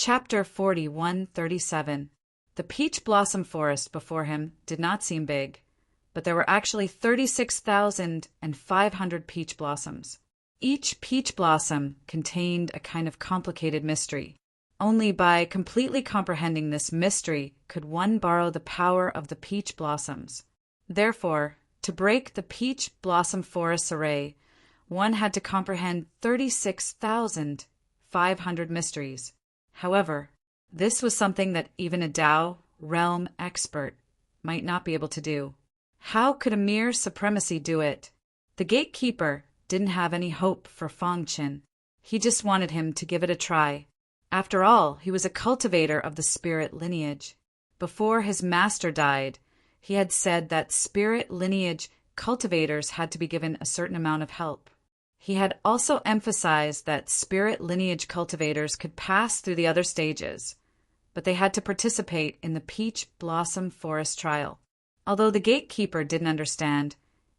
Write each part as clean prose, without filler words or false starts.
Chapter 41:37. The peach blossom forest before him did not seem big, but there were actually 36,500 peach blossoms. Each peach blossom contained a kind of complicated mystery. Only by completely comprehending this mystery could one borrow the power of the peach blossoms. Therefore, to break the peach blossom forest's array, one had to comprehend 36,500 mysteries. However, this was something that even a Tao realm expert might not be able to do. How could a mere supremacy do it? The gatekeeper didn't have any hope for Fangchen. He just wanted him to give it a try. After all, he was a cultivator of the spirit lineage. Before his master died, he had said that spirit lineage cultivators had to be given a certain amount of help. He had also emphasized that spirit lineage cultivators could pass through the other stages, but they had to participate in the peach blossom forest trial. Although the gatekeeper didn't understand,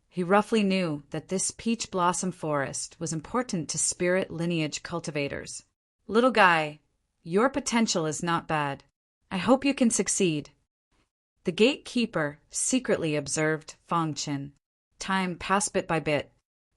he roughly knew that this peach blossom forest was important to spirit lineage cultivators. Little guy, your potential is not bad. I hope you can succeed. The gatekeeper secretly observed Fangchen. Time passed bit by bit.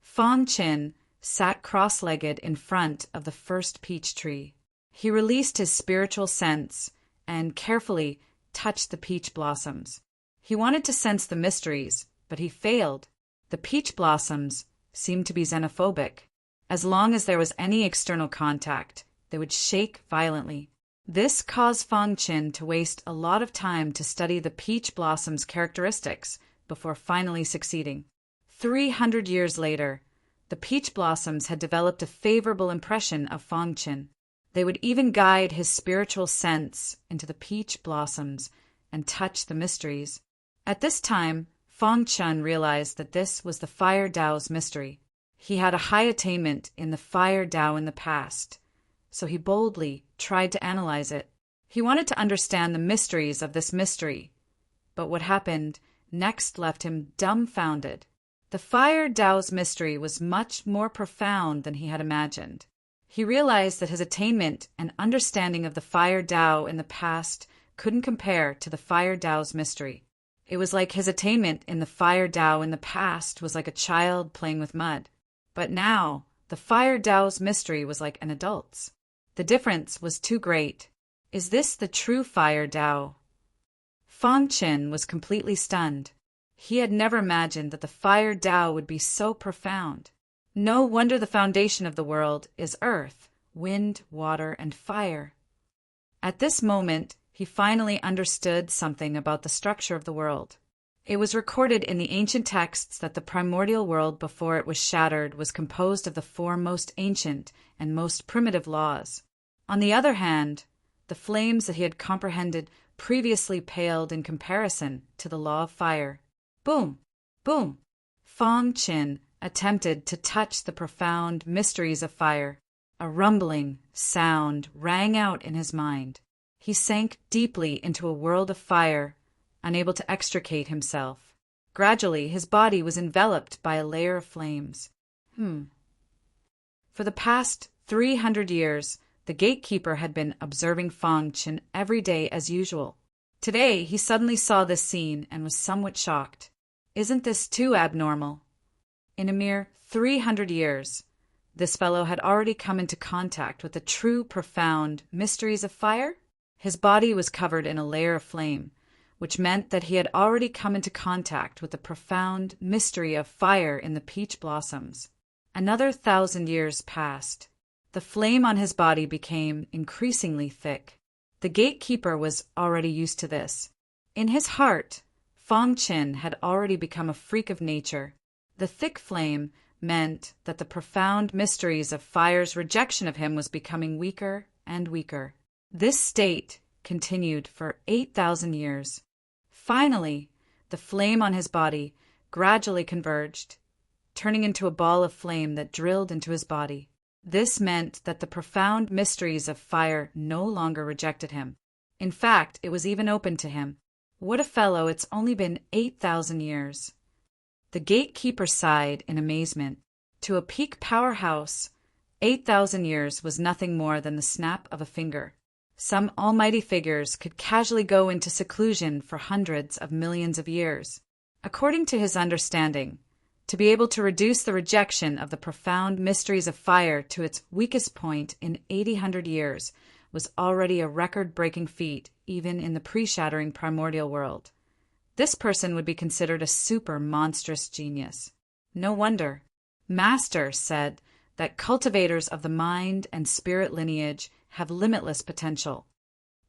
Fangchen sat cross-legged in front of the first peach tree. He released his spiritual sense and carefully touched the peach blossoms. He wanted to sense the mysteries, but he failed. The peach blossoms seemed to be xenophobic. As long as there was any external contact, they would shake violently. This caused Fangchen to waste a lot of time to study the peach blossom's characteristics before finally succeeding. 300 years later, the peach blossoms had developed a favorable impression of Fangchen. They would even guide his spiritual sense into the peach blossoms and touch the mysteries. At this time, Fangchen realized that this was the Fire Tao's mystery. He had a high attainment in the Fire Tao in the past, so he boldly tried to analyze it. He wanted to understand the mysteries of this mystery, but what happened next left him dumbfounded. The Fire Tao's mystery was much more profound than he had imagined. He realized that his attainment and understanding of the Fire Tao in the past couldn't compare to the Fire Tao's mystery. It was like his attainment in the Fire Tao in the past was like a child playing with mud. But now, the Fire Tao's mystery was like an adult's. The difference was too great. Is this the true Fire Tao? Fangchen was completely stunned. He had never imagined that the Fire Tao would be so profound. No wonder the foundation of the world is earth, wind, water, and fire. At this moment, he finally understood something about the structure of the world. It was recorded in the ancient texts that the primordial world before it was shattered was composed of the four most ancient and most primitive laws. On the other hand, the flames that he had comprehended previously paled in comparison to the law of fire. Boom! Boom! Fangchen attempted to touch the profound mysteries of fire. A rumbling sound rang out in his mind. He sank deeply into a world of fire, unable to extricate himself. Gradually, his body was enveloped by a layer of flames. For the past 300 years, the gatekeeper had been observing Fangchen every day as usual. Today, he suddenly saw this scene and was somewhat shocked. Isn't this too abnormal? In a mere 300 years, this fellow had already come into contact with the true profound mysteries of fire. His body was covered in a layer of flame, which meant that he had already come into contact with the profound mystery of fire in the peach blossoms. Another 1,000 years passed. The flame on his body became increasingly thick. The gatekeeper was already used to this. In his heart, Fangchen had already become a freak of nature. The thick flame meant that the profound mysteries of fire's rejection of him was becoming weaker and weaker. This state continued for 8,000 years. Finally, the flame on his body gradually converged, turning into a ball of flame that drilled into his body. This meant that the profound mysteries of fire no longer rejected him. In fact, it was even open to him. What a fellow, it's only been 8,000 years. The gatekeeper sighed in amazement. To a peak powerhouse, 8,000 years was nothing more than the snap of a finger. Some almighty figures could casually go into seclusion for hundreds of millions of years. According to his understanding, to be able to reduce the rejection of the profound mysteries of fire to its weakest point in 800 years was already a record-breaking feat even in the pre-shattering primordial world. This person would be considered a super monstrous genius. No wonder. Master said that cultivators of the mind and spirit lineage have limitless potential.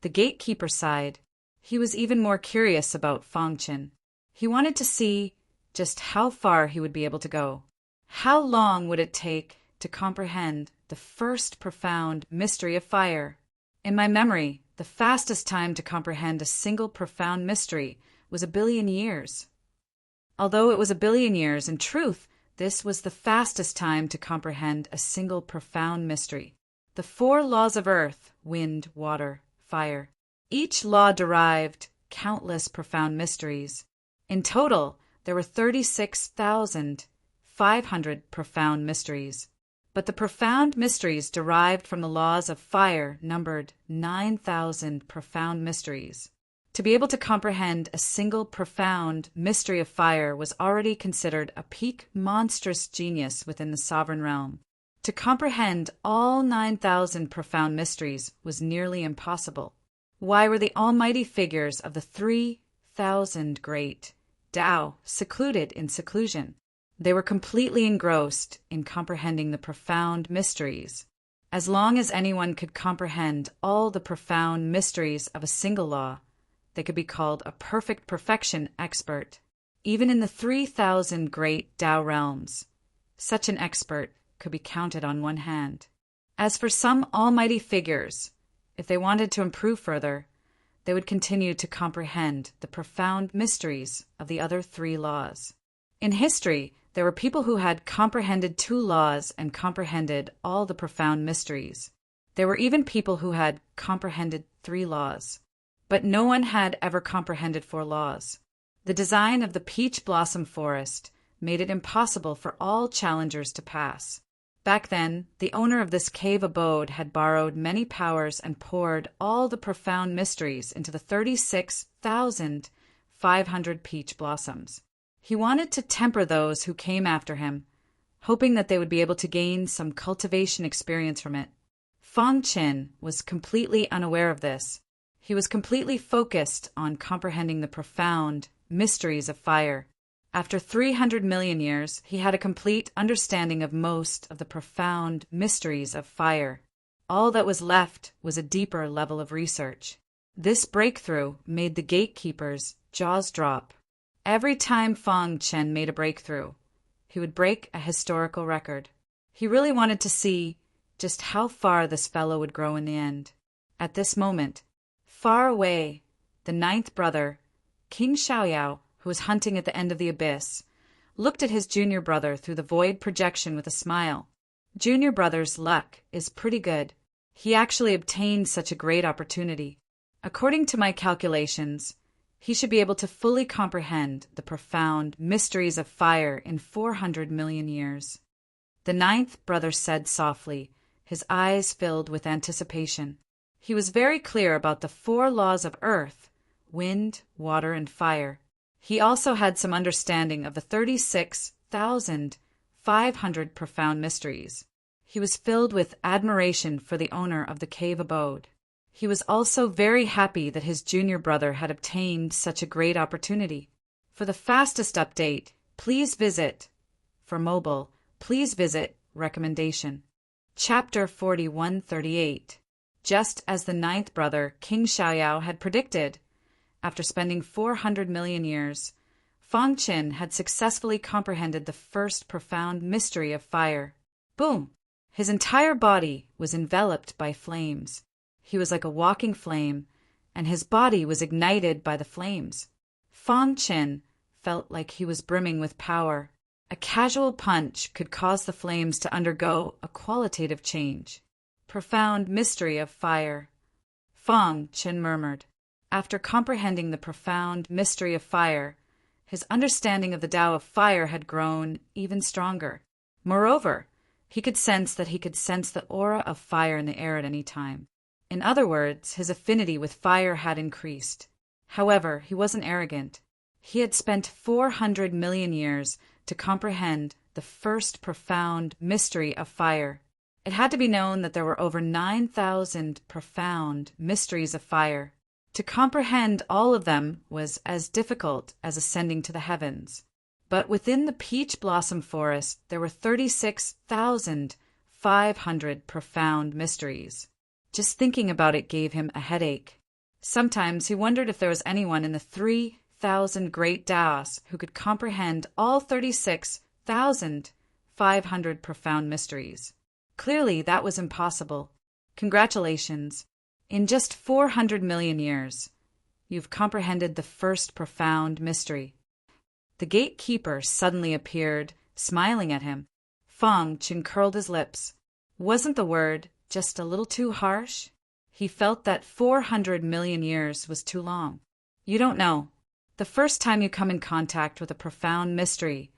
The gatekeeper sighed. He was even more curious about Fangchen. He wanted to see just how far he would be able to go. How long would it take to comprehend the first profound mystery of fire? In my memory, the fastest time to comprehend a single profound mystery was 1 billion years. Although it was 1 billion years, in truth, this was the fastest time to comprehend a single profound mystery. The 4 laws of earth, wind, water, fire. Each law derived countless profound mysteries. In total, there were 36,500 profound mysteries. But the profound mysteries derived from the laws of fire numbered 9,000 profound mysteries. To be able to comprehend a single profound mystery of fire was already considered a peak monstrous genius within the sovereign realm. To comprehend all 9,000 profound mysteries was nearly impossible. Why were the almighty figures of the 3,000 great Tao secluded in seclusion? They were completely engrossed in comprehending the profound mysteries. As long as anyone could comprehend all the profound mysteries of a single law, they could be called a perfect perfection expert. Even in the 3,000 great Tao realms, such an expert could be counted on one hand. As for some almighty figures, if they wanted to improve further, they would continue to comprehend the profound mysteries of the other 3 laws. In history, there were people who had comprehended 2 laws and comprehended all the profound mysteries. There were even people who had comprehended 3 laws. But no one had ever comprehended 4 laws. The design of the peach blossom forest made it impossible for all challengers to pass. Back then, the owner of this cave abode had borrowed many powers and poured all the profound mysteries into the 36,500 peach blossoms. He wanted to temper those who came after him, hoping that they would be able to gain some cultivation experience from it. Fangchen was completely unaware of this. He was completely focused on comprehending the profound mysteries of fire. After 300 million years, he had a complete understanding of most of the profound mysteries of fire. All that was left was a deeper level of research. This breakthrough made the gatekeeper's jaws drop. Every time Fangchen made a breakthrough, he would break a historical record. He really wanted to see just how far this fellow would grow in the end. At this moment, far away, the 9th brother, King Xiaoyao, who was hunting at the end of the abyss, looked at his junior brother through the void projection with a smile. Junior brother's luck is pretty good. He actually obtained such a great opportunity. According to my calculations, he should be able to fully comprehend the profound mysteries of fire in 400 million years. The 9th brother said softly, his eyes filled with anticipation. He was very clear about the 4 laws of earth, wind, water, and fire. He also had some understanding of the 36,500 profound mysteries. He was filled with admiration for the owner of the cave abode. He was also very happy that his junior brother had obtained such a great opportunity. For the fastest update, please visit. For mobile, please visit recommendation. Chapter 4138. Just as the 9th brother, King Xiaoyao, had predicted, after spending 400 million years, Fangchen had successfully comprehended the first profound mystery of fire. Boom! His entire body was enveloped by flames. He was like a walking flame, and his body was ignited by the flames. Fangchen felt like he was brimming with power. A casual punch could cause the flames to undergo a qualitative change. Profound mystery of fire. Fangchen murmured. After comprehending the profound mystery of fire, his understanding of the Tao of fire had grown even stronger. Moreover, he could sense the aura of fire in the air at any time. In other words, his affinity with fire had increased. However, he wasn't arrogant. He had spent 400 million years to comprehend the first profound mystery of fire. It had to be known that there were over 9,000 profound mysteries of fire. To comprehend all of them was as difficult as ascending to the heavens. But within the peach blossom forest, there were 36,500 profound mysteries. Just thinking about it gave him a headache. Sometimes he wondered if there was anyone in the 3,000 great Taos who could comprehend all 36,500 profound mysteries. Clearly, that was impossible. Congratulations. In just 400 million years, you've comprehended the first profound mystery. The gatekeeper suddenly appeared, smiling at him. Fong Chin curled his lips. Wasn't the word just a little too harsh? He felt that 400 million years was too long. You don't know. The first time you come in contact with a profound mystery,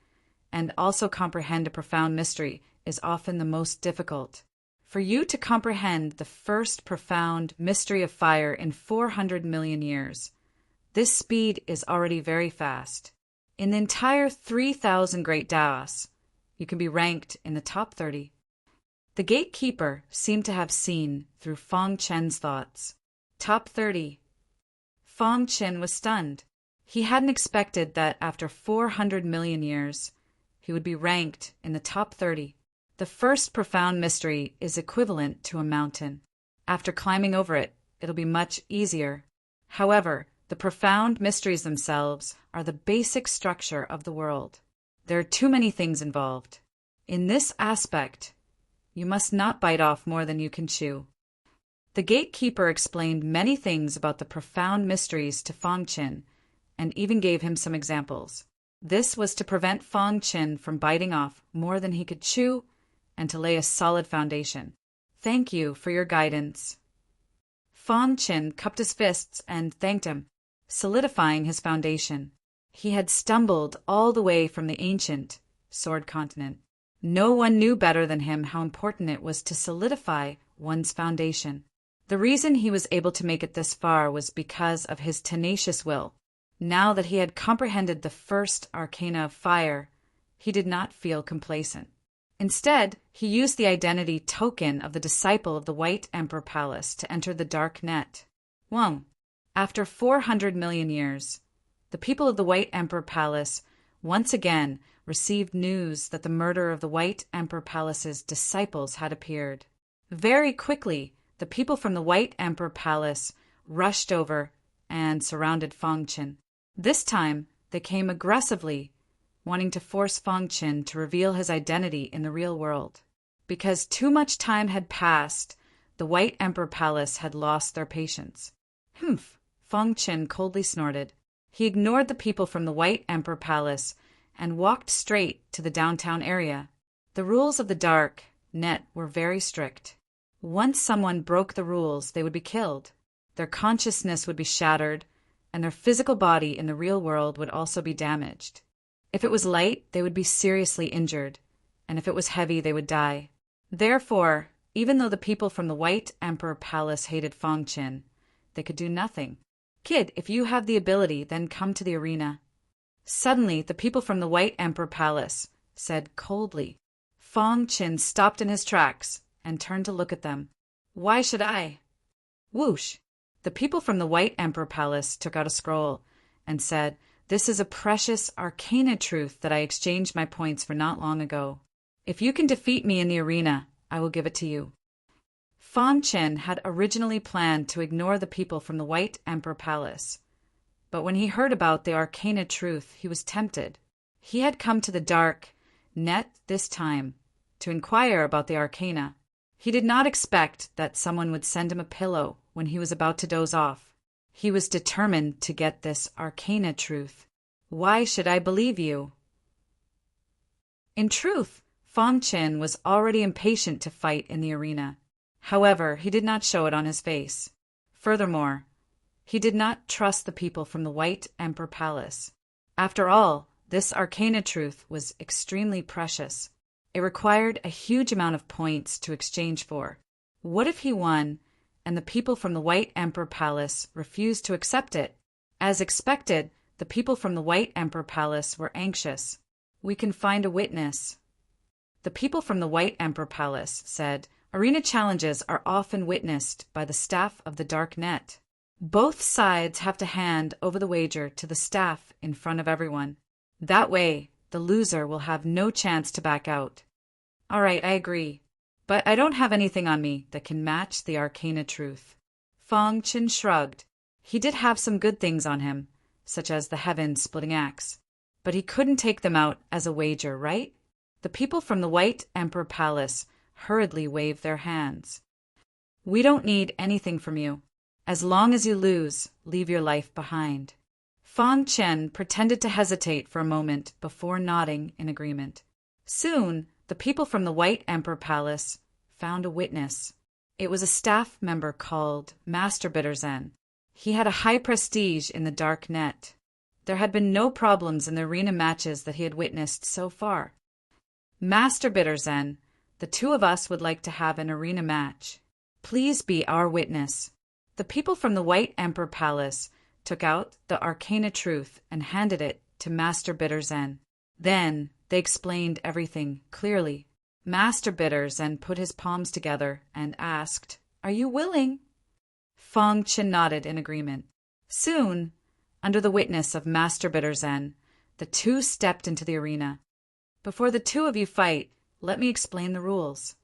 and also comprehend a profound mystery, is often the most difficult. For you to comprehend the first profound mystery of fire in 400 million years, this speed is already very fast. In the entire 3,000 great Taos, you can be ranked in the top 30. The gatekeeper seemed to have seen through Fong Chen's thoughts. Top 30. Fong Chen was stunned. He hadn't expected that after 400 million years, he would be ranked in the top 30. The first profound mystery is equivalent to a mountain. After climbing over it, it'll be much easier. However, the profound mysteries themselves are the basic structure of the world. There are too many things involved. In this aspect, you must not bite off more than you can chew. The gatekeeper explained many things about the profound mysteries to Fong Chin, and even gave him some examples. This was to prevent Fong Chin from biting off more than he could chew, and to lay a solid foundation. Thank you for your guidance. Fong Chin cupped his fists and thanked him, solidifying his foundation. He had stumbled all the way from the ancient Sword Continent. No one knew better than him how important it was to solidify one's foundation. The reason he was able to make it this far was because of his tenacious will. Now that he had comprehended the first arcana of fire, he did not feel complacent. Instead, he used the identity token of the disciple of the White Emperor Palace to enter the dark net. Wang. After 400 million years, the people of the White Emperor Palace once again received news that the murder of the White Emperor Palace's disciples had appeared. Very quickly, the people from the White Emperor Palace rushed over and surrounded Fong Chin. This time, they came aggressively, wanting to force Fong Chin to reveal his identity in the real world. Because too much time had passed, the White Emperor Palace had lost their patience. Humph! Fong Chin coldly snorted. He ignored the people from the White Emperor Palace and walked straight to the downtown area. The rules of the dark net were very strict. Once someone broke the rules, they would be killed. Their consciousness would be shattered, and their physical body in the real world would also be damaged. If it was light, they would be seriously injured, and if it was heavy, they would die. Therefore, even though the people from the White Emperor Palace hated Fong Chin, they could do nothing. Kid, if you have the ability, then come to the arena. Suddenly, the people from the White Emperor Palace said coldly. Fong Chin stopped in his tracks and turned to look at them. Why should I? Whoosh! The people from the White Emperor Palace took out a scroll and said, This is a precious arcana truth that I exchanged my points for not long ago. If you can defeat me in the arena, I will give it to you. Fong Chin had originally planned to ignore the people from the White Emperor Palace, but when he heard about the arcana truth, he was tempted. He had come to the dark net this time to inquire about the arcana. He did not expect that someone would send him a pillow when he was about to doze off. He was determined to get this arcana truth. Why should I believe you? In truth, Fong Chin was already impatient to fight in the arena. However, he did not show it on his face. Furthermore, he did not trust the people from the White Emperor Palace. After all, this arcana truth was extremely precious. It required a huge amount of points to exchange for. What if he won and the people from the White Emperor Palace refused to accept it. As expected, the people from the White Emperor Palace were anxious. "We can find a witness." The people from the White Emperor Palace said, "Arena challenges are often witnessed by the staff of the Dark Net. Both sides have to hand over the wager to the staff in front of everyone. That way, the loser will have no chance to back out." "All right, I agree. But I don't have anything on me that can match the Arcana Truth." Fong Chin shrugged. He did have some good things on him, such as the heaven-splitting axe. But he couldn't take them out as a wager, right? The people from the White Emperor Palace hurriedly waved their hands. "We don't need anything from you. As long as you lose, leave your life behind." Fong Chen pretended to hesitate for a moment before nodding in agreement. Soon, the people from the White Emperor Palace found a witness. It was a staff member called Master Bitterzen. He had a high prestige in the Dark Net. There had been no problems in the arena matches that he had witnessed so far. "Master Bitterzen, the two of us would like to have an arena match. Please be our witness." The people from the White Emperor Palace took out the Arcana Truth and handed it to Master Bitterzen. Then they explained everything clearly. Master Bitterzen put his palms together and asked, "Are you willing?" Fong Chin nodded in agreement. Soon, under the witness of Master Bitterzen, the two stepped into the arena. "Before the two of you fight, let me explain the rules."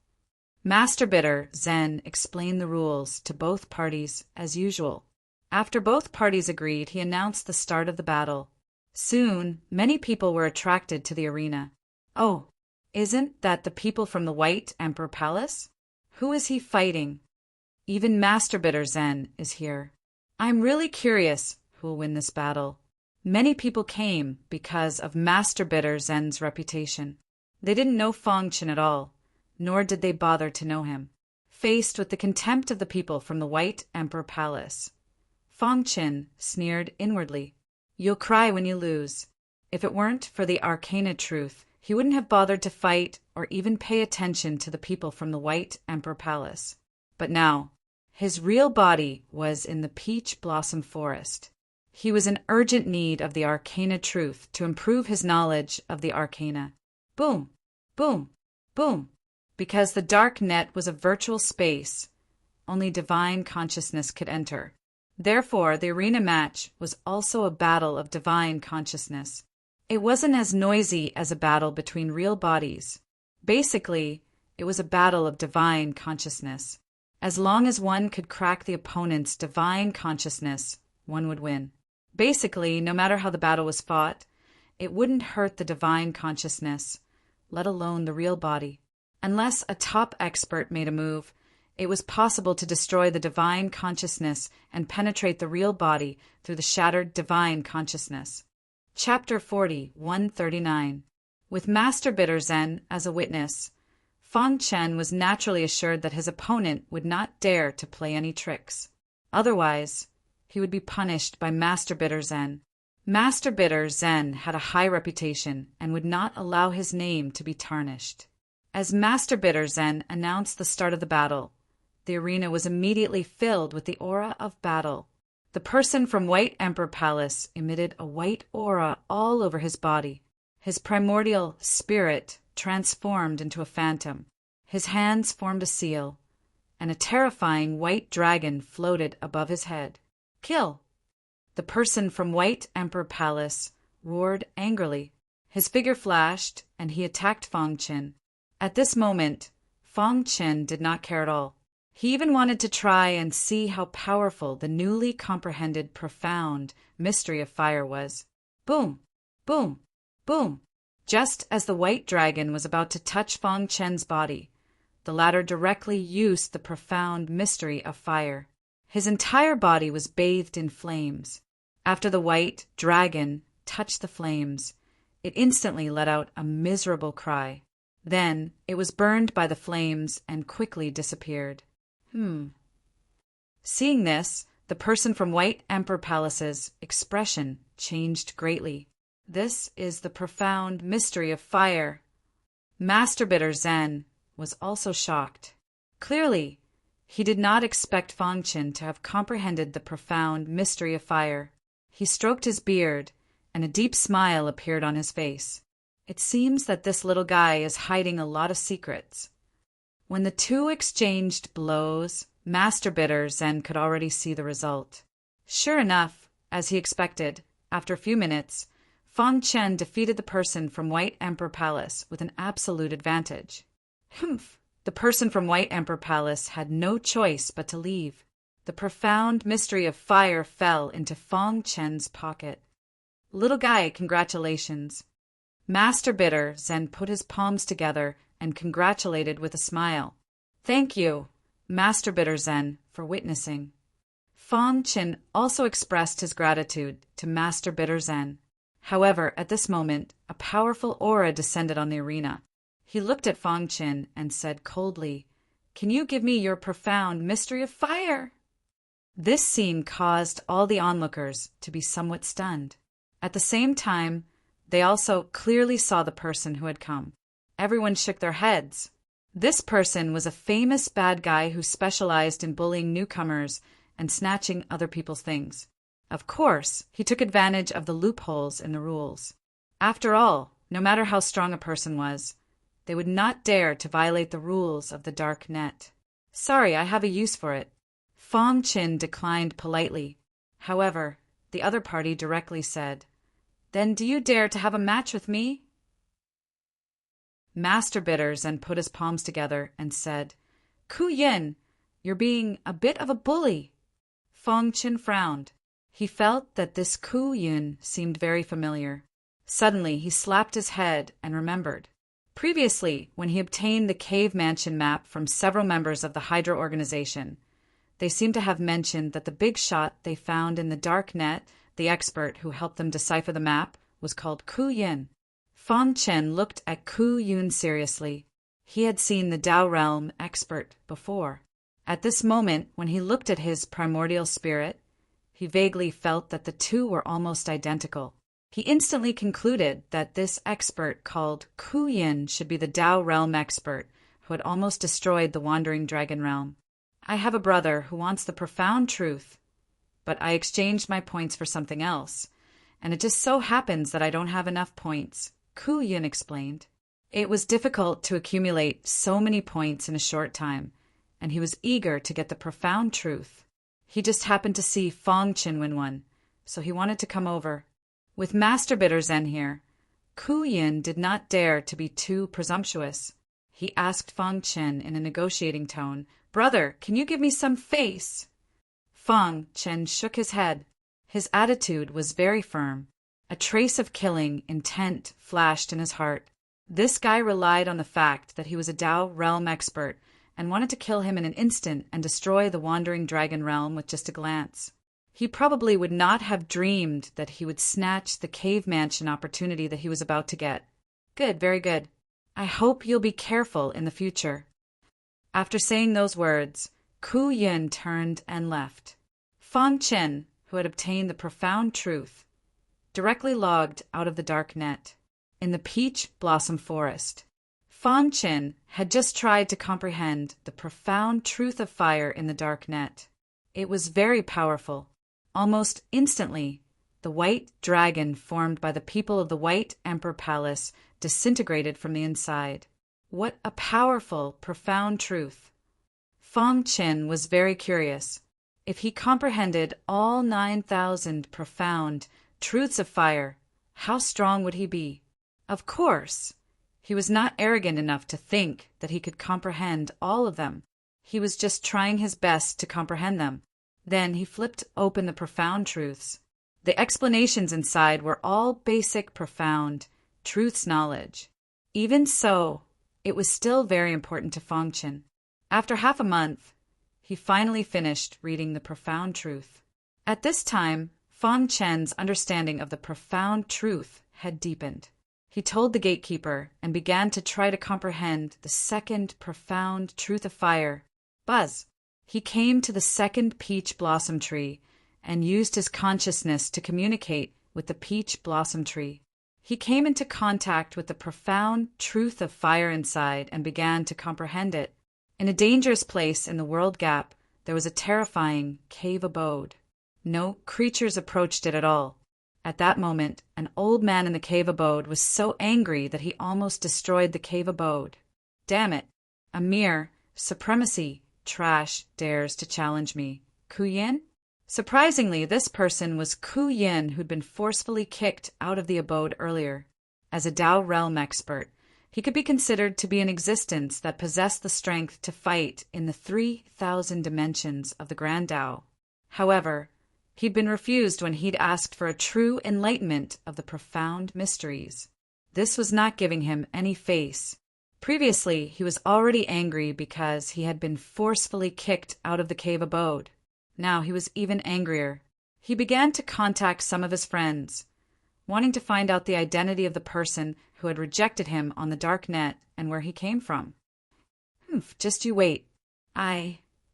Master Bitterzen explained the rules to both parties as usual. After both parties agreed, he announced the start of the battle. Soon, many people were attracted to the arena. "Oh, isn't that the people from the White Emperor Palace? Who is he fighting? Even Master Bitterzen is here. I'm really curious who will win this battle." Many people came because of Master Bitterzen's reputation. They didn't know Fong Chin at all, nor did they bother to know him. Faced with the contempt of the people from the White Emperor Palace, Fong Chin sneered inwardly. "You'll cry when you lose." If it weren't for the Arcana Truth, he wouldn't have bothered to fight or even pay attention to the people from the White Emperor Palace. But now, his real body was in the Peach Blossom Forest. He was in urgent need of the Arcana Truth to improve his knowledge of the Arcana. Boom, boom, boom. Because the Dark Net was a virtual space, only divine consciousness could enter. Therefore, the arena match was also a battle of divine consciousness. It wasn't as noisy as a battle between real bodies. Basically, it was a battle of divine consciousness. As long as one could crack the opponent's divine consciousness, one would win. Basically, no matter how the battle was fought, it wouldn't hurt the divine consciousness, let alone the real body. Unless a top expert made a move, it was possible to destroy the divine consciousness and penetrate the real body through the shattered divine consciousness. Chapter 40, 139. With Master Bitterzen as a witness, Fong Chen was naturally assured that his opponent would not dare to play any tricks. Otherwise, he would be punished by Master Bitterzen. Master Bitterzen had a high reputation and would not allow his name to be tarnished. As Master Bitterzen announced the start of the battle, the arena was immediately filled with the aura of battle. The person from White Emperor Palace emitted a white aura all over his body. His primordial spirit transformed into a phantom. His hands formed a seal, and a terrifying white dragon floated above his head. "Kill!" The person from White Emperor Palace roared angrily. His figure flashed, and he attacked Fong Chin. At this moment, Fong Chin did not care at all. He even wanted to try and see how powerful the newly comprehended profound mystery of fire was. Boom! Boom! Boom! Just as the white dragon was about to touch Fong Chen's body, the latter directly used the profound mystery of fire. His entire body was bathed in flames. After the white dragon touched the flames, it instantly let out a miserable cry. Then it was burned by the flames and quickly disappeared. Seeing this, the person from White Emperor Palace's expression changed greatly. This is the profound mystery of fire. Master Bitterzen was also shocked. Clearly, He did not expect Fang Chen to have comprehended the profound mystery of fire. He stroked his beard, and a deep smile appeared on his face. It seems that this little guy is hiding a lot of secrets. When the two exchanged blows, Master Bitter Zen could already see the result. Sure enough, as he expected, after a few minutes, Fang Chen defeated the person from White Emperor Palace with an absolute advantage. Humph! The person from White Emperor Palace had no choice but to leave. The profound mystery of fire fell into Fang Chen's pocket. Little guy, congratulations. Master Bitter Zen put his palms together and congratulated with a smile. Thank you, Master Bitter Zen, for witnessing. Fang Chen also expressed his gratitude to Master Bitter Zen. However, at this moment, a powerful aura descended on the arena. He looked at Fang Chen and said coldly, "Can you give me your profound mystery of fire?" This scene caused all the onlookers to be somewhat stunned. At the same time, they also clearly saw the person who had come. Everyone shook their heads. This person was a famous bad guy who specialized in bullying newcomers and snatching other people's things. Of course, he took advantage of the loopholes in the rules. After all, no matter how strong a person was, they would not dare to violate the rules of the dark net. Sorry, I have a use for it. Fang Chen declined politely. However, the other party directly said, "Then do you dare to have a match with me?" Master Bitter Zen put his palms together and said, "Ku Yin, you're being a bit of a bully." Fang Chen frowned. He felt that this Ku Yin seemed very familiar. Suddenly, he slapped his head and remembered. Previously, when he obtained the cave mansion map from several members of the Hydra organization, they seemed to have mentioned that the big shot they found in the dark net, the expert who helped them decipher the map, was called Ku Yin. Fang Chen looked at Ku Yin seriously. He had seen the Dao Realm expert before. At this moment, when he looked at his primordial spirit, he vaguely felt that the two were almost identical. He instantly concluded that this expert called Ku Yin should be the Dao Realm expert who had almost destroyed the Wandering Dragon Realm. I have a brother who wants the profound truth, but I exchanged my points for something else, and it just so happens that I don't have enough points, Ku Yin explained. It was difficult to accumulate so many points in a short time, and he was eager to get the profound truth. He just happened to see Fang Chen win one, so he wanted to come over. With Master Bitter Zen here, Ku Yin did not dare to be too presumptuous. He asked Fang Chen in a negotiating tone, "Brother, can you give me some face?" Fang Chen shook his head. His attitude was very firm. A trace of killing intent flashed in his heart. This guy relied on the fact that he was a Dao Realm expert and wanted to kill him in an instant and destroy the Wandering Dragon Realm with just a glance. He probably would not have dreamed that he would snatch the cave mansion opportunity that he was about to get. Good, very good. I hope you'll be careful in the future. After saying those words, Ku Yin turned and left. Fang Chen, who had obtained the profound truth, directly logged out of the dark net. In the peach blossom forest, Fang Chen had just tried to comprehend the profound truth of fire in the dark net. It was very powerful. Almost instantly, the white dragon formed by the people of the White Emperor Palace disintegrated from the inside. What a powerful, profound truth! Fang Chen was very curious. If he comprehended all 9,000 profound truths of fire, how strong would he be? Of course, he was not arrogant enough to think that he could comprehend all of them. He was just trying his best to comprehend them. Then he flipped open the profound truths. The explanations inside were all basic, profound truths knowledge. Even so, it was still very important to Fang Chen. After half a month, he finally finished reading the profound truth. At this time, Fang Chen's understanding of the profound truth had deepened. He told the gatekeeper and began to try to comprehend the second profound truth of fire. Buzz! He came to the second peach blossom tree and used his consciousness to communicate with the peach blossom tree. He came into contact with the profound truth of fire inside and began to comprehend it. In a dangerous place in the world gap, there was a terrifying cave abode. No creatures approached it at all. At that moment, an old man in the cave abode was so angry that he almost destroyed the cave abode. Damn it! A mere supremacy trash dares to challenge me. Ku Yin? Surprisingly, this person was Ku Yin, who'd been forcefully kicked out of the abode earlier. As a Tao realm expert, he could be considered to be an existence that possessed the strength to fight in the 3,000 dimensions of the Grand Tao. However, he'd been refused when he'd asked for a true enlightenment of the profound mysteries. This was not giving him any face. Previously, he was already angry because he had been forcefully kicked out of the cave abode. Now he was even angrier. He began to contact some of his friends, wanting to find out the identity of the person who had rejected him on the dark net and where he came from. Just you wait.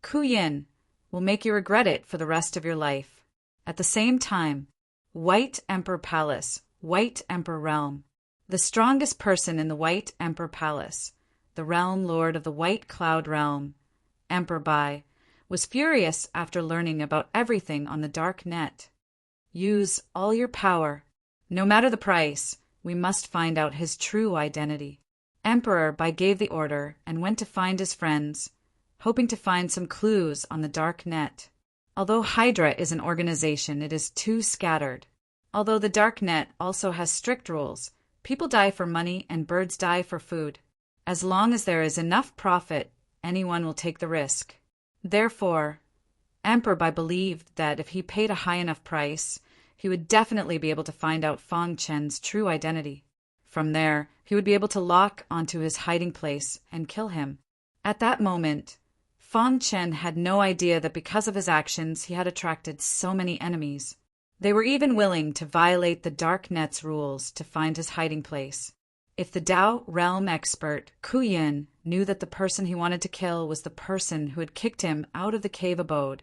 Ku Yin, will make you regret it for the rest of your life. At the same time, White Emperor Palace, White Emperor Realm. The strongest person in the White Emperor Palace, the realm lord of the White Cloud Realm, Emperor Bai, was furious after learning about everything on the dark net. Use all your power. No matter the price, we must find out his true identity. Emperor Bai gave the order and went to find his friends, hoping to find some clues on the dark net. Although Hydra is an organization, it is too scattered. Although the dark net also has strict rules, people die for money and birds die for food. As long as there is enough profit, anyone will take the risk. Therefore, Emperor Bai believed that if he paid a high enough price, he would definitely be able to find out Fang Chen's true identity. From there, he would be able to lock onto his hiding place and kill him. At that moment, Fang Chen had no idea that because of his actions he had attracted so many enemies. They were even willing to violate the dark net's rules to find his hiding place. If the Tao realm expert, Ku Yin, knew that the person he wanted to kill was the person who had kicked him out of the cave abode,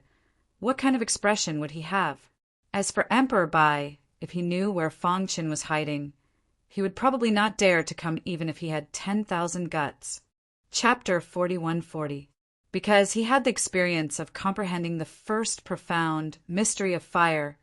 what kind of expression would he have? As for Emperor Bai, if he knew where Fang Chen was hiding, he would probably not dare to come even if he had 10,000 guts. Chapter 4140. Because he had the experience of comprehending the first profound mystery of fire,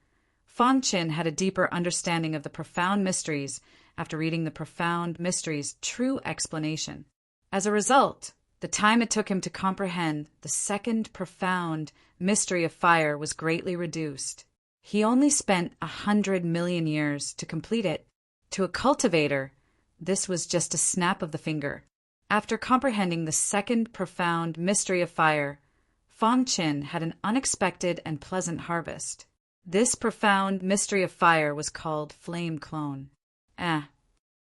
Fang Chen had a deeper understanding of the profound mysteries after reading the profound mysteries' true explanation. As a result, the time it took him to comprehend the second profound mystery of fire was greatly reduced. He only spent 100 million years to complete it. To a cultivator, this was just a snap of the finger. After comprehending the second profound mystery of fire, Fang Chen had an unexpected and pleasant harvest. This profound mystery of fire was called Flame Clone.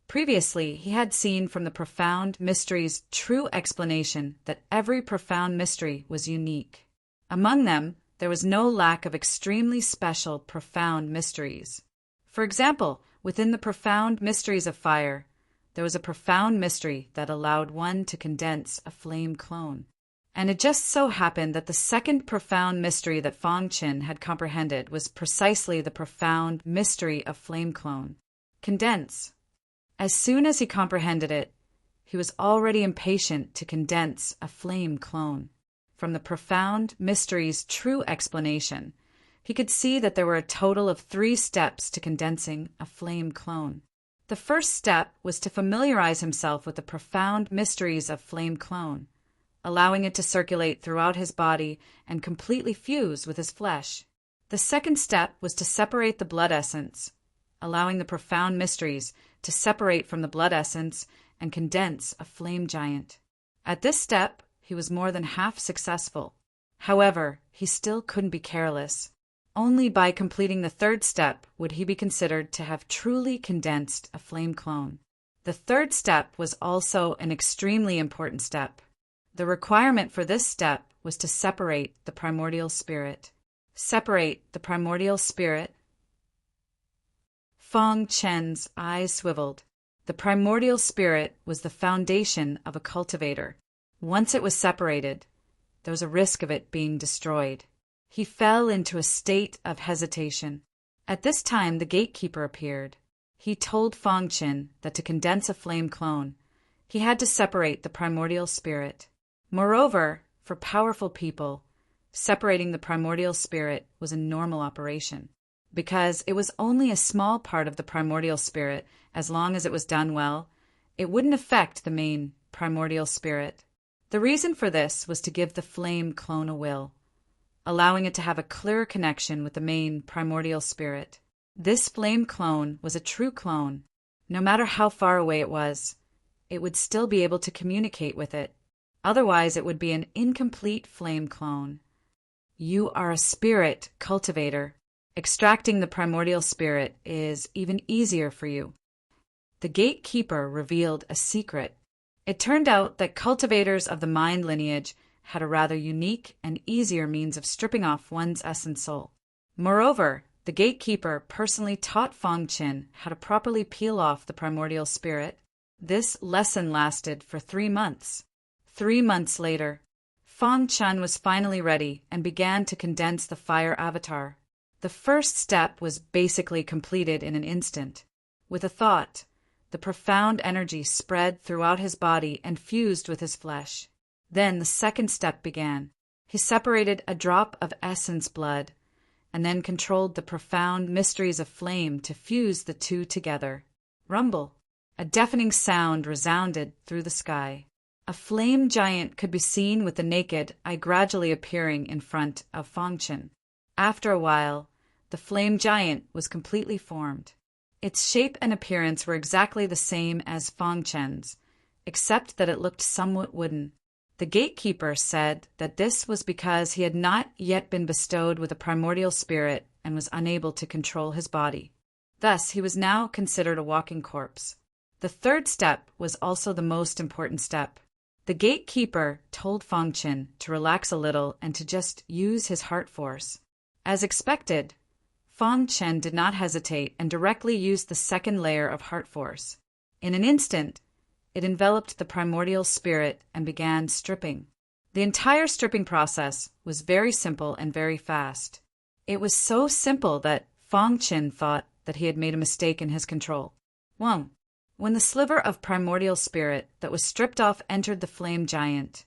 Previously, he had seen from the profound mystery's true explanation that every profound mystery was unique. Among them, there was no lack of extremely special profound mysteries. For example, within the profound mysteries of fire, there was a profound mystery that allowed one to condense a flame clone. And it just so happened that the second profound mystery that Fang Chen had comprehended was precisely the profound mystery of flame clone. Condense. As soon as he comprehended it, he was already impatient to condense a flame clone. From the profound mystery's true explanation, he could see that there were a total of 3 steps to condensing a flame clone. The first step was to familiarize himself with the profound mysteries of flame clone, allowing it to circulate throughout his body and completely fuse with his flesh. The second step was to separate the blood essence, allowing the profound mysteries to separate from the blood essence and condense a flame giant. At this step, he was more than half successful. However, he still couldn't be careless. Only by completing the third step would he be considered to have truly condensed a flame clone. The third step was also an extremely important step. The requirement for this step was to separate the primordial spirit. Separate the primordial spirit. Fang Chen's eyes swiveled. The primordial spirit was the foundation of a cultivator. Once it was separated, there was a risk of it being destroyed. He fell into a state of hesitation. At this time, the gatekeeper appeared. He told Fang Chen that to condense a flame clone, he had to separate the primordial spirit. Moreover, for powerful people, separating the primordial spirit was a normal operation, because it was only a small part of the primordial spirit. As long as it was done well, it wouldn't affect the main primordial spirit. The reason for this was to give the flame clone a will, allowing it to have a clearer connection with the main primordial spirit. This flame clone was a true clone. No matter how far away it would still be able to communicate with it. Otherwise, it would be an incomplete flame clone. You are a spirit cultivator. Extracting the primordial spirit is even easier for you. The gatekeeper revealed a secret. It turned out that cultivators of the mind lineage had a rather unique and easier means of stripping off one's essence soul. Moreover, the gatekeeper personally taught Feng Qin how to properly peel off the primordial spirit. This lesson lasted for 3 months. 3 months later, Feng Qin was finally ready and began to condense the fire avatar. The first step was basically completed in an instant. With a thought, the profound energy spread throughout his body and fused with his flesh. Then the second step began. He separated a drop of essence blood and then controlled the profound mysteries of flame to fuse the two together. Rumble. A deafening sound resounded through the sky. A flame giant could be seen with the naked eye gradually appearing in front of Feng Qin. After a while, the flame giant was completely formed. Its shape and appearance were exactly the same as Feng Qin's, except that it looked somewhat wooden. The gatekeeper said that this was because he had not yet been bestowed with a primordial spirit and was unable to control his body. Thus, he was now considered a walking corpse. The third step was also the most important step. The gatekeeper told Feng Qin to relax a little and to just use his heart force. As expected, Feng Qin did not hesitate and directly used the second layer of heart force. In an instant, it enveloped the primordial spirit and began stripping. The entire stripping process was very simple and very fast. It was so simple that Feng Qin thought that he had made a mistake in his control. 1. When the sliver of primordial spirit that was stripped off entered the flame giant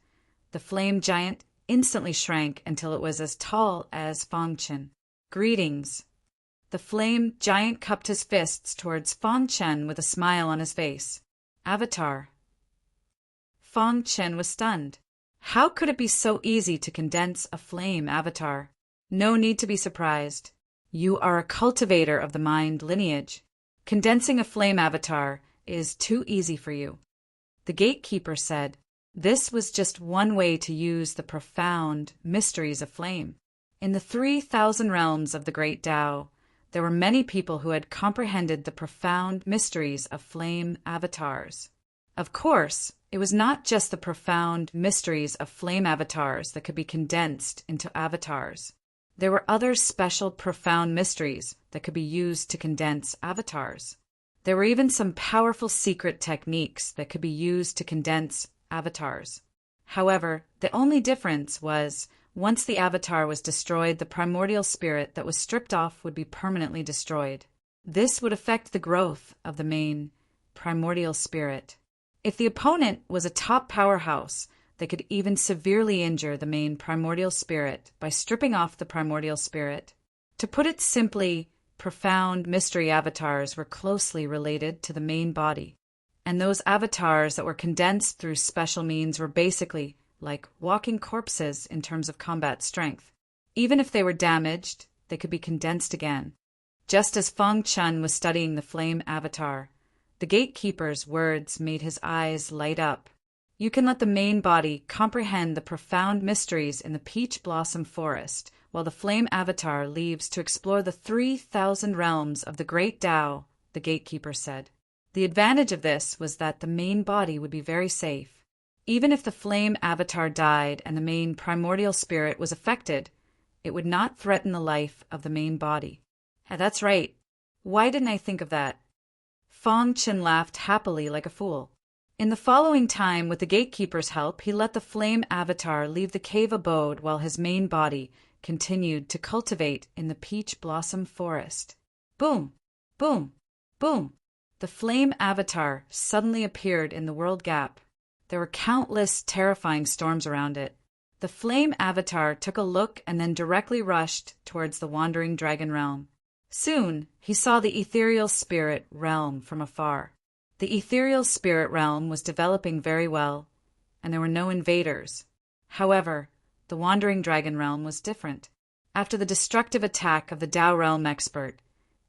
instantly shrank until it was as tall as Feng Qin. Greetings. The flame giant cupped his fists towards Feng Qin with a smile on his face. Avatar. Feng Qin was stunned. How could it be so easy to condense a flame avatar? No need to be surprised. You are a cultivator of the mind lineage. Condensing a flame avatar is too easy for you. The gatekeeper said, this was just one way to use the profound mysteries of flame. In the 3,000 realms of the great Tao, there were many people who had comprehended the profound mysteries of flame avatars. Of course, it was not just the profound mysteries of flame avatars that could be condensed into avatars. There were other special profound mysteries that could be used to condense avatars. There were even some powerful secret techniques that could be used to condense avatars. However, the only difference was, once the avatar was destroyed, the primordial spirit that was stripped off would be permanently destroyed. This would affect the growth of the main primordial spirit. If the opponent was a top powerhouse, they could even severely injure the main primordial spirit by stripping off the primordial spirit. To put it simply, profound mystery avatars were closely related to the main body, and those avatars that were condensed through special means were basically like walking corpses in terms of combat strength. Even if they were damaged, they could be condensed again. Just as Feng Qin was studying the flame avatar, the gatekeeper's words made his eyes light up. You can let the main body comprehend the profound mysteries in the peach blossom forest, while the flame avatar leaves to explore the 3,000 realms of the great Tao, the gatekeeper said. The advantage of this was that the main body would be very safe. Even if the flame avatar died and the main primordial spirit was affected, it would not threaten the life of the main body. That's right. Why didn't I think of that? Feng Qin laughed happily like a fool. In the following time, with the gatekeeper's help, he let the flame avatar leave the cave abode while his main body continued to cultivate in the peach blossom forest. Boom! Boom! Boom! The flame avatar suddenly appeared in the world gap. There were countless terrifying storms around it. The flame avatar took a look and then directly rushed towards the wandering dragon realm. Soon, he saw the ethereal spirit realm from afar. The ethereal spirit realm was developing very well, and there were no invaders. However, the wandering dragon realm was different. After the destructive attack of the Tao realm expert,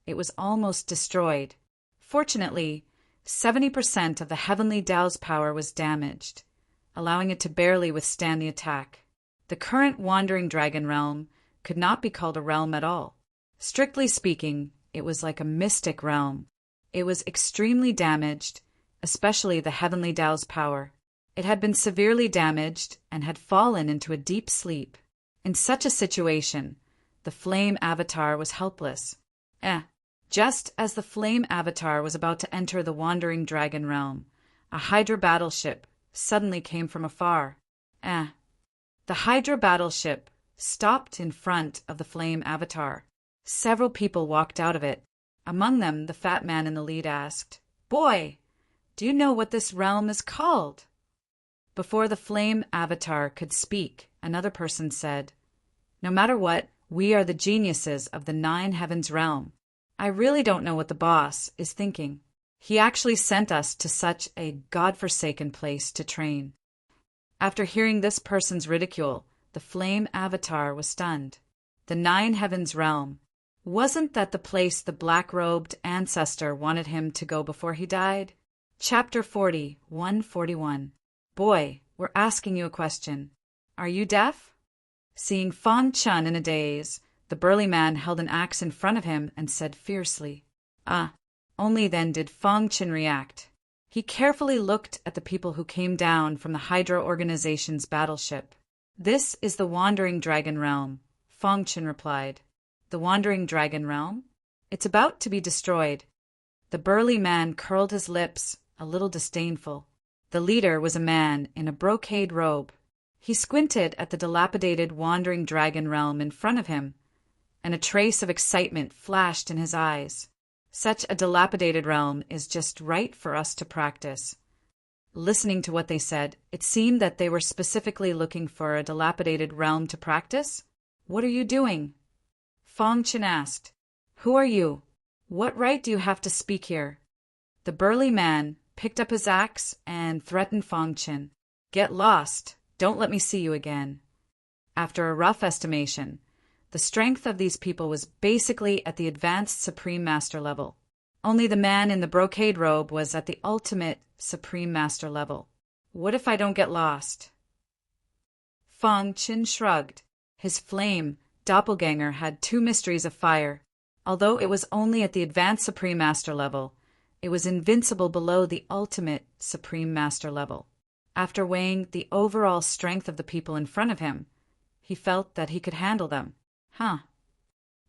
it was almost destroyed. Fortunately, 70% of the heavenly Tao's power was damaged, allowing it to barely withstand the attack. The current wandering dragon realm could not be called a realm at all. Strictly speaking, it was like a mystic realm. It was extremely damaged, especially the heavenly Tao's power. It had been severely damaged and had fallen into a deep sleep. In such a situation, the flame avatar was helpless. Just as the flame avatar was about to enter the wandering dragon realm, a Hydra battleship suddenly came from afar. The Hydra battleship stopped in front of the flame avatar. Several people walked out of it. Among them, the fat man in the lead asked, "Boy, do you know what this realm is called?" Before the flame avatar could speak, another person said, "No matter what, we are the geniuses of the Nine Heavens realm. I really don't know what the boss is thinking. He actually sent us to such a godforsaken place to train." After hearing this person's ridicule, the flame avatar was stunned. The Nine Heavens realm. Wasn't that the place the black-robed ancestor wanted him to go before he died? Chapter 40, 141. "Boy, we're asking you a question. Are you deaf?" Seeing Fang Chun in a daze, the burly man held an axe in front of him and said fiercely. Only then did Fang Chun react. He carefully looked at the people who came down from the Hydra organization's battleship. "This is the Wandering Dragon Realm," Fang Chun replied. "The Wandering Dragon Realm? It's about to be destroyed." The burly man curled his lips, a little disdainful. The leader was a man in a brocade robe. He squinted at the dilapidated wandering dragon realm in front of him, and a trace of excitement flashed in his eyes. "Such a dilapidated realm is just right for us to practice." Listening to what they said, it seemed that they were specifically looking for a dilapidated realm to practice. "What are you doing?" Fang Chun asked. "Who are you? What right do you have to speak here?" The burly man picked up his axe and threatened Fang Chun. "Get lost. Don't let me see you again." After a rough estimation, the strength of these people was basically at the advanced Supreme Master level. Only the man in the brocade robe was at the ultimate Supreme Master level. "What if I don't get lost?" Fang Chun shrugged. His flame doppelganger had two mysteries of fire. Although it was only at the advanced Supreme Master level, it was invincible below the ultimate Supreme Master level. After weighing the overall strength of the people in front of him, he felt that he could handle them.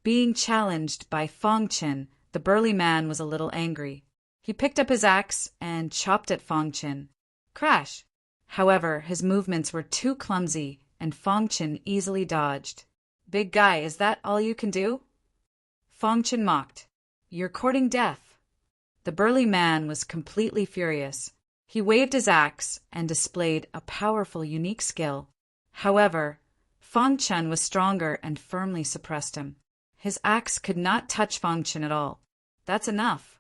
Being challenged by Fang Chun, the burly man was a little angry. He picked up his axe and chopped at Fang Chun. Crash! However, his movements were too clumsy, and Fang Chun easily dodged. "Big guy, is that all you can do?" Fang Chun mocked. "You're courting death." The burly man was completely furious. He waved his axe and displayed a powerful, unique skill. However, Fang Chun was stronger and firmly suppressed him. His axe could not touch Fang Chun at all. "That's enough."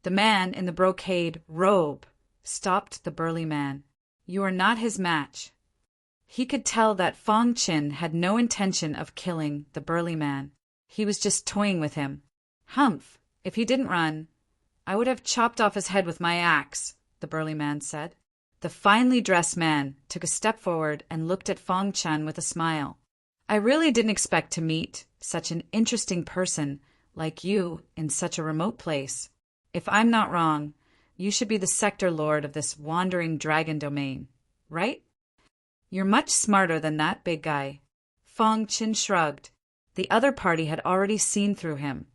The man in the brocade robe stopped the burly man. "You are not his match." He could tell that Fang Chun had no intention of killing the burly man. He was just toying with him. "Humph! If he didn't run, I would have chopped off his head with my axe," the burly man said. The finely dressed man took a step forward and looked at Fang Chun with a smile. "I really didn't expect to meet such an interesting person like you in such a remote place. If I'm not wrong, you should be the sector lord of this wandering dragon domain, right?" "You're much smarter than that, big guy." Fang Chun shrugged. The other party had already seen through him,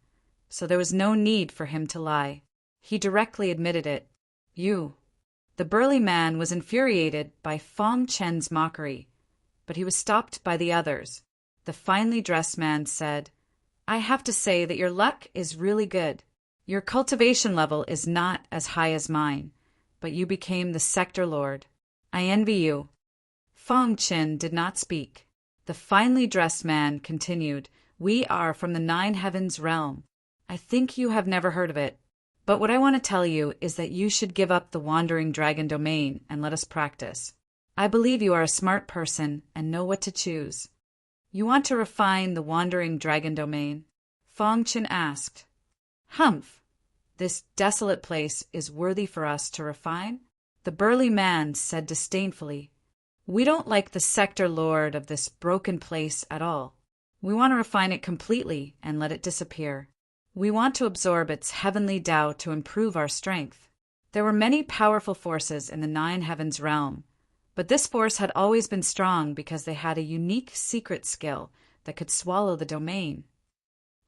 so there was no need for him to lie. He directly admitted it. "You." The burly man was infuriated by Fang Chun's mockery, but he was stopped by the others. The finely dressed man said, "I have to say that your luck is really good. Your cultivation level is not as high as mine, but you became the sector lord. I envy you. Fong Qin did not speak. The finely dressed man continued, We are from the Nine Heavens realm. I think you have never heard of it. But what I want to tell you is that you should give up the Wandering Dragon domain and let us practice. I believe you are a smart person and know what to choose. You want to refine the Wandering Dragon domain? Fong Qin asked. Humph! This desolate place is worthy for us to refine? The burly man said disdainfully. We don't like the sector lord of this broken place at all. We want to refine it completely and let it disappear. We want to absorb its heavenly Tao to improve our strength. There were many powerful forces in the Nine Heavens realm, but this force had always been strong because they had a unique secret skill that could swallow the domain.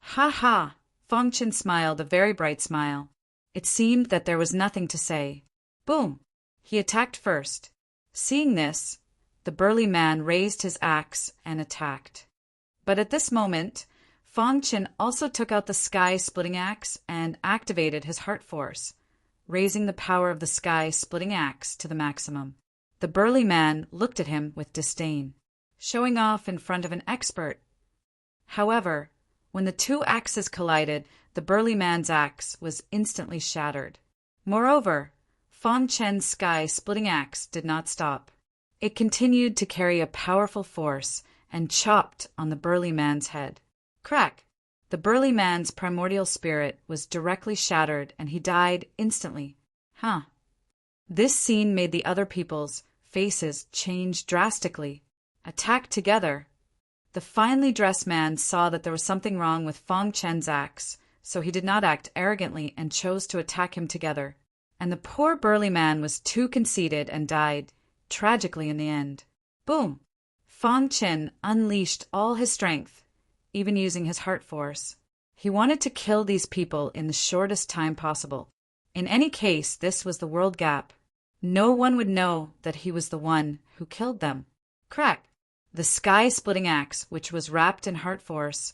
Ha ha! Fong Qin smiled a very bright smile. It seemed that there was nothing to say. Boom! He attacked first. Seeing this, the burly man raised his axe and attacked. But at this moment, Fong Qin also took out the sky-splitting axe and activated his heart force, raising the power of the sky-splitting axe to the maximum. The burly man looked at him with disdain, showing off in front of an expert. However, when the two axes collided, the burly man's axe was instantly shattered. Moreover, Fong Qin's sky-splitting axe did not stop. It continued to carry a powerful force and chopped on the burly man's head. Crack! The burly man's primordial spirit was directly shattered and he died instantly. Huh. This scene made the other people's faces change drastically. Attacked together. The finely dressed man saw that there was something wrong with Fong Qin's axe, so he did not act arrogantly and chose to attack him together. And the poor burly man was too conceited and died, tragically in the end. Boom! Fong Qin unleashed all his strength, even using his heart force. He wanted to kill these people in the shortest time possible. In any case, this was the world gap. No one would know that he was the one who killed them. Crack! The sky-splitting axe, which was wrapped in heart force,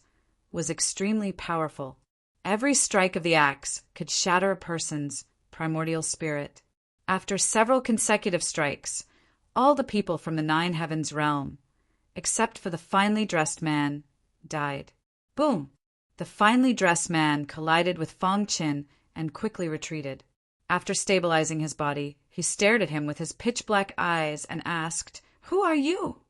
was extremely powerful. Every strike of the axe could shatter a person's primordial spirit. After several consecutive strikes, all the people from the Nine Heavens realm, except for the finely dressed man, died. Boom! The finely dressed man collided with Fong Qin and quickly retreated. After stabilizing his body, he stared at him with his pitch-black eyes and asked, Who are you?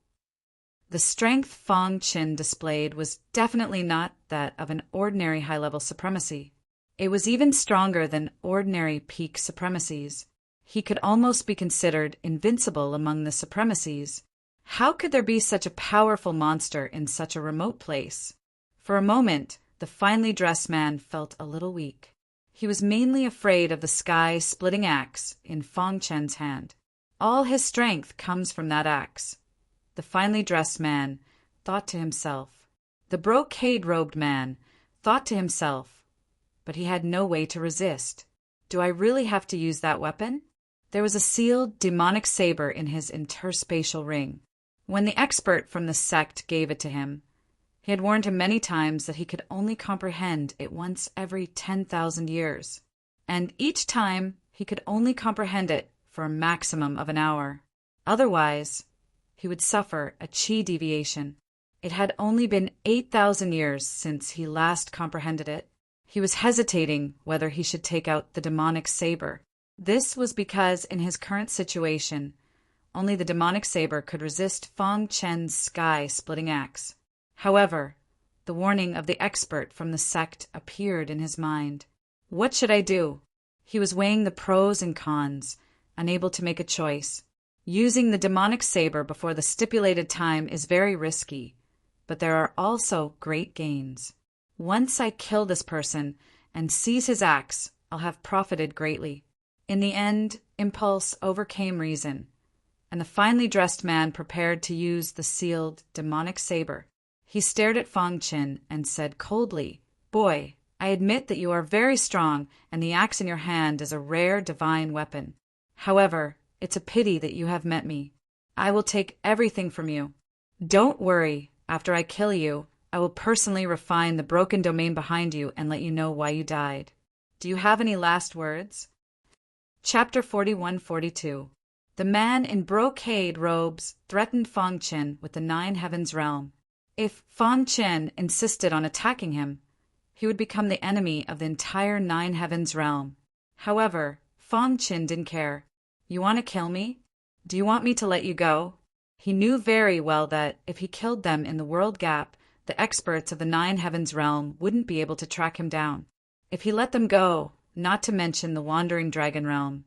The strength Fong Qin displayed was definitely not that of an ordinary high-level supremacy. It was even stronger than ordinary peak supremacies. He could almost be considered invincible among the supremacies. How could there be such a powerful monster in such a remote place? For a moment, the finely dressed man felt a little weak. He was mainly afraid of the sky-splitting axe in Fong Qin's hand. All his strength comes from that axe. The finely dressed man thought to himself. The brocade-robed man thought to himself, but he had no way to resist. Do I really have to use that weapon? There was a sealed demonic saber in his interspatial ring. When the expert from the sect gave it to him, he had warned him many times that he could only comprehend it once every 10,000 years, and each time he could only comprehend it for a maximum of an hour. Otherwise, he would suffer a chi deviation. It had only been 8,000 years since he last comprehended it. He was hesitating whether he should take out the demonic saber. This was because in his current situation, only the demonic saber could resist Fong Qin's sky-splitting axe. However, the warning of the expert from the sect appeared in his mind. What should I do? He was weighing the pros and cons, unable to make a choice. Using the demonic saber before the stipulated time is very risky, but there are also great gains. Once I kill this person and seize his axe, I'll have profited greatly. In the end, impulse overcame reason, and the finely dressed man prepared to use the sealed demonic saber. He stared at Fong Qin and said coldly, Boy, I admit that you are very strong and the axe in your hand is a rare divine weapon. However, it's a pity that you have met me. I will take everything from you. Don't worry, after I kill you, I will personally refine the broken domain behind you and let you know why you died. Do you have any last words? Chapter 41-42. The man in brocade robes threatened Fang Chen with the Nine Heavens realm. If Fang Chen insisted on attacking him, he would become the enemy of the entire Nine Heavens realm. However, Fang Chen didn't care. You want to kill me? Do you want me to let you go? He knew very well that if he killed them in the world gap, the experts of the Nine Heavens realm wouldn't be able to track him down. If he let them go, not to mention the Wandering Dragon realm,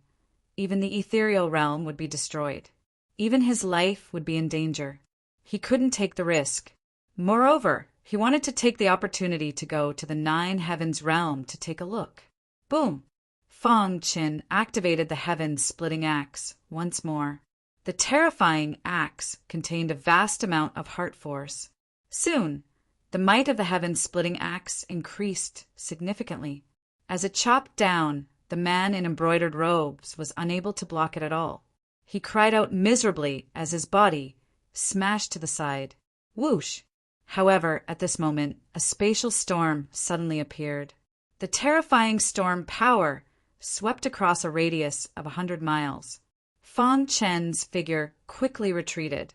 even the ethereal realm would be destroyed. Even his life would be in danger. He couldn't take the risk. Moreover, he wanted to take the opportunity to go to the Nine Heavens realm to take a look. Boom! Fang Chen activated the heaven-splitting axe once more. The terrifying axe contained a vast amount of heart force. Soon, the might of the heaven-splitting axe increased significantly. As it chopped down, the man in embroidered robes was unable to block it at all. He cried out miserably as his body smashed to the side. Whoosh! However, at this moment, a spatial storm suddenly appeared. The terrifying storm power swept across a radius of 100 miles. Fang Chen's figure quickly retreated,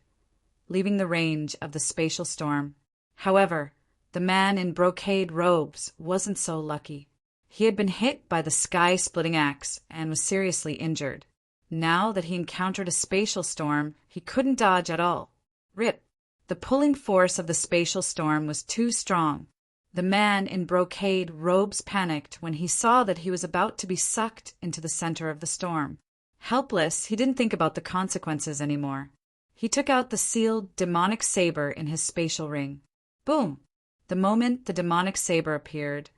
leaving the range of the spatial storm. However, the man in brocade robes wasn't so lucky. He had been hit by the sky-splitting axe and was seriously injured. Now that he encountered a spatial storm, he couldn't dodge at all. Rip! The pulling force of the spatial storm was too strong. The man in brocade robes panicked when he saw that he was about to be sucked into the center of the storm. Helpless, he didn't think about the consequences anymore. He took out the sealed demonic saber in his spatial ring. Boom! The moment the demonic saber appeared,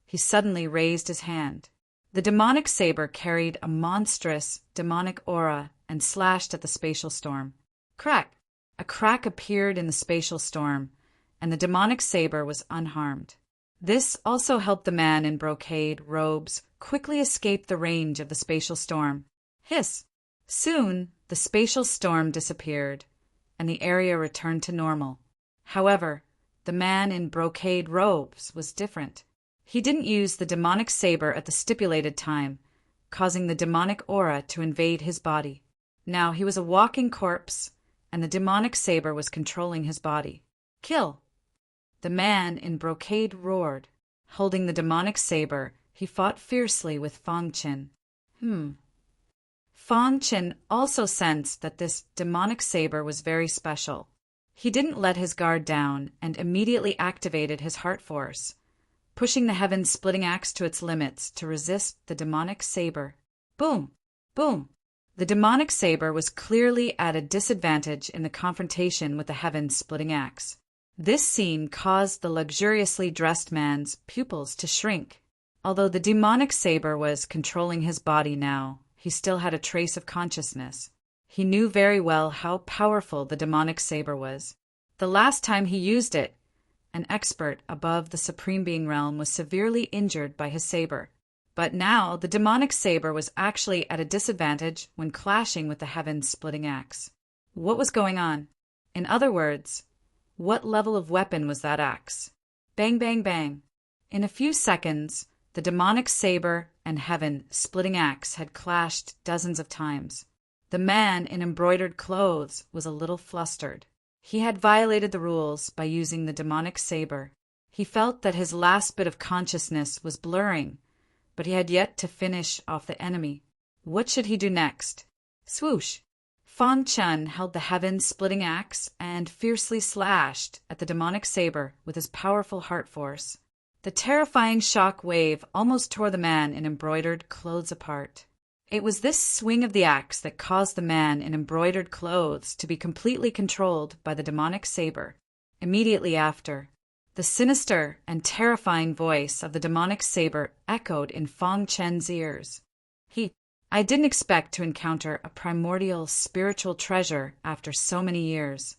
he suddenly raised his hand. The demonic saber carried a monstrous demonic aura and slashed at the spatial storm. Crack! A crack appeared in the spatial storm, and the demonic saber was unharmed. This also helped the man in brocade robes quickly escape the range of the spatial storm. Hiss! Soon, the spatial storm disappeared, and the area returned to normal. However, the man in brocade robes was different. He didn't use the demonic saber at the stipulated time, causing the demonic aura to invade his body. Now he was a walking corpse, and the demonic saber was controlling his body. Kill! The man in brocade roared. Holding the demonic saber, he fought fiercely with Fang Chen. Fang Chen also sensed that this demonic saber was very special. He didn't let his guard down and immediately activated his heart force, pushing the heaven-splitting axe to its limits to resist the demonic saber. Boom! Boom! The demonic saber was clearly at a disadvantage in the confrontation with the heaven-splitting axe. This scene caused the luxuriously dressed man's pupils to shrink. Although the demonic saber was controlling his body now, he still had a trace of consciousness. He knew very well how powerful the demonic saber was. The last time he used it, an expert above the Supreme Being realm was severely injured by his saber. But now the demonic saber was actually at a disadvantage when clashing with the heaven-splitting axe. What was going on? In other words, what level of weapon was that axe? Bang, bang, bang. In a few seconds, the demonic saber and heaven-splitting axe had clashed dozens of times. The man in embroidered clothes was a little flustered. He had violated the rules by using the demonic saber. He felt that his last bit of consciousness was blurring, but he had yet to finish off the enemy. What should he do next? Swoosh! Fang Chen held the heaven-splitting axe and fiercely slashed at the demonic saber with his powerful heart force. The terrifying shock wave almost tore the man in embroidered clothes apart. It was this swing of the axe that caused the man in embroidered clothes to be completely controlled by the demonic saber. Immediately after, the sinister and terrifying voice of the demonic saber echoed in Fang Chen's ears. I didn't expect to encounter a primordial spiritual treasure after so many years.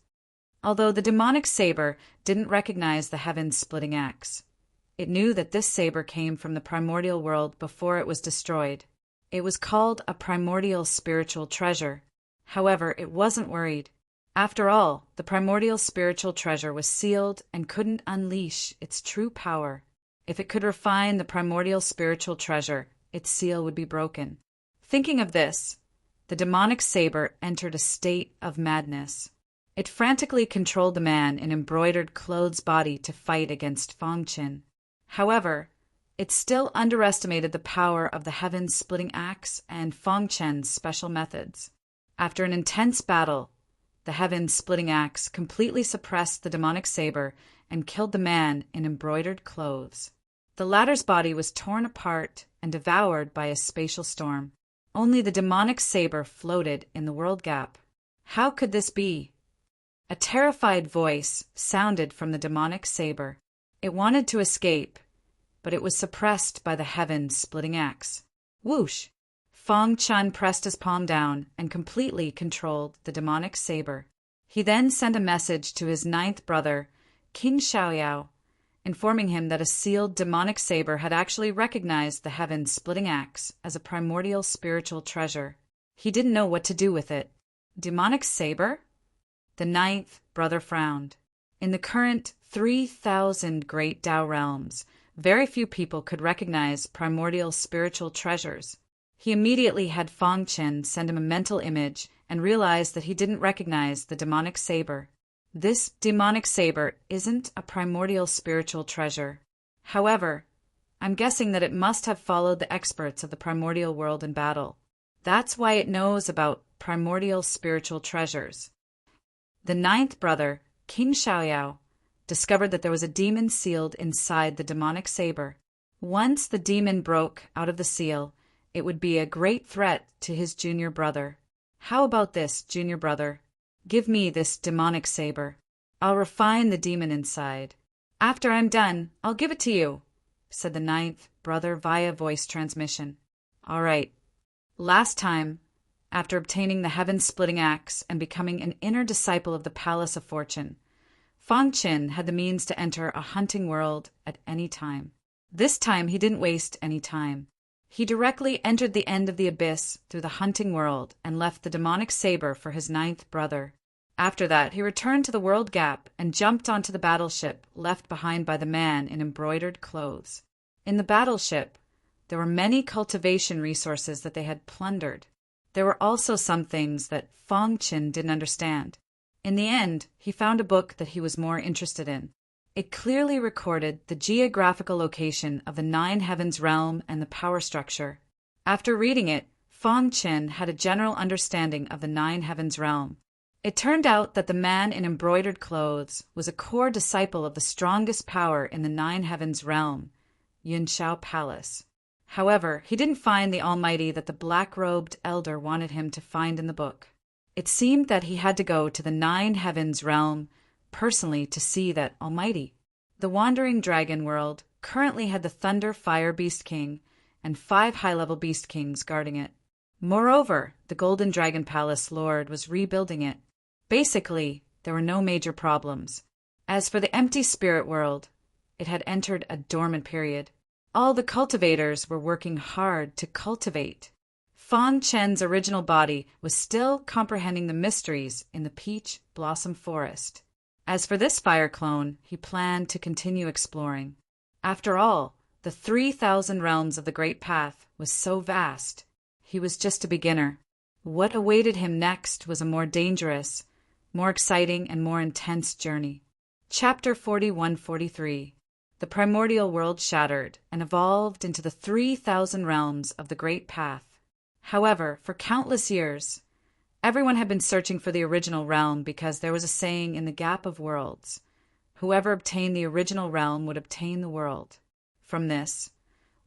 Although the demonic saber didn't recognize the heaven-splitting axe, it knew that this saber came from the primordial world before it was destroyed. It was called a primordial spiritual treasure. However, it wasn't worried. After all, the primordial spiritual treasure was sealed and couldn't unleash its true power. If it could refine the primordial spiritual treasure, its seal would be broken. Thinking of this, the demonic saber entered a state of madness. It frantically controlled the man in embroidered clothes body to fight against Fang Qin. However, it still underestimated the power of the heaven-splitting axe and Fang Qian's special methods. After an intense battle, the heaven-splitting axe completely suppressed the demonic saber and killed the man in embroidered clothes. The latter's body was torn apart and devoured by a spatial storm. Only the demonic saber floated in the world gap. How could this be? A terrified voice sounded from the demonic saber. It wanted to escape, but it was suppressed by the heaven-splitting axe. Whoosh! Fang Qian pressed his palm down and completely controlled the demonic saber. He then sent a message to his ninth brother, Qin Xiaoyao, informing him that a sealed demonic saber had actually recognized the heaven-splitting axe as a primordial spiritual treasure. He didn't know what to do with it. Demonic saber? The ninth brother frowned. In the current 3,000 great Tao realms, very few people could recognize primordial spiritual treasures. He immediately had Fang Qian send him a mental image and realized that he didn't recognize the demonic saber. This demonic saber isn't a primordial spiritual treasure. However, I'm guessing that it must have followed the experts of the primordial world in battle. That's why it knows about primordial spiritual treasures. The ninth brother, Qin Xiaoyao, discovered that there was a demon sealed inside the demonic saber. Once the demon broke out of the seal, it would be a great threat to his junior brother. How about this, junior brother? Give me this demonic saber. I'll refine the demon inside. After I'm done, I'll give it to you, said the ninth brother via voice transmission. All right. Last time, after obtaining the heaven-splitting axe and becoming an inner disciple of the Palace of Fortune, Fang Qin had the means to enter a hunting world at any time. This time he didn't waste any time. He directly entered the end of the abyss through the hunting world and left the demonic saber for his ninth brother. After that, he returned to the world gap and jumped onto the battleship left behind by the man in embroidered clothes. In the battleship, there were many cultivation resources that they had plundered. There were also some things that Fang Qin didn't understand. In the end, he found a book that he was more interested in. It clearly recorded the geographical location of the Nine Heavens realm and the power structure. After reading it, Fang Qin had a general understanding of the Nine Heavens realm. It turned out that the man in embroidered clothes was a core disciple of the strongest power in the Nine Heavens realm, Yunshao Palace. However, he didn't find the Almighty that the black-robed elder wanted him to find in the book. It seemed that he had to go to the Nine Heavens realm personally to see that Almighty. The Wandering Dragon world currently had the Thunder Fire Beast King and 5 high-level Beast Kings guarding it. Moreover, the Golden Dragon Palace Lord was rebuilding it. Basically, there were no major problems. As for the empty spirit world, it had entered a dormant period. All the cultivators were working hard to cultivate. Fang Qian's original body was still comprehending the mysteries in the Peach Blossom Forest. As for this fire clone, he planned to continue exploring. After all, the 3,000 realms of the Great Path was so vast. He was just a beginner. What awaited him next was a more dangerous, more exciting, and more intense journey. Chapter 41-43. The primordial world shattered and evolved into the 3,000 realms of the Great Path. However, for countless years, everyone had been searching for the original realm because there was a saying in the Gap of Worlds, whoever obtained the original realm would obtain the world. From this,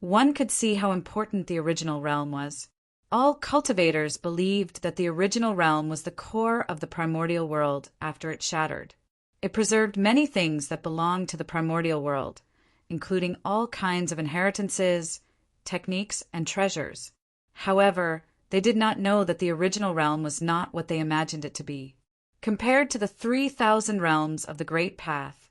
one could see how important the original realm was. All cultivators believed that the original realm was the core of the primordial world after it shattered. It preserved many things that belonged to the primordial world, including all kinds of inheritances, techniques, and treasures. However, they did not know that the original realm was not what they imagined it to be. Compared to the 3,000 realms of the Great Path,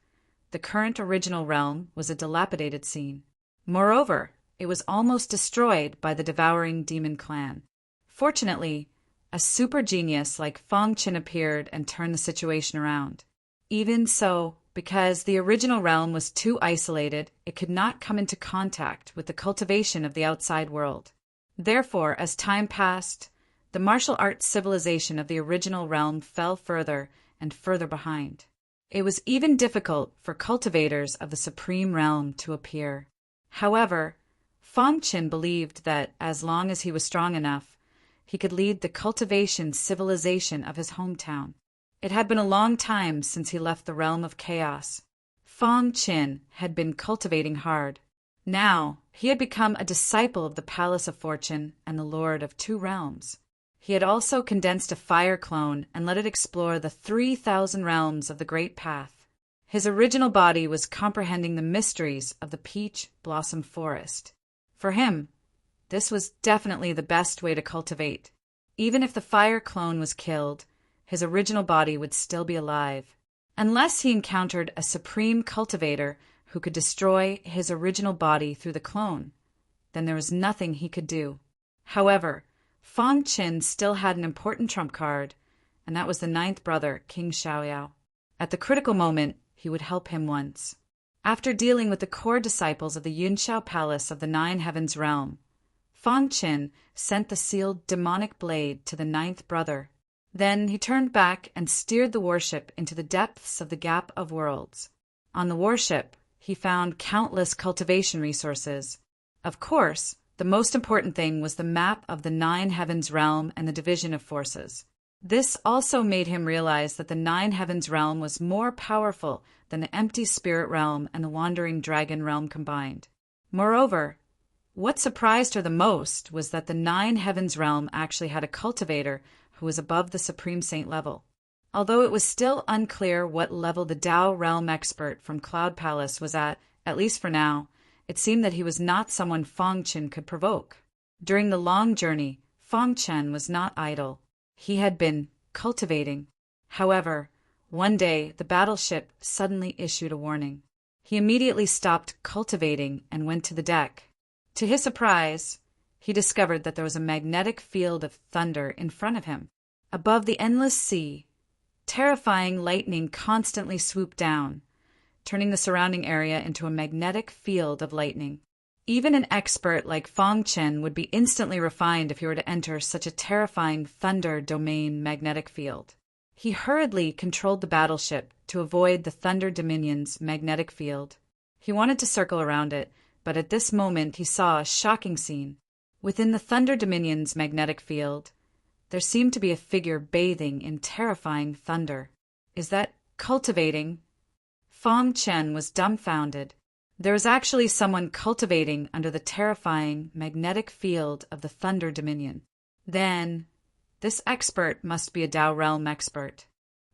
the current original realm was a dilapidated scene. Moreover, it was almost destroyed by the devouring demon clan. Fortunately, a super genius like Fang Qin appeared and turned the situation around. Even so, because the original realm was too isolated, it could not come into contact with the cultivation of the outside world. Therefore, as time passed, the martial arts civilization of the original realm fell further and further behind. It was even difficult for cultivators of the supreme realm to appear. However, Fang Qin believed that as long as he was strong enough, he could lead the cultivation civilization of his hometown. It had been a long time since he left the realm of chaos. Fang Qin had been cultivating hard. Now, he had become a disciple of the Palace of Fortune and the Lord of Two Realms. He had also condensed a fire clone and let it explore the 3,000 realms of the Great Path. His original body was comprehending the mysteries of the Peach Blossom Forest. For him, this was definitely the best way to cultivate. Even if the fire clone was killed, his original body would still be alive. Unless he encountered a supreme cultivator who could destroy his original body through the clone, then there was nothing he could do. However, Fang Qin still had an important trump card, and that was the ninth brother, King Xiaoyao. At the critical moment, he would help him once. After dealing with the core disciples of the Yunxiao Palace of the Nine Heavens realm, Fang Qin sent the sealed demonic blade to the ninth brother. Then he turned back and steered the warship into the depths of the Gap of Worlds. On the warship, he found countless cultivation resources. Of course, the most important thing was the map of the Nine Heavens realm and the division of forces. This also made him realize that the Nine Heavens realm was more powerful than the empty spirit realm and the wandering dragon realm combined. Moreover, what surprised her the most was that the Nine Heavens realm actually had a cultivator who was above the Supreme Saint level. Although it was still unclear what level the Dao realm expert from Cloud Palace was at least for now, it seemed that he was not someone Fang Qin could provoke. During the long journey, Fang Qin was not idle. He had been cultivating. However, one day the battleship suddenly issued a warning. He immediately stopped cultivating and went to the deck. To his surprise, he discovered that there was a magnetic field of thunder in front of him. Above the endless sea, terrifying lightning constantly swooped down, turning the surrounding area into a magnetic field of lightning. Even an expert like Fang Qin would be instantly refined if he were to enter such a terrifying thunder domain magnetic field. He hurriedly controlled the battleship to avoid the Thunder Dominion's magnetic field. He wanted to circle around it, but at this moment he saw a shocking scene. Within the Thunder Dominion's magnetic field, there seemed to be a figure bathing in terrifying thunder. Is that cultivating? Fang Qin was dumbfounded. There was actually someone cultivating under the terrifying magnetic field of the Thunder Dominion. Then, this expert must be a Dao Realm expert.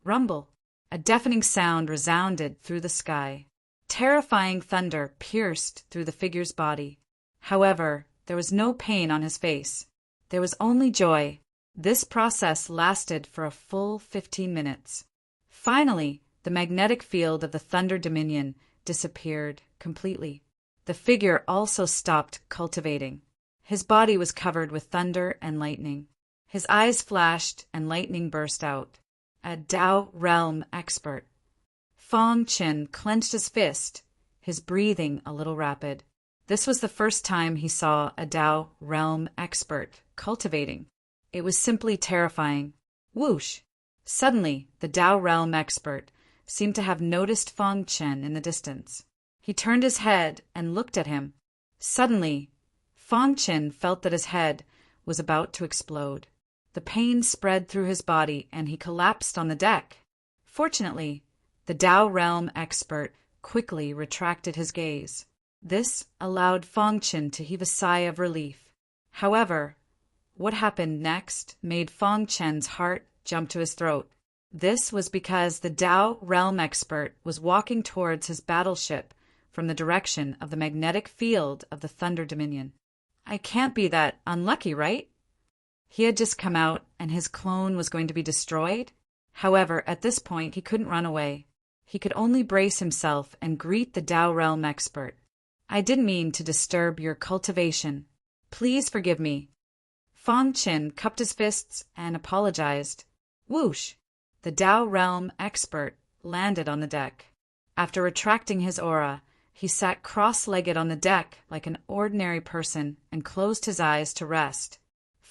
Rumble. A deafening sound resounded through the sky. Terrifying thunder pierced through the figure's body. However, there was no pain on his face. There was only joy. This process lasted for a full 15 minutes. Finally, the magnetic field of the Thunder Dominion disappeared completely. The figure also stopped cultivating. His body was covered with thunder and lightning. His eyes flashed and lightning burst out. A Dao Realm expert. Fang Qin clenched his fist, his breathing a little rapid. This was the first time he saw a Dao Realm expert cultivating. It was simply terrifying. Whoosh! Suddenly, the Dao Realm expert seemed to have noticed Fang Qin in the distance. He turned his head and looked at him. Suddenly, Fang Qin felt that his head was about to explode. The pain spread through his body and he collapsed on the deck. Fortunately, the Dao Realm expert quickly retracted his gaze. This allowed Fang Qin to heave a sigh of relief. However, what happened next made Fang Qin's heart jump to his throat. This was because the Dao Realm expert was walking towards his battleship from the direction of the magnetic field of the Thunder Dominion. I can't be that unlucky, right? He had just come out and his clone was going to be destroyed. However, at this point, he couldn't run away. He could only brace himself and greet the Dao Realm expert. I didn't mean to disturb your cultivation. Please forgive me. Fang Qin cupped his fists and apologized. Whoosh! The Dao Realm expert landed on the deck. After retracting his aura, he sat cross-legged on the deck like an ordinary person and closed his eyes to rest.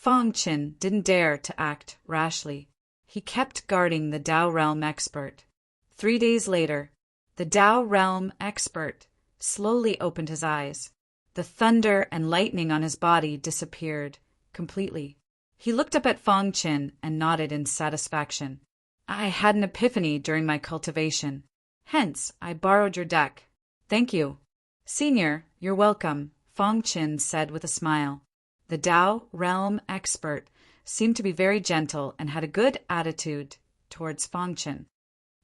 Feng Qin didn't dare to act rashly. He kept guarding the Tao Realm expert. 3 days later, the Tao Realm expert slowly opened his eyes. The thunder and lightning on his body disappeared completely. He looked up at Feng Qin and nodded in satisfaction. I had an epiphany during my cultivation. Hence, I borrowed your deck. Thank you. Senior, you're welcome, Feng Qin said with a smile. The Tao Realm expert seemed to be very gentle and had a good attitude towards Feng Qin.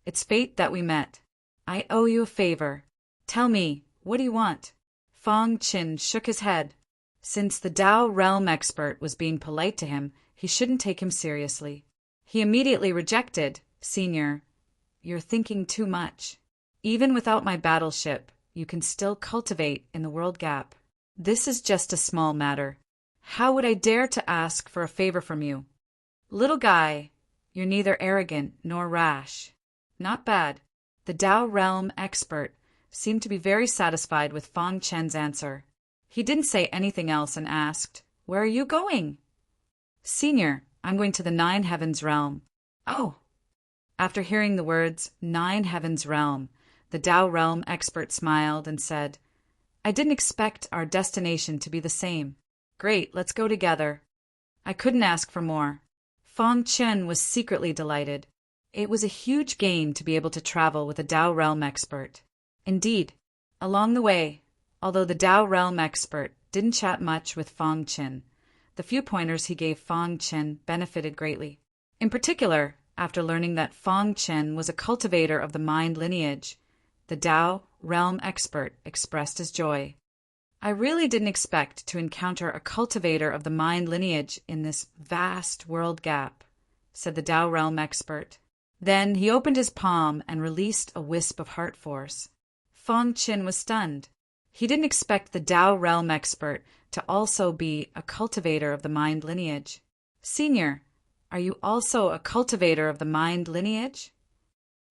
It's fate that we met. I owe you a favor. Tell me, what do you want? Feng Qin shook his head. Since the Tao Realm expert was being polite to him, he shouldn't take him seriously. He immediately rejected, Senior, you're thinking too much. Even without my battleship, you can still cultivate in the world gap. This is just a small matter. How would I dare to ask for a favor from you? Little guy, you're neither arrogant nor rash. Not bad. The Tao Realm expert seemed to be very satisfied with Feng Qin's answer. He didn't say anything else and asked, Where are you going? Senior, I'm going to the Nine Heavens Realm. Oh. After hearing the words, Nine Heavens Realm, the Tao Realm expert smiled and said, I didn't expect our destination to be the same. Great, let's go together. I couldn't ask for more. Feng Qin was secretly delighted. It was a huge gain to be able to travel with a Tao Realm expert. Indeed, along the way, although the Tao Realm expert didn't chat much with Feng Qin, the few pointers he gave Feng Qin benefited greatly. In particular, after learning that Feng Qin was a cultivator of the mind lineage, the Tao Realm expert expressed his joy. I really didn't expect to encounter a cultivator of the mind lineage in this vast world gap, said the Tao Realm expert. Then he opened his palm and released a wisp of heart force. Feng Qin was stunned. He didn't expect the Tao Realm expert to also be a cultivator of the mind lineage. Senior, are you also a cultivator of the mind lineage?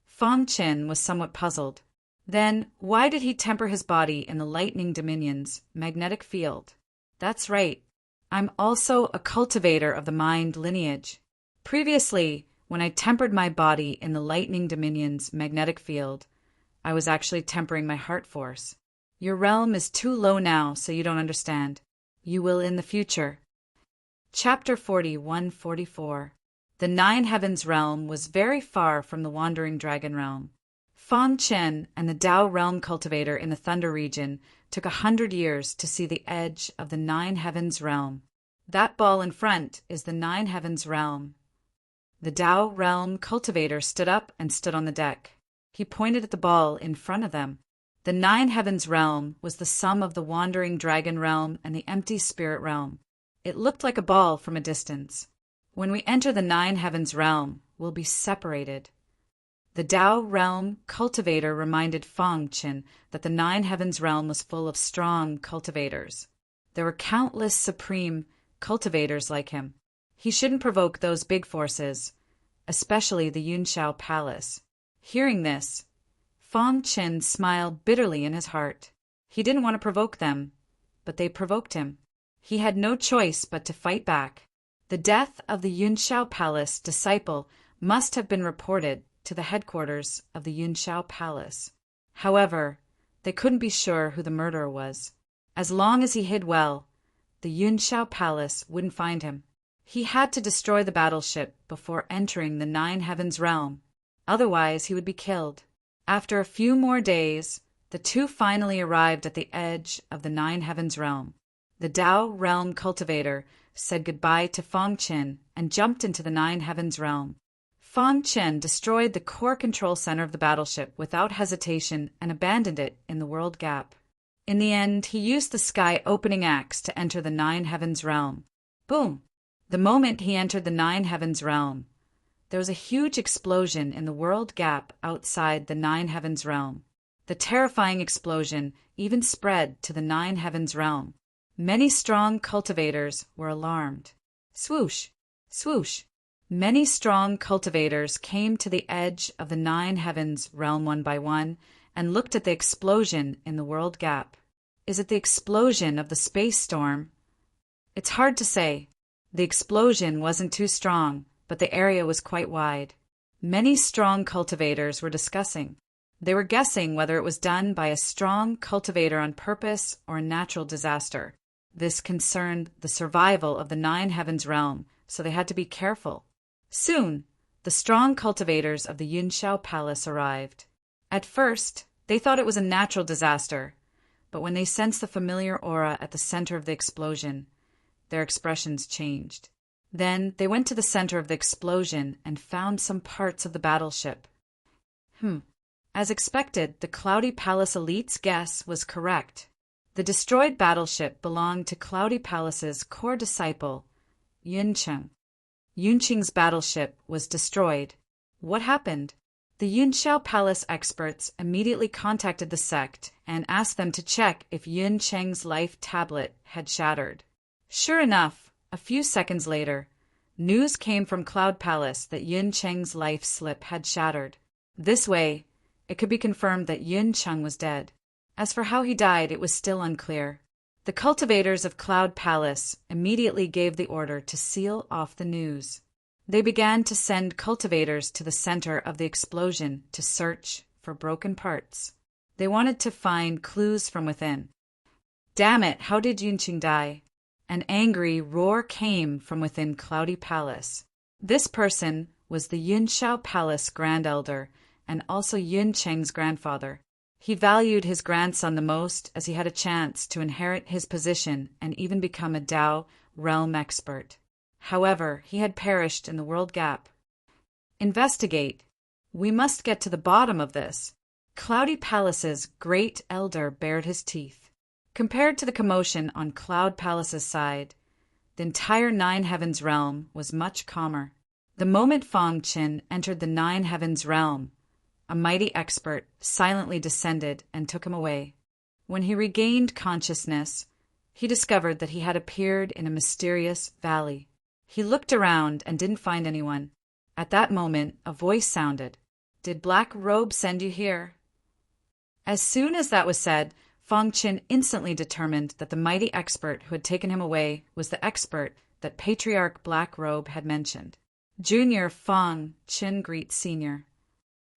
Feng Qin was somewhat puzzled. Then, why did he temper his body in the Lightning Dominion's magnetic field? That's right. I'm also a cultivator of the mind lineage. Previously, when I tempered my body in the Lightning Dominion's magnetic field, I was actually tempering my heart force. Your realm is too low now, so you don't understand. You will in the future. Chapter 41-44. The Nine Heavens Realm was very far from the Wandering Dragon Realm. Feng Qin and the Tao Realm cultivator in the Thunder region took 100 years to see the edge of the Nine Heavens Realm. That ball in front is the Nine Heavens Realm. The Tao Realm cultivator stood up and stood on the deck. He pointed at the ball in front of them. The Nine Heavens Realm was the sum of the Wandering Dragon Realm and the Empty Spirit Realm. It looked like a ball from a distance. When we enter the Nine Heavens Realm, we'll be separated. The Tao Realm cultivator reminded Feng Qin that the Nine Heavens Realm was full of strong cultivators. There were countless supreme cultivators like him. He shouldn't provoke those big forces, especially the Yunshao Palace. Hearing this, Feng Qin smiled bitterly in his heart. He didn't want to provoke them, but they provoked him. He had no choice but to fight back. The death of the Yunshao Palace disciple must have been reported to the headquarters of the Yunshao Palace. However, they couldn't be sure who the murderer was. As long as he hid well, the Yunshao Palace wouldn't find him. He had to destroy the battleship before entering the Nine Heavens Realm. Otherwise, he would be killed. After a few more days, the two finally arrived at the edge of the Nine Heavens Realm. The Tao Realm cultivator said goodbye to Feng Qin and jumped into the Nine Heavens Realm. Feng Qin destroyed the core control center of the battleship without hesitation and abandoned it in the world gap. In the end, he used the sky opening axe to enter the Nine Heavens Realm. Boom! The moment he entered the Nine Heavens Realm, there was a huge explosion in the world gap outside the Nine Heavens Realm. The terrifying explosion even spread to the Nine Heavens Realm. Many strong cultivators were alarmed. Swoosh! Swoosh! Many strong cultivators came to the edge of the Nine Heavens Realm one by one and looked at the explosion in the world gap. Is it the explosion of the space storm? It's hard to say. The explosion wasn't too strong, but the area was quite wide. Many strong cultivators were discussing. They were guessing whether it was done by a strong cultivator on purpose or a natural disaster. This concerned the survival of the Nine Heavens realm, so they had to be careful. Soon, the strong cultivators of the Yunshao Palace arrived. At first, they thought it was a natural disaster, but when they sensed the familiar aura at the center of the explosion, their expressions changed. Then they went to the center of the explosion and found some parts of the battleship. As expected, the Cloudy Palace elite's guess was correct. The destroyed battleship belonged to Cloudy Palace's core disciple, Yuncheng. Yunqing's battleship was destroyed. What happened? The Yunshao Palace experts immediately contacted the sect and asked them to check if Yuncheng's life tablet had shattered. Sure enough, a few seconds later, news came from Cloud Palace that Yuncheng's life slip had shattered. This way, it could be confirmed that Yuncheng was dead. As for how he died, it was still unclear. The cultivators of Cloud Palace immediately gave the order to seal off the news. They began to send cultivators to the center of the explosion to search for broken parts. They wanted to find clues from within. Damn it, how did Yunqing die? An angry roar came from within Cloudy Palace. This person was the Yunshao Palace Grand Elder and also Yuncheng's grandfather. He valued his grandson the most as he had a chance to inherit his position and even become a Dao realm expert. However, he had perished in the world gap. Investigate. We must get to the bottom of this. Cloudy Palace's great elder bared his teeth. Compared to the commotion on Cloud Palace's side, the entire Nine Heavens realm was much calmer. The moment Fang Qin entered the Nine Heavens realm, a mighty expert silently descended and took him away. When he regained consciousness, he discovered that he had appeared in a mysterious valley. He looked around and didn't find anyone. At that moment, a voice sounded. "Did Black Robe send you here?" As soon as that was said, Fang Qin instantly determined that the mighty expert who had taken him away was the expert that Patriarch Black Robe had mentioned. Junior Fang Qin greets Senior.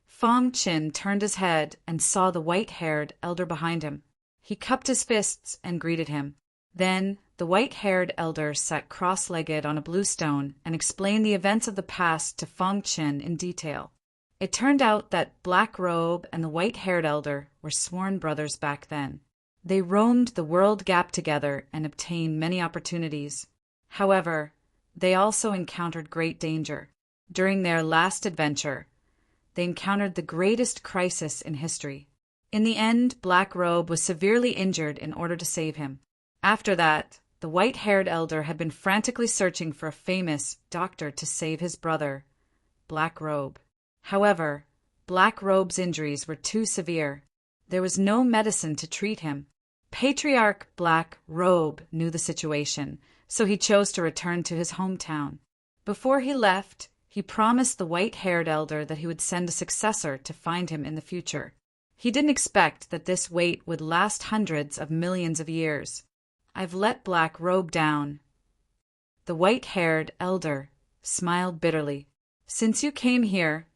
Fang Qin turned his head and saw the white-haired elder behind him. He cupped his fists and greeted him. Then the white-haired elder sat cross-legged on a blue stone and explained the events of the past to Fang Qin in detail. It turned out that Black Robe and the white-haired elder were sworn brothers back then. They roamed the world gap together and obtained many opportunities. However, they also encountered great danger. During their last adventure, they encountered the greatest crisis in history. In the end, Black Robe was severely injured in order to save him. After that, the white-haired elder had been frantically searching for a famous doctor to save his brother, Black Robe. However, Black Robe's injuries were too severe. There was no medicine to treat him. Patriarch Black Robe knew the situation, so he chose to return to his hometown. Before he left, he promised the white-haired elder that he would send a successor to find him in the future. He didn't expect that this wait would last hundreds of millions of years. "I've let Black Robe down." The white-haired elder smiled bitterly. "Since you came here,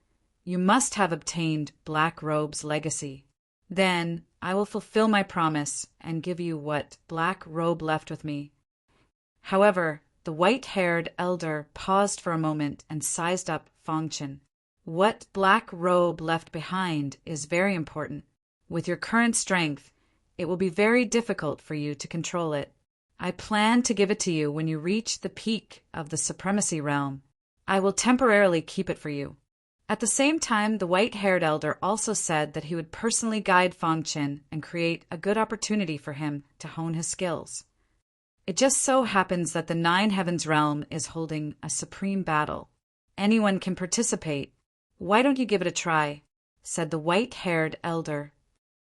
you must have obtained Black Robe's legacy. Then I will fulfill my promise and give you what Black Robe left with me." However, the white-haired elder paused for a moment and sized up Fang Qin. "What Black Robe left behind is very important. With your current strength, it will be very difficult for you to control it. I plan to give it to you when you reach the peak of the supremacy realm. I will temporarily keep it for you." At the same time, the white-haired elder also said that he would personally guide Fang Qin and create a good opportunity for him to hone his skills. It just so happens that the Nine Heavens realm is holding a supreme battle. Anyone can participate. Why don't you give it a try? Said the white-haired elder.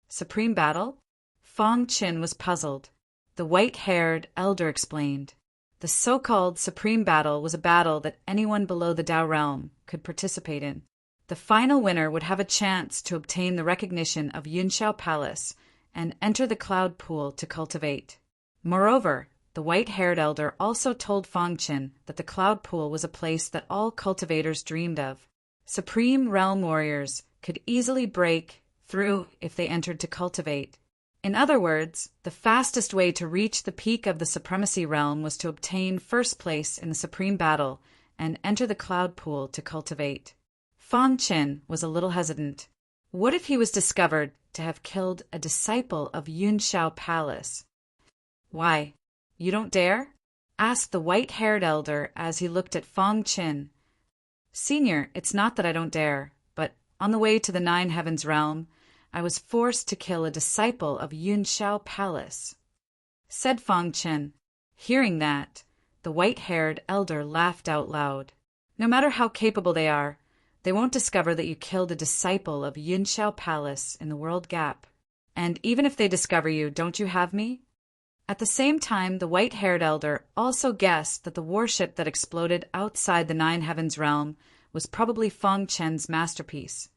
Supreme battle? Fang Qin was puzzled. The white-haired elder explained. The so-called supreme battle was a battle that anyone below the Dao realm could participate in. The final winner would have a chance to obtain the recognition of Yunshao Palace and enter the cloud pool to cultivate. Moreover, the white-haired elder also told Fong Qin that the Cloud Pool was a place that all cultivators dreamed of. Supreme Realm warriors could easily break through if they entered to cultivate. In other words, the fastest way to reach the peak of the Supremacy Realm was to obtain first place in the Supreme Battle and enter the Cloud Pool to cultivate. Fong Qin was a little hesitant. What if he was discovered to have killed a disciple of Yunshao Palace? Why, you don't dare? Asked the white-haired elder as he looked at Fong Qin. Senior, it's not that I don't dare, but on the way to the Nine Heavens realm, I was forced to kill a disciple of Yunshao Palace, said Fong Qin. Hearing that, the white-haired elder laughed out loud. No matter how capable they are, they won't discover that you killed a disciple of Yunshao Palace in the World Gap. And even if they discover you, don't you have me? At the same time, the white-haired elder also guessed that the warship that exploded outside the Nine Heavens realm was probably Fong Qin's masterpiece.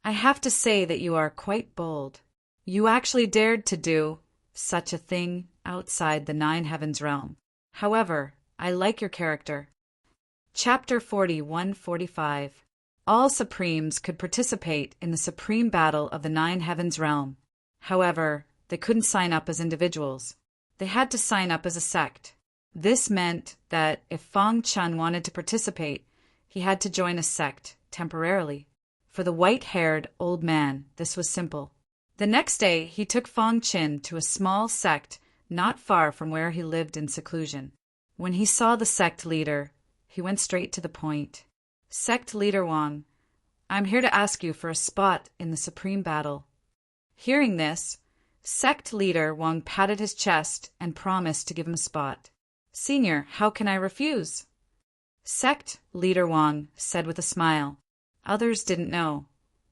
I have to say that you are quite bold. You actually dared to do such a thing outside the Nine Heavens realm. However, I like your character. Chapter 41-45. All Supremes could participate in the Supreme Battle of the Nine Heavens realm. However, they couldn't sign up as individuals. They had to sign up as a sect. This meant that if Fong Qin wanted to participate, he had to join a sect temporarily. For the white-haired old man, this was simple. The next day, he took Fong Qin to a small sect not far from where he lived in seclusion. When he saw the sect leader, he went straight to the point. Sect leader Wang, I'm here to ask you for a spot in the Supreme Battle. Hearing this, sect leader Wang patted his chest and promised to give him a spot. Senior, how can I refuse? Sect leader Wang said with a smile. Others didn't know,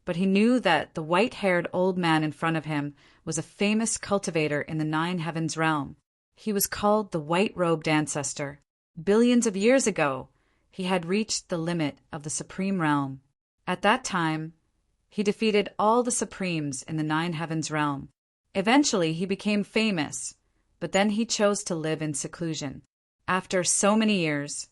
but he knew that the white-haired old man in front of him was a famous cultivator in the Nine Heavens realm. He was called the White-Robed Ancestor. Billions of years ago, he had reached the limit of the Supreme Realm. At that time, he defeated all the Supremes in the Nine Heavens realm. Eventually, he became famous, but then he chose to live in seclusion. After so many years,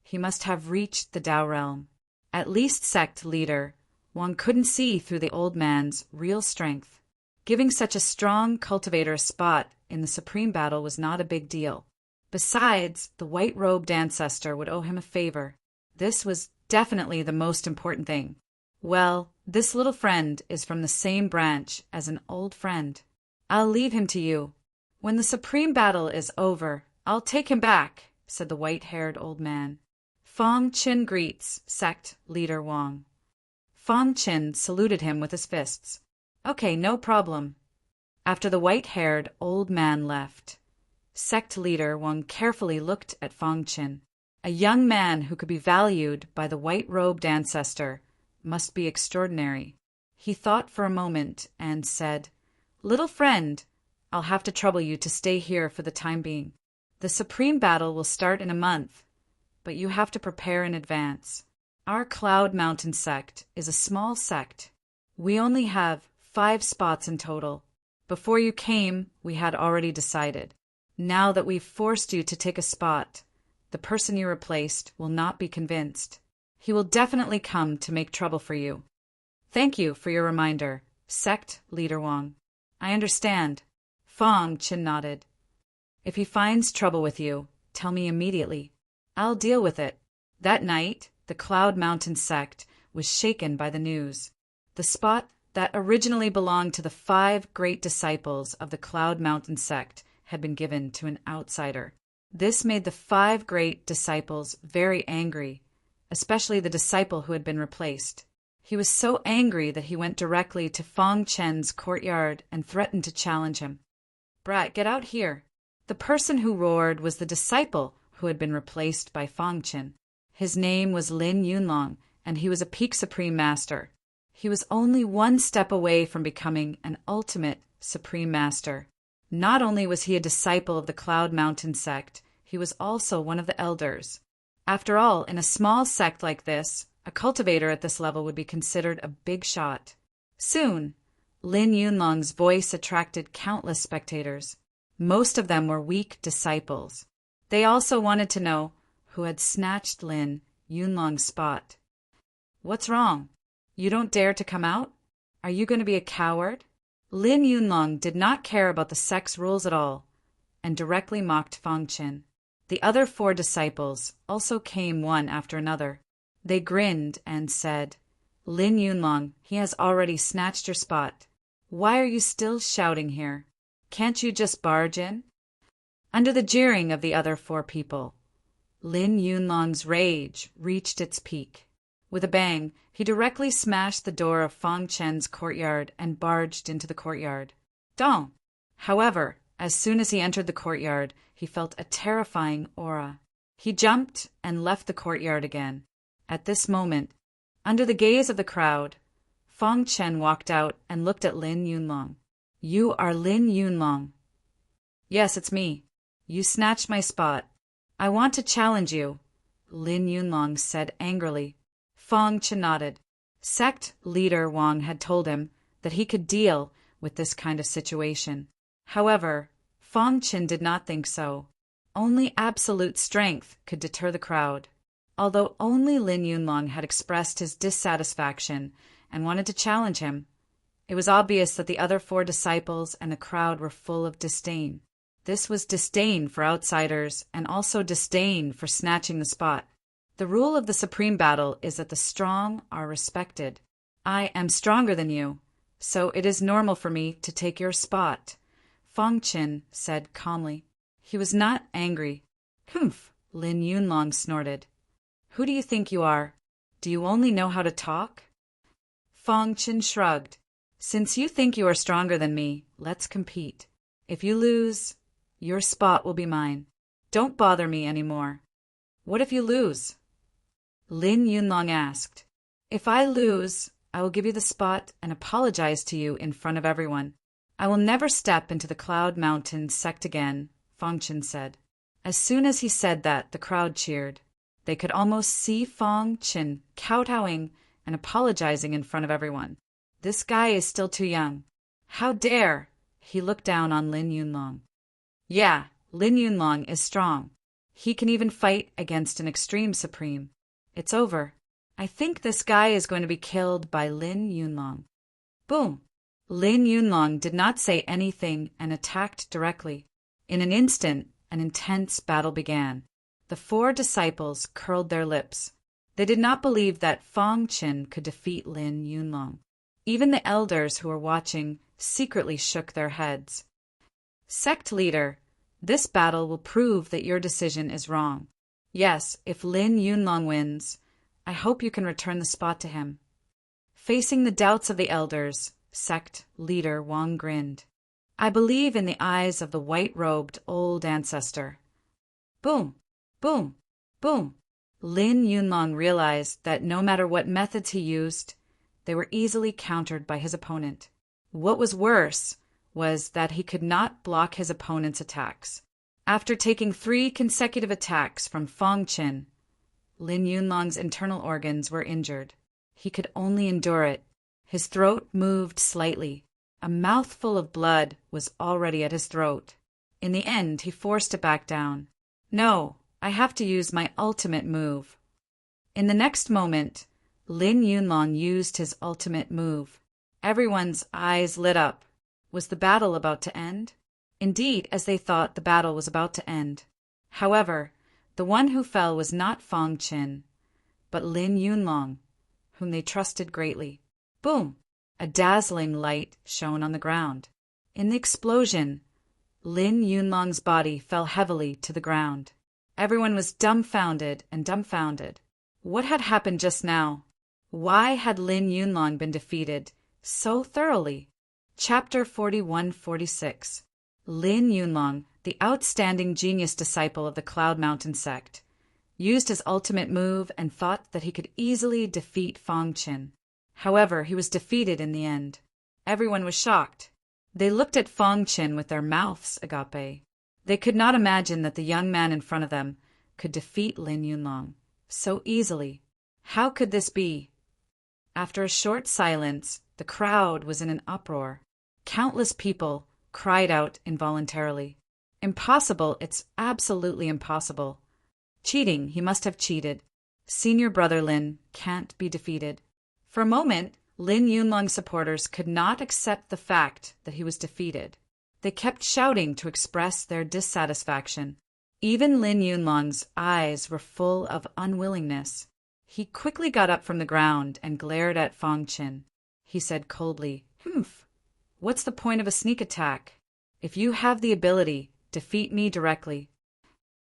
he must have reached the Tao realm. At least sect leader, one couldn't see through the old man's real strength. Giving such a strong cultivator a spot in the Supreme Battle was not a big deal. Besides, the white-robed ancestor would owe him a favor. This was definitely the most important thing. Well, this little friend is from the same branch as an old friend. I'll leave him to you. When the Supreme Battle is over, I'll take him back, said the white-haired old man. Fong Qin greets sect leader Wang. Fong Qin saluted him with his fists. Okay, no problem. After the white-haired old man left, sect leader Wang carefully looked at Fong Qin. A young man who could be valued by the white-robed ancestor must be extraordinary. He thought for a moment and said, Little friend, I'll have to trouble you to stay here for the time being. The Supreme Battle will start in a month, but you have to prepare in advance. Our Cloud Mountain sect is a small sect. We only have 5 spots in total. Before you came, we had already decided. Now that we've forced you to take a spot, the person you replaced will not be convinced. He will definitely come to make trouble for you. Thank you for your reminder, sect leader Wang. I understand. Fong Qin nodded. If he finds trouble with you, tell me immediately. I'll deal with it. That night, the Cloud Mountain sect was shaken by the news. The spot that originally belonged to the 5 great disciples of the Cloud Mountain sect had been given to an outsider. This made the 5 great disciples very angry, especially the disciple who had been replaced. He was so angry that he went directly to Fong Qin's courtyard and threatened to challenge him. Brat, get out here. The person who roared was the disciple who had been replaced by Fong Qin. His name was Lin Yunlong, and he was a peak Supreme Master. He was only 1 step away from becoming an ultimate Supreme Master. Not only was he a disciple of the Cloud Mountain sect, he was also one of the elders. After all, in a small sect like this, a cultivator at this level would be considered a big shot. Soon, Lin Yunlong's voice attracted countless spectators. Most of them were weak disciples. They also wanted to know who had snatched Lin Yunlong's spot. What's wrong? You don't dare to come out? Are you going to be a coward? Lin Yunlong did not care about the sex rules at all, and directly mocked Fang Qin. The other 4 disciples also came one after another. They grinned and said, Lin Yunlong, he has already snatched your spot. Why are you still shouting here? Can't you just barge in? Under the jeering of the other 4 people, Lin Yunlong's rage reached its peak. With a bang, he directly smashed the door of Fang Chen's courtyard and barged into the courtyard. Dong! However, as soon as he entered the courtyard, he felt a terrifying aura. He jumped and left the courtyard again. At this moment, under the gaze of the crowd, Fang Chen walked out and looked at Lin Yunlong. You are Lin Yunlong. Yes, it's me. You snatched my spot. I want to challenge you, Lin Yunlong said angrily. Fang Chen nodded. Sect leader Wang had told him that he could deal with this kind of situation. However, Fang Chen did not think so. Only absolute strength could deter the crowd. Although only Lin Yunlong had expressed his dissatisfaction and wanted to challenge him, it was obvious that the other 4 disciples and the crowd were full of disdain. This was disdain for outsiders and also disdain for snatching the spot. The rule of the supreme battle is that the strong are respected. I am stronger than you, so it is normal for me to take your spot, Fang Qin said calmly. He was not angry. Humph, Lin Yunlong snorted. Who do you think you are? Do you only know how to talk? Fang Qin shrugged. Since you think you are stronger than me, let's compete. If you lose, your spot will be mine. Don't bother me anymore. What if you lose? Lin Yunlong asked. If I lose, I will give you the spot and apologize to you in front of everyone. I will never step into the Cloud Mountain sect again, Fang Qin said. As soon as he said that, the crowd cheered. They could almost see Fang Qin kowtowing and apologizing in front of everyone. This guy is still too young. How dare! He looked down on Lin Yunlong. Yeah, Lin Yunlong is strong. He can even fight against an extreme supreme. It's over. I think this guy is going to be killed by Lin Yunlong. Boom! Lin Yunlong did not say anything and attacked directly. In an instant, an intense battle began. The 4 disciples curled their lips. They did not believe that Fang Qin could defeat Lin Yunlong. Even the elders who were watching secretly shook their heads. Sect leader, this battle will prove that your decision is wrong. Yes, if Lin Yunlong wins, I hope you can return the spot to him. Facing the doubts of the elders, sect leader Wang grinned. I believe in the eyes of the white-robed old ancestor. Boom, boom, boom. Lin Yunlong realized that no matter what methods he used, they were easily countered by his opponent. What was worse was that he could not block his opponent's attacks. After taking 3 consecutive attacks from Fang Qin, Lin Yunlong's internal organs were injured. He could only endure it. His throat moved slightly. A mouthful of blood was already at his throat. In the end, he forced it back down. No, I have to use my ultimate move. In the next moment, Lin Yunlong used his ultimate move. Everyone's eyes lit up. Was the battle about to end? Indeed, as they thought, the battle was about to end. However, the one who fell was not Fang Qin, but Lin Yunlong, whom they trusted greatly. Boom! A dazzling light shone on the ground. In the explosion, Lin Yunlong's body fell heavily to the ground. Everyone was dumbfounded and dumbfounded. What had happened just now? Why had Lin Yunlong been defeated so thoroughly? Chapter 41-46. Lin Yunlong, the outstanding genius disciple of the Cloud Mountain sect, used his ultimate move and thought that he could easily defeat Fang Qin. However, he was defeated in the end. Everyone was shocked. They looked at Fang Qin with their mouths agape. They could not imagine that the young man in front of them could defeat Lin Yunlong so easily. How could this be? After a short silence, the crowd was in an uproar. Countless people cried out involuntarily. Impossible, it's absolutely impossible. Cheating, he must have cheated. Senior brother Lin can't be defeated. For a moment, Lin Yunlong's supporters could not accept the fact that he was defeated. They kept shouting to express their dissatisfaction. Even Lin Yunlong's eyes were full of unwillingness. He quickly got up from the ground and glared at Fang Qin. He said coldly, "Humph, what's the point of a sneak attack? If you have the ability, defeat me directly."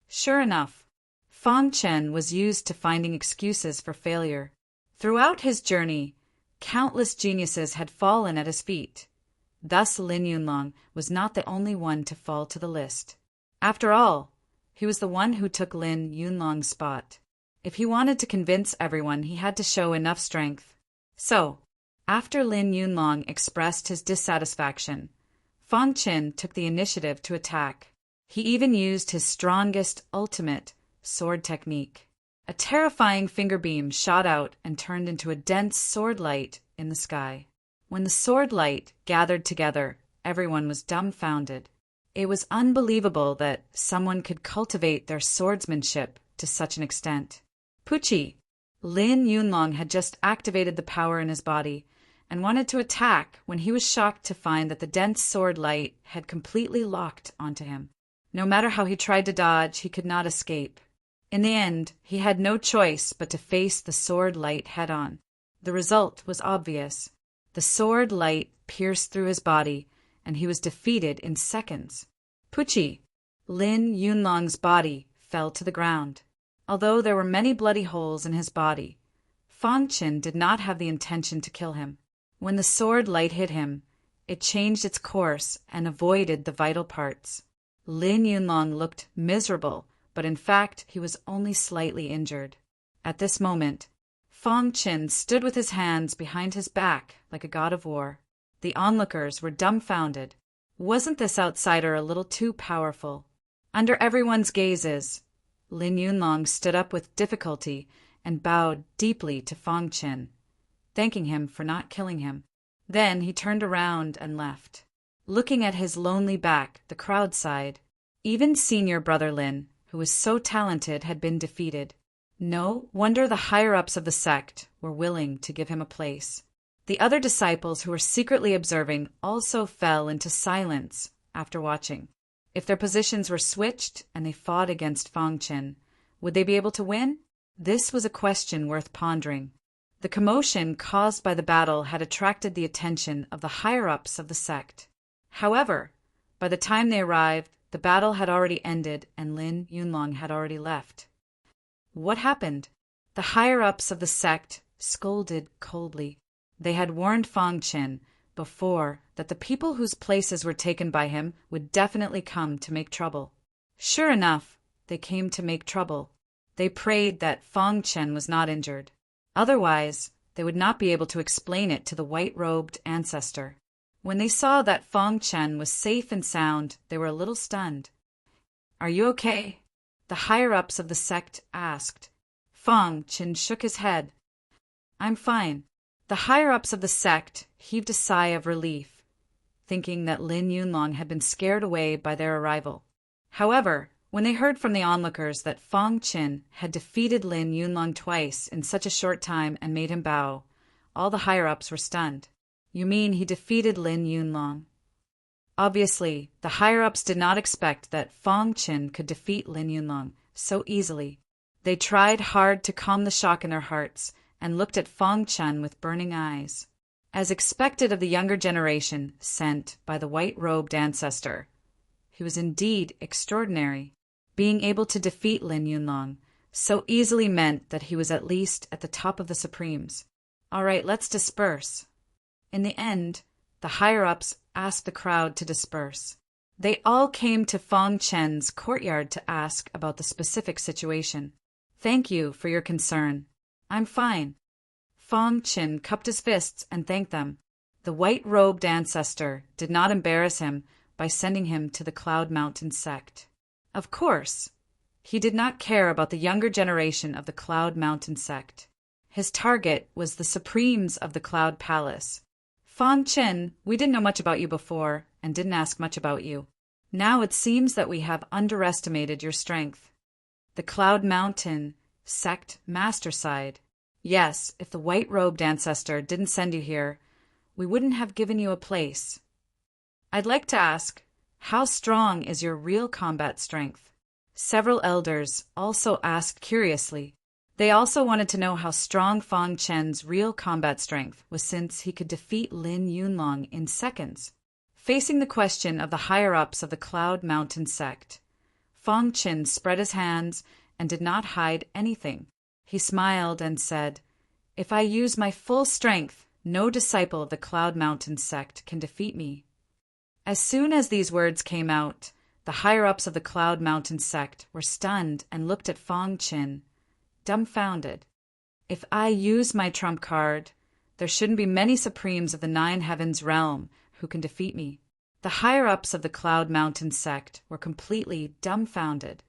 Sure enough, Fang Chen was used to finding excuses for failure. Throughout his journey, countless geniuses had fallen at his feet. Thus Lin Yunlong was not the only one to fall to the list. After all, he was the one who took Lin Yunlong's spot. If he wanted to convince everyone, he had to show enough strength. So, after Lin Yunlong expressed his dissatisfaction, Fang Qin took the initiative to attack. He even used his strongest, ultimate sword technique. A terrifying finger beam shot out and turned into a dense sword light in the sky. When the sword light gathered together, everyone was dumbfounded. It was unbelievable that someone could cultivate their swordsmanship to such an extent. Pucci, Lin Yunlong had just activated the power in his body and wanted to attack when he was shocked to find that the dense sword light had completely locked onto him. No matter how he tried to dodge, he could not escape. In the end, he had no choice but to face the sword light head-on. The result was obvious. The sword light pierced through his body, and he was defeated in seconds. Pucci, Lin Yunlong's body, fell to the ground. Although there were many bloody holes in his body, Fang Qin did not have the intention to kill him. When the sword light hit him, it changed its course and avoided the vital parts. Lin Yunlong looked miserable, but in fact he was only slightly injured. At this moment, Fang Qin stood with his hands behind his back like a god of war. The onlookers were dumbfounded. Wasn't this outsider a little too powerful? Under everyone's gazes, Lin Yunlong stood up with difficulty and bowed deeply to Fang Qin, thanking him for not killing him. Then he turned around and left. Looking at his lonely back, the crowd sighed. Even senior brother Lin, who was so talented, had been defeated. No wonder the higher-ups of the sect were willing to give him a place. The other disciples who were secretly observing also fell into silence after watching. If their positions were switched and they fought against Fang Qin, would they be able to win? This was a question worth pondering. The commotion caused by the battle had attracted the attention of the higher-ups of the sect. However, by the time they arrived, the battle had already ended and Lin Yunlong had already left. What happened? The higher-ups of the sect scolded coldly. They had warned Fang Qin before that the people whose places were taken by him would definitely come to make trouble. Sure enough, they came to make trouble. They prayed that Fang Qin was not injured. Otherwise, they would not be able to explain it to the white-robed ancestor. When they saw that Fang Qin was safe and sound, they were a little stunned. "Are you okay?" the higher-ups of the sect asked. Fang Qin shook his head. "I'm fine." The higher-ups of the sect heaved a sigh of relief, thinking that Lin Yunlong had been scared away by their arrival. However, when they heard from the onlookers that Fang Qin had defeated Lin Yunlong twice in such a short time and made him bow, all the higher-ups were stunned. "You mean he defeated Lin Yunlong?" Obviously, the higher-ups did not expect that Fang Qin could defeat Lin Yunlong so easily. They tried hard to calm the shock in their hearts and looked at Fang Qin with burning eyes. As expected of the younger generation sent by the white-robed ancestor, he was indeed extraordinary. Being able to defeat Lin Yunlong so easily meant that he was at least at the top of the Supremes. "All right, let's disperse." In the end, the higher-ups asked the crowd to disperse. They all came to Fang Qin's courtyard to ask about the specific situation. "Thank you for your concern. I'm fine." Fang Qin cupped his fists and thanked them. The white-robed ancestor did not embarrass him by sending him to the Cloud Mountain sect. Of course, he did not care about the younger generation of the Cloud Mountain sect. His target was the Supremes of the Cloud Palace. "Fang Qin, we didn't know much about you before and didn't ask much about you. Now it seems that we have underestimated your strength. The Cloud Mountain sect master sighed. Yes, if the white-robed ancestor didn't send you here, we wouldn't have given you a place. I'd like to ask, how strong is your real combat strength? Several elders also asked curiously. They also wanted to know how strong Fang Chen's real combat strength was, since he could defeat Lin Yunlong in seconds. Facing the question of the higher-ups of the Cloud Mountain sect, Fang Chen spread his hands and did not hide anything. He smiled and said, "If I use my full strength, no disciple of the Cloud Mountain sect can defeat me." As soon as these words came out, the higher-ups of the Cloud Mountain sect were stunned and looked at Fang Chen, dumbfounded. "If I use my trump card, there shouldn't be many Supremes of the Nine Heavens realm who can defeat me." The higher-ups of the Cloud Mountain sect were completely dumbfounded.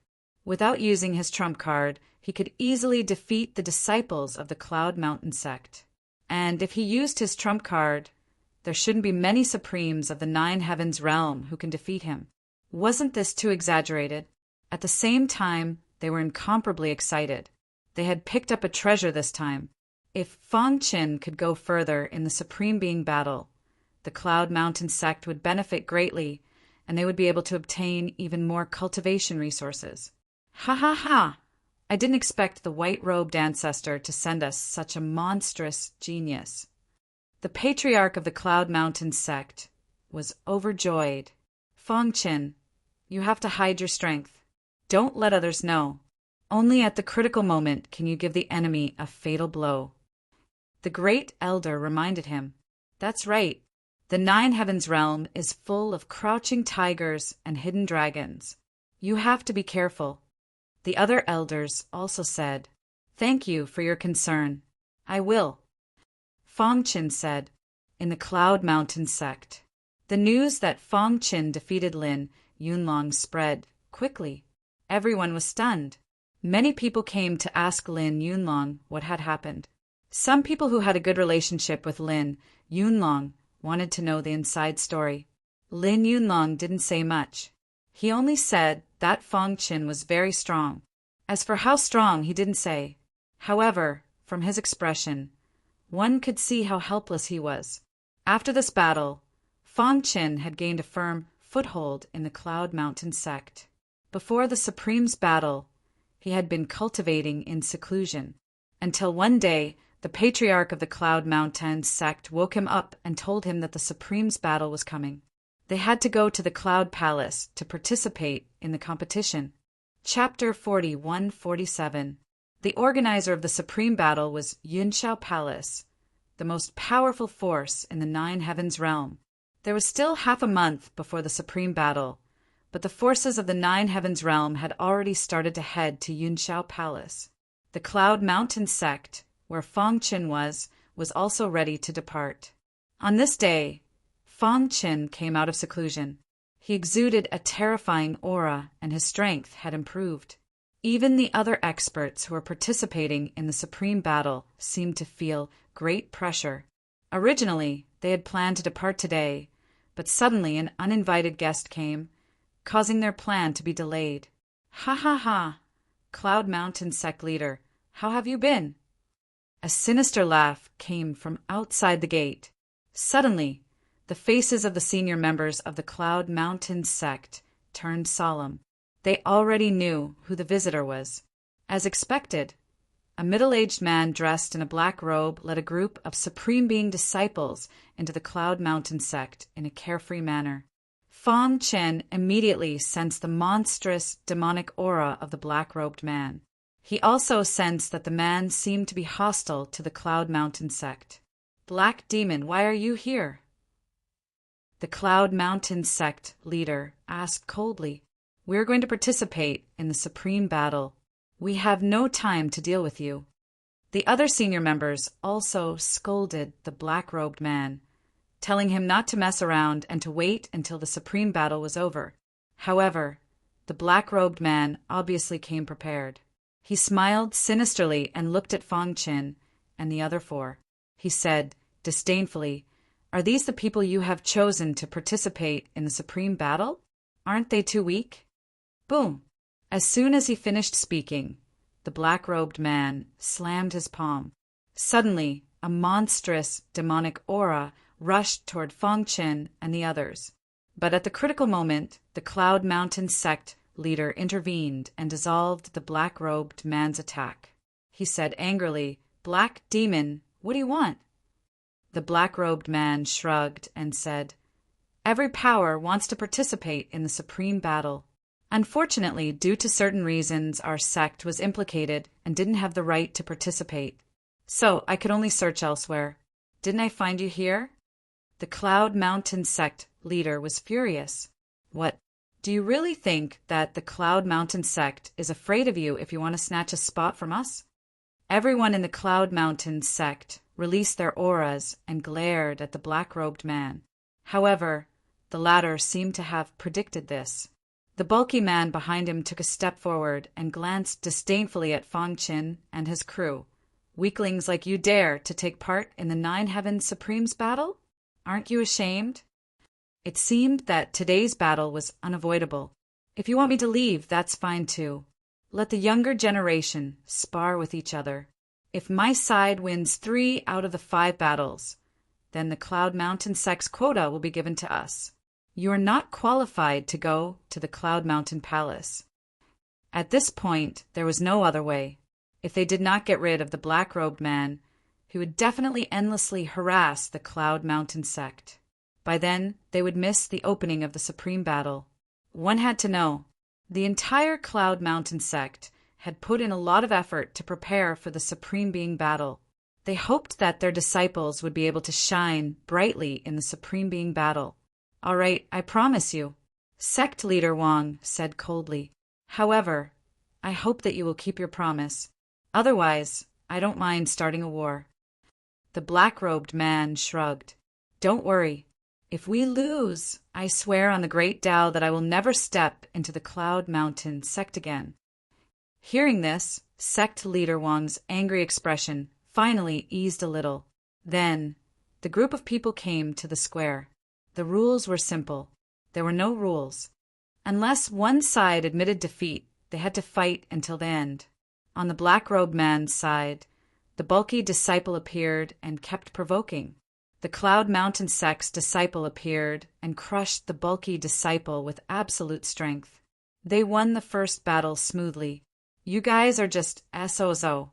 Without using his trump card, he could easily defeat the disciples of the Cloud Mountain sect. And if he used his trump card, there shouldn't be many Supremes of the Nine Heavens realm who can defeat him. Wasn't this too exaggerated? At the same time, they were incomparably excited. They had picked up a treasure this time. If Fang Chen could go further in the Supreme Being battle, the Cloud Mountain sect would benefit greatly, and they would be able to obtain even more cultivation resources. Ha ha ha! I didn't expect the white-robed ancestor to send us such a monstrous genius. The patriarch of the Cloud Mountain sect was overjoyed. Fang Chen, you have to hide your strength. Don't let others know. Only at the critical moment can you give the enemy a fatal blow. The great elder reminded him. That's right. The Nine Heavens realm is full of crouching tigers and hidden dragons. You have to be careful. The other elders also said, "Thank you for your concern. I will." Fang Chen said, "In the Cloud Mountain sect." The news that Fang Chen defeated Lin Yunlong spread quickly. Everyone was stunned. Many people came to ask Lin Yunlong what had happened. Some people who had a good relationship with Lin Yunlong wanted to know the inside story. Lin Yunlong didn't say much. He only said that Fang Chen was very strong. As for how strong, he didn't say. However, from his expression, one could see how helpless he was. After this battle, Fang Chen had gained a firm foothold in the Cloud Mountain sect. Before the Supreme's battle, he had been cultivating in seclusion, until one day the patriarch of the Cloud Mountain sect woke him up and told him that the Supreme's battle was coming. They had to go to the Cloud Palace to participate in the competition. Chapter 41-47. The organizer of the Supreme Battle was Yunshao Palace, the most powerful force in the Nine Heavens realm. There was still half a month before the Supreme Battle, but the forces of the Nine Heavens realm had already started to head to Yunshao Palace. The Cloud Mountain sect, where Fang Chen was also ready to depart. On this day, Fang Chen came out of seclusion. He exuded a terrifying aura, and his strength had improved. Even the other experts who were participating in the Supreme Battle seemed to feel great pressure. Originally, they had planned to depart today, but suddenly an uninvited guest came, causing their plan to be delayed. Ha ha ha! Cloud Mountain sect leader, how have you been? A sinister laugh came from outside the gate. Suddenly, the faces of the senior members of the Cloud Mountain sect turned solemn. They already knew who the visitor was. As expected, a middle-aged man dressed in a black robe led a group of Supreme Being disciples into the Cloud Mountain sect in a carefree manner. Fang Chen immediately sensed the monstrous, demonic aura of the black-robed man. He also sensed that the man seemed to be hostile to the Cloud Mountain sect. "Black Demon, why are you here?" The Cloud Mountain sect leader asked coldly. "We are going to participate in the Supreme Battle. We have no time to deal with you." The other senior members also scolded the black-robed man, telling him not to mess around and to wait until the Supreme Battle was over. However, the black-robed man obviously came prepared. He smiled sinisterly and looked at Fang Chen and the other four. He said disdainfully, "Are these the people you have chosen to participate in the Supreme Battle?" Aren't they too weak? Boom! As soon as he finished speaking, the black-robed man slammed his palm. Suddenly, a monstrous, demonic aura rushed toward Feng Qin and the others. But at the critical moment, the Cloud Mountain sect leader intervened and dissolved the black-robed man's attack. He said angrily, "Black demon, what do you want?" The black-robed man shrugged and said, "Every power wants to participate in the supreme battle. Unfortunately, due to certain reasons, our sect was implicated and didn't have the right to participate. So I could only search elsewhere. Didn't I find you here?" The Cloud Mountain sect leader was furious. "What? Do you really think that the Cloud Mountain sect is afraid of you if you want to snatch a spot from us?" Everyone in the Cloud Mountain sect released their auras and glared at the black-robed man. However, the latter seemed to have predicted this. The bulky man behind him took a step forward and glanced disdainfully at Feng Qin and his crew. "Weaklings like you dare to take part in the Nine Heavens Supremes battle? Aren't you ashamed?" It seemed that today's battle was unavoidable. "If you want me to leave, that's fine too. Let the younger generation spar with each other. If my side wins 3 out of the 5 battles, then the Cloud Mountain sect's quota will be given to us. You are not qualified to go to the Cloud Mountain Palace." At this point, there was no other way. If they did not get rid of the black-robed man, he would definitely endlessly harass the Cloud Mountain sect. By then, they would miss the opening of the supreme battle. One had to know. The entire Cloud Mountain sect had put in a lot of effort to prepare for the Supreme Being battle. They hoped that their disciples would be able to shine brightly in the Supreme Being battle. "All right, I promise you," Sect Leader Wang said coldly. "However, I hope that you will keep your promise. Otherwise, I don't mind starting a war." The black-robed man shrugged. "Don't worry. If we lose, I swear on the great Tao that I will never step into the Cloud Mountain sect again." Hearing this, Sect Leader Wang's angry expression finally eased a little. Then, the group of people came to the square. The rules were simple. There were no rules. Unless one side admitted defeat, they had to fight until the end. On the black-robed man's side, the bulky disciple appeared and kept provoking. The Cloud Mountain sect's disciple appeared and crushed the bulky disciple with absolute strength. They won the first battle smoothly. "You guys are just SOZO."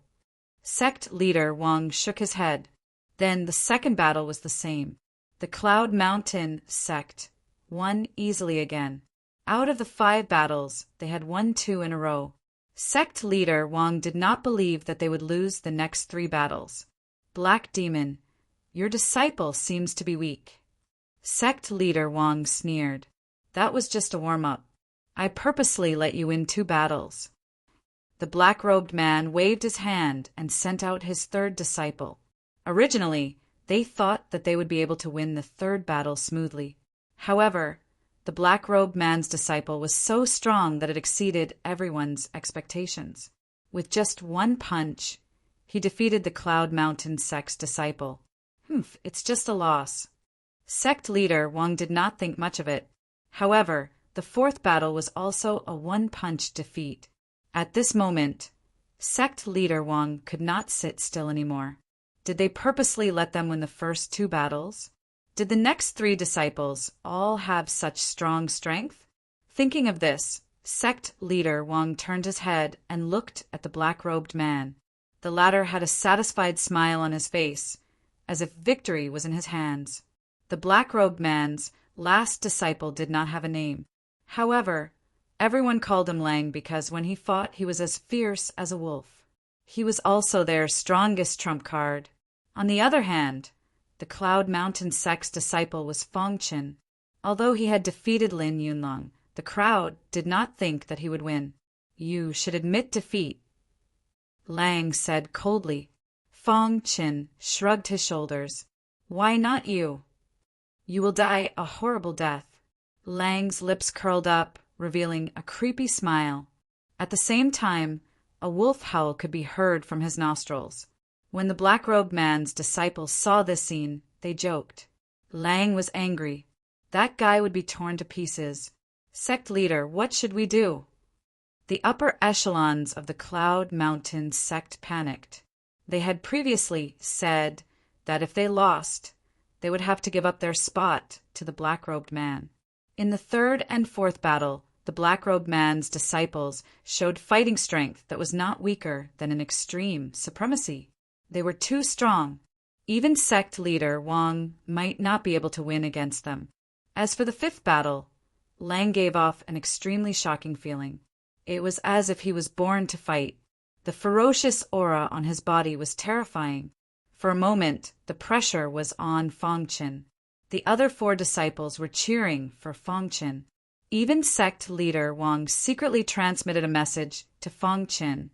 Sect leader Wang shook his head. Then the second battle was the same. The Cloud Mountain sect won easily again. Out of the 5 battles, they had won 2 in a row. Sect leader Wang did not believe that they would lose the next 3 battles. "Black Demon, your disciple seems to be weak." Sect leader Wang sneered. "That was just a warm-up. I purposely let you win 2 battles." The black-robed man waved his hand and sent out his 3rd disciple. Originally, they thought that they would be able to win the 3rd battle smoothly. However, the black-robed man's disciple was so strong that it exceeded everyone's expectations. With just 1 punch, he defeated the Cloud Mountain sect's disciple. It's just a loss." Sect leader Wang did not think much of it. However, the 4th battle was also a 1-punch defeat. At this moment, Sect leader Wang could not sit still anymore. Did they purposely let them win the first 2 battles? Did the next 3 disciples all have such strong strength? Thinking of this, Sect leader Wang turned his head and looked at the black-robed man. The latter had a satisfied smile on his face, as if victory was in his hands. The black-robed man's last disciple did not have a name. However, everyone called him Lang because when he fought he was as fierce as a wolf. He was also their strongest trump card. On the other hand, the Cloud Mountain sect's disciple was Feng Qin. Although he had defeated Lin Yunlong, the crowd did not think that he would win. "You should admit defeat," Lang said coldly. Feng Qin shrugged his shoulders. "Why not you? You will die a horrible death." Lang's lips curled up, revealing a creepy smile. At the same time, a wolf howl could be heard from his nostrils. When the black-robed man's disciples saw this scene, they joked. Lang was angry. That guy would be torn to pieces. Sect leader, what should we do? The upper echelons of the Cloud Mountain sect panicked. They had previously said that if they lost, they would have to give up their spot to the black-robed man. In the third and fourth battle, the black-robed man's disciples showed fighting strength that was not weaker than an extreme supremacy. They were too strong. Even sect leader Wang might not be able to win against them. As for the fifth battle, Lang gave off an extremely shocking feeling. It was as if he was born to fight. The ferocious aura on his body was terrifying. For a moment, the pressure was on Fangchen. The other 4 disciples were cheering for Fangchen. Even sect leader Wang secretly transmitted a message to Fangchen,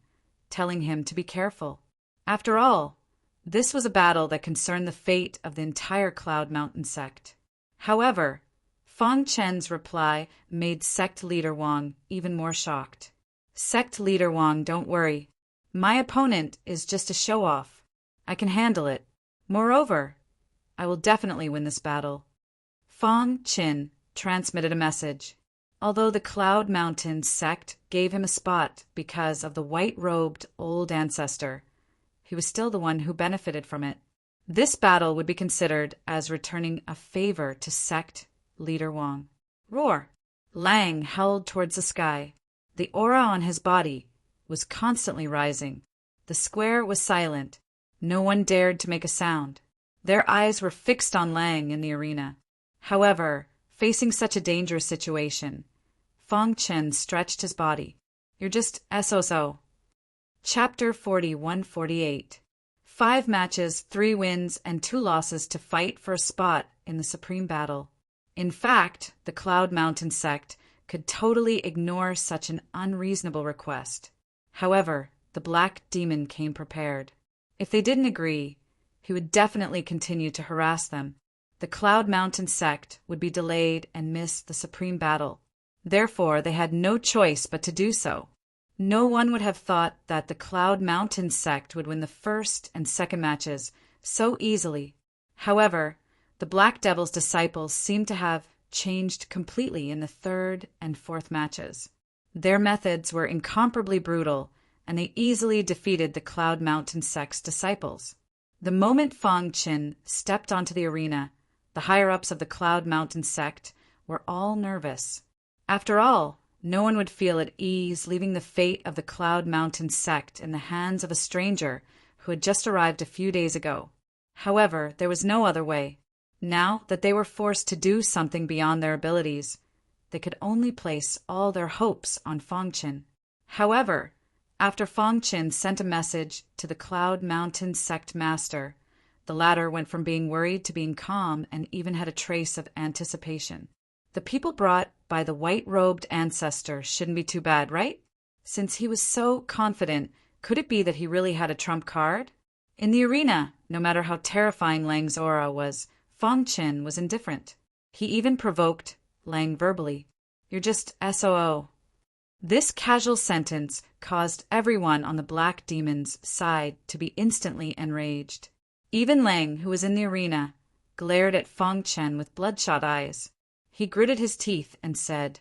telling him to be careful. After all, this was a battle that concerned the fate of the entire Cloud Mountain sect. However, Fangchen's reply made sect leader Wang even more shocked. Sect leader Wang, don't worry. My opponent is just a show-off. I can handle it. Moreover, I will definitely win this battle. Fangchen transmitted a message. Although the Cloud Mountain sect gave him a spot because of the white-robed old ancestor, he was still the one who benefited from it. This battle would be considered as returning a favor to sect leader Wang. Roar! Lang howled towards the sky. The aura on his body was constantly rising. The square was silent. No one dared to make a sound. Their eyes were fixed on Lang in the arena. However, facing such a dangerous situation, Fangchen stretched his body. You're just SOSO. Chapter 41-48. 5 matches, 3 wins, and 2 losses to fight for a spot in the Supreme Battle. In fact, the Cloud Mountain sect could totally ignore such an unreasonable request. However, the Black Demon came prepared. If they didn't agree, he would definitely continue to harass them. The Cloud Mountain sect would be delayed and miss the Supreme Battle. Therefore, they had no choice but to do so. No one would have thought that the Cloud Mountain sect would win the first and second matches so easily. However, the Black Devil's disciples seemed to have changed completely in the third and fourth matches. Their methods were incomparably brutal, and they easily defeated the Cloud Mountain sect's disciples. The moment Fangchen stepped onto the arena, the higher-ups of the Cloud Mountain sect were all nervous. After all, no one would feel at ease leaving the fate of the Cloud Mountain sect in the hands of a stranger who had just arrived a few days ago. However, there was no other way. Now that they were forced to do something beyond their abilities, they could only place all their hopes on Fangchen. However, after Fangchen sent a message to the Cloud Mountain sect master, the latter went from being worried to being calm and even had a trace of anticipation. The people brought by the white-robed ancestor shouldn't be too bad, right? Since he was so confident, could it be that he really had a trump card? In the arena, no matter how terrifying Lang's aura was, Fangchen was indifferent. He even provoked Lang verbally. You're just SOO. This casual sentence caused everyone on the Black Demon's side to be instantly enraged. Even Lang, who was in the arena, glared at Fangchen with bloodshot eyes. He gritted his teeth and said,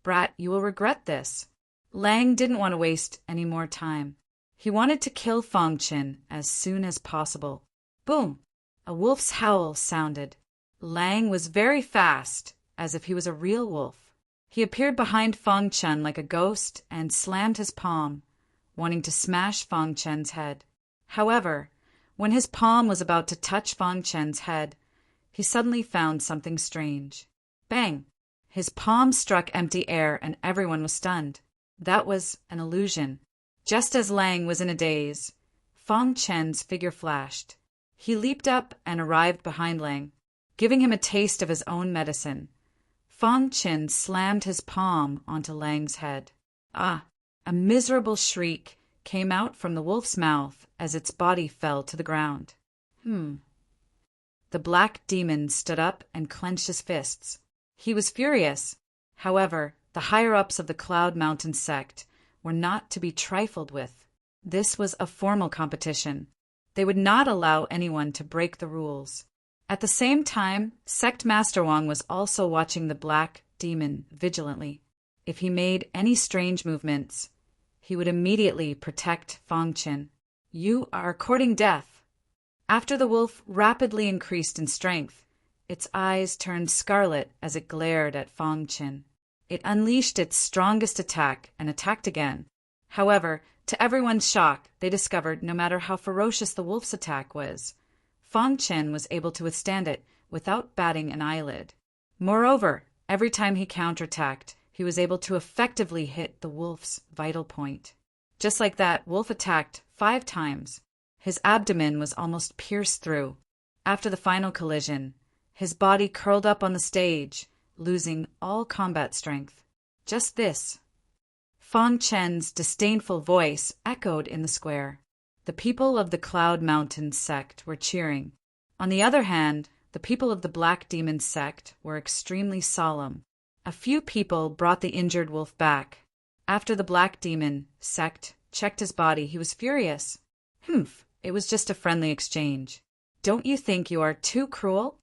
"Brat, you will regret this." Lang didn't want to waste any more time. He wanted to kill Fangchen as soon as possible. Boom! A wolf's howl sounded. Lang was very fast, as if he was a real wolf. He appeared behind Fangchen like a ghost and slammed his palm, wanting to smash Fangchen's head. However, when his palm was about to touch Fangchen's head, he suddenly found something strange. Bang! His palm struck empty air and everyone was stunned. That was an illusion. Just as Lang was in a daze, Fangchen's figure flashed. He leaped up and arrived behind Lang, giving him a taste of his own medicine. Fangchen slammed his palm onto Lang's head. Ah! A miserable shriek came out from the wolf's mouth as its body fell to the ground. The Black Demon stood up and clenched his fists. He was furious. However, the higher-ups of the Cloud Mountain sect were not to be trifled with. This was a formal competition. They would not allow anyone to break the rules. At the same time, Sect Master Wang was also watching the Black demon vigilantly. If he made any strange movements, he would immediately protect Fangchen. You are courting death. After the wolf rapidly increased in strength, its eyes turned scarlet as it glared at Fangchen. It unleashed its strongest attack and attacked again. However, to everyone's shock, they discovered no matter how ferocious the wolf's attack was, Fangchen was able to withstand it without batting an eyelid. Moreover, every time he counterattacked, he was able to effectively hit the wolf's vital point. Just like that, Wolf attacked 5 times. His abdomen was almost pierced through. After the final collision, his body curled up on the stage, losing all combat strength. Just this. Fangchen's disdainful voice echoed in the square. The people of the Cloud Mountain sect were cheering. On the other hand, the people of the Black Demon sect were extremely solemn. A few people brought the injured wolf back. After the Black Demon sect checked his body, he was furious. It was just a friendly exchange. Don't you think you are too cruel?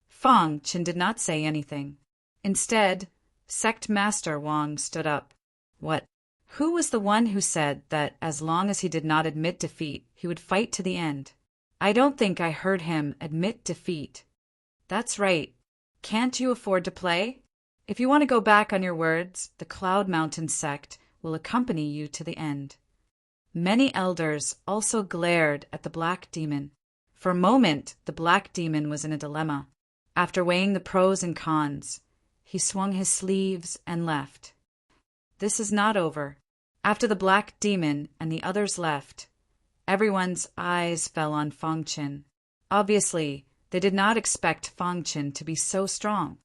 Fangchen did not say anything. Instead, Sect Master Wang stood up. What? Who was the one who said that as long as he did not admit defeat, he would fight to the end? I don't think I heard him admit defeat. That's right. Can't you afford to play? If you want to go back on your words, the Cloud Mountain sect will accompany you to the end. Many elders also glared at the Black Demon. For a moment, the Black Demon was in a dilemma. After weighing the pros and cons, he swung his sleeves and left. This is not over. After the Black Demon and the others left, everyone's eyes fell on Fangchen. Obviously, they did not expect Fangchen to be so strong.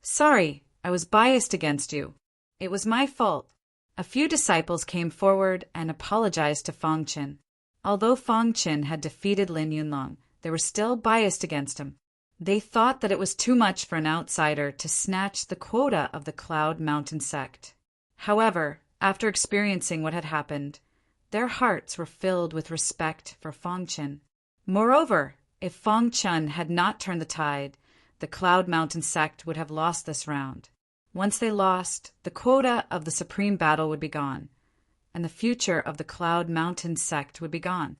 Sorry, I was biased against you. It was my fault. A few disciples came forward and apologized to Fangchen. Although Fangchen had defeated Lin Yunlong, they were still biased against him. They thought that it was too much for an outsider to snatch the quota of the Cloud Mountain sect. However, after experiencing what had happened, their hearts were filled with respect for Fangchen. Moreover, if Fangchen had not turned the tide, the Cloud Mountain sect would have lost this round. Once they lost, the quota of the supreme battle would be gone, and the future of the Cloud Mountain sect would be gone.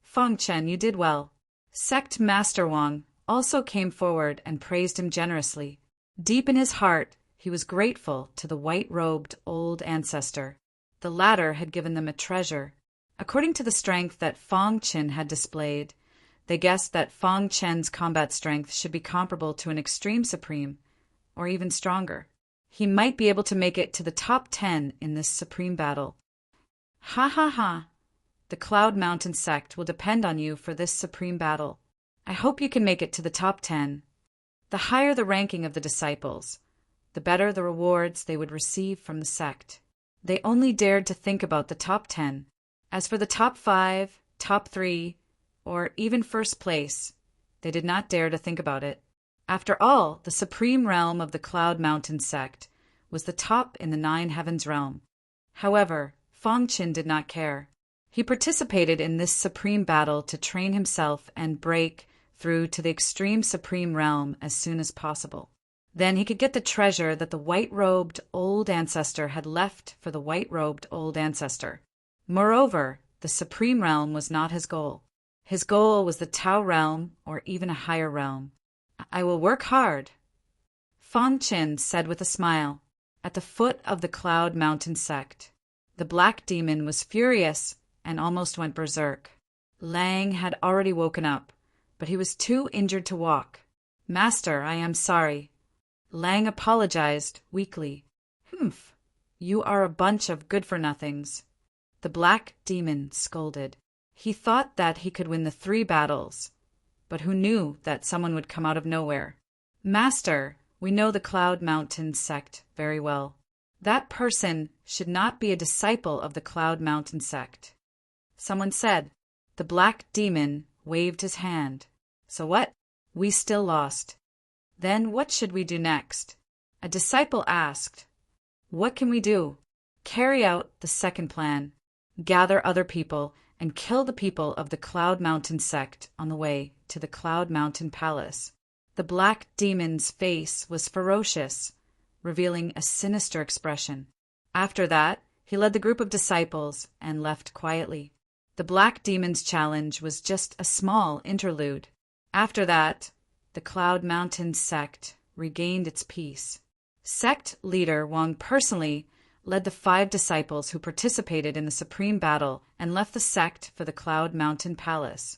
Fangchen, you did well. Sect Master Wang also came forward and praised him generously. Deep in his heart, he was grateful to the white-robed old ancestor. The latter had given them a treasure. According to the strength that Fangchen had displayed, they guessed that Fangchen's combat strength should be comparable to an extreme supreme, or even stronger. He might be able to make it to the top 10 in this supreme battle. Ha ha ha! The Cloud Mountain sect will depend on you for this supreme battle. I hope you can make it to the top 10. The higher the ranking of the disciples, the better the rewards they would receive from the sect. They only dared to think about the top 10. As for the top 5, top 3, or even first place, they did not dare to think about it. After all, the supreme realm of the Cloud Mountain sect was the top in the 9 heavens realm. However, Fangchen did not care. He participated in this supreme battle to train himself and break through to the extreme supreme realm as soon as possible. Then he could get the treasure that the white-robed old ancestor had left for the white-robed old ancestor. Moreover, the supreme realm was not his goal. His goal was the Tao realm or even a higher realm. I will work hard, Fangchen said with a smile. At the foot of the Cloud Mountain sect, the Black Demon was furious and almost went berserk. Lang had already woken up, but he was too injured to walk. Master, I am sorry. Lang apologized weakly. You are a bunch of good-for-nothings. The Black Demon scolded. He thought that he could win the 3 battles, but who knew that someone would come out of nowhere? Master, we know the Cloud Mountain sect very well. That person should not be a disciple of the Cloud Mountain sect. Someone said. The Black Demon waved his hand. So what? We still lost. Then what should we do next? A disciple asked. What can we do? Carry out the second plan. Gather other people and kill the people of the Cloud Mountain sect on the way to the Cloud Mountain Palace. The Black Demon's face was ferocious, revealing a sinister expression. After that, he led the group of disciples and left quietly. The Black Demon's challenge was just a small interlude. After that, the Cloud Mountain sect regained its peace. Sect leader Wang personally led the 5 disciples who participated in the supreme battle and left the sect for the Cloud Mountain Palace.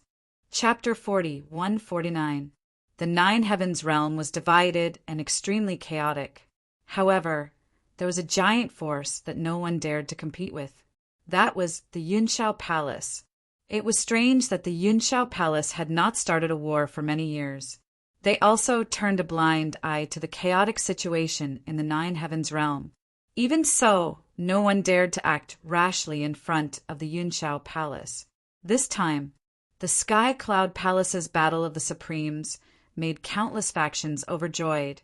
Chapter 40:149. The Nine Heavens realm was divided and extremely chaotic. However, there was a giant force that no one dared to compete with. That was the Yunshao Palace. It was strange that the Yunshao Palace had not started a war for many years. They also turned a blind eye to the chaotic situation in the Nine Heavens realm. Even so, no one dared to act rashly in front of the Yunshao Palace. This time, the Sky Cloud Palace's Battle of the Supremes made countless factions overjoyed,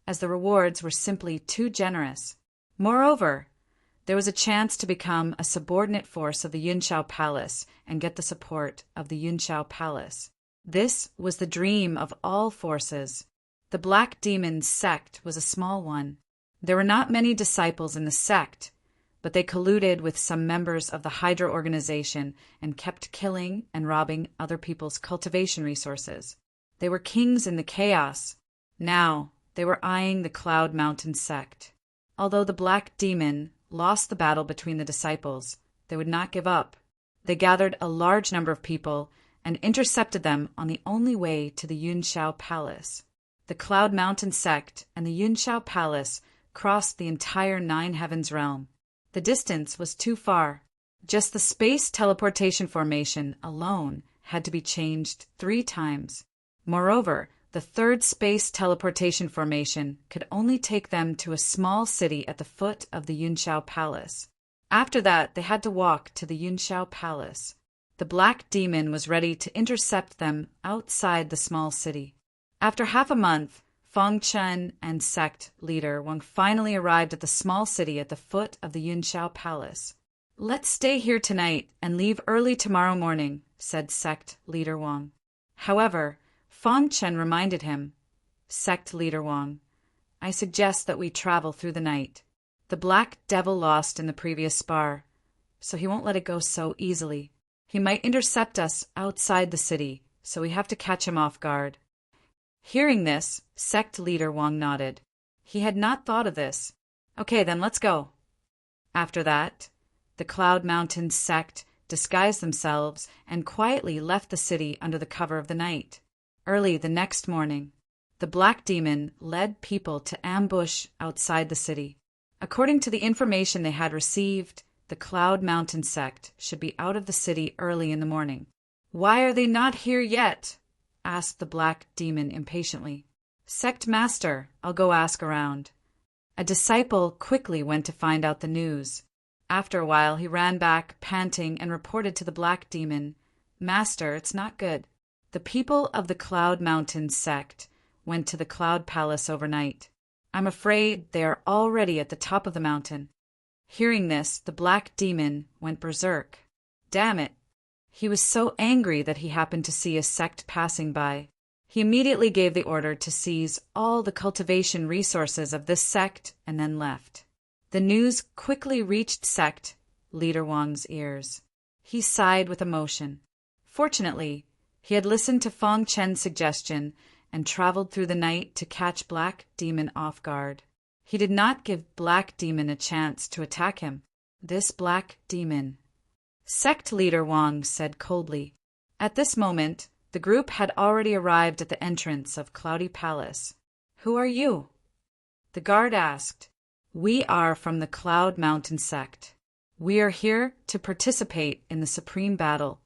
as the rewards were simply too generous. Moreover, there was a chance to become a subordinate force of the Yunshao Palace and get the support of the Yunshao Palace. This was the dream of all forces. The Black Demon's sect was a small one. There were not many disciples in the sect, but they colluded with some members of the Hydra organization and kept killing and robbing other people's cultivation resources. They were kings in the chaos. Now, they were eyeing the Cloud Mountain sect. Although the Black Demon lost the battle between the disciples, they would not give up. They gathered a large number of people and intercepted them on the only way to the Yunshao Palace. The Cloud Mountain sect and the Yunshao Palace crossed the entire Nine Heavens realm. The distance was too far. Just the space teleportation formation alone had to be changed 3 times. Moreover, the 3rd space teleportation formation could only take them to a small city at the foot of the Yunshao Palace. After that, they had to walk to the Yunshao Palace. The Black Demon was ready to intercept them outside the small city. After half a month, Feng Chen and sect leader Wang finally arrived at the small city at the foot of the Yunshao Palace. "Let's stay here tonight and leave early tomorrow morning," said sect leader Wang. However, Feng Chen reminded him, "Sect leader Wang, I suggest that we travel through the night. The Black Devil lost in the previous spar, so he won't let it go so easily. He might intercept us outside the city, so we have to catch him off guard." Hearing this, sect leader Wang nodded. He had not thought of this. "Okay, then let's go." After that, the Cloud Mountain sect disguised themselves and quietly left the city under the cover of the night. Early the next morning, the Black Demon led people to ambush outside the city. According to the information they had received, the Cloud Mountain sect should be out of the city early in the morning. "Why are they not here yet?" asked the Black Demon impatiently. "Sect Master, I'll go ask around." A disciple quickly went to find out the news. After a while, he ran back, panting, and reported to the Black Demon, "Master, it's not good. The people of the Cloud Mountain sect went to the Cloud Palace overnight. I'm afraid they are already at the top of the mountain." Hearing this, the Black Demon went berserk. Damn it! He was so angry that he happened to see a sect passing by. He immediately gave the order to seize all the cultivation resources of this sect and then left. The news quickly reached sect leader Wang's ears. He sighed with emotion. Fortunately, he had listened to Feng Chen's suggestion and traveled through the night to catch Black Demon off guard. He did not give Black Demon a chance to attack him. This Black Demon. Sect leader Wang said coldly. At this moment, the group had already arrived at the entrance of Cloudy Palace. "Who are you?" The guard asked. "We are from the Cloud Mountain sect. We are here to participate in the supreme battle."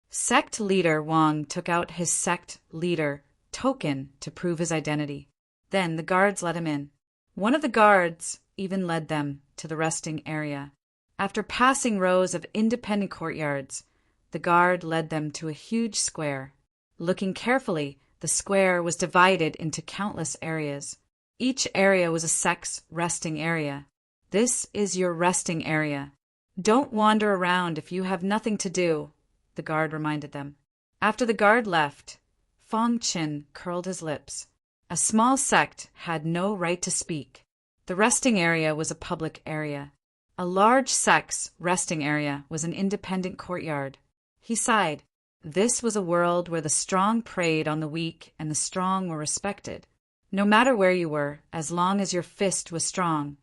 Sect leader Wang took out his sect leader token to prove his identity. Then the guards let him in. One of the guards even led them to the resting area. After passing rows of independent courtyards, the guard led them to a huge square. Looking carefully, the square was divided into countless areas. Each area was a sect's resting area. "This is your resting area. Don't wander around if you have nothing to do," the guard reminded them. After the guard left, Feng Chen curled his lips. A small sect had no right to speak. The resting area was a public area. A large sex resting area was an independent courtyard. He sighed. This was a world where the strong preyed on the weak and the strong were respected. No matter where you were, as long as your fist was strong,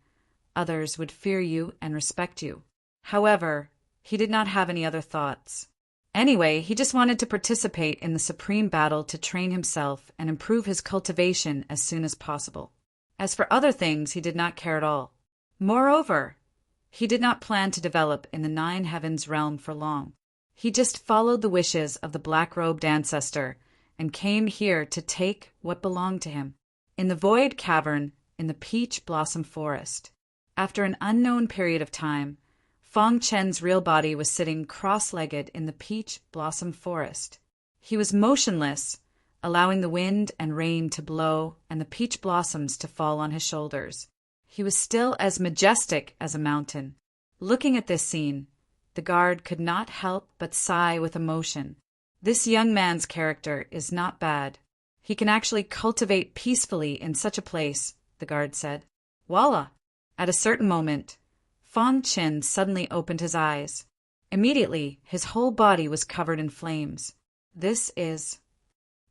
others would fear you and respect you. However, he did not have any other thoughts. Anyway, he just wanted to participate in the supreme battle to train himself and improve his cultivation as soon as possible. As for other things, he did not care at all. Moreover, he did not plan to develop in the Nine Heavens realm for long. He just followed the wishes of the black-robed ancestor and came here to take what belonged to him. In the void cavern in the peach blossom forest. After an unknown period of time, Fong Chen's real body was sitting cross-legged in the peach blossom forest. He was motionless, allowing the wind and rain to blow and the peach blossoms to fall on his shoulders. He was still as majestic as a mountain. Looking at this scene, the guard could not help but sigh with emotion. This young man's character is not bad. He can actually cultivate peacefully in such a place, the guard said. Voila! At a certain moment, Fong Chen suddenly opened his eyes. Immediately, his whole body was covered in flames. This is...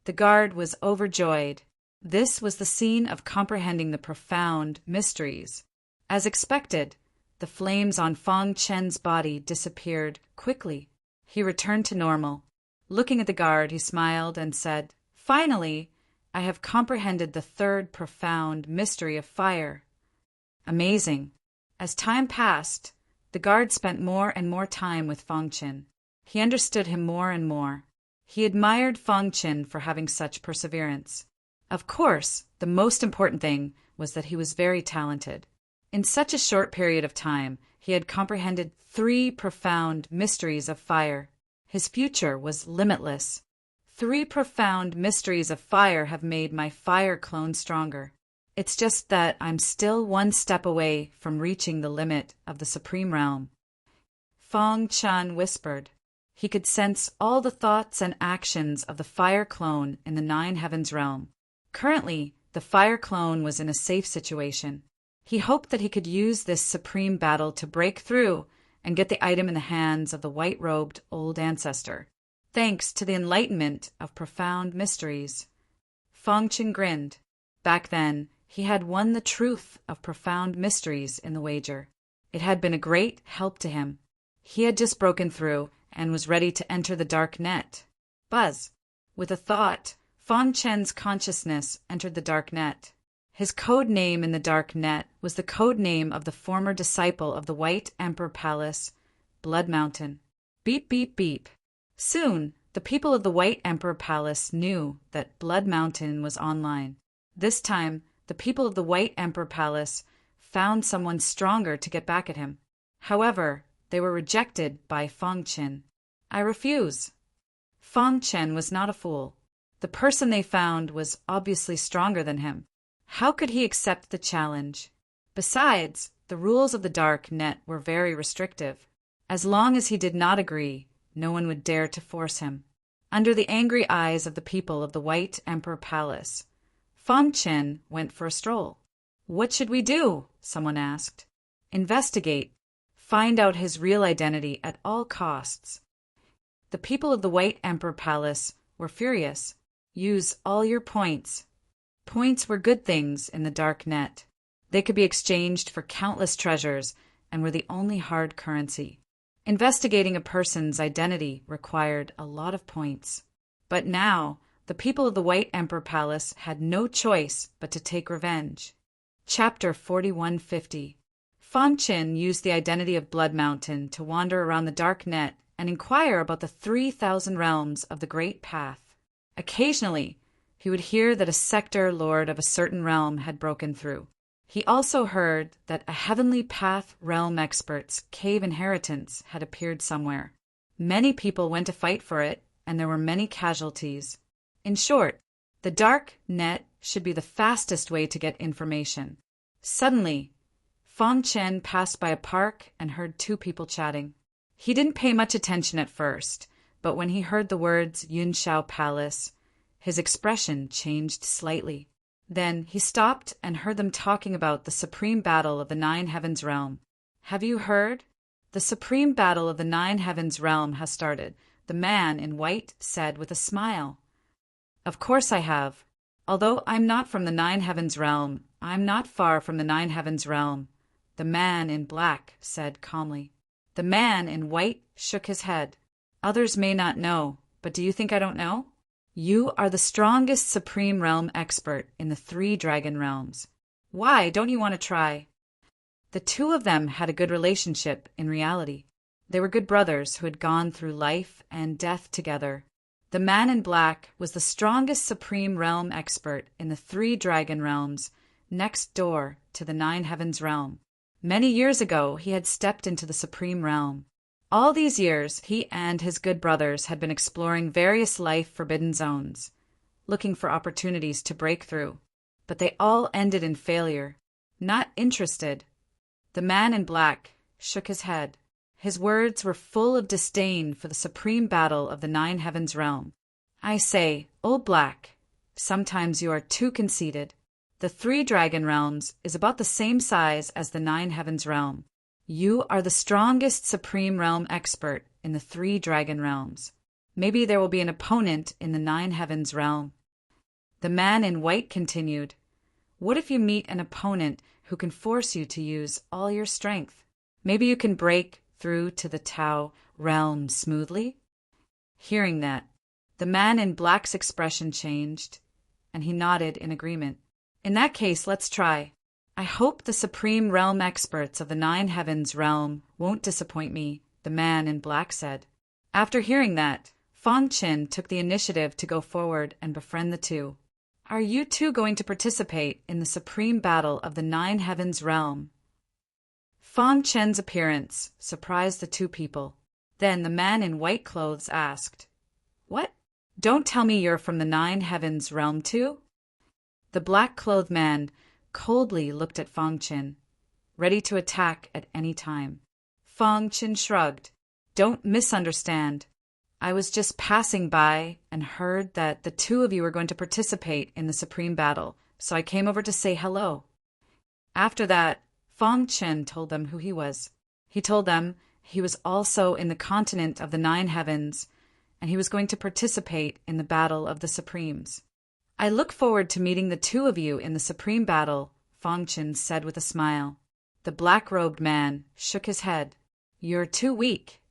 The guard was overjoyed. This was the scene of comprehending the profound mysteries. As expected, the flames on Fong Chen's body disappeared quickly. He returned to normal. Looking at the guard, he smiled and said, "Finally, I have comprehended the third profound mystery of fire." Amazing. As time passed, the guard spent more and more time with Fong Chen. He understood him more and more. He admired Fong Chen for having such perseverance. Of course, the most important thing was that he was very talented. In such a short period of time, he had comprehended 3 profound mysteries of fire. His future was limitless. 3 profound mysteries of fire have made my fire clone stronger. It's just that I'm still one step away from reaching the limit of the Supreme Realm. Fong Chen whispered. He could sense all the thoughts and actions of the fire clone in the Nine Heavens realm. Currently, the fire clone was in a safe situation. He hoped that he could use this supreme battle to break through and get the item in the hands of the white-robed old ancestor. Thanks to the enlightenment of profound mysteries. Fong Chen grinned. Back then, he had won the truth of profound mysteries in the wager. It had been a great help to him. He had just broken through and was ready to enter the dark net. Buzz. With a thought, Fong Chen's consciousness entered the dark net. His code name in the dark net was the code name of the former disciple of the White Emperor Palace, Blood Mountain. Beep, beep, beep. Soon, the people of the White Emperor Palace knew that Blood Mountain was online. This time, the people of the White Emperor Palace found someone stronger to get back at him. However, they were rejected by Fong Chen. "I refuse." Fong Chen was not a fool. The person they found was obviously stronger than him. How could he accept the challenge? Besides, the rules of the dark net were very restrictive. As long as he did not agree, no one would dare to force him. Under the angry eyes of the people of the White Emperor Palace, Fong Chen went for a stroll. "What should we do?" someone asked. "Investigate. Find out his real identity at all costs." The people of the White Emperor Palace were furious. "Use all your points." Points were good things in the dark net. They could be exchanged for countless treasures and were the only hard currency. Investigating a person's identity required a lot of points. But now, the people of the White Emperor Palace had no choice but to take revenge. Chapter 4150. Fong Chen used the identity of Blood Mountain to wander around the dark net and inquire about the 3,000 realms of the Great Path. Occasionally, he would hear that a sector lord of a certain realm had broken through. He also heard that a Heavenly Path realm expert's cave inheritance had appeared somewhere. Many people went to fight for it, and there were many casualties. In short, the dark net should be the fastest way to get information. Suddenly, Fong Chen passed by a park and heard 2 people chatting. He didn't pay much attention at first, but when he heard the words Yunshao Palace, his expression changed slightly. Then he stopped and heard them talking about the supreme battle of the Nine Heavens realm. Have you heard? The supreme battle of the Nine Heavens realm has started, the man in white said with a smile. Of course I have. Although I'm not from the Nine Heavens realm, I'm not far from the Nine Heavens realm, the man in black said calmly. The man in white shook his head. Others may not know, but do you think I don't know? You are the strongest supreme realm expert in the 3 dragon realms. Why don't you want to try? The two of them had a good relationship in reality. They were good brothers who had gone through life and death together. The man in black was the strongest supreme realm expert in the 3 dragon realms, next door to the Nine Heavens realm. Many years ago, he had stepped into the supreme realm. All these years, he and his good brothers had been exploring various life-forbidden zones, looking for opportunities to break through. But they all ended in failure. Not interested. The man in black shook his head. His words were full of disdain for the supreme battle of the Nine Heavens realm. I say, old black, sometimes you are too conceited. The 3 dragon realms is about the same size as the Nine Heavens realm. You are the strongest supreme realm expert in the 3 dragon realms. Maybe there will be an opponent in the Nine Heavens realm. The man in white continued, what if you meet an opponent who can force you to use all your strength? Maybe you can break through to the Tao realm smoothly? Hearing that, the man in black's expression changed, and he nodded in agreement. In that case, let's try. I hope the supreme realm experts of the Nine Heavens realm won't disappoint me, the man in black said. After hearing that, Fong Qin took the initiative to go forward and befriend the two. Are you two going to participate in the supreme battle of the Nine Heavens realm? Fong Qin's appearance surprised the two people. Then the man in white clothes asked, What? Don't tell me you're from the Nine Heavens realm too? The black-clothed man coldly looked at Fong Qin, ready to attack at any time. Fong Qin shrugged. Don't misunderstand. I was just passing by and heard that the two of you were going to participate in the supreme battle, so I came over to say hello. After that, Fong Qin told them who he was. He told them he was also in the continent of the Nine Heavens, and he was going to participate in the battle of the Supremes. I look forward to meeting the two of you in the supreme battle, Fong Qin said with a smile. The black-robed man shook his head. You're too weak.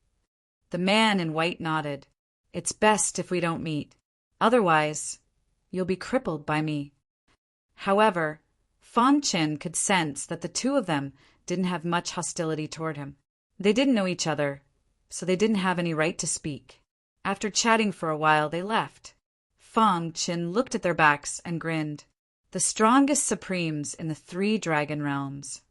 The man in white nodded. It's best if we don't meet. Otherwise, you'll be crippled by me. However, Fong Qin could sense that the two of them didn't have much hostility toward him. They didn't know each other, so they didn't have any right to speak. After chatting for a while, they left. Fong Qin looked at their backs and grinned. The strongest supremes in the 3 dragon realms.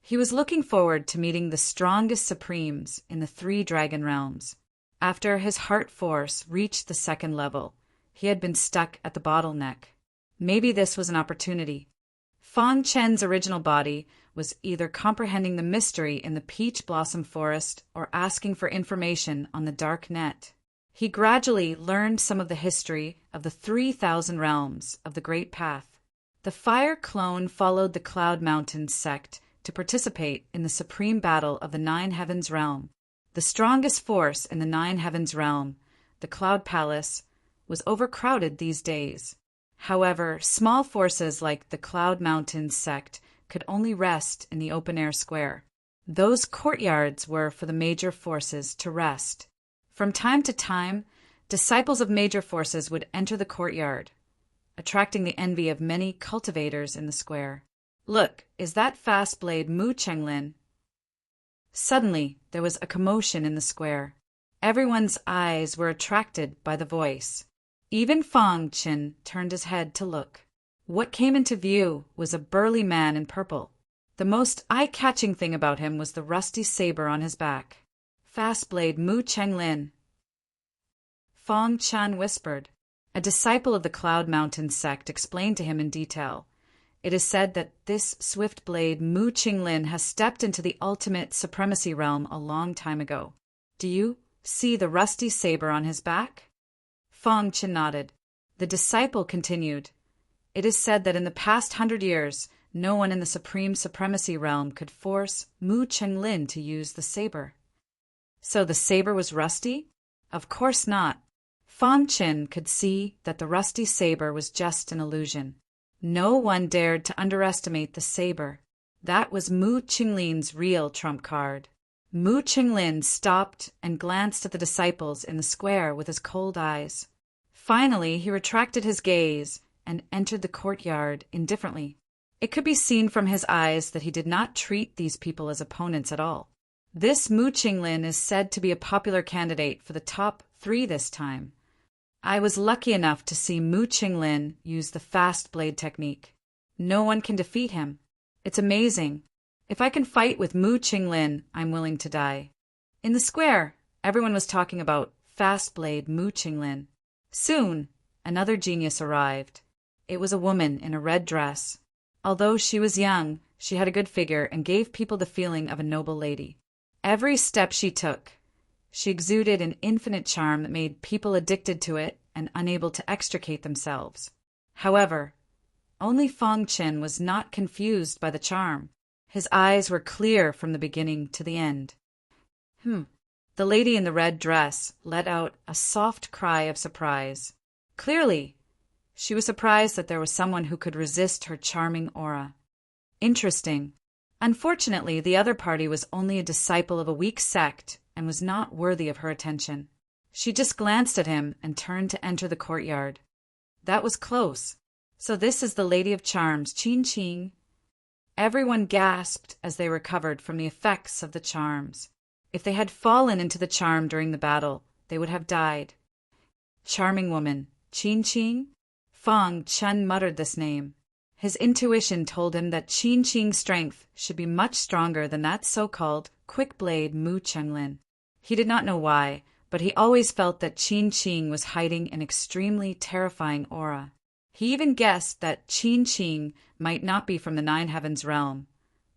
He was looking forward to meeting the strongest supremes in the 3 dragon realms. After his heart force reached the 2nd level, he had been stuck at the bottleneck. Maybe this was an opportunity. Fong Qin's original body was either comprehending the mystery in the peach blossom forest or asking for information on the dark net. He gradually learned some of the history of the 3,000 realms of the Great Path. The fire clone followed the Cloud Mountain sect to participate in the supreme battle of the Nine Heavens realm. The strongest force in the Nine Heavens realm, the Cloud Palace, was overcrowded these days. However, small forces like the Cloud Mountain sect could only rest in the open-air square. Those courtyards were for the major forces to rest. From time to time, disciples of major forces would enter the courtyard, attracting the envy of many cultivators in the square. Look, is that fast blade Mu Chenglin? Suddenly, there was a commotion in the square. Everyone's eyes were attracted by the voice. Even Fong Qin turned his head to look. What came into view was a burly man in purple. The most eye-catching thing about him was the rusty saber on his back. Fast blade Mu Chenglin. Fong Chan whispered. A disciple of the Cloud Mountain sect explained to him in detail. It is said that this swift blade Mu Chenglin has stepped into the ultimate supremacy realm a long time ago. Do you see the rusty saber on his back? Fong Qin nodded. The disciple continued. It is said that in the past 100 years, no one in the Supreme Supremacy realm could force Mu Chenglin to use the saber. So the saber was rusty? Of course not. Fang Qin could see that the rusty saber was just an illusion. No one dared to underestimate the saber. That was Mu Qinglin's real trump card. Mu Qinglin stopped and glanced at the disciples in the square with his cold eyes. Finally, he retracted his gaze and entered the courtyard indifferently. It could be seen from his eyes that he did not treat these people as opponents at all. This Mu Qinglin is said to be a popular candidate for the top 3 this time. I was lucky enough to see Mu Qinglin use the fast blade technique. No one can defeat him. It's amazing. If I can fight with Mu Qinglin, I'm willing to die. In the square, everyone was talking about fast blade Mu Qinglin. Soon, another genius arrived. It was a woman in a red dress. Although she was young, she had a good figure and gave people the feeling of a noble lady. Every step she took, she exuded an infinite charm that made people addicted to it and unable to extricate themselves. However, only Fang Qin was not confused by the charm. His eyes were clear from the beginning to the end. The lady in the red dress let out a soft cry of surprise. Clearly, she was surprised that there was someone who could resist her charming aura. Interesting. Unfortunately, the other party was only a disciple of a weak sect and was not worthy of her attention. She just glanced at him and turned to enter the courtyard. That was close. So this is the Lady of Charms, Qin Qing. Everyone gasped as they recovered from the effects of the charms. If they had fallen into the charm during the battle, they would have died. Charming woman, Qin Qing? Fang Chen muttered this name. His intuition told him that Qin Qing's strength should be much stronger than that so-called quick blade Mu Chenglin. He did not know why, but he always felt that Qin Qing was hiding an extremely terrifying aura. He even guessed that Qin Qing might not be from the Nine Heavens realm,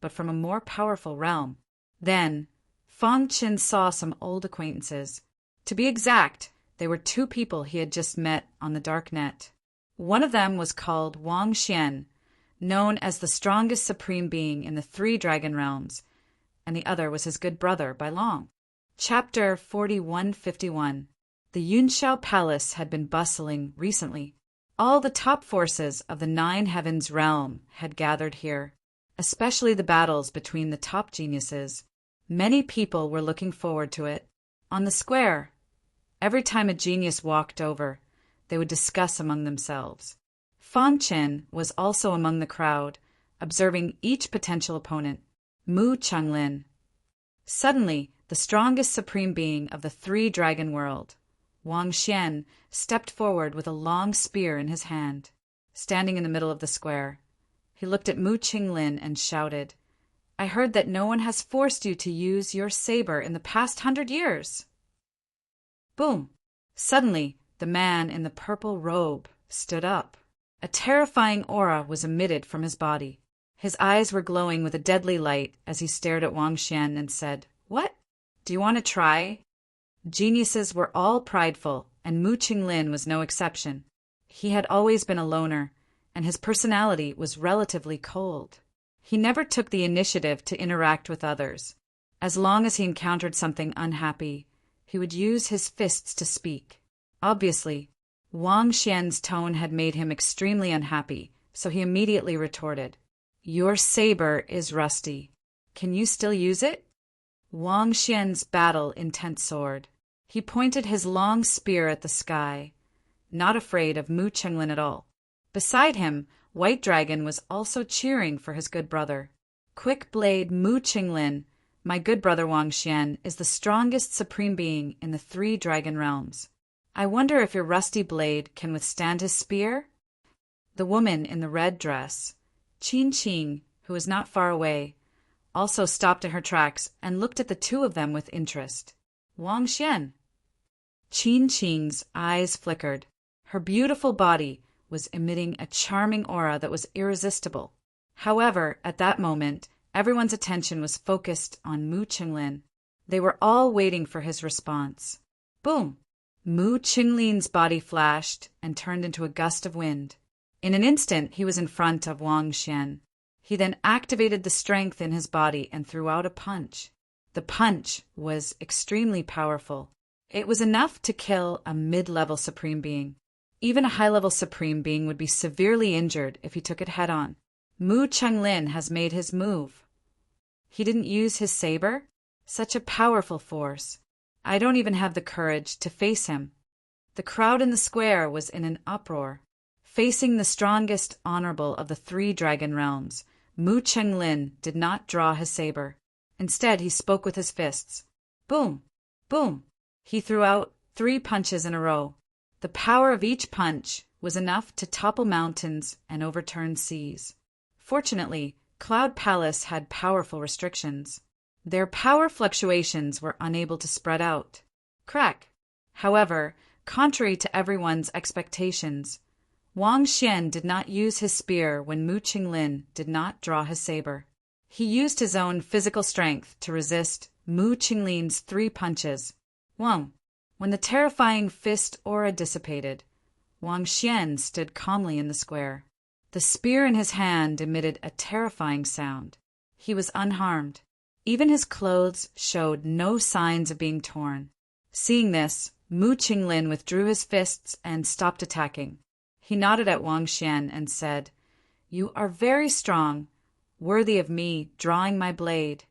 but from a more powerful realm. Then, Fang Qin saw some old acquaintances. To be exact, they were 2 people he had just met on the dark net. One of them was called Wang Xian, known as the strongest supreme being in the 3 dragon realms, and the other was his good brother by long. Chapter 4151. The Yunxiao Palace had been bustling recently. All the top forces of the Nine Heavens realm had gathered here, especially the battles between the top geniuses. Many people were looking forward to it. On the square, every time a genius walked over, they would discuss among themselves. Fang Qin was also among the crowd, observing each potential opponent. Mu Chenglin. Suddenly, the strongest supreme being of the 3 dragon world, Wang Xian, stepped forward with a long spear in his hand. Standing in the middle of the square, he looked at Mu Qinglin and shouted, "I heard that no one has forced you to use your saber in the past 100 years." Boom! Suddenly, the man in the purple robe stood up. A terrifying aura was emitted from his body. His eyes were glowing with a deadly light as he stared at Wang Xian and said, "What? Do you want to try?" Geniuses were all prideful, and Mu Qinglin was no exception. He had always been a loner, and his personality was relatively cold. He never took the initiative to interact with others. As long as he encountered something unhappy, he would use his fists to speak. Obviously, Wang Xian's tone had made him extremely unhappy, so he immediately retorted, "Your saber is rusty. Can you still use it?" Wang Xian's battle-intent soared. He pointed his long spear at the sky, not afraid of Mu Chenglin at all. Beside him, White Dragon was also cheering for his good brother. "Quick blade Mu Qinglin, my good brother Wang Xian, is the strongest supreme being in the 3 dragon realms. I wonder if your rusty blade can withstand his spear?" The woman in the red dress, Qin Qing, who was not far away, also stopped in her tracks and looked at the 2 of them with interest. "Wang Xian." Qin Qing's eyes flickered. Her beautiful body was emitting a charming aura that was irresistible. However, at that moment, everyone's attention was focused on Mu Qinglin. They were all waiting for his response. Boom! Mu Qinglin's body flashed and turned into a gust of wind. In an instant, he was in front of Wang Xian. He then activated the strength in his body and threw out a punch. The punch was extremely powerful. It was enough to kill a mid-level Supreme Being. Even a high-level Supreme Being would be severely injured if he took it head-on. Mu Chenglin has made his move. He didn't use his saber? Such a powerful force. I don't even have the courage to face him. The crowd in the square was in an uproar. Facing the strongest honorable of the 3 dragon realms, Mu Chenglin did not draw his saber. Instead, he spoke with his fists. Boom! Boom! He threw out 3 punches in a row. The power of each punch was enough to topple mountains and overturn seas. Fortunately, Cloud Palace had powerful restrictions. Their power fluctuations were unable to spread out. Crack! However, contrary to everyone's expectations, Wang Xian did not use his spear when Mu Chenglin did not draw his saber. He used his own physical strength to resist Mu Chenglin's 3 punches. Wang. When the terrifying fist aura dissipated, Wang Xian stood calmly in the square. The spear in his hand emitted a terrifying sound. He was unharmed. Even his clothes showed no signs of being torn. Seeing this, Mu Chenglin withdrew his fists and stopped attacking. He nodded at Wang Xian and said, "You are very strong, worthy of me drawing my blade."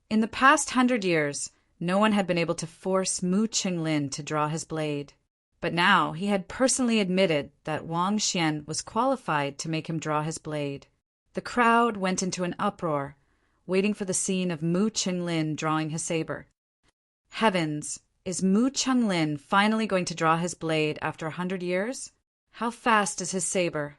In the past 100 years, no one had been able to force Mu Chenglin to draw his blade. But now he had personally admitted that Wang Xian was qualified to make him draw his blade. The crowd went into an uproar, waiting for the scene of Mu Chenglin drawing his saber. Heavens, is Mu Chenglin finally going to draw his blade after 100 years? How fast is his saber?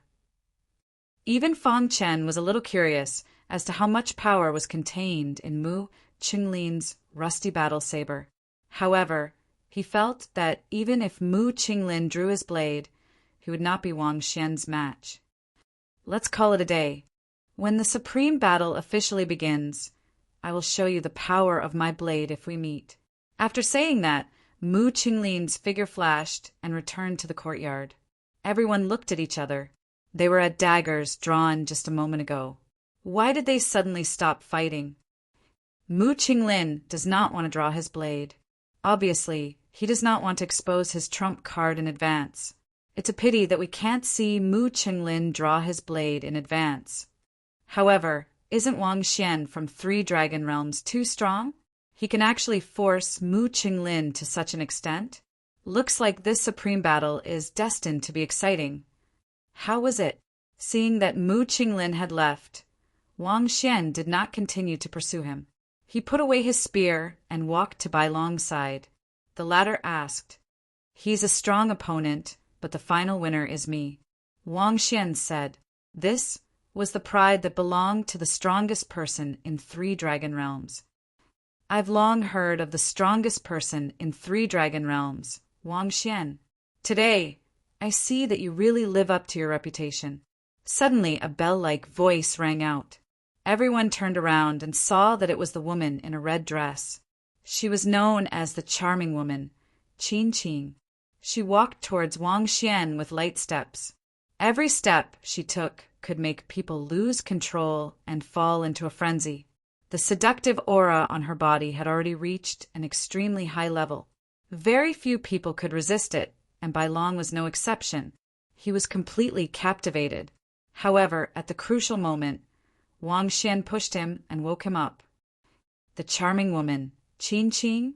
Even Fang Chen was a little curious as to how much power was contained in Mu Chenglin's rusty battle saber. However, he felt that even if Mu Chenglin drew his blade, he would not be Wang Xian's match. Let's call it a day. When the supreme battle officially begins, I will show you the power of my blade if we meet. After saying that, Mu Chenglin's figure flashed and returned to the courtyard. Everyone looked at each other. They were at daggers drawn just a moment ago. Why did they suddenly stop fighting? Mu Chenglin does not want to draw his blade. Obviously, he does not want to expose his trump card in advance. It's a pity that we can't see Mu Chenglin draw his blade in advance. However, isn't Wang Xian from 3 dragon realms too strong? He can actually force Mu Chenglin to such an extent? Looks like this supreme battle is destined to be exciting. How was it? Seeing that Mu Chenglin had left, Wang Xian did not continue to pursue him. He put away his spear and walked to Bai Long's side. The latter asked, "He's a strong opponent, but the final winner is me." Wang Xian said, "This was the pride that belonged to the strongest person in 3 dragon realms." I've long heard of the strongest person in 3 dragon realms, Wang Xian. Today, I see that you really live up to your reputation. Suddenly, a bell-like voice rang out. Everyone turned around and saw that it was the woman in a red dress. She was known as the charming woman, Qin Qing. She walked towards Wang Xian with light steps. Every step she took could make people lose control and fall into a frenzy. The seductive aura on her body had already reached an extremely high level. Very few people could resist it, and Bai Long was no exception. He was completely captivated. However, at the crucial moment, Wang Xian pushed him and woke him up. The charming woman, Qin Qing?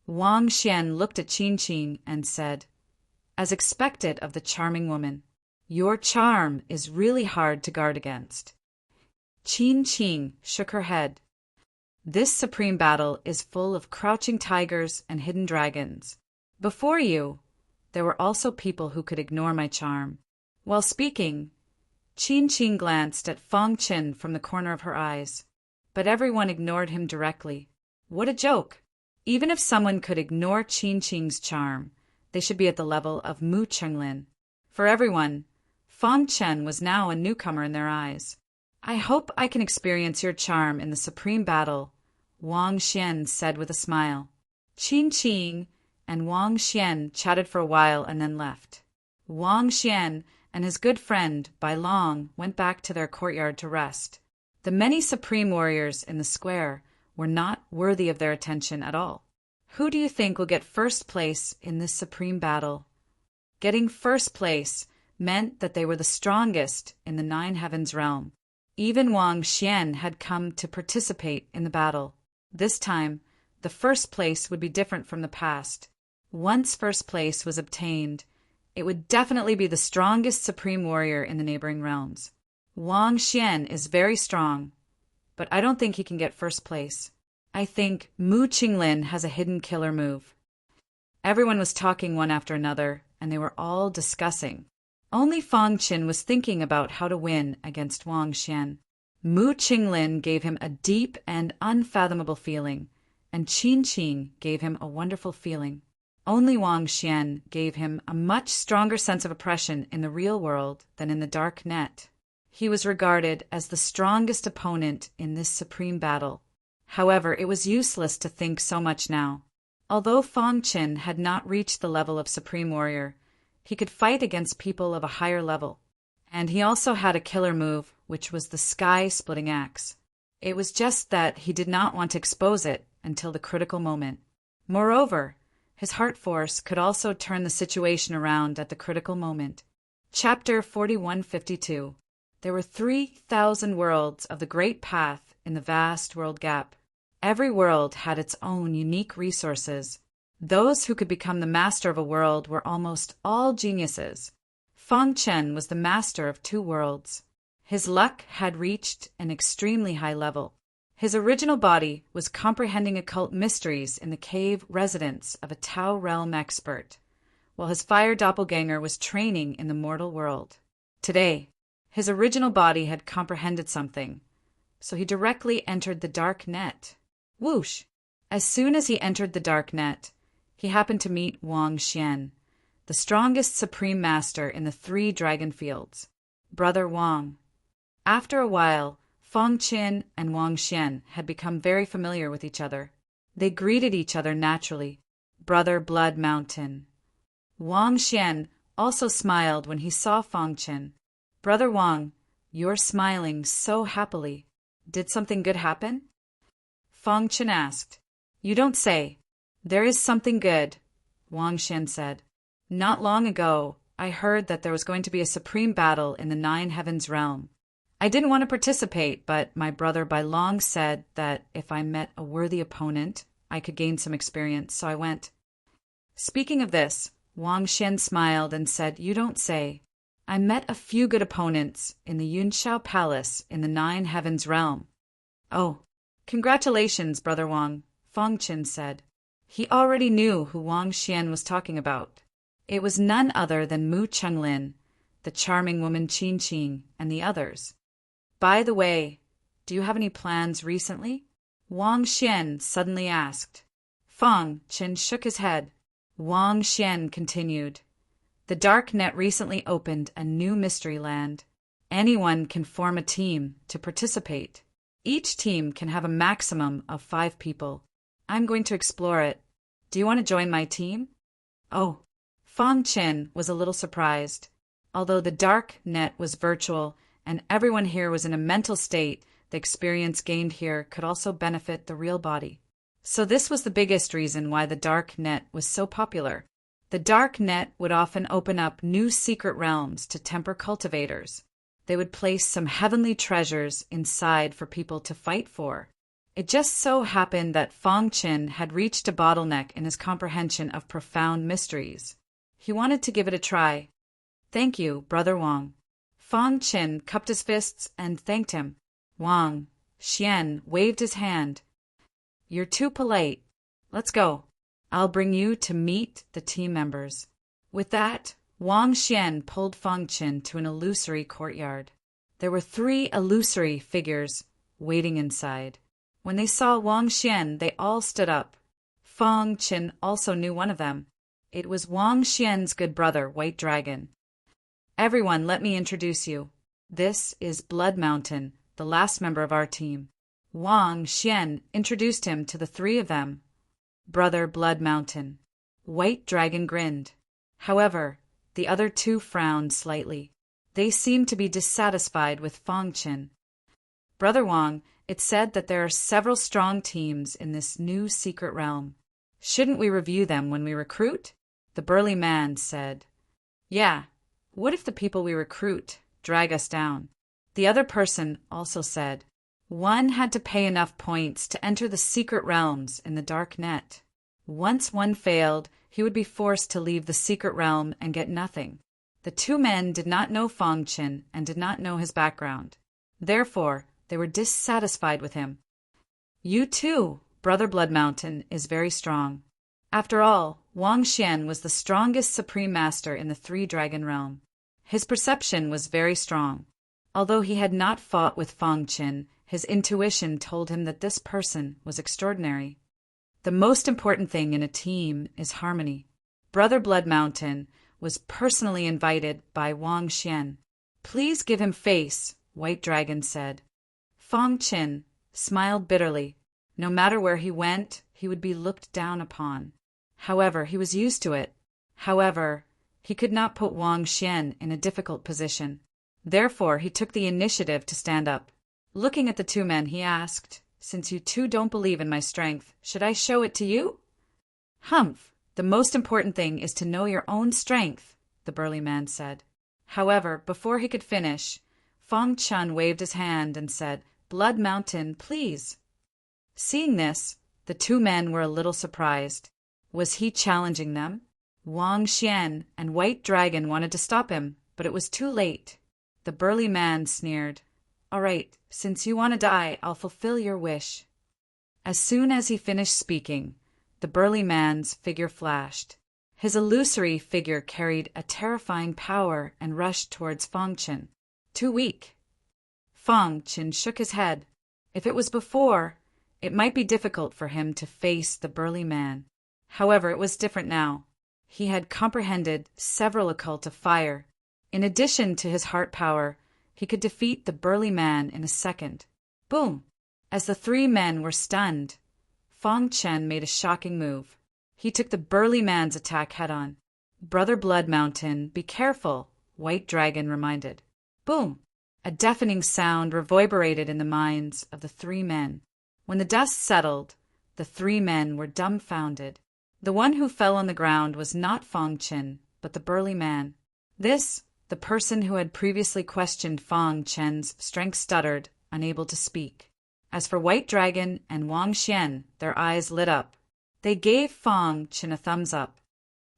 Wang Xian looked at Qin Qing and said, as expected of the charming woman, "Your charm is really hard to guard against." Qin Qing shook her head. This supreme battle is full of crouching tigers and hidden dragons. Before you, there were also people who could ignore my charm. While speaking, Qin Qing glanced at Fang Chen from the corner of her eyes, but everyone ignored him directly. What a joke! Even if someone could ignore Qin Qing's charm, they should be at the level of Mu Chenglin. For everyone, Fang Chen was now a newcomer in their eyes. "I hope I can experience your charm in the supreme battle," Wang Xian said with a smile. Qin Qing and Wang Xian chatted for a while and then left. Wang Xian and his good friend, Bai Long, went back to their courtyard to rest. The many supreme warriors in the square were not worthy of their attention at all. Who do you think will get first place in this supreme battle? Getting first place meant that they were the strongest in the Nine Heavens realm. Even Wang Xian had come to participate in the battle. This time, the first place would be different from the past. Once first place was obtained, it would definitely be the strongest supreme warrior in the neighboring realms. Wang Xian is very strong, but I don't think he can get first place. I think Mu Qinglin has a hidden killer move. Everyone was talking one after another, and they were all discussing. Only Fang Qin was thinking about how to win against Wang Xian. Mu Qinglin gave him a deep and unfathomable feeling, and Qin Qing gave him a wonderful feeling. Only Wang Xian gave him a much stronger sense of oppression in the real world than in the dark net. He was regarded as the strongest opponent in this supreme battle. However, it was useless to think so much now. Although Fang Qin had not reached the level of supreme warrior, he could fight against people of a higher level. And he also had a killer move, which was the sky-splitting axe. It was just that he did not want to expose it until the critical moment. Moreover, his heart force could also turn the situation around at the critical moment. Chapter 4152. There were 3,000 worlds of the Great Path in the vast world gap. Every world had its own unique resources. Those who could become the master of a world were almost all geniuses. Fang Chen was the master of 2 worlds. His luck had reached an extremely high level. His original body was comprehending occult mysteries in the cave residence of a Tao realm expert, while his fire doppelganger was training in the mortal world. Today, his original body had comprehended something, so he directly entered the dark net. Whoosh! As soon as he entered the dark net, he happened to meet Wang Xian, the strongest supreme master in the 3 dragon fields. Brother Wang. After a while, Fang Qin and Wang Xian had become very familiar with each other. They greeted each other naturally. Brother Blood Mountain. Wang Xian also smiled when he saw Fang Qin. Brother Wang, you're smiling so happily. Did something good happen? Fang Qin asked. You don't say. There is something good, Wang Xian said. Not long ago, I heard that there was going to be a supreme battle in the Nine Heavens realm. I didn't want to participate, but my brother Bai Long said that if I met a worthy opponent, I could gain some experience, so I went. Speaking of this, Wang Xian smiled and said, You don't say. I met a few good opponents in the Yunshao Palace in the Nine Heavens realm. Oh, congratulations, Brother Wang, Fang Qin said. He already knew who Wang Xian was talking about. It was none other than Mu Qinglin, the charming woman Qin Qing, and the others. By the way, do you have any plans recently? Wang Xian suddenly asked. Fang Qin shook his head. Wang Xian continued. The dark net recently opened a new mystery land. Anyone can form a team to participate. Each team can have a maximum of 5 people. I'm going to explore it. Do you want to join my team? Oh, Fang Qin was a little surprised. Although the dark net was virtual and everyone here was in a mental state, the experience gained here could also benefit the real body. So this was the biggest reason why the dark net was so popular. The dark net would often open up new secret realms to temper cultivators. They would place some heavenly treasures inside for people to fight for. It just so happened that Fang Qin had reached a bottleneck in his comprehension of profound mysteries. He wanted to give it a try. Thank you, Brother Wang. Fang Qin cupped his fists and thanked him. Wang Xian waved his hand. You're too polite. Let's go. I'll bring you to meet the team members. With that, Wang Xian pulled Fang Qin to an illusory courtyard. There were 3 illusory figures waiting inside. When they saw Wang Xian, they all stood up. Fang Qin also knew one of them. It was Wang Xian's good brother, White Dragon. Everyone, let me introduce you. This is Blood Mountain, the last member of our team. Wang Xian introduced him to the 3 of them. Brother Blood Mountain. White Dragon grinned. However, the other 2 frowned slightly. They seemed to be dissatisfied with Fangchen. Brother Wang, it's said that there are several strong teams in this new secret realm. Shouldn't we review them when we recruit? The burly man said. Yeah, what if the people we recruit drag us down? The other person also said. One had to pay enough points to enter the secret realms in the dark net. Once one failed, he would be forced to leave the secret realm and get nothing. The two men did not know Fangchen and did not know his background. Therefore, they were dissatisfied with him. You too, Brother Blood Mountain, is very strong. After all, Wang Xian was the strongest supreme master in the three-dragon realm. His perception was very strong. Although he had not fought with Fangchen, his intuition told him that this person was extraordinary. The most important thing in a team is harmony. Brother Blood Mountain was personally invited by Wang Xian. Please give him face, White Dragon said. Fangchen smiled bitterly. No matter where he went, he would be looked down upon. However, he was used to it. However, he could not put Wang Xian in a difficult position. Therefore, he took the initiative to stand up. Looking at the two men, he asked, Since you two don't believe in my strength, should I show it to you? Humph, the most important thing is to know your own strength, the burly man said. However, before he could finish, Fangchen waved his hand and said, Blood Mountain, please. Seeing this, the two men were a little surprised. Was he challenging them? Wang Xian and White Dragon wanted to stop him, but it was too late. The burly man sneered. All right, since you want to die, I'll fulfill your wish. As soon as he finished speaking, the burly man's figure flashed. His illusory figure carried a terrifying power and rushed towards Fangchen. Too weak. Fangchen shook his head. If it was before, it might be difficult for him to face the burly man. However, it was different now. He had comprehended several occult of fire. In addition to his heart power, he could defeat the burly man in a second. Boom! As the three men were stunned, Fangchen made a shocking move. He took the burly man's attack head-on. Brother Blood Mountain, be careful, White Dragon reminded. Boom! A deafening sound reverberated in the minds of the three men. When the dust settled, the three men were dumbfounded. The one who fell on the ground was not Fangchen, but the burly man. This, the person who had previously questioned Fangchen's strength, stuttered, unable to speak. As for White Dragon and Wang Xian, their eyes lit up. They gave Fangchen a thumbs up.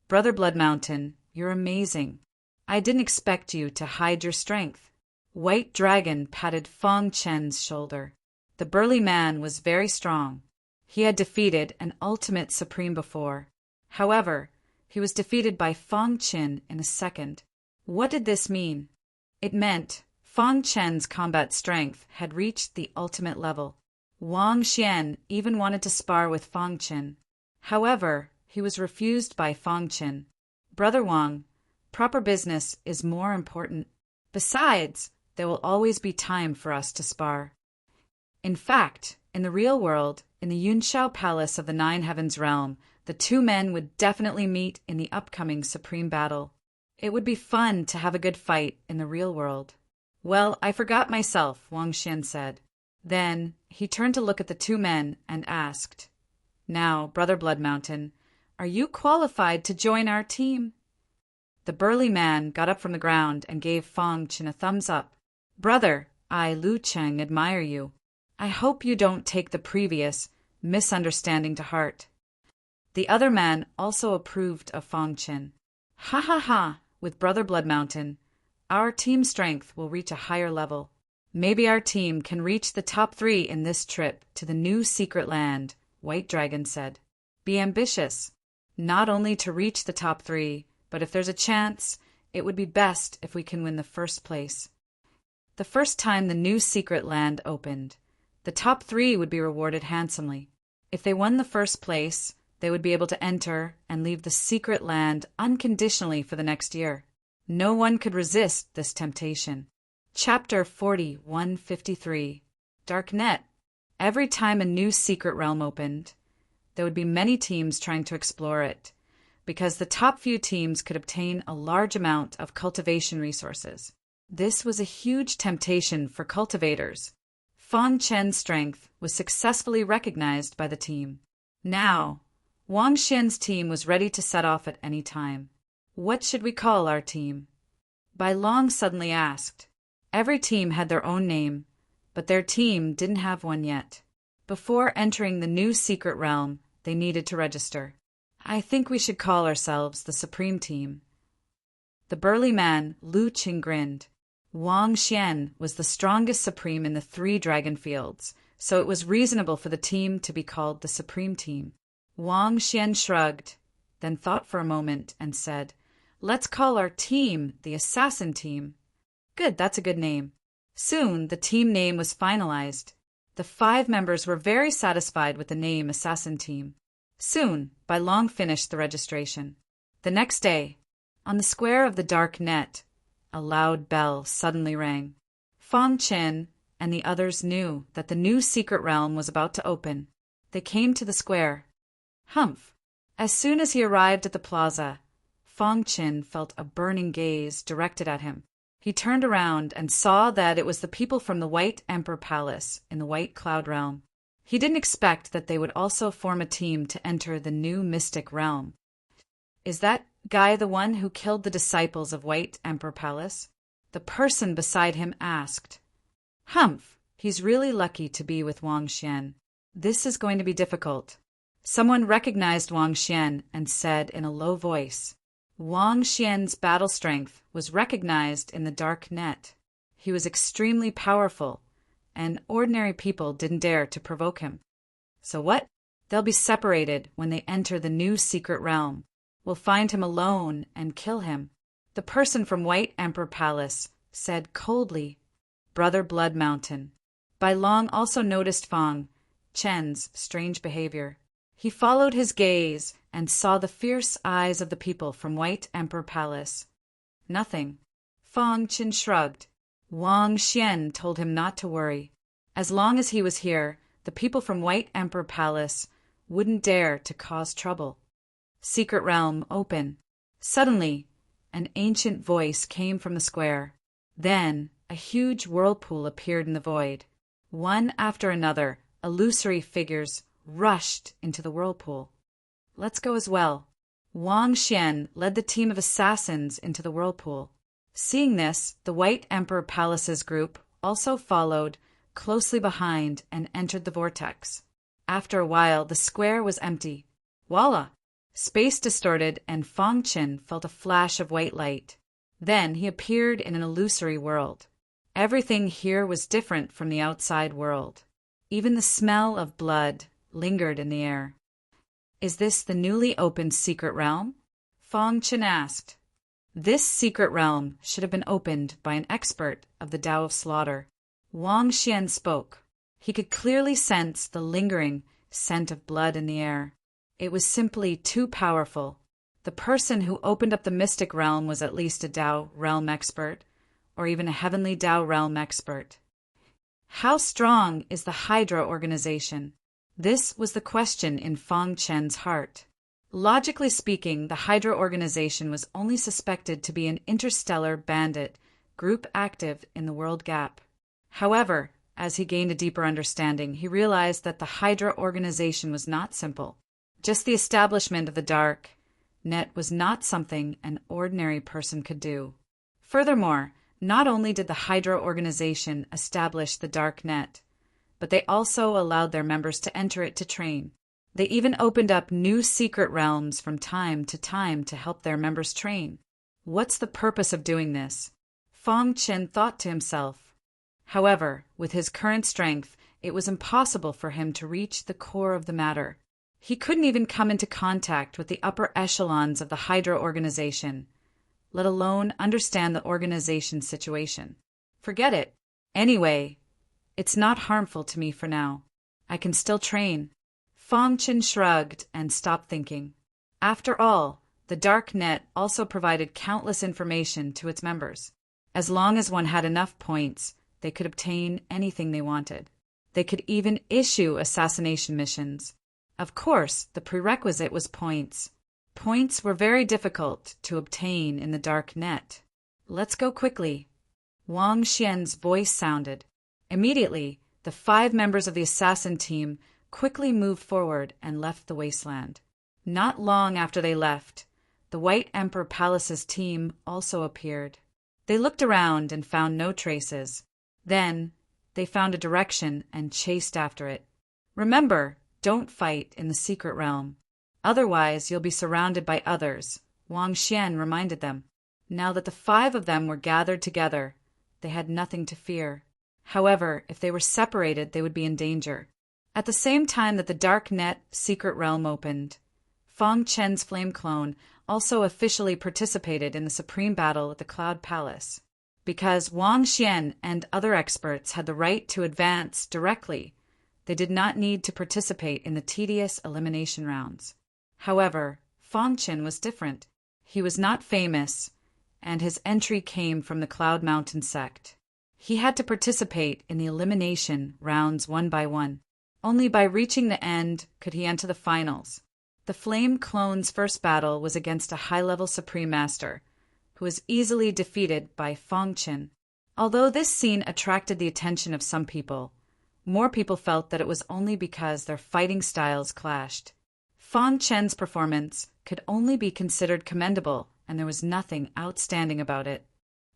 Brother Blood Mountain, you're amazing. I didn't expect you to hide your strength. White Dragon patted Fangchen's shoulder. The burly man was very strong. He had defeated an ultimate supreme before. However, he was defeated by Fangchen in a second. What did this mean? It meant Fangchen's combat strength had reached the ultimate level. Wang Xian even wanted to spar with Fangchen. However, he was refused by Fangchen. Brother Wang, proper business is more important. Besides, there will always be time for us to spar. In fact, in the real world, in the Yunshao Palace of the Nine Heavens realm, the two men would definitely meet in the upcoming supreme battle. It would be fun to have a good fight in the real world. Well, I forgot myself, Wang Xian said. Then he turned to look at the two men and asked, Now, Brother Blood Mountain, are you qualified to join our team? The burly man got up from the ground and gave Fangchen a thumbs up. Brother, I, Lu Cheng, admire you. I hope you don't take the previous misunderstanding to heart. The other man also approved of Fangchen. Ha ha ha, with Brother Blood Mountain, our team strength will reach a higher level. Maybe our team can reach the top 3 in this trip to the new secret land, White Dragon said. Be ambitious, not only to reach the top 3, but if there's a chance, it would be best if we can win the first place. The first time the new secret land opened, the top 3 would be rewarded handsomely. If they won the first place, they would be able to enter and leave the secret land unconditionally for the next year. No one could resist this temptation. Chapter 4153. Darknet. Every time a new secret realm opened, there would be many teams trying to explore it, because the top few teams could obtain a large amount of cultivation resources. This was a huge temptation for cultivators. Fang Chen's strength was successfully recognized by the team. Now, Wang Xian's team was ready to set off at any time. What should we call our team? Bai Long suddenly asked. Every team had their own name, but their team didn't have one yet. Before entering the new secret realm, they needed to register. I think we should call ourselves the Supreme Team. The burly man, Lu Qing, grinned. Wang Xian was the strongest Supreme in the 3 dragon fields, so it was reasonable for the team to be called the Supreme Team. Wang Xian shrugged, then thought for a moment and said, "Let's call our team the Assassin Team." Good, that's a good name. Soon, the team name was finalized. The 5 members were very satisfied with the name Assassin Team. Soon, Bai Long finished the registration. The next day, on the square of the dark net, a loud bell suddenly rang. Fang Chen and the others knew that the new secret realm was about to open. They came to the square. Humph! As soon as he arrived at the plaza, Fang Chen felt a burning gaze directed at him. He turned around and saw that it was the people from the White Emperor Palace in the White Cloud Realm. He didn't expect that they would also form a team to enter the new mystic realm. Is that guy the one who killed the disciples of White Emperor Palace? The person beside him asked. Humph! He's really lucky to be with Wang Xian. This is going to be difficult. Someone recognized Wang Xian and said in a low voice, Wang Xian's battle strength was recognized in the dark net. He was extremely powerful, and ordinary people didn't dare to provoke him. So what? They'll be separated when they enter the new secret realm. We'll find him alone and kill him. The person from White Emperor Palace said coldly, Brother Blood Mountain. Bai Long also noticed Fang Chen's strange behavior. He followed his gaze and saw the fierce eyes of the people from White Emperor Palace. Nothing. Fang Chen shrugged. Wang Xian told him not to worry. As long as he was here, the people from White Emperor Palace wouldn't dare to cause trouble. Secret realm open. Suddenly, an ancient voice came from the square. Then, a huge whirlpool appeared in the void. One after another, illusory figures rushed into the whirlpool. Let's go as well. Wang Xian led the team of assassins into the whirlpool. Seeing this, the White Emperor Palace's group also followed closely behind and entered the vortex. After a while, the square was empty. Voila! Space distorted and Fang Chen felt a flash of white light. Then he appeared in an illusory world. Everything here was different from the outside world. Even the smell of blood lingered in the air. Is this the newly opened secret realm? Fang Chen asked. This secret realm should have been opened by an expert of the Tao of Slaughter. Wang Xian spoke. He could clearly sense the lingering scent of blood in the air. It was simply too powerful. The person who opened up the mystic realm was at least a Tao realm expert, or even a heavenly Tao realm expert. How strong is the Hydra organization? This was the question in Fang Chen's heart. Logically speaking, the Hydra organization was only suspected to be an interstellar bandit group active in the World Gap. However, as he gained a deeper understanding, he realized that the Hydra organization was not simple. Just the establishment of the dark net was not something an ordinary person could do. Furthermore, not only did the Hydra organization establish the dark net, but they also allowed their members to enter it to train. They even opened up new secret realms from time to help their members train. What's the purpose of doing this? Fang Chen thought to himself. However, with his current strength, it was impossible for him to reach the core of the matter. He couldn't even come into contact with the upper echelons of the Hydra organization, let alone understand the organization's situation. Forget it. Anyway, it's not harmful to me for now. I can still train. Fang Chen shrugged and stopped thinking. After all, the dark net also provided countless information to its members. As long as one had enough points, they could obtain anything they wanted. They could even issue assassination missions. Of course, the prerequisite was points. Points were very difficult to obtain in the dark net. Let's go quickly. Wang Xian's voice sounded. Immediately, the 5 members of the assassin team quickly moved forward and left the wasteland. Not long after they left, the White Emperor Palace's team also appeared. They looked around and found no traces. Then, they found a direction and chased after it. Remember, don't fight in the secret realm. Otherwise, you'll be surrounded by others, Wang Xian reminded them. Now that the 5 of them were gathered together, they had nothing to fear. However, if they were separated, they would be in danger. At the same time that the Dark Net secret realm opened, Fang Chen's flame clone also officially participated in the supreme battle at the Cloud Palace. Because Wang Xian and other experts had the right to advance directly, they did not need to participate in the tedious elimination rounds. However, Fang Chen was different. He was not famous, and his entry came from the Cloud Mountain sect. He had to participate in the elimination rounds one by one. Only by reaching the end could he enter the finals. The Flame Clone's first battle was against a high-level Supreme Master, who was easily defeated by Fang Chen. Although this scene attracted the attention of some people, more people felt that it was only because their fighting styles clashed. Fang Chen's performance could only be considered commendable, and there was nothing outstanding about it.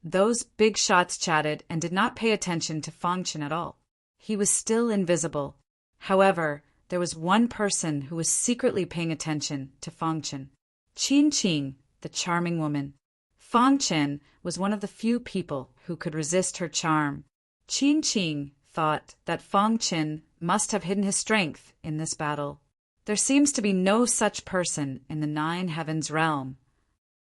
Those big shots chatted and did not pay attention to Fang Chen at all. He was still invisible. However, there was one person who was secretly paying attention to Fang Chen. Qin Qing, the charming woman. Fang Chen was one of the few people who could resist her charm. Qin Qing thought that Fang Chen must have hidden his strength in this battle. There seems to be no such person in the 9 Heavens realm.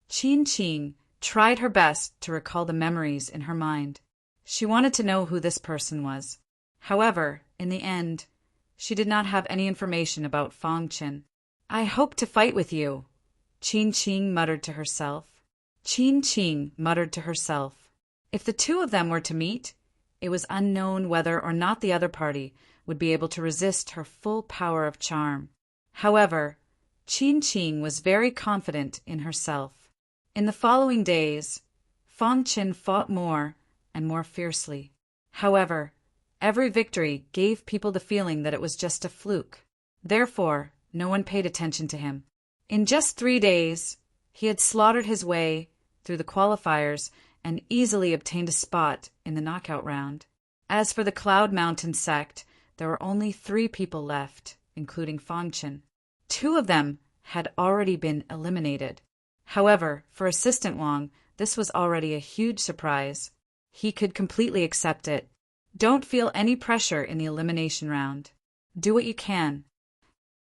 Qin Qing tried her best to recall the memories in her mind. She wanted to know who this person was. However, in the end, she did not have any information about Fang Chen. I hope to fight with you, Qin Qing muttered to herself. Qin Qing muttered to herself. If the 2 of them were to meet, it was unknown whether or not the other party would be able to resist her full power of charm. However, Qin Qing was very confident in herself. In the following days, Fang Chen fought more and more fiercely. However, every victory gave people the feeling that it was just a fluke. Therefore, no one paid attention to him. In just 3 days, he had slaughtered his way through the qualifiers and easily obtained a spot in the knockout round. As for the Cloud Mountain sect, there were only 3 people left, including Fang Chen. 2 of them had already been eliminated. However, for Assistant Wang, this was already a huge surprise. He could completely accept it. Don't feel any pressure in the elimination round. Do what you can.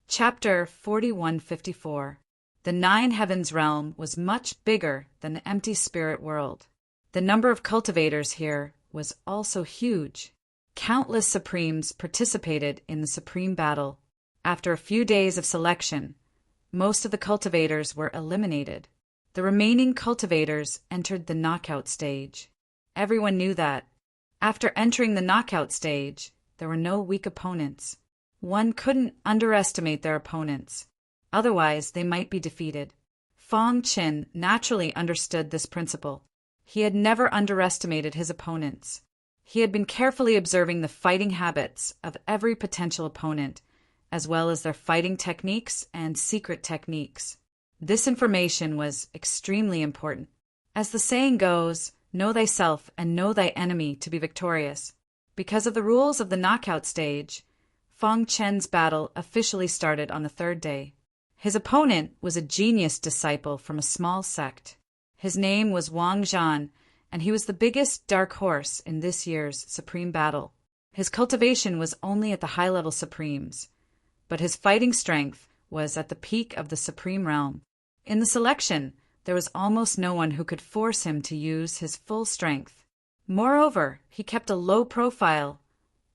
Chapter 4154. The 9 Heavens realm was much bigger than the empty spirit world. The number of cultivators here was also huge. Countless Supremes participated in the Supreme Battle. After a few days of selection, most of the cultivators were eliminated. The remaining cultivators entered the knockout stage. Everyone knew that. After entering the knockout stage, there were no weak opponents. One couldn't underestimate their opponents. Otherwise, they might be defeated. Fang Chen naturally understood this principle. He had never underestimated his opponents. He had been carefully observing the fighting habits of every potential opponent, as well as their fighting techniques and secret techniques. This information was extremely important. As the saying goes, know thyself and know thy enemy to be victorious. Because of the rules of the knockout stage, Fang Chen's battle officially started on the 3rd day. His opponent was a genius disciple from a small sect. His name was Wang Zhan, and he was the biggest dark horse in this year's Supreme Battle. His cultivation was only at the high-level Supremes, but his fighting strength was at the peak of the Supreme Realm. In the selection, there was almost no one who could force him to use his full strength. Moreover, he kept a low profile,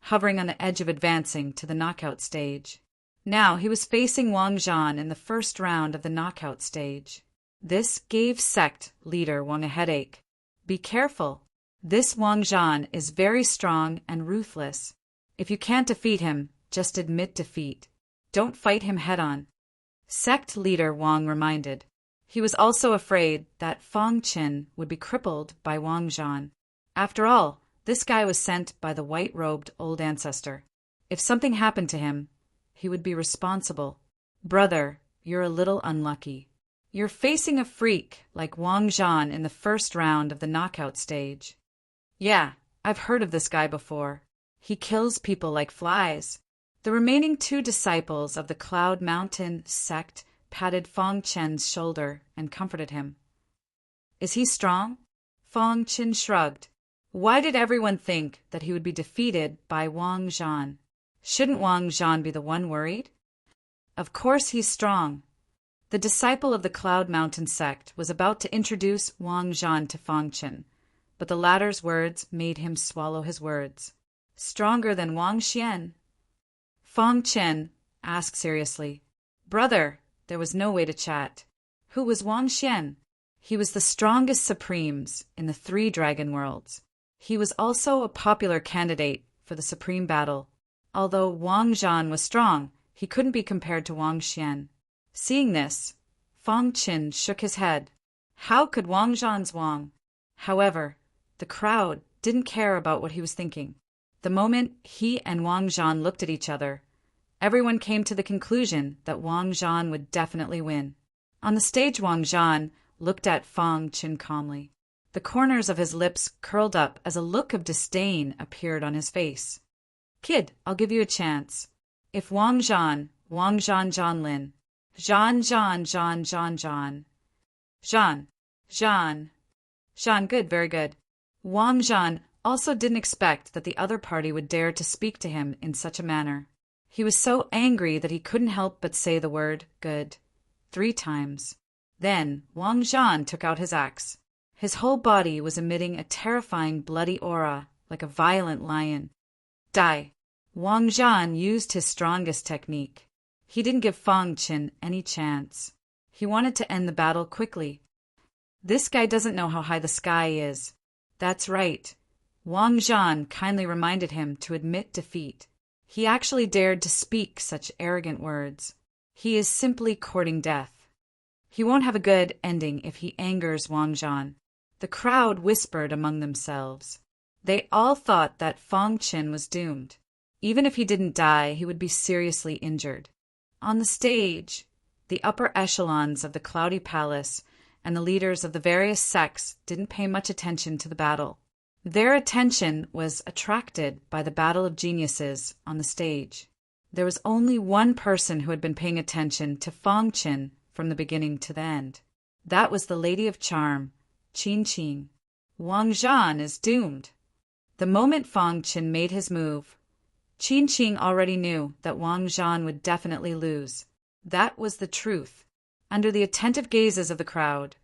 hovering on the edge of advancing to the knockout stage. Now he was facing Wang Zhan in the first round of the knockout stage. This gave sect leader Wang a headache. Be careful. This Wang Zhan is very strong and ruthless. If you can't defeat him, just admit defeat. Don't fight him head-on. Sect leader Wang reminded. He was also afraid that Fang Chen would be crippled by Wang Zhan. After all, this guy was sent by the white-robed old ancestor. If something happened to him, he would be responsible. Brother, you're a little unlucky. You're facing a freak like Wang Zhan in the first round of the knockout stage. Yeah, I've heard of this guy before. He kills people like flies. The remaining 2 disciples of the Cloud Mountain sect patted Fang Chen's shoulder and comforted him. Is he strong? Fang Chen shrugged. Why did everyone think that he would be defeated by Wang Zhan? Shouldn't Wang Zhan be the one worried? Of course he's strong. The disciple of the Cloud Mountain sect was about to introduce Wang Zhan to Fang Chen, but the latter's words made him swallow his words. Stronger than Wang Xian? Fang Chen asked seriously. Brother, there was no way to chat. Who was Wang Xian? He was the strongest supremes in the 3 dragon worlds. He was also a popular candidate for the supreme battle. Although Wang Zhan was strong, he couldn't be compared to Wang Xian. Seeing this, Fang Chen shook his head. How could Wang Zhan's Wang? However, the crowd didn't care about what he was thinking. The moment he and Wang Zhan looked at each other, everyone came to the conclusion that Wang Zhan would definitely win. On the stage, Wang Zhan looked at Fang Chen calmly. The corners of his lips curled up as a look of disdain appeared on his face. Kid, I'll give you a chance. If Wang Zhan, Zhan Lin. Zhan. Good, very good. Wang Zhan also didn't expect that the other party would dare to speak to him in such a manner. He was so angry that he couldn't help but say the word good 3 times. Then Wang Zhan took out his axe. His whole body was emitting a terrifying bloody aura like a violent lion. Die. Wang Zhan used his strongest technique. He didn't give Fang Chen any chance. He wanted to end the battle quickly. This guy doesn't know how high the sky is. That's right. Wang Zhan kindly reminded him to admit defeat. He actually dared to speak such arrogant words. He is simply courting death. He won't have a good ending if he angers Wang Zhan. The crowd whispered among themselves. They all thought that Fang Chen was doomed. Even if he didn't die, he would be seriously injured. On the stage, the upper echelons of the Cloudy Palace and the leaders of the various sects didn't pay much attention to the battle. Their attention was attracted by the battle of geniuses on the stage. There was only one person who had been paying attention to Fang Chen from the beginning to the end. That was the Lady of Charm, Qin Qing. Wang Zhan is doomed. The moment Fang Chen made his move, Qin Qing already knew that Wang Zhan would definitely lose. That was the truth. Under the attentive gazes of the crowd,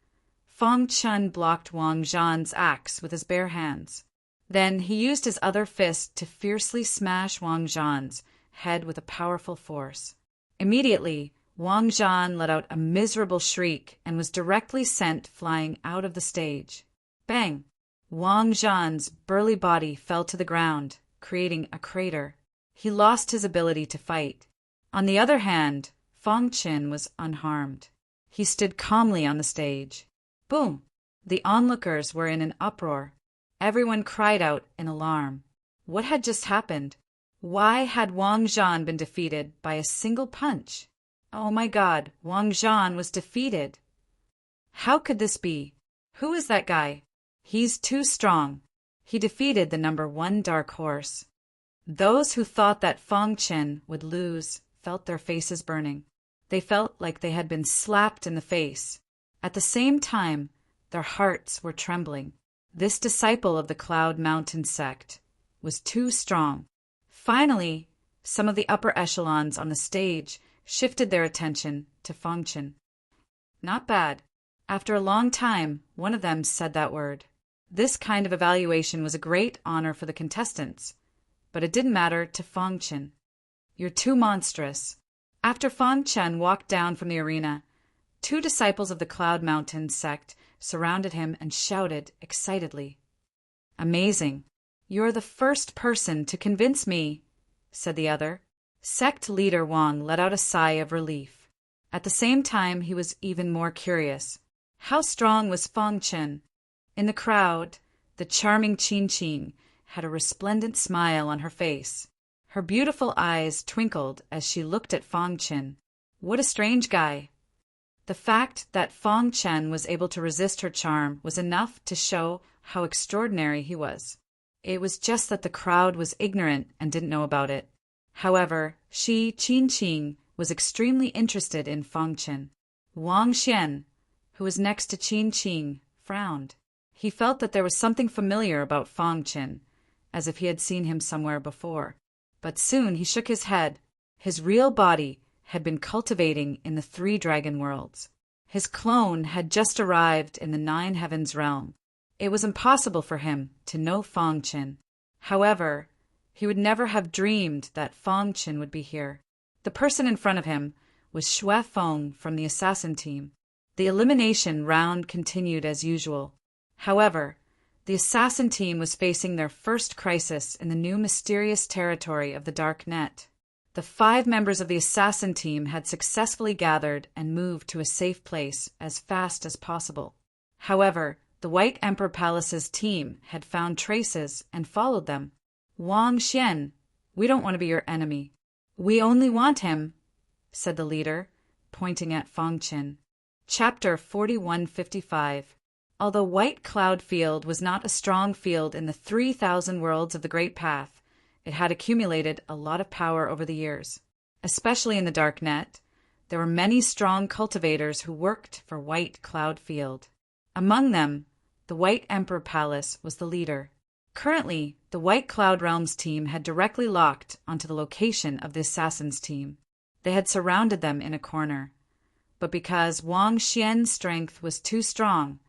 Fang Chen blocked Wang Zhan's axe with his bare hands. Then he used his other fist to fiercely smash Wang Zhan's head with a powerful force. Immediately, Wang Zhan let out a miserable shriek and was directly sent flying out of the stage. Bang! Wang Zhan's burly body fell to the ground, creating a crater. He lost his ability to fight. On the other hand, Fang Chen was unharmed. He stood calmly on the stage. Boom! The onlookers were in an uproar. Everyone cried out in alarm. What had just happened? Why had Wang Zhan been defeated by a single punch? Oh my God, Wang Zhan was defeated. How could this be? Who is that guy? He's too strong. He defeated the number 1 dark horse. Those who thought that Fang Chen would lose felt their faces burning. They felt like they had been slapped in the face. At the same time, their hearts were trembling. This disciple of the Cloud Mountain sect was too strong. Finally, some of the upper echelons on the stage shifted their attention to Fang Chen. Not bad. After a long time, one of them said that word. This kind of evaluation was a great honor for the contestants, but it didn't matter to Fang Chen. You're too monstrous. After Fang Chen walked down from the arena, 2 disciples of the Cloud Mountain sect surrounded him and shouted excitedly. Amazing. You're the first person to convince me, said the other. Sect leader Wang let out a sigh of relief. At the same time, he was even more curious. How strong was Fang Chen? In the crowd, The charming Qin Qin had a resplendent smile on her face. Her beautiful eyes twinkled as she looked at Fong Chen. What a strange guy! The fact that Fong Chen was able to resist her charm was enough to show how extraordinary he was. It was just that the crowd was ignorant and didn't know about it. However, Qin Qin was extremely interested in Fong Chen. Wang Xian, who was next to Qin Qin, frowned. He felt that there was something familiar about Fong Chen, as if he had seen him somewhere before. But soon he shook his head. His real body had been cultivating in the 3 dragon worlds. His clone had just arrived in the 9 heavens realm. It was impossible for him to know Fong Chen. However, he would never have dreamed that Fong Chen would be here. The person in front of him was Xue Feng from the assassin team. The elimination round continued as usual. However, the assassin team was facing their first crisis in the new mysterious territory of the Dark Net. The 5 members of the assassin team had successfully gathered and moved to a safe place as fast as possible. However, the White Emperor Palace's team had found traces and followed them. Wang Xian, we don't want to be your enemy. We only want him, said the leader, pointing at Fong Chen. Chapter 4155. Although White Cloud Field was not a strong field in the 3,000 worlds of the Great Path, it had accumulated a lot of power over the years. Especially in the Dark Net, there were many strong cultivators who worked for White Cloud Field. Among them, the White Emperor Palace was the leader. Currently, the White Cloud Realms team had directly locked onto the location of the Assassins team. They had surrounded them in a corner. But because Wang Xian's strength was too strong,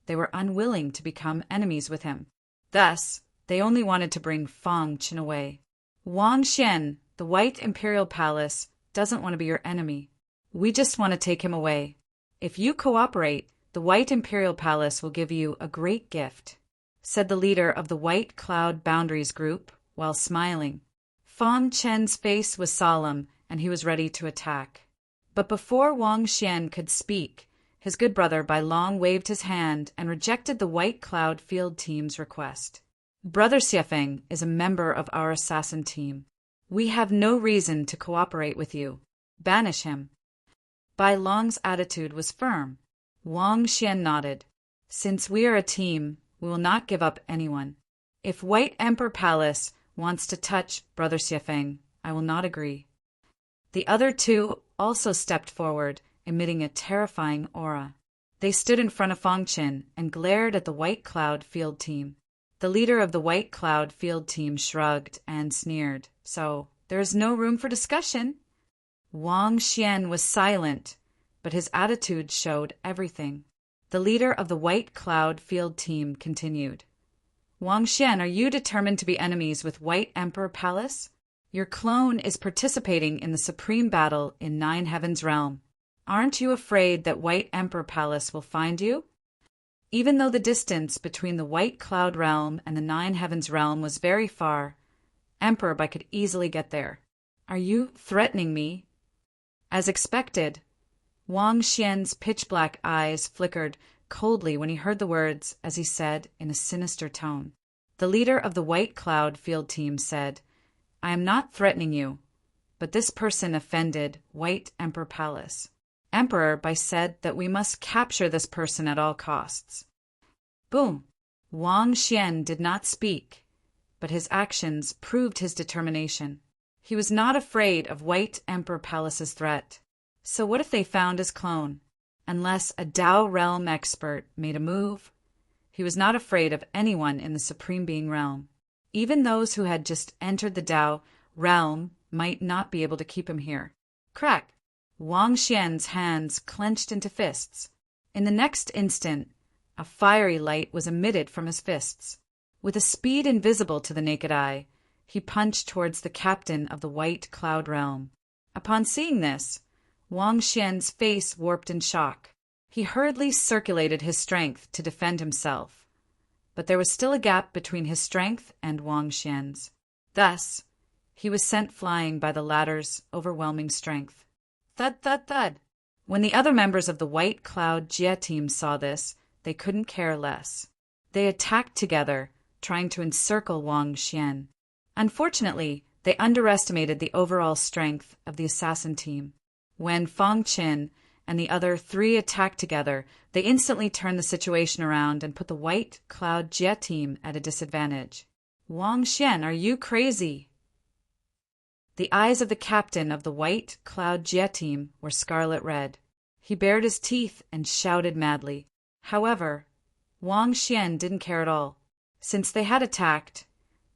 they were unwilling to become enemies with him. Thus, they only wanted to bring Fong Chen away. Wang Xian, the White Imperial Palace, doesn't want to be your enemy. We just want to take him away. If you cooperate, the White Imperial Palace will give you a great gift, said the leader of the White Cloud Boundaries group, while smiling. Fong Chen's face was solemn, and he was ready to attack. But before Wang Xian could speak, his good brother Bai Long waved his hand and rejected the White Cloud Field team's request. Brother Xiefeng is a member of our assassin team. We have no reason to cooperate with you. Banish him. Bai Long's attitude was firm. Wang Xian nodded. Since we are a team, we will not give up anyone. If White Emperor Palace wants to touch Brother Xiefeng, I will not agree. The other 2 also stepped forward, emitting a terrifying aura. They stood in front of Fong Chen and glared at the White Cloud Field team. The leader of the White Cloud Field team shrugged and sneered. So, there is no room for discussion. Wang Xian was silent, but his attitude showed everything. The leader of the White Cloud Field team continued. Wang Xian, are you determined to be enemies with White Emperor Palace? Your clone is participating in the supreme battle in 9 Heavens Realm. Aren't you afraid that White Emperor Palace will find you? Even though the distance between the White Cloud Realm and the 9 Heavens Realm was very far, Emperor Bai could easily get there. Are you threatening me? As expected, Wang Xian's pitch-black eyes flickered coldly when he heard the words as he said in a sinister tone. The leader of the White Cloud Field team said, I am not threatening you, but this person offended White Emperor Palace. Emperor Bai said that we must capture this person at all costs. Boom! Wang Xian did not speak, but his actions proved his determination. He was not afraid of White Emperor Palace's threat. So what if they found his clone? Unless a Dao Realm expert made a move, he was not afraid of anyone in the Supreme Being Realm. Even those who had just entered the Dao Realm might not be able to keep him here. Crack! Wang Xian's hands clenched into fists. In the next instant, a fiery light was emitted from his fists. With a speed invisible to the naked eye, he punched towards the captain of the White Cloud Realm. Upon seeing this, Wang Xian's face warped in shock. He hurriedly circulated his strength to defend himself, but there was still a gap between his strength and Wang Xian's. Thus, he was sent flying by the latter's overwhelming strength. Thud, thud, thud. When the other members of the White Cloud Jia team saw this, they couldn't care less. They attacked together, trying to encircle Wang Xian. Unfortunately, they underestimated the overall strength of the assassin team. When Fang Qin and the other three attacked together, they instantly turned the situation around and put the White Cloud Jie team at a disadvantage. Wang Xian, are you crazy? The eyes of the captain of the White Cloud Jie team were scarlet red. He bared his teeth and shouted madly. However, Wang Xian didn't care at all. Since they had attacked,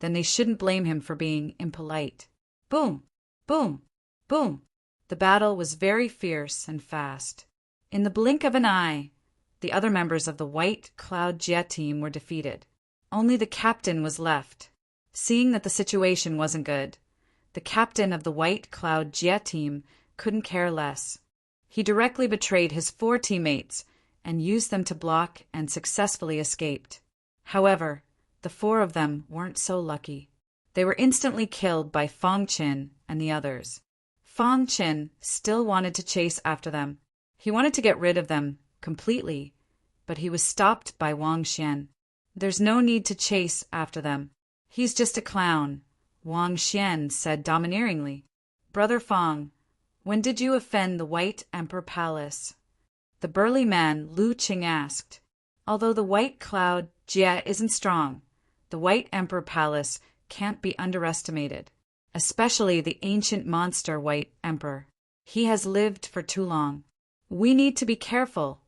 then they shouldn't blame him for being impolite. Boom! Boom! Boom! The battle was very fierce and fast. In the blink of an eye, the other members of the White Cloud Jie team were defeated. Only the captain was left. Seeing that the situation wasn't good, the captain of the White Cloud Jie team couldn't care less. He directly betrayed his 4 teammates and used them to block and successfully escaped. However, the 4 of them weren't so lucky. They were instantly killed by Fang Qin and the others. Fang Qin still wanted to chase after them. He wanted to get rid of them completely, but he was stopped by Wang Xian. There's no need to chase after them. He's just a clown, Wang Xian said domineeringly. Brother Fang, when did you offend the White Emperor Palace? The burly man Lu Qing asked. Although the White Cloud Jie isn't strong, the White Emperor Palace can't be underestimated, especially the ancient monster White Emperor. He has lived for too long. We need to be careful,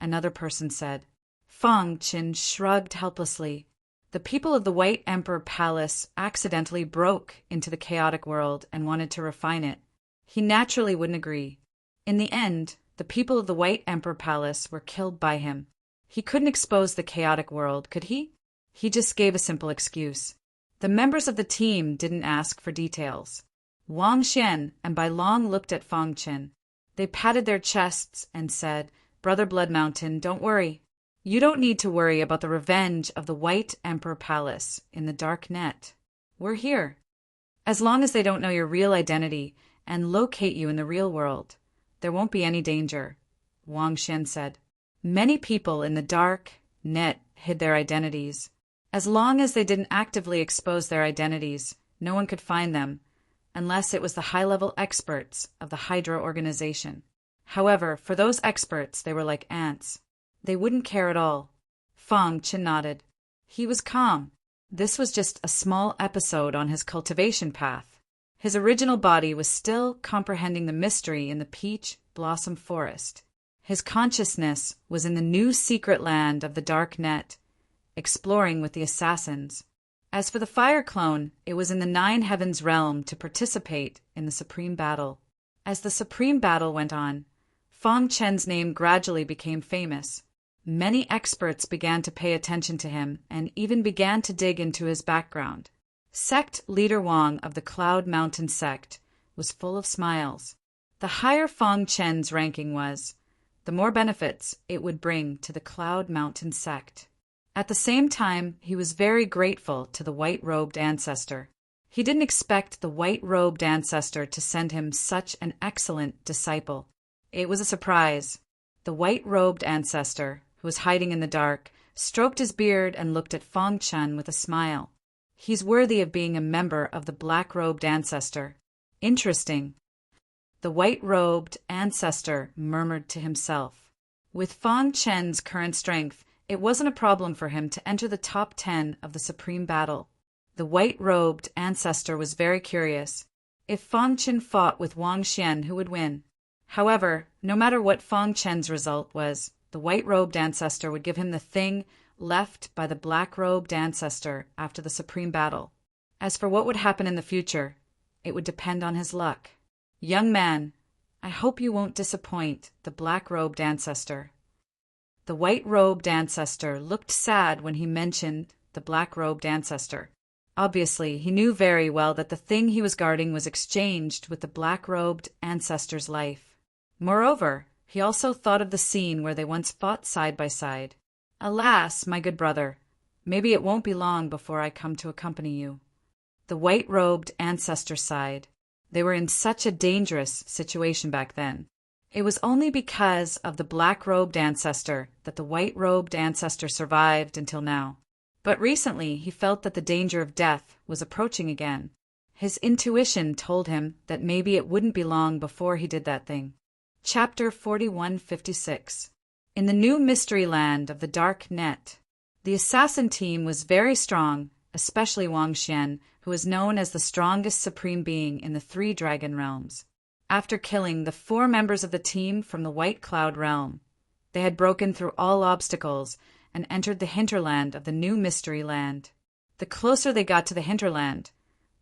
another person said. Fang Qin shrugged helplessly. The people of the White Emperor Palace accidentally broke into the chaotic world and wanted to refine it. He naturally wouldn't agree. In the end, the people of the White Emperor Palace were killed by him. He couldn't expose the chaotic world, could he? He just gave a simple excuse. The members of the team didn't ask for details. Wang Xian and Bai Long looked at Fang Qin. They patted their chests and said, Brother Blood Mountain, don't worry. You don't need to worry about the revenge of the White Emperor Palace in the dark net. We're here. As long as they don't know your real identity and locate you in the real world, there won't be any danger, Wang Xian said. Many people in the dark net hid their identities. As long as they didn't actively expose their identities, no one could find them, unless it was the high-level experts of the Hydra organization. However, for those experts, they were like ants. They wouldn't care at all. Fang Qin nodded. He was calm. This was just a small episode on his cultivation path. His original body was still comprehending the mystery in the peach blossom forest. His consciousness was in the new secret land of the dark net, exploring with the assassins. As for the fire clone, it was in the 9 Heavens realm to participate in the supreme battle. As the supreme battle went on, Fang Chen's name gradually became famous. Many experts began to pay attention to him and even began to dig into his background. Sect leader Wang of the Cloud Mountain sect was full of smiles. The higher Fang Chen's ranking was, the more benefits it would bring to the Cloud Mountain sect. At the same time, he was very grateful to the white-robed ancestor. He didn't expect the white-robed ancestor to send him such an excellent disciple. It was a surprise. The white-robed ancestor, who was hiding in the dark, stroked his beard and looked at Fang Chen with a smile. He's worthy of being a member of the black-robed ancestor. Interesting. The white-robed ancestor murmured to himself. With Fang Chen's current strength, it wasn't a problem for him to enter the top 10 of the supreme battle. The white-robed ancestor was very curious. If Fang Chen fought with Wang Xian, who would win? However, no matter what Fang Chen's result was, the white-robed ancestor would give him the thing left by the black-robed ancestor after the supreme battle. As for what would happen in the future, it would depend on his luck. Young man, I hope you won't disappoint the black-robed ancestor. The white-robed ancestor looked sad when he mentioned the black-robed ancestor. Obviously, he knew very well that the thing he was guarding was exchanged with the black-robed ancestor's life. Moreover, he also thought of the scene where they once fought side by side. Alas, my good brother, maybe it won't be long before I come to accompany you. The white-robed ancestor sighed. They were in such a dangerous situation back then. It was only because of the black-robed ancestor that the white-robed ancestor survived until now. But recently he felt that the danger of death was approaching again. His intuition told him that maybe it wouldn't be long before he did that thing. Chapter 4156. In the new mystery land of the Dark Net, the assassin team was very strong, especially Wang Xian, who was known as the strongest supreme being in the 3 dragon realms. After killing the 4 members of the team from the White Cloud realm, they had broken through all obstacles and entered the hinterland of the new mystery land. The closer they got to the hinterland,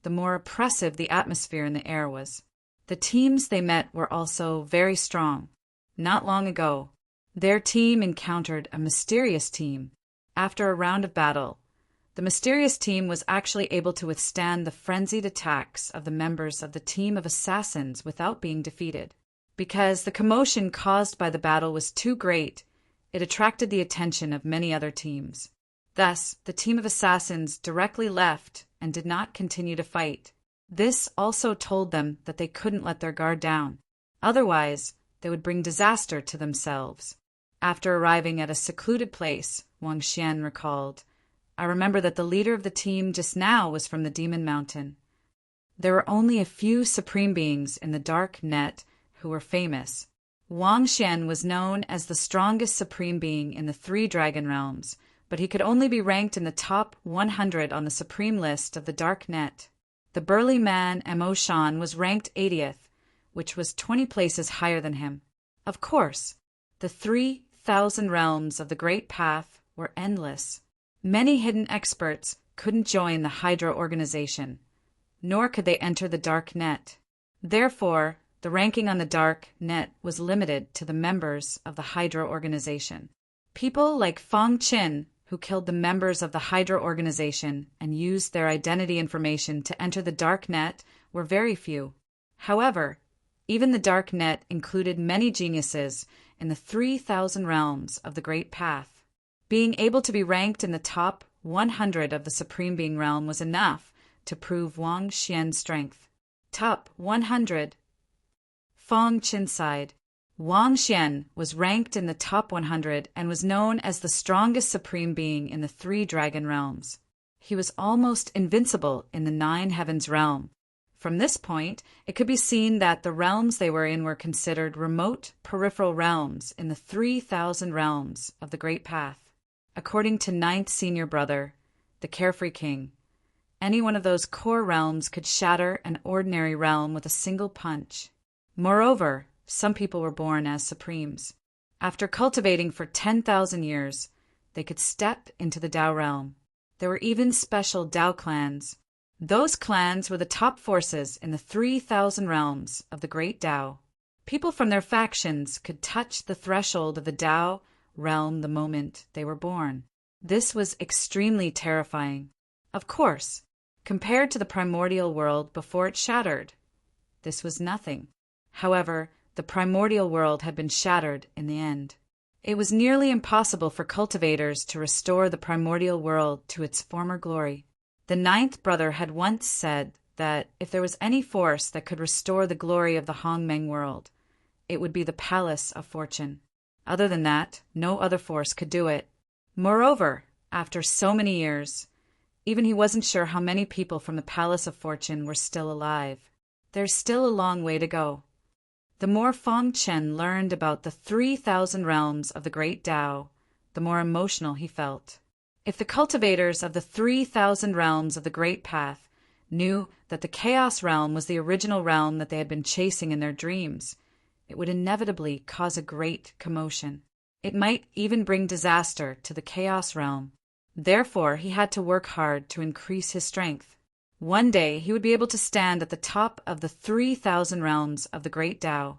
the more oppressive the atmosphere in the air was. The teams they met were also very strong. Not long ago, their team encountered a mysterious team. After a round of battle, the mysterious team was actually able to withstand the frenzied attacks of the members of the team of assassins without being defeated. Because the commotion caused by the battle was too great, it attracted the attention of many other teams. Thus, the team of assassins directly left and did not continue to fight. This also told them that they couldn't let their guard down. Otherwise, they would bring disaster to themselves. After arriving at a secluded place, Wang Xian recalled, "I remember that the leader of the team just now was from the Demon Mountain. There were only a few supreme beings in the Dark Net who were famous. Wang Xian was known as the strongest supreme being in the 3 dragon realms, but he could only be ranked in the top 100 on the supreme list of the Dark Net. The burly man Mo Shan was ranked 80th, which was 20 places higher than him. Of course, the 3,000 realms of the Great Path were endless. Many hidden experts couldn't join the Hydra organization, nor could they enter the Dark Net. Therefore, the ranking on the Dark Net was limited to the members of the Hydra organization. People like Fang Qin, who killed the members of the Hydra organization and used their identity information to enter the Dark Net, were very few. However, even the Dark Net included many geniuses in the 3,000 realms of the Great Path. Being able to be ranked in the top 100 of the Supreme Being realm was enough to prove Wang Xian's strength. Top 100. Fang Qin sighed. Wang Xian was ranked in the top 100 and was known as the strongest supreme being in the 3 dragon realms. He was almost invincible in the 9 heavens realm. From this point, it could be seen that the realms they were in were considered remote peripheral realms in the 3,000 realms of the Great Path. According to 9th Senior Brother, the Carefree King, any one of those core realms could shatter an ordinary realm with a single punch. Moreover, some people were born as supremes. After cultivating for 10,000 years, they could step into the Tao realm. There were even special Tao clans. Those clans were the top forces in the 3,000 realms of the Great Tao. People from their factions could touch the threshold of the Tao realm the moment they were born. This was extremely terrifying. Of course, compared to the primordial world before it shattered, this was nothing. However, the primordial world had been shattered in the end. It was nearly impossible for cultivators to restore the primordial world to its former glory. The 9th brother had once said that if there was any force that could restore the glory of the Hongmeng world, it would be the Palace of Fortune. Other than that, no other force could do it. Moreover, after so many years, even he wasn't sure how many people from the Palace of Fortune were still alive. There's still a long way to go. The more Fang Chen learned about the 3,000 realms of the Great Tao, the more emotional he felt. If the cultivators of the 3,000 realms of the Great Path knew that the Chaos Realm was the original realm that they had been chasing in their dreams, it would inevitably cause a great commotion. It might even bring disaster to the Chaos Realm. Therefore, he had to work hard to increase his strength. One day, he would be able to stand at the top of the 3,000 realms of the Great Tao.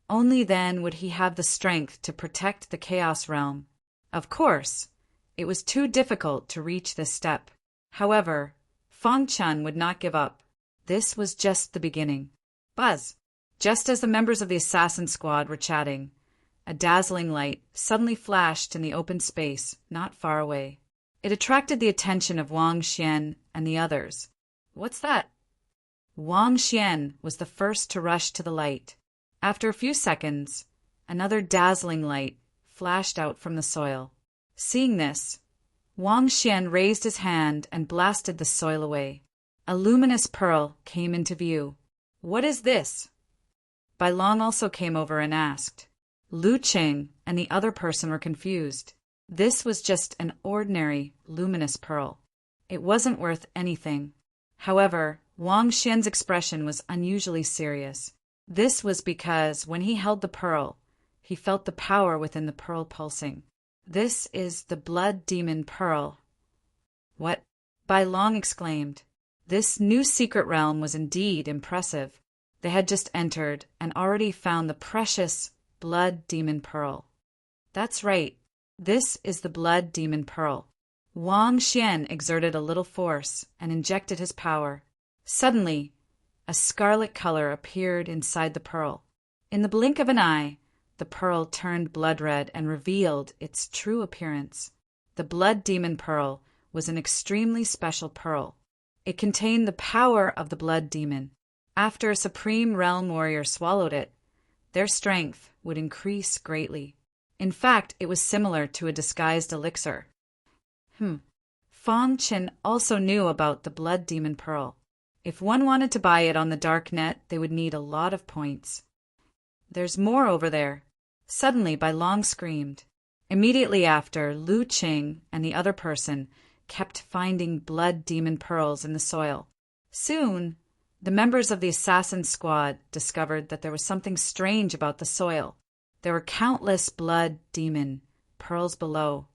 Only then would he have the strength to protect the Chaos Realm. Of course, it was too difficult to reach this step. However, Fang Chun would not give up. This was just the beginning. Buzz! Just as the members of the assassin squad were chatting, a dazzling light suddenly flashed in the open space not far away. It attracted the attention of Wang Xian and the others. What's that? Wang Xian was the first to rush to the light. After a few seconds, another dazzling light flashed out from the soil. Seeing this, Wang Xian raised his hand and blasted the soil away. A luminous pearl came into view. "What is this?" Bai Long also came over and asked. Lu Qing and the other person were confused. This was just an ordinary, luminous pearl. It wasn't worth anything. However, Wang Xian's expression was unusually serious. This was because when he held the pearl, he felt the power within the pearl pulsing. "This is the blood demon pearl." "What?" Bai Long exclaimed. This new secret realm was indeed impressive. They had just entered and already found the precious blood demon pearl. "That's right. This is the blood demon pearl." Wang Xian exerted a little force and injected his power. Suddenly, a scarlet color appeared inside the pearl. In the blink of an eye, the pearl turned blood red and revealed its true appearance. The blood demon pearl was an extremely special pearl. It contained the power of the blood demon. After a supreme realm warrior swallowed it, their strength would increase greatly. In fact, it was similar to a disguised elixir. Fang Chen also knew about the blood demon pearl. If one wanted to buy it on the dark net, they would need a lot of points. "There's more over there." Suddenly, Bai Long screamed. Immediately after, Lu Qing and the other person kept finding blood demon pearls in the soil. Soon, the members of the assassin squad discovered that there was something strange about the soil. There were countless blood demon pearls below.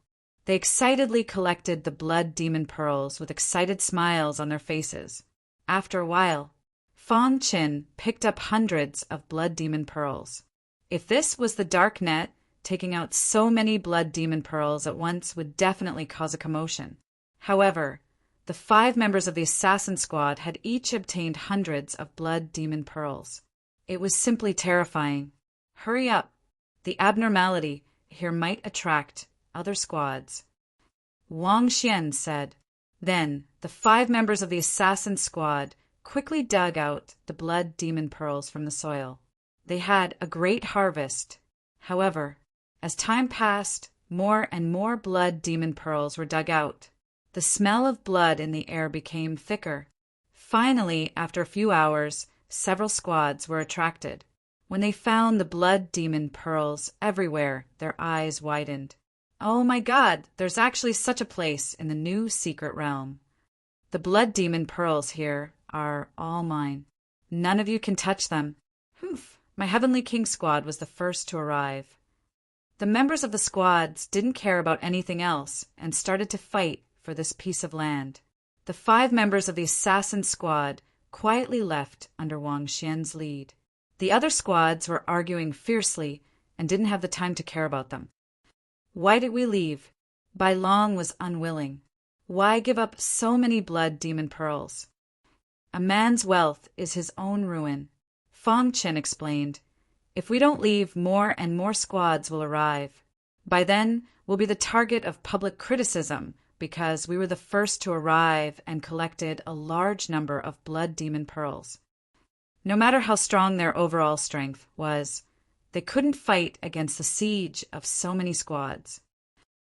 They excitedly collected the blood demon pearls with excited smiles on their faces. After a while, Fang Chen picked up hundreds of blood demon pearls. If this was the dark net, taking out so many blood demon pearls at once would definitely cause a commotion. However, the 5 members of the assassin squad had each obtained hundreds of blood demon pearls. It was simply terrifying. "Hurry up. The abnormality here might attract other squads," Wang Xian said. Then, the 5 members of the assassin squad quickly dug out the blood demon pearls from the soil. They had a great harvest. However, as time passed, more and more blood demon pearls were dug out. The smell of blood in the air became thicker. Finally, after a few hours, several squads were attracted. When they found the blood demon pearls everywhere, their eyes widened. "Oh my God, there's actually such a place in the new secret realm. The blood demon pearls here are all mine. None of you can touch them." My Heavenly King squad was the first to arrive. The members of the squads didn't care about anything else and started to fight for this piece of land. The 5 members of the assassin squad quietly left under Wang Xian's lead. The other squads were arguing fiercely and didn't have the time to care about them. "Why did we leave?" Bai Long was unwilling. "Why give up so many blood demon pearls?" "A man's wealth is his own ruin," Fang Chen explained. "If we don't leave, more and more squads will arrive. By then, we'll be the target of public criticism because we were the first to arrive and collected a large number of blood demon pearls. No matter how strong their overall strength was, they couldn't fight against the siege of so many squads."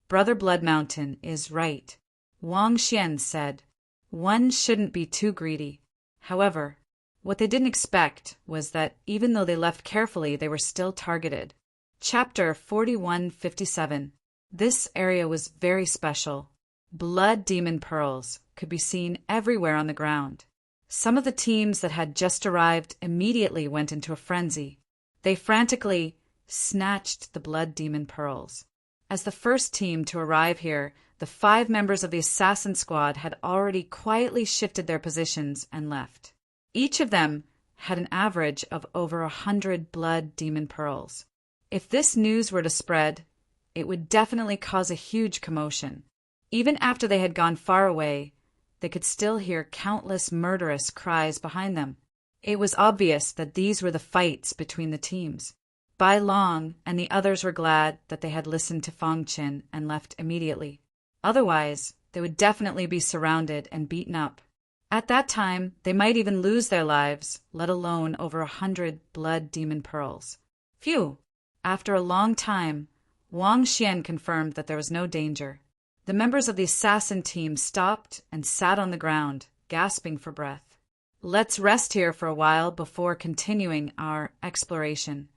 "Brother Blood Mountain is right," Wang Xian said. "One shouldn't be too greedy." However, what they didn't expect was that even though they left carefully, they were still targeted. Chapter 4157. This area was very special. Blood demon pearls could be seen everywhere on the ground. Some of the teams that had just arrived immediately went into a frenzy. They frantically snatched the blood demon pearls. As the first team to arrive here, the 5 members of the assassin squad had already quietly shifted their positions and left. Each of them had an average of over 100 blood demon pearls. If this news were to spread, it would definitely cause a huge commotion. Even after they had gone far away, they could still hear countless murderous cries behind them. It was obvious that these were the fights between the teams. Bai Long and the others were glad that they had listened to Fang Chen and left immediately. Otherwise, they would definitely be surrounded and beaten up. At that time, they might even lose their lives, let alone over 100 blood demon pearls. Phew! After a long time, Wang Xian confirmed that there was no danger. The members of the assassin team stopped and sat on the ground, gasping for breath. "Let's rest here for a while before continuing our exploration,"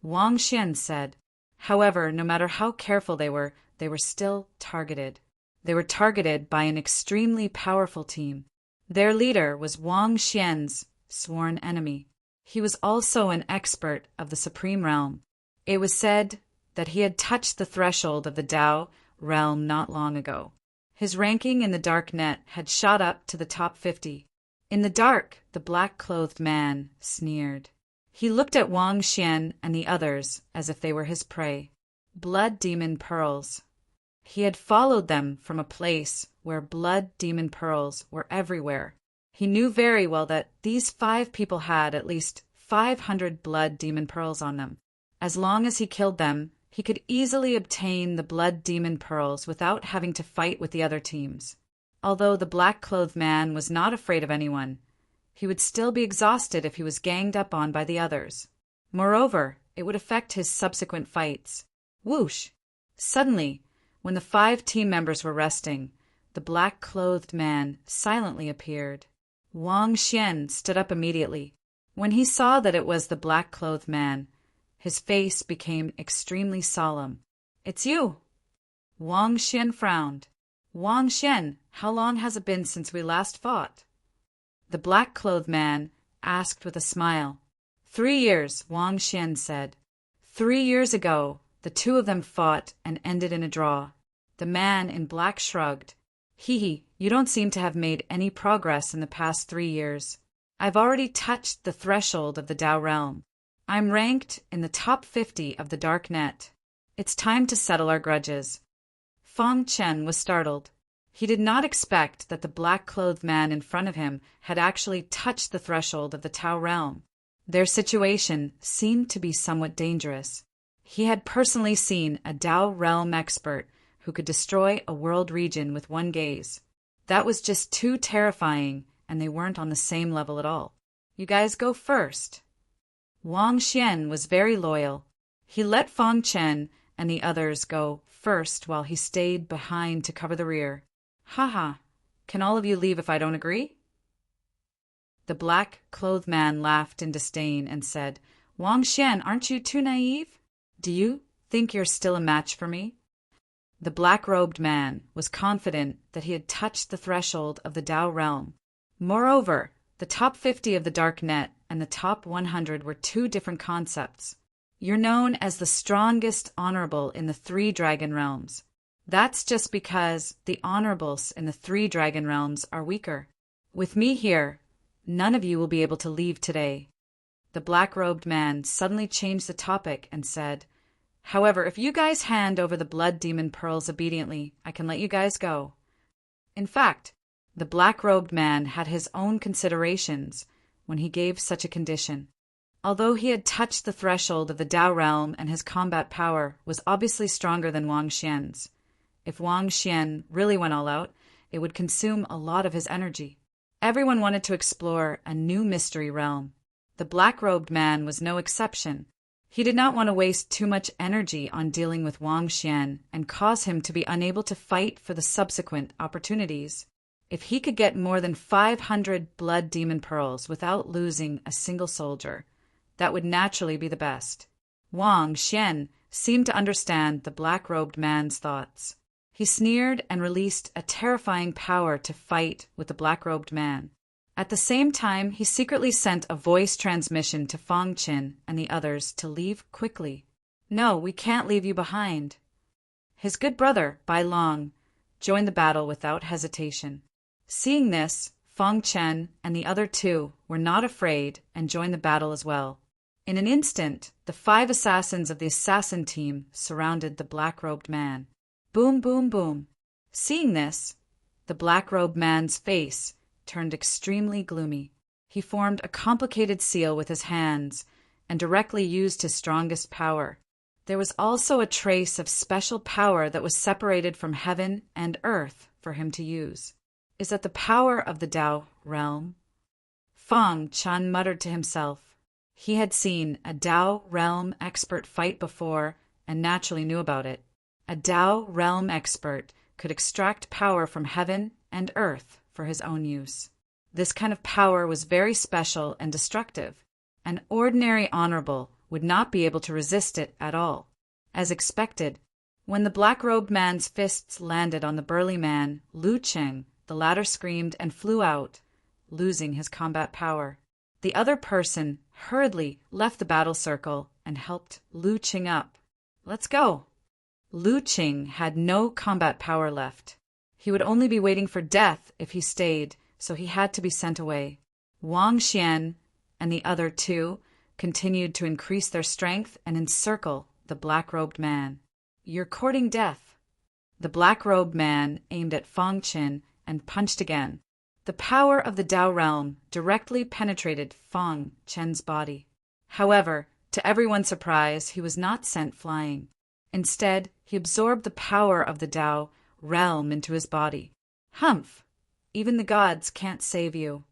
Wang Xian said. However, no matter how careful they were still targeted. They were targeted by an extremely powerful team. Their leader was Wang Xian's sworn enemy. He was also an expert of the Supreme Realm. It was said that he had touched the threshold of the Dao realm not long ago. His ranking in the dark net had shot up to the top 50. In the dark, the black-clothed man sneered. He looked at Wang Xian and the others as if they were his prey. Blood demon pearls. He had followed them from a place where blood demon pearls were everywhere. He knew very well that these 5 people had at least 500 blood demon pearls on them. As long as he killed them, he could easily obtain the blood demon pearls without having to fight with the other teams. Although the black-clothed man was not afraid of anyone, he would still be exhausted if he was ganged up on by the others. Moreover, it would affect his subsequent fights. Whoosh! Suddenly, when the 5 team members were resting, the black-clothed man silently appeared. Wang Xian stood up immediately. When he saw that it was the black-clothed man, his face became extremely solemn. "It's you!" Wang Xian frowned. "Wang Xian, how long has it been since we last fought?" The black-clothed man asked with a smile. 3 years, Wang Xian said. 3 years ago, the 2 of them fought and ended in a draw. The man in black shrugged. "Hee, you don't seem to have made any progress in the past 3 years. I've already touched the threshold of the Dao realm. I'm ranked in the top 50 of the dark net. It's time to settle our grudges." Fang Chen was startled. He did not expect that the black-clothed man in front of him had actually touched the threshold of the Tao realm. Their situation seemed to be somewhat dangerous. He had personally seen a Dao realm expert who could destroy a world region with one gaze. That was just too terrifying, and they weren't on the same level at all. "You guys go first." Wang Xian was very loyal. He let Fang Chen and the others go first while he stayed behind to cover the rear. "Haha, can all of you leave if I don't agree?" The black-clothed man laughed in disdain and said, "Wang Xian, aren't you too naive? Do you think you're still a match for me?" The black-robed man was confident that he had touched the threshold of the Dao realm. Moreover, the top 50 of the dark net and the top 100 were 2 different concepts. You're known as the strongest honorable in the 3 dragon realms. That's just because the honorables in the 3 dragon realms are weaker. With me here, none of you will be able to leave today. The black-robed man suddenly changed the topic and said, "However, if you guys hand over the blood demon pearls obediently, I can let you guys go." In fact, the black-robed man had his own considerations when he gave such a condition. Although he had touched the threshold of the Dao realm and his combat power was obviously stronger than Wang Xian's, if Wang Xian really went all out, it would consume a lot of his energy. Everyone wanted to explore a new mystery realm. The black-robed man was no exception. He did not want to waste too much energy on dealing with Wang Xian and cause him to be unable to fight for the subsequent opportunities. If he could get more than 500 blood demon pearls without losing a single soldier, that would naturally be the best. Wang Xian seemed to understand the black-robed man's thoughts. He sneered and released a terrifying power to fight with the black-robed man. At the same time, he secretly sent a voice transmission to Fang Chen and the others to leave quickly. "No, we can't leave you behind." His good brother, Bai Long, joined the battle without hesitation. Seeing this, Fang Chen and the other 2 were not afraid and joined the battle as well. In an instant, the 5 assassins of the assassin team surrounded the black-robed man. Boom, boom, boom. Seeing this, the black-robed man's face turned extremely gloomy. He formed a complicated seal with his hands and directly used his strongest power. There was also a trace of special power that was separated from heaven and earth for him to use. Is that the power of the Dao realm? Fang Chen muttered to himself. He had seen a Dao realm expert fight before and naturally knew about it. A Dao realm expert could extract power from heaven and earth for his own use. This kind of power was very special and destructive. An ordinary honorable would not be able to resist it at all. As expected, when the black-robed man's fists landed on the burly man, Lu Cheng, the latter screamed and flew out, losing his combat power. The other person hurriedly left the battle circle and helped Lu Cheng up. "Let's go." Lu Cheng had no combat power left. He would only be waiting for death if he stayed, so he had to be sent away. Wang Xian and the other two continued to increase their strength and encircle the black-robed man. "You're courting death." The black-robed man aimed at Fang Chen and punched again. The power of the Dao realm directly penetrated Fang Chen's body. However, to everyone's surprise, he was not sent flying. Instead, he absorbed the power of the Dao realm into his body. Humph! Even the gods can't save you.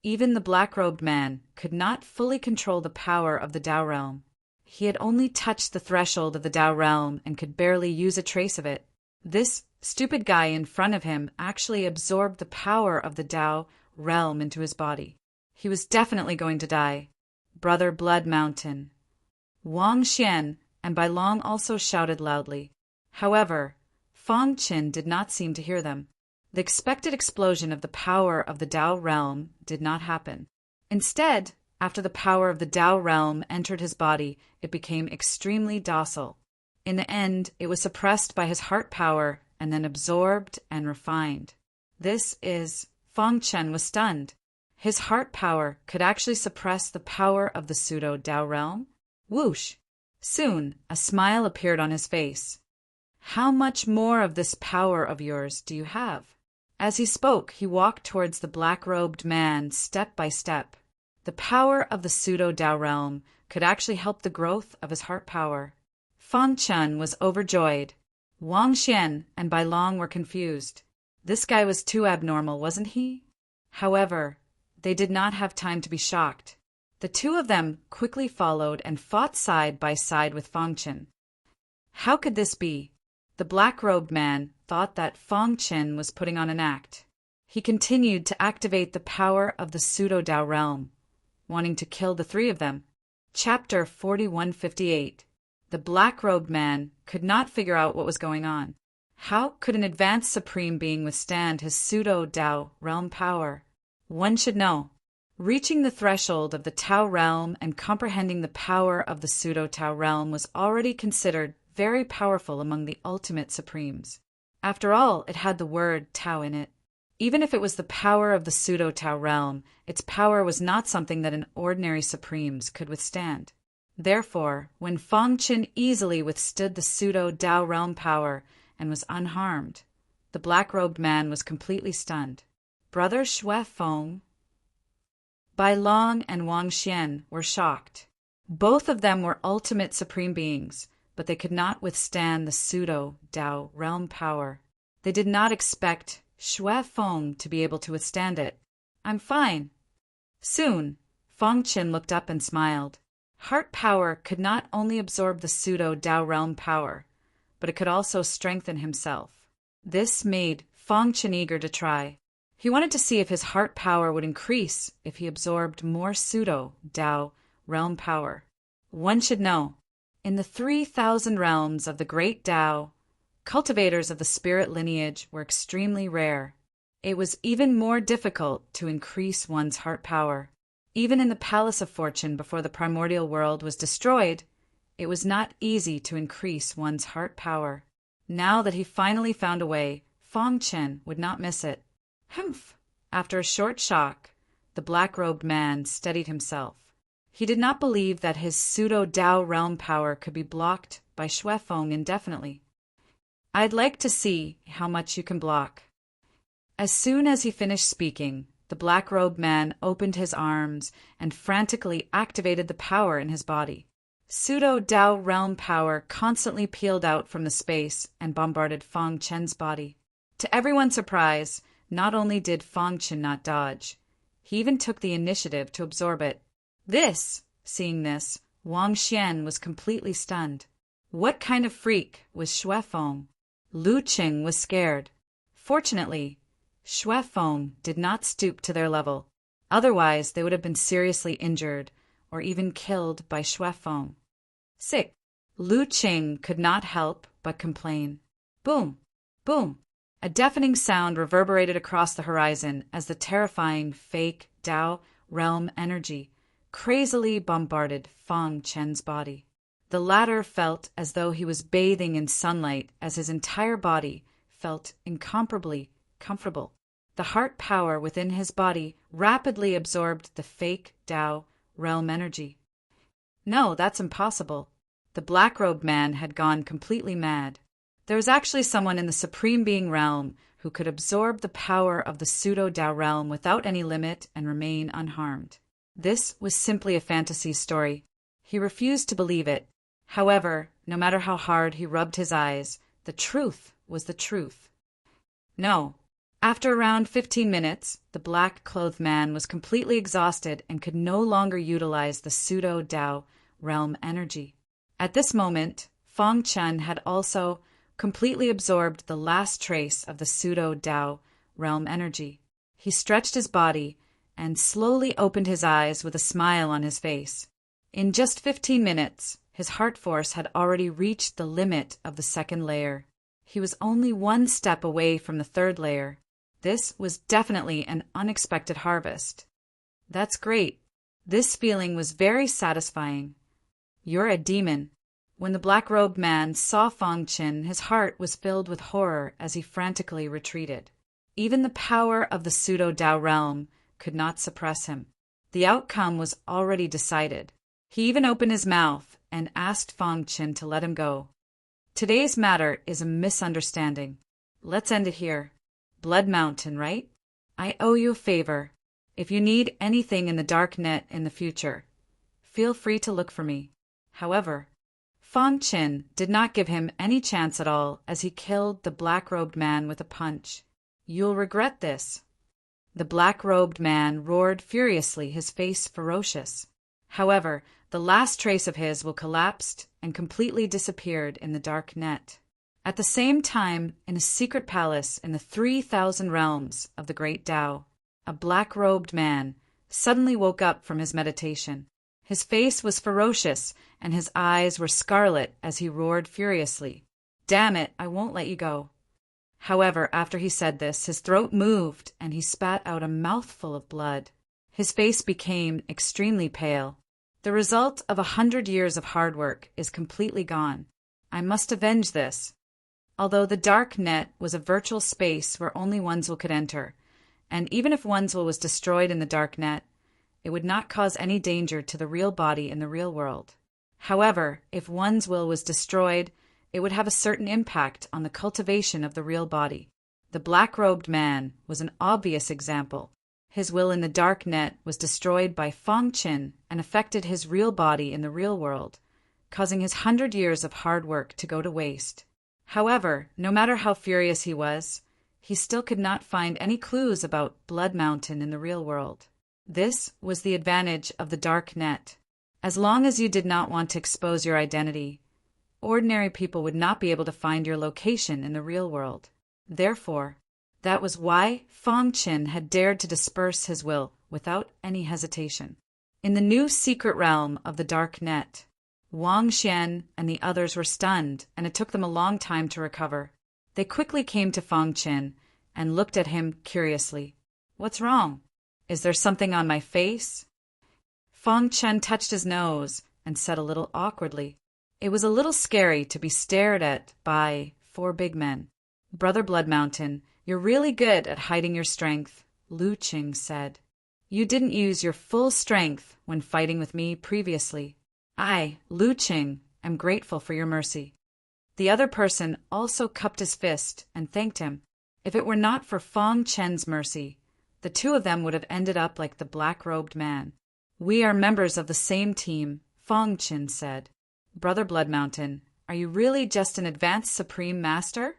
Even the black-robed man could not fully control the power of the Dao realm. He had only touched the threshold of the Dao realm and could barely use a trace of it. This stupid guy in front of him actually absorbed the power of the Dao realm into his body. He was definitely going to die. Brother Blood Mountain. Wang Xian and Bai Long also shouted loudly. However, Fang Chen did not seem to hear them. The expected explosion of the power of the Dao realm did not happen. Instead, after the power of the Dao realm entered his body, it became extremely docile. In the end, it was suppressed by his heart power and then absorbed and refined. Fang Chen was stunned. His heart power could actually suppress the power of the pseudo-Dao realm? Whoosh! Soon, a smile appeared on his face. "How much more of this power of yours do you have?" As he spoke, he walked towards the black-robed man step by step. The power of the pseudo-Dao realm could actually help the growth of his heart power. Fang Chen was overjoyed. Wang Xian and Bai Long were confused. This guy was too abnormal, wasn't he? However, they did not have time to be shocked. The two of them quickly followed and fought side by side with Fang Chen. How could this be? The black-robed man thought that Fang Chen was putting on an act. He continued to activate the power of the pseudo-Dao realm, wanting to kill the three of them. Chapter 4158. The black-robed man could not figure out what was going on. How could an advanced supreme being withstand his pseudo-Dao realm power? One should know. Reaching the threshold of the Tao realm and comprehending the power of the pseudo-Tao realm was already considered very powerful among the ultimate supremes. After all, it had the word Tao in it. Even if it was the power of the pseudo-Tao realm, its power was not something that an ordinary supremes could withstand. Therefore, when Fang Chen easily withstood the pseudo-Dao realm power and was unharmed, the black-robed man was completely stunned. Brother Xue Feng, Bai Long and Wang Xian were shocked. Both of them were ultimate supreme beings, but they could not withstand the pseudo-Dao realm power. They did not expect Xue Feng to be able to withstand it. "I'm fine." Soon, Fang Chen looked up and smiled. Heart power could not only absorb the pseudo-Dao realm power, but it could also strengthen himself. This made Fang Chen eager to try. He wanted to see if his heart power would increase if he absorbed more pseudo-Dao realm power. One should know, in the 3,000 realms of the great Tao, cultivators of the spirit lineage were extremely rare. It was even more difficult to increase one's heart power. Even in the Palace of Fortune before the primordial world was destroyed, it was not easy to increase one's heart power. Now that he finally found a way, Fang Chen would not miss it. Humph! After a short shock, the black-robed man steadied himself. He did not believe that his pseudo-Dao realm power could be blocked by Xue Feng indefinitely. "I'd like to see how much you can block." As soon as he finished speaking, the black-robed man opened his arms and frantically activated the power in his body. Pseudo-Dao realm power constantly peeled out from the space and bombarded Fang Chen's body. To everyone's surprise, not only did Fang Chen not dodge, he even took the initiative to absorb it. This Seeing this, Wang Xian was completely stunned. What kind of freak was Xue Feng? Lu Qing was scared. Fortunately, Xue Feng did not stoop to their level. Otherwise, they would have been seriously injured or even killed by Xue Feng. Sick. Lu Qing could not help but complain. Boom! Boom! A deafening sound reverberated across the horizon as the terrifying fake Dao realm energy crazily bombarded Feng Chen's body. The latter felt as though he was bathing in sunlight as his entire body felt incomparably comfortable. The heart power within his body rapidly absorbed the fake Dao realm energy. No, that's impossible. The black-robed man had gone completely mad. There was actually someone in the Supreme Being realm who could absorb the power of the pseudo-Dao realm without any limit and remain unharmed. This was simply a fantasy story. He refused to believe it. However, no matter how hard he rubbed his eyes, the truth was the truth. No. After around 15 minutes, the black-clothed man was completely exhausted and could no longer utilize the pseudo-Dao realm energy. At this moment, Feng Chen had also completely absorbed the last trace of the pseudo-Dao realm energy. He stretched his body and slowly opened his eyes with a smile on his face. In just 15 minutes, his heart force had already reached the limit of the second layer. He was only one step away from the third layer. This was definitely an unexpected harvest. That's great. This feeling was very satisfying. You're a demon. When the black-robed man saw Feng Chen, his heart was filled with horror as he frantically retreated. Even the power of the pseudo-Dao realm could not suppress him. The outcome was already decided. He even opened his mouth and asked Feng Chen to let him go. Today's matter is a misunderstanding. Let's end it here. Blood Mountain, right? I owe you a favor. If you need anything in the dark net in the future, feel free to look for me. However, Feng Chen did not give him any chance at all as he killed the black-robed man with a punch. You'll regret this. The black-robed man roared furiously, his face ferocious. However, the last trace of his will collapsed and completely disappeared in the dark net. At the same time, in a secret palace in the 3,000 realms of the great Tao, a black-robed man suddenly woke up from his meditation. His face was ferocious, and his eyes were scarlet as he roared furiously. Damn it, I won't let you go. However, after he said this, his throat moved, and he spat out a mouthful of blood. His face became extremely pale. The result of 100 years of hard work is completely gone. I must avenge this. Although the dark net was a virtual space where only one's will could enter, and even if one's will was destroyed in the dark net, it would not cause any danger to the real body in the real world. However, if one's will was destroyed, it would have a certain impact on the cultivation of the real body. The black-robed man was an obvious example. His will in the dark net was destroyed by Feng Chen and affected his real body in the real world, causing his 100 years of hard work to go to waste. However, no matter how furious he was, he still could not find any clues about Blood Mountain in the real world. This was the advantage of the dark net. As long as you did not want to expose your identity, ordinary people would not be able to find your location in the real world. Therefore, that was why Feng Chen had dared to disperse his will without any hesitation. In the new secret realm of the dark net, Wang Xian and the others were stunned, and it took them a long time to recover. They quickly came to Feng Chen and looked at him curiously. What's wrong? Is there something on my face? Feng Chen touched his nose and said a little awkwardly. It was a little scary to be stared at by 4 big men. Brother Blood Mountain, you're really good at hiding your strength, Lu Qing said. You didn't use your full strength when fighting with me previously. I, Lu Qing, am grateful for your mercy. The other person also cupped his fist and thanked him. If it were not for Feng Chen's mercy, the two of them would have ended up like the black-robed man. We are members of the same team, Feng Chen said. Brother Blood Mountain, are you really just an advanced Supreme Master?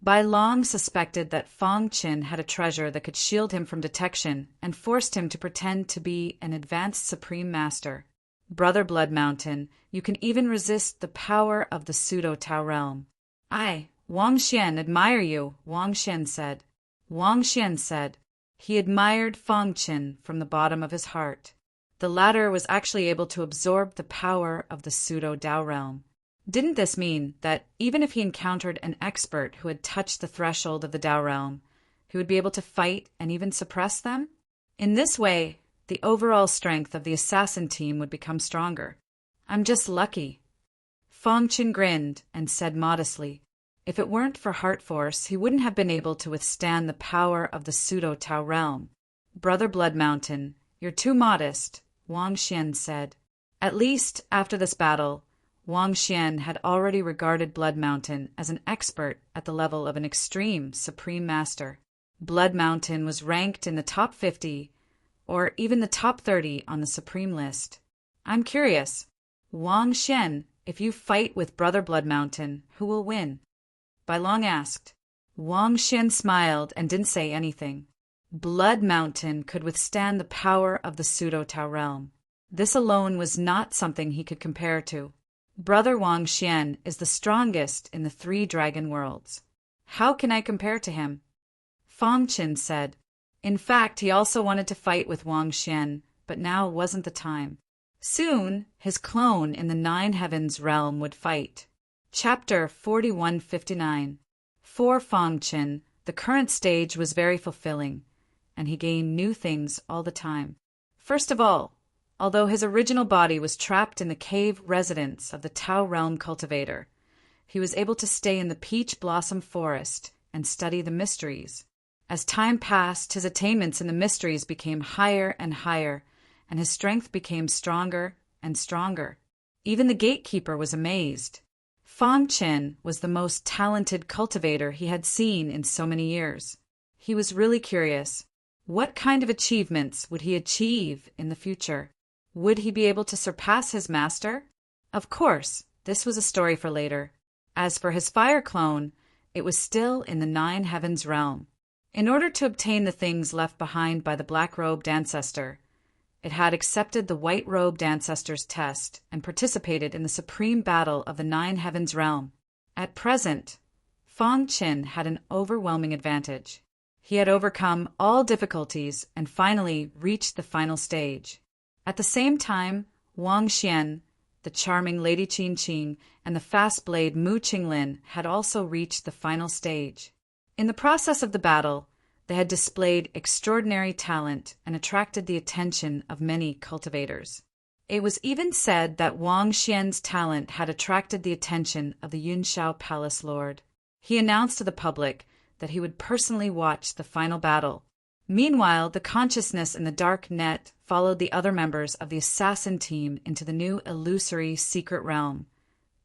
Bai Long suspected that Feng Chen had a treasure that could shield him from detection and forced him to pretend to be an advanced Supreme Master. Brother Blood Mountain, you can even resist the power of the pseudo-Tao realm. I, Wang Xian, admire you, Wang Xian said. Wang Xian said. He admired Fang Qin from the bottom of his heart. The latter was actually able to absorb the power of the pseudo-Tao realm. Didn't this mean that even if he encountered an expert who had touched the threshold of the Tao realm, he would be able to fight and even suppress them? In this way, the overall strength of the assassin team would become stronger. I'm just lucky. Fang Qin grinned and said modestly, if it weren't for heart force, he wouldn't have been able to withstand the power of the pseudo-Tao realm. Brother Blood Mountain, you're too modest, Wang Xian said. At least, after this battle, Wang Xian had already regarded Blood Mountain as an expert at the level of an extreme supreme master. Blood Mountain was ranked in the top 50, or even the top 30 on the supreme list. I'm curious, Wang Xian, if you fight with Brother Blood Mountain, who will win? Bai Long asked. Wang Xian smiled and didn't say anything. Blood Mountain could withstand the power of the pseudo-Tao realm. This alone was not something he could compare to. Brother Wang Xian is the strongest in the 3 dragon worlds. How can I compare to him? Fang Qin said. In fact, he also wanted to fight with Wang Xian, but now wasn't the time. Soon, his clone in the 9 heavens realm would fight. Chapter 4159. For Fang Qin, the current stage was very fulfilling, and he gained new things all the time. First of all, although his original body was trapped in the cave residence of the Tao realm cultivator, he was able to stay in the peach blossom forest and study the mysteries. As time passed, his attainments in the mysteries became higher and higher, and his strength became stronger and stronger. Even the gatekeeper was amazed. Fang Qin was the most talented cultivator he had seen in so many years. He was really curious. What kind of achievements would he achieve in the future? Would he be able to surpass his master? Of course, this was a story for later. As for his fire clone, it was still in the 9 heavens realm. In order to obtain the things left behind by the black-robed ancestor, it had accepted the white-robed ancestor's test and participated in the supreme battle of the 9 heavens realm. At present, Fang Qin had an overwhelming advantage. He had overcome all difficulties and finally reached the final stage. At the same time, Wang Xian, the charming Lady Qin Qing, and the fast blade Mu Qinglin had also reached the final stage. In the process of the battle, they had displayed extraordinary talent and attracted the attention of many cultivators. It was even said that Wang Xian's talent had attracted the attention of the Yunshao Palace Lord. He announced to the public that he would personally watch the final battle. Meanwhile, the consciousness in the dark net followed the other members of the assassin team into the new illusory secret realm,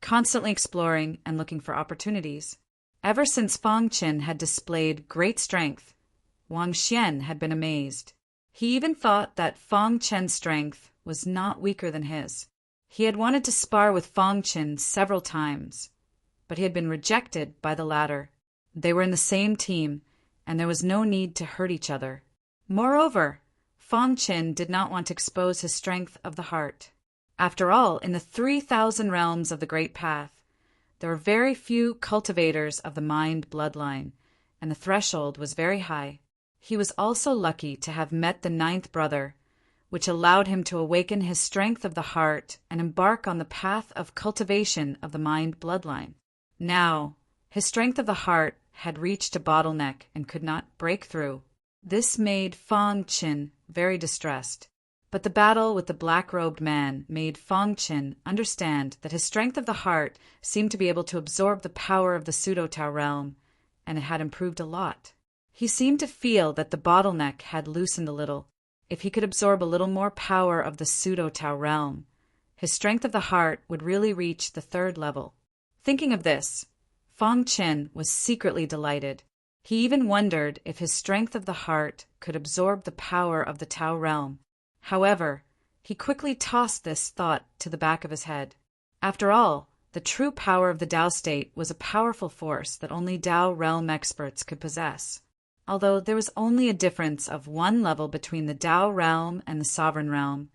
constantly exploring and looking for opportunities. Ever since Fang Qin had displayed great strength, Wang Xian had been amazed. He even thought that Fang Qin's strength was not weaker than his. He had wanted to spar with Fang Qin several times, but he had been rejected by the latter. They were in the same team, and there was no need to hurt each other. Moreover, Fang Qin did not want to expose his strength of the heart. After all, in the 3,000 realms of the Great Path, there were very few cultivators of the mind bloodline, and the threshold was very high. He was also lucky to have met the 9th brother, which allowed him to awaken his strength of the heart and embark on the path of cultivation of the mind bloodline. Now, his strength of the heart had reached a bottleneck and could not break through. This made Fang Qin very distressed. But the battle with the black-robed man made Fang Qin understand that his strength of the heart seemed to be able to absorb the power of the pseudo-Tao realm, and it had improved a lot. He seemed to feel that the bottleneck had loosened a little. If he could absorb a little more power of the pseudo-Tao realm, his strength of the heart would really reach the 3rd level. Thinking of this, Fang Qin was secretly delighted. He even wondered if his strength of the heart could absorb the power of the Tao realm. However, he quickly tossed this thought to the back of his head. After all, the true power of the Tao state was a powerful force that only Tao realm experts could possess. Although there was only a difference of 1 level between the Tao realm and the sovereign realm,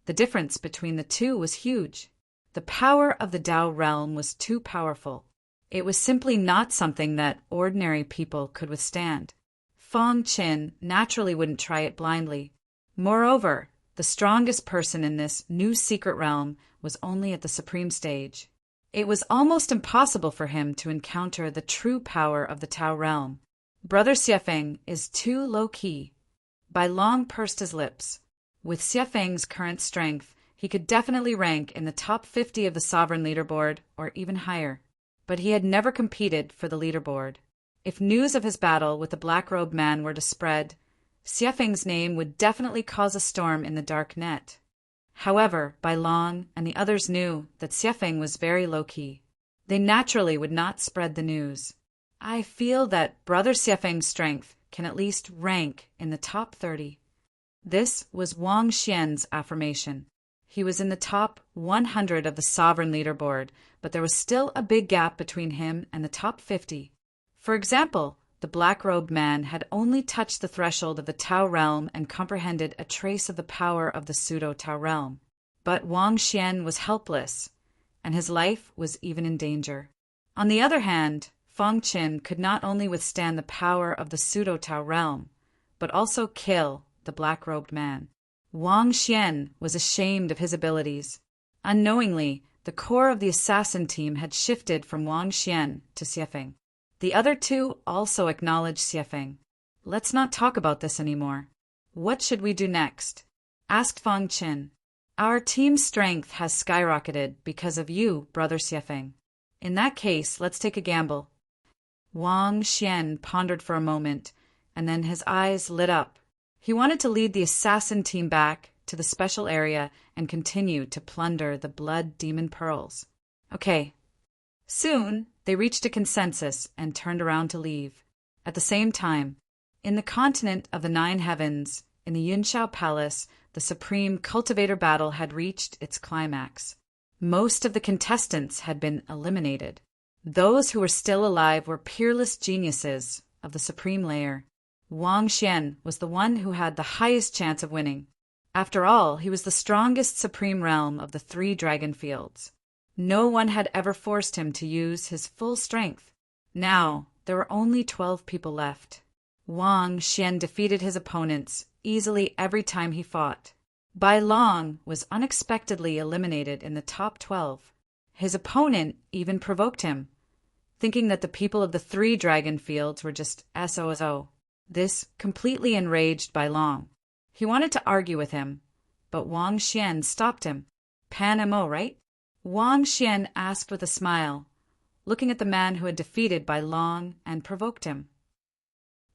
The difference between the two was huge. The power of the Tao realm was too powerful. It was simply not something that ordinary people could withstand. Feng Qin naturally wouldn't try it blindly. Moreover, the strongest person in this new secret realm was only at the supreme stage. It was almost impossible for him to encounter the true power of the Tao realm. Brother Xiefeng is too low-key. Bai Long pursed his lips. With Xiefeng's current strength, he could definitely rank in the top 50 of the sovereign leaderboard, or even higher. But he had never competed for the leaderboard. If news of his battle with the black-robed man were to spread, Xiefeng's name would definitely cause a storm in the dark net. However, Bai Long and the others knew that Xiefeng was very low-key. They naturally would not spread the news. I feel that Brother Xiefeng's strength can at least rank in the top 30. This was Wang Xian's affirmation. He was in the top 100 of the sovereign leaderboard, but there was still a big gap between him and the top 50. For example, the black-robed man had only touched the threshold of the Tao realm and comprehended a trace of the power of the pseudo-Tao realm. But Wang Xian was helpless, and his life was even in danger. On the other hand, Feng Qin could not only withstand the power of the pseudo-Tao realm, but also kill the black-robed man. Wang Xian was ashamed of his abilities. Unknowingly, the core of the assassin team had shifted from Wang Xian to Xiefeng. The other two also acknowledged Xiefeng. Let's not talk about this anymore. What should we do next? Asked Feng Qin. Our team's strength has skyrocketed because of you, Brother Xiefeng. In that case, let's take a gamble. Wang Xian pondered for a moment, and then his eyes lit up. He wanted to lead the assassin team back to the special area and continue to plunder the blood demon pearls. Okay. Soon, they reached a consensus and turned around to leave. At the same time, in the continent of the Nine Heavens, in the Yunshao Palace, the supreme cultivator battle had reached its climax. Most of the contestants had been eliminated. Those who were still alive were peerless geniuses of the supreme layer. Wang Xian was the one who had the highest chance of winning. After all, he was the strongest supreme realm of the 3 dragon fields. No one had ever forced him to use his full strength. Now, there were only 12 people left. Wang Xian defeated his opponents easily every time he fought. Bai Long was unexpectedly eliminated in the top 12. His opponent even provoked him, thinking that the people of the 3 dragon fields were just SOSO. This completely enraged Bai Long. He wanted to argue with him, but Wang Xian stopped him. Pan Mo, right? Wang Xian asked with a smile, looking at the man who had defeated Bai Long and provoked him.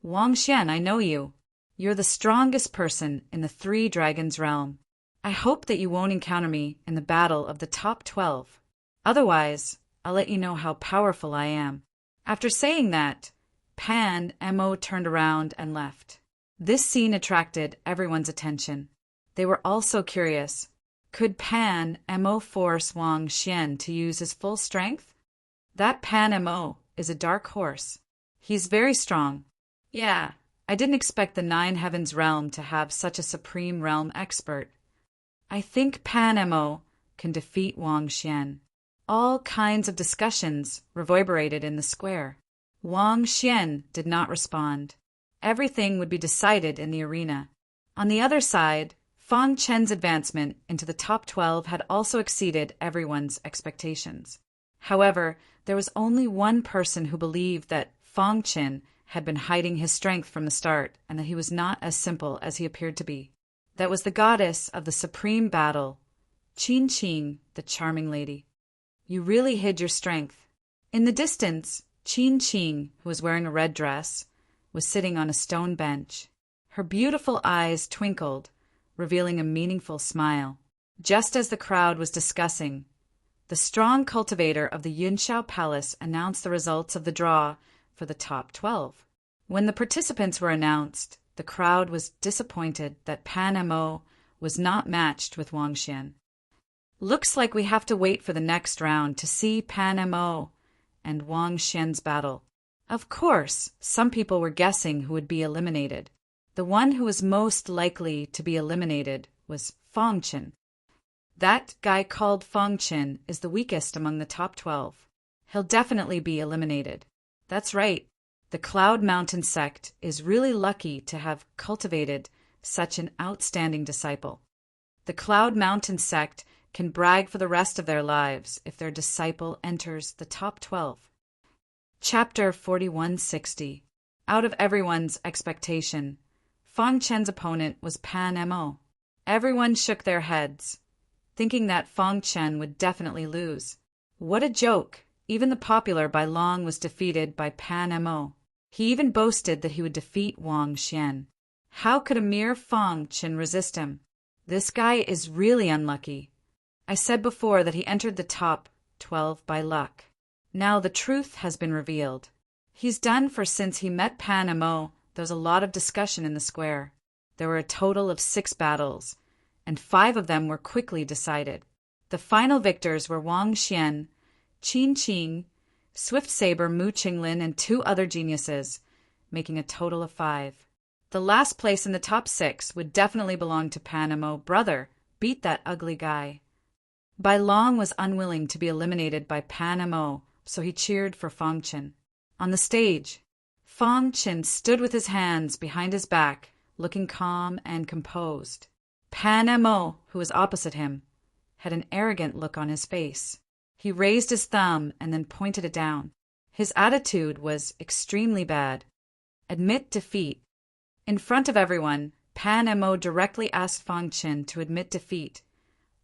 Wang Xian, I know you. You're the strongest person in the 3 dragons realm. I hope that you won't encounter me in the battle of the top 12. Otherwise, I'll let you know how powerful I am. After saying that, Pan Mo turned around and left. This scene attracted everyone's attention. They were also curious. Could Pan Mo force Wang Xian to use his full strength? That Pan Mo is a dark horse. He's very strong. Yeah, I didn't expect the 9 Heavens realm to have such a supreme realm expert. I think Pan Mo can defeat Wang Xian. All kinds of discussions reverberated in the square. Wang Xian did not respond. Everything would be decided in the arena. On the other side, Feng Chen's advancement into the top 12 had also exceeded everyone's expectations. However, there was only one person who believed that Feng Chen had been hiding his strength from the start and that he was not as simple as he appeared to be. That was the goddess of the supreme battle, Qin Qing, the charming lady. You really hid your strength. In the distance, Qin Qing, who was wearing a red dress, was sitting on a stone bench. Her beautiful eyes twinkled, revealing a meaningful smile. Just as the crowd was discussing, the strong cultivator of the Yunshao Palace announced the results of the draw for the top 12. When the participants were announced, the crowd was disappointed that Pan Mo was not matched with Wang Xian. Looks like we have to wait for the next round to see Pan Mo and Wang Xian's battle. Of course, some people were guessing who would be eliminated. The one who was most likely to be eliminated was Feng Chen. That guy called Fong Qin is the weakest among the top 12. He'll definitely be eliminated. That's right. The Cloud Mountain sect is really lucky to have cultivated such an outstanding disciple. The Cloud Mountain sect can brag for the rest of their lives if their disciple enters the top 12. Chapter 4160. Out of everyone's expectation, Fong Chen's opponent was Pan Mo. Everyone shook their heads, thinking that Fong Chen would definitely lose. What a joke! Even the popular Bai Long was defeated by Pan Mo. He even boasted that he would defeat Wang Xian. How could a mere Fong Chen resist him? This guy is really unlucky. I said before that he entered the top 12 by luck. Now the truth has been revealed. He's done for since he met Pan Mo. There was a lot of discussion in the square. There were a total of 6 battles, and 5 of them were quickly decided. The final victors were Wang Xian, Qin Qing, Swift Saber Mu Qinglin, and 2 other geniuses, making a total of 5. The last place in the top 6 would definitely belong to Pan Mo. Brother, beat that ugly guy. Bai Long was unwilling to be eliminated by Pan Mo, so he cheered for Fong Chen. On the stage, Fong Chen stood with his hands behind his back, looking calm and composed. Pan Mo, who was opposite him, had an arrogant look on his face. He raised his thumb and then pointed it down. His attitude was extremely bad. Admit defeat. In front of everyone, Pan Mo directly asked Fong Chen to admit defeat.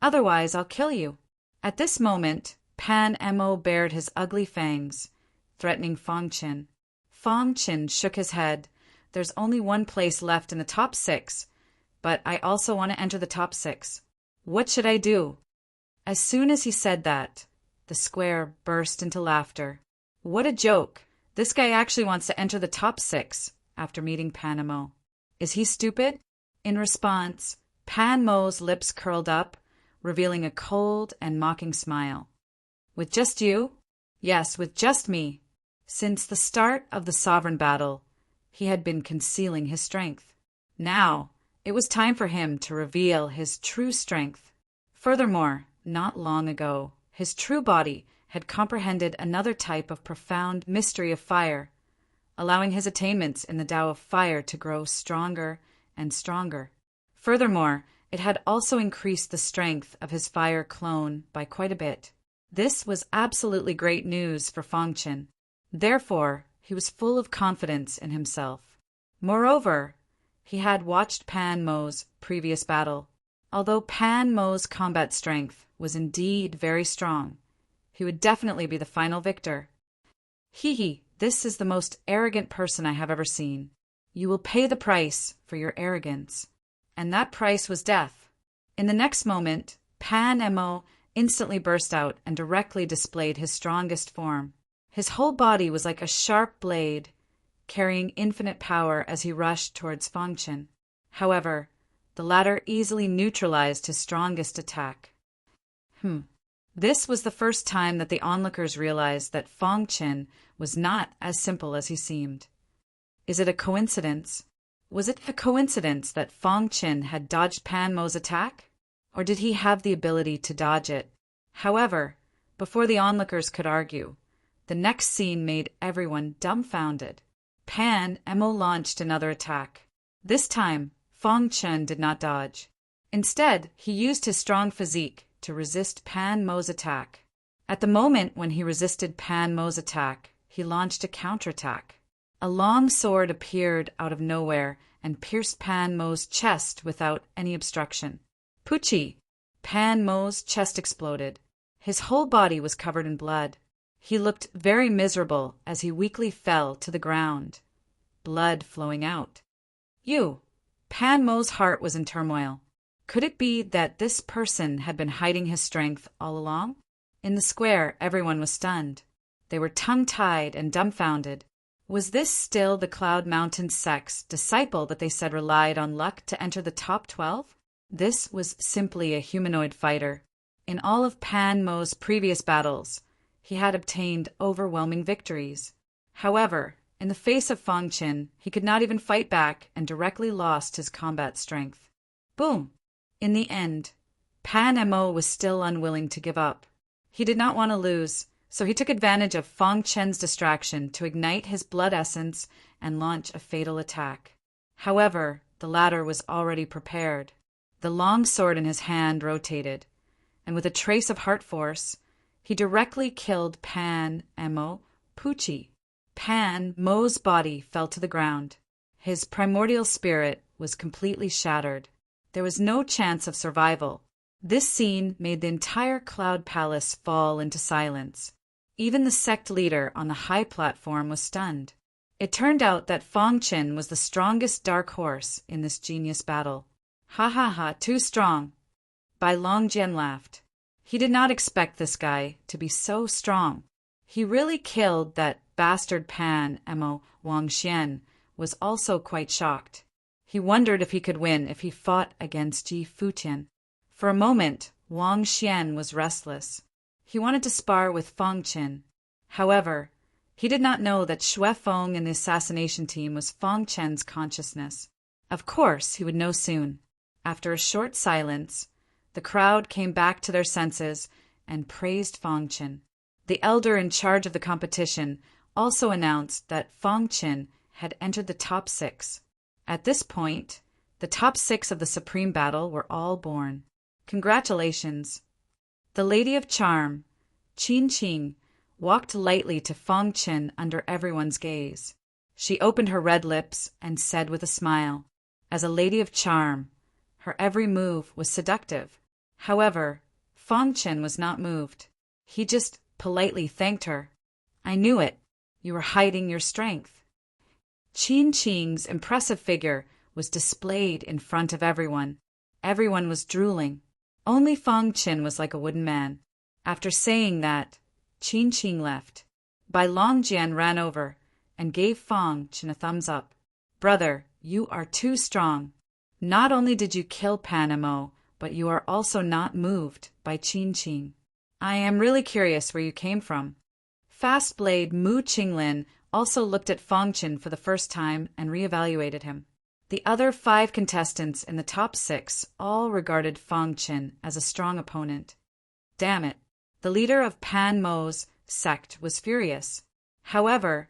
Otherwise, I'll kill you. At this moment, Pan Mo bared his ugly fangs, threatening Fong Chen. Fong Chen shook his head. There's only one place left in the top 6, but I also want to enter the top 6. What should I do? As soon as he said that, the square burst into laughter. What a joke! This guy actually wants to enter the top 6 after meeting Pan Mo. Is he stupid? In response, Pan Mo's lips curled up, revealing a cold and mocking smile. With just you? Yes, with just me. Since the start of the sovereign battle, he had been concealing his strength. Now, it was time for him to reveal his true strength. Furthermore, not long ago, his true body had comprehended another type of profound mystery of fire, allowing his attainments in the Tao of fire to grow stronger and stronger. Furthermore, it had also increased the strength of his fire clone by quite a bit. This was absolutely great news for Fong Chen. Therefore, he was full of confidence in himself. Moreover, he had watched Pan Mo's previous battle. Although Pan Mo's combat strength was indeed very strong, he would definitely be the final victor. Hee, this is the most arrogant person I have ever seen. You will pay the price for your arrogance. And that price was death. In the next moment, Pan Mo instantly burst out and directly displayed his strongest form. His whole body was like a sharp blade, carrying infinite power as he rushed towards Fong Chen. However, the latter easily neutralized his strongest attack. This was the first time that the onlookers realized that Fong Chen was not as simple as he seemed. Is it a coincidence? Was it a coincidence that Fong Chen had dodged Pan Mo's attack? Or did he have the ability to dodge it? However, before the onlookers could argue, the next scene made everyone dumbfounded. Pan Mo launched another attack. This time, Fong Chen did not dodge. Instead, he used his strong physique to resist Pan Mo's attack. At the moment when he resisted Pan Mo's attack, he launched a counterattack. A long sword appeared out of nowhere and pierced Pan Mo's chest without any obstruction. Puchi! Pan Mo's chest exploded. His whole body was covered in blood. He looked very miserable as he weakly fell to the ground, blood flowing out. Pan Mo's heart was in turmoil. Could it be that this person had been hiding his strength all along? In the square, everyone was stunned. They were tongue-tied and dumbfounded. Was this still the Cloud Mountain sect's disciple that they said relied on luck to enter the top 12? This was simply a humanoid fighter. In all of Pan Mo's previous battles, he had obtained overwhelming victories. However, in the face of Fong Chen, he could not even fight back and directly lost his combat strength. Boom! In the end, Pan Mo was still unwilling to give up. He did not want to lose, so he took advantage of Fong Chen's distraction to ignite his blood essence and launch a fatal attack. However, the latter was already prepared. The long sword in his hand rotated, and with a trace of heart force, he directly killed Pan Mo Pucci. Pan Mo's body fell to the ground. His primordial spirit was completely shattered. There was no chance of survival. This scene made the entire Cloud Palace fall into silence. Even the sect leader on the high platform was stunned. It turned out that Fong Chen was the strongest dark horse in this genius battle. Ha ha ha, too strong. Bai Longjian laughed. He did not expect this guy to be so strong. He really killed that bastard Pan Mo. Wang Xian was also quite shocked. He wondered if he could win if he fought against Ji Futian. For a moment, Wang Xian was restless. He wanted to spar with Fong Chen. However, he did not know that Xue Feng and the assassination team was Fong Chen's consciousness. Of course, he would know soon. After a short silence, the crowd came back to their senses and praised Fong Chen. The elder in charge of the competition also announced that Fong Chen had entered the top 6. At this point, the top 6 of the Supreme Battle were all born. Congratulations. The Lady of Charm, Qin Qing, walked lightly to Fong Chen under everyone's gaze. She opened her red lips and said with a smile, as a lady of charm, her every move was seductive. However, Fong Chen was not moved. He just politely thanked her. I knew it. You were hiding your strength. Qin Qing's impressive figure was displayed in front of everyone. Everyone was drooling. Only Fong Chen was like a wooden man. After saying that, Qin Qing left. Bai Longjian ran over and gave Fong Chen a thumbs up. Brother, you are too strong. Not only did you kill Pan Mo, but you are also not moved by Qin Qing. I am really curious where you came from. Fast Blade Mu Qinglin also looked at Fong Chen for the first time and reevaluated him. The other 5 contestants in the top 6 all regarded Fong Chen as a strong opponent. Damn it. The leader of Pan Mo's sect was furious. However,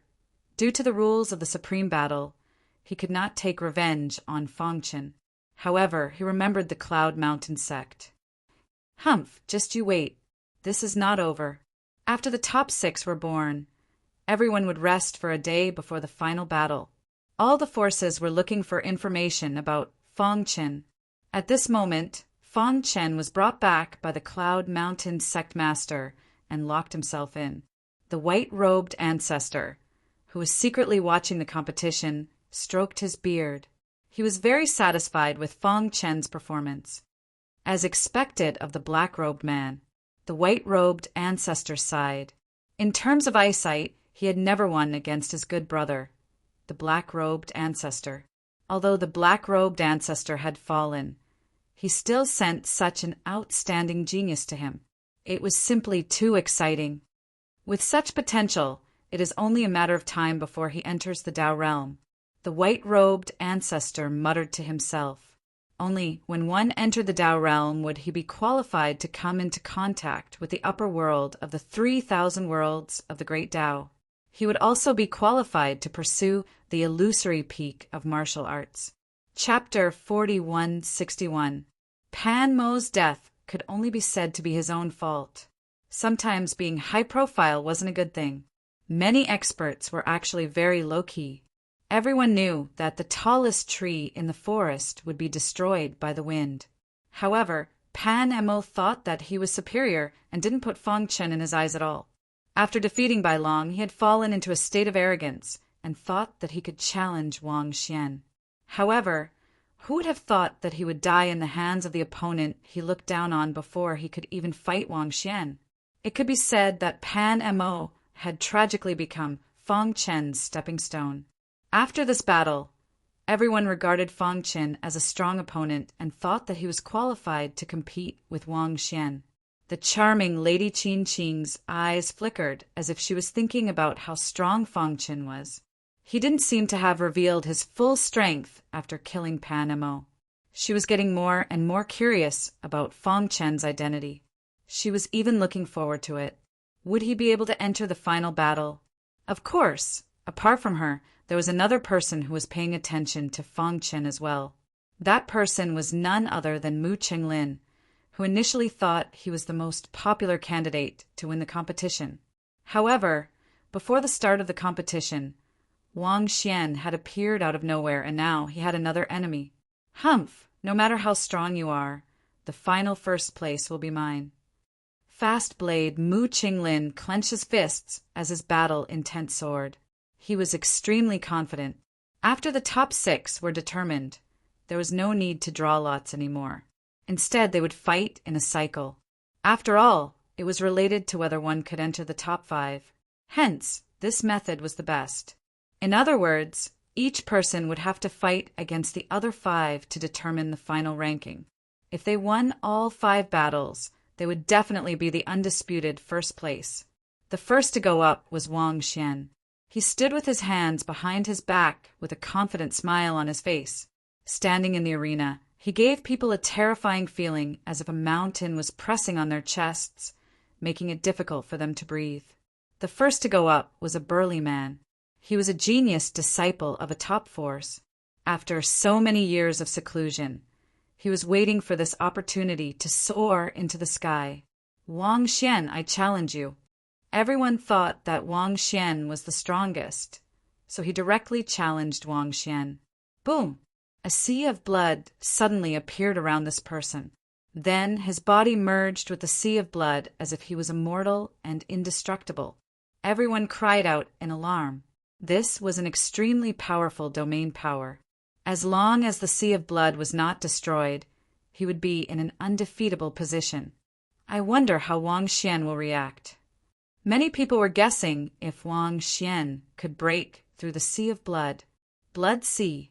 due to the rules of the Supreme Battle, he could not take revenge on Fong Chen. However, he remembered the Cloud Mountain sect. Humph, just you wait. This is not over. After the top 6 were born, everyone would rest for a day before the final battle. All the forces were looking for information about Fong Chen. At this moment, Fong Chen was brought back by the Cloud Mountain sect master and locked himself in. The white-robed ancestor, who was secretly watching the competition, stroked his beard. He was very satisfied with Fong Chen's performance. As expected of the black-robed man, the white-robed ancestor sighed. In terms of eyesight, he had never won against his good brother, the black-robed ancestor. Although the black-robed ancestor had fallen, he still sent such an outstanding genius to him. It was simply too exciting. With such potential, it is only a matter of time before he enters the Tao realm. The white-robed ancestor muttered to himself. Only when one entered the Tao realm would he be qualified to come into contact with the upper world of the 3,000 worlds of the Great Tao. He would also be qualified to pursue the illusory peak of martial arts. Chapter 4161. Pan Mo's death could only be said to be his own fault. Sometimes being high-profile wasn't a good thing. Many experts were actually very low-key. Everyone knew that the tallest tree in the forest would be destroyed by the wind. However, Pan Mo thought that he was superior and didn't put Fong Chen in his eyes at all. After defeating Bai Long, he had fallen into a state of arrogance and thought that he could challenge Wang Xian. However, who would have thought that he would die in the hands of the opponent he looked down on before he could even fight Wang Xian? It could be said that Pan Mo had tragically become Fong Chen's stepping stone. After this battle, everyone regarded Fong Chen as a strong opponent and thought that he was qualified to compete with Wang Xian. The charming Lady Qin Qing's eyes flickered as if she was thinking about how strong Fong Chen was. He didn't seem to have revealed his full strength after killing Pan Mo. She was getting more and more curious about Fong Chen's identity. She was even looking forward to it. Would he be able to enter the final battle? Of course, apart from her, there was another person who was paying attention to Fong Chen as well. That person was none other than Mu Qinglin, who initially thought he was the most popular candidate to win the competition. However, before the start of the competition, Wang Xian had appeared out of nowhere, and now he had another enemy. Humph! No matter how strong you are, the final first place will be mine. Fast blade Mu Qinglin clenched his fists as his battle-intent soared. He was extremely confident. After the top 6 were determined, there was no need to draw lots anymore. Instead, they would fight in a cycle. After all, it was related to whether one could enter the top 5. Hence, this method was the best. In other words, each person would have to fight against the other 5 to determine the final ranking. If they won all 5 battles, they would definitely be the undisputed first place. The first to go up was Wang Xian. He stood with his hands behind his back with a confident smile on his face. Standing in the arena, he gave people a terrifying feeling, as if a mountain was pressing on their chests, making it difficult for them to breathe. The first to go up was a burly man. He was a genius disciple of a top force. After so many years of seclusion, he was waiting for this opportunity to soar into the sky. Wang Xian, I challenge you. Everyone thought that Wang Xian was the strongest, so he directly challenged Wang Xian. Boom! A sea of blood suddenly appeared around this person. Then his body merged with the sea of blood as if he was immortal and indestructible. Everyone cried out in alarm. This was an extremely powerful domain power. As long as the sea of blood was not destroyed, he would be in an undefeatable position. I wonder how Wang Xian will react. Many people were guessing if Wang Xian could break through the sea of blood. Blood sea.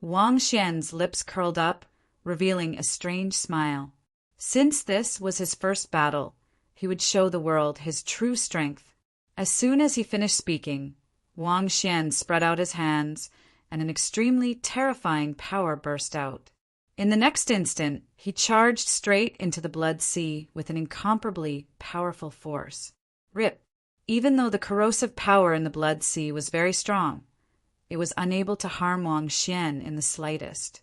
Wang Xian's lips curled up, revealing a strange smile. Since this was his first battle, he would show the world his true strength. As soon as he finished speaking, Wang Xian spread out his hands, and an extremely terrifying power burst out. In the next instant, he charged straight into the blood sea with an incomparably powerful force. Rip! Even though the corrosive power in the blood sea was very strong, it was unable to harm Wang Xian in the slightest.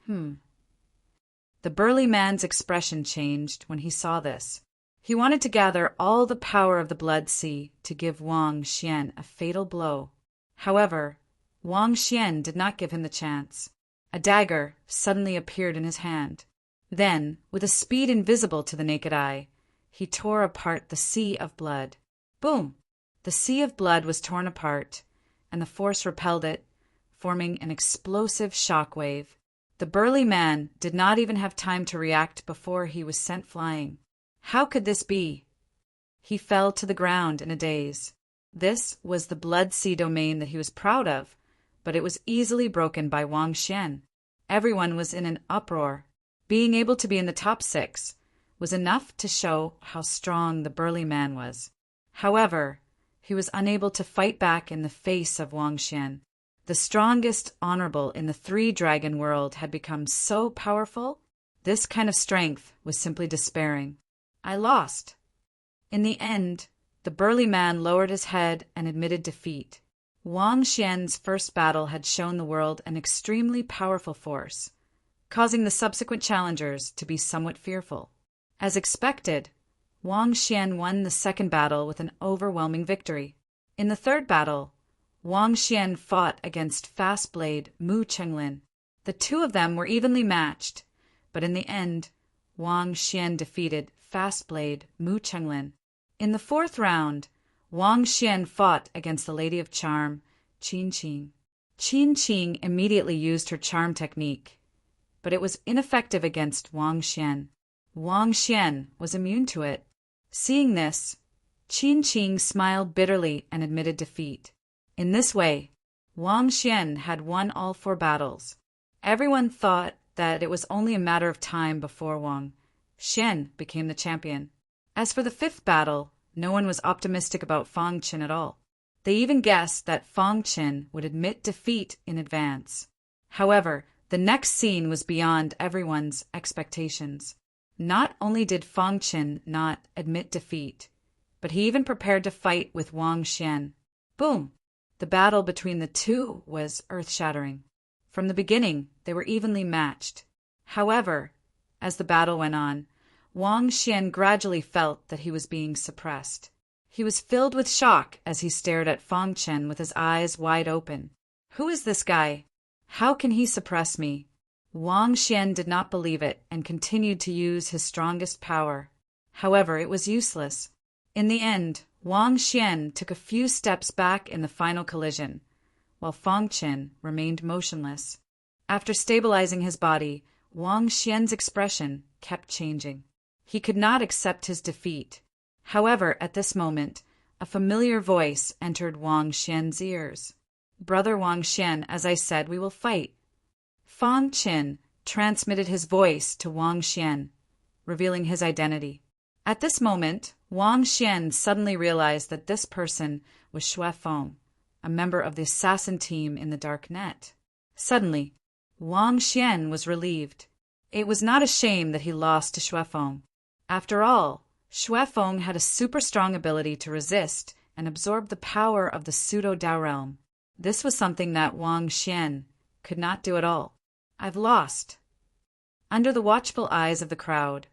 The burly man's expression changed when he saw this. He wanted to gather all the power of the blood sea to give Wang Xian a fatal blow. However, Wang Xian did not give him the chance. A dagger suddenly appeared in his hand. Then, with a speed invisible to the naked eye, he tore apart the sea of blood. Boom! The sea of blood was torn apart, and the force repelled it, forming an explosive shock wave. The burly man did not even have time to react before he was sent flying. How could this be? He fell to the ground in a daze. This was the blood sea domain that he was proud of, but it was easily broken by Wang Xian. Everyone was in an uproar. Being able to be in the top 6 was enough to show how strong the burly man was. However, he was unable to fight back in the face of Wang Xian. The strongest honorable in the 3-dragon world had become so powerful, this kind of strength was simply despairing. I lost. In the end, the burly man lowered his head and admitted defeat. Wang Xian's first battle had shown the world an extremely powerful force, causing the subsequent challengers to be somewhat fearful. As expected, Wang Xian won the second battle with an overwhelming victory. In the third battle, Wang Xian fought against Fast Blade Mu Qinglin. The two of them were evenly matched, but in the end, Wang Xian defeated Fast Blade Mu Qinglin. In the fourth round, Wang Xian fought against the Lady of Charm, Qin Qing. Qin Qing immediately used her charm technique, but it was ineffective against Wang Xian. Wang Xian was immune to it. Seeing this, Qin Qing smiled bitterly and admitted defeat. In this way, Wang Xian had won all 4 battles. Everyone thought that it was only a matter of time before Wang Xian became the champion. As for the 5th battle, no one was optimistic about Fong Chen at all. They even guessed that Fong Chen would admit defeat in advance. However, The next scene was beyond everyone's expectations. Not only did Fang Qin not admit defeat, but he even prepared to fight with Wang Xian. Boom! The battle between the two was earth-shattering. From the beginning, they were evenly matched. However, as the battle went on, Wang Xian gradually felt that he was being suppressed. He was filled with shock as he stared at Fang Chen with his eyes wide open. Who is this guy? How can he suppress me? Wang Xian did not believe it and continued to use his strongest power. However, it was useless. In the end, Wang Xian took a few steps back in the final collision, while Fang Chen remained motionless. After stabilizing his body, Wang Xian's expression kept changing. He could not accept his defeat. However, at this moment, a familiar voice entered Wang Xian's ears. "Brother Wang Xian, as I said, we will fight." Fang Chen transmitted his voice to Wang Xian, revealing his identity. At this moment, Wang Xian suddenly realized that this person was Xue Feng, a member of the assassin team in the dark net. Suddenly, Wang Xian was relieved. It was not a shame that he lost to Xue Feng. After all, Xue Feng had a super strong ability to resist and absorb the power of the pseudo-Dao realm. This was something that Wang Xian could not do at all. "I've lost." Under the watchful eyes of the crowd,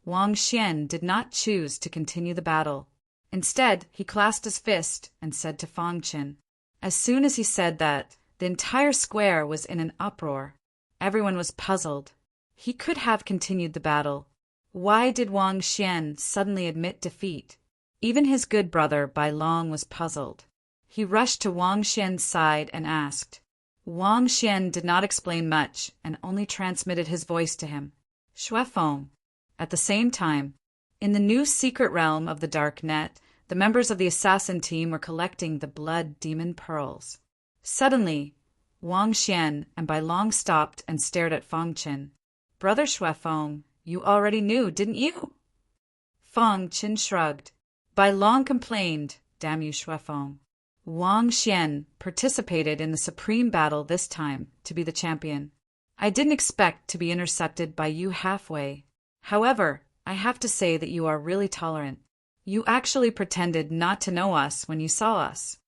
Wang Xian did not choose to continue the battle. Instead, he clasped his fist and said to Fang Chen. As soon as he said that, the entire square was in an uproar. Everyone was puzzled. He could have continued the battle. Why did Wang Xian suddenly admit defeat? Even his good brother Bai Long was puzzled. He rushed to Wang Xian's side and asked. Wang Xian did not explain much and only transmitted his voice to him. "Xue Feng." At the same time, in the new secret realm of the dark net, the members of the assassin team were collecting the blood demon pearls. Suddenly, Wang Xian and Bai Long stopped and stared at Fang Chen. "Brother Xue Feng, you already knew, didn't you?" Fang Chen shrugged. Bai Long complained, "Damn you, Xue Feng." Wang Xian participated in the supreme battle this time to be the champion. "I didn't expect to be intercepted by you halfway. However, I have to say that you are really tolerant. You actually pretended not to know us when you saw us."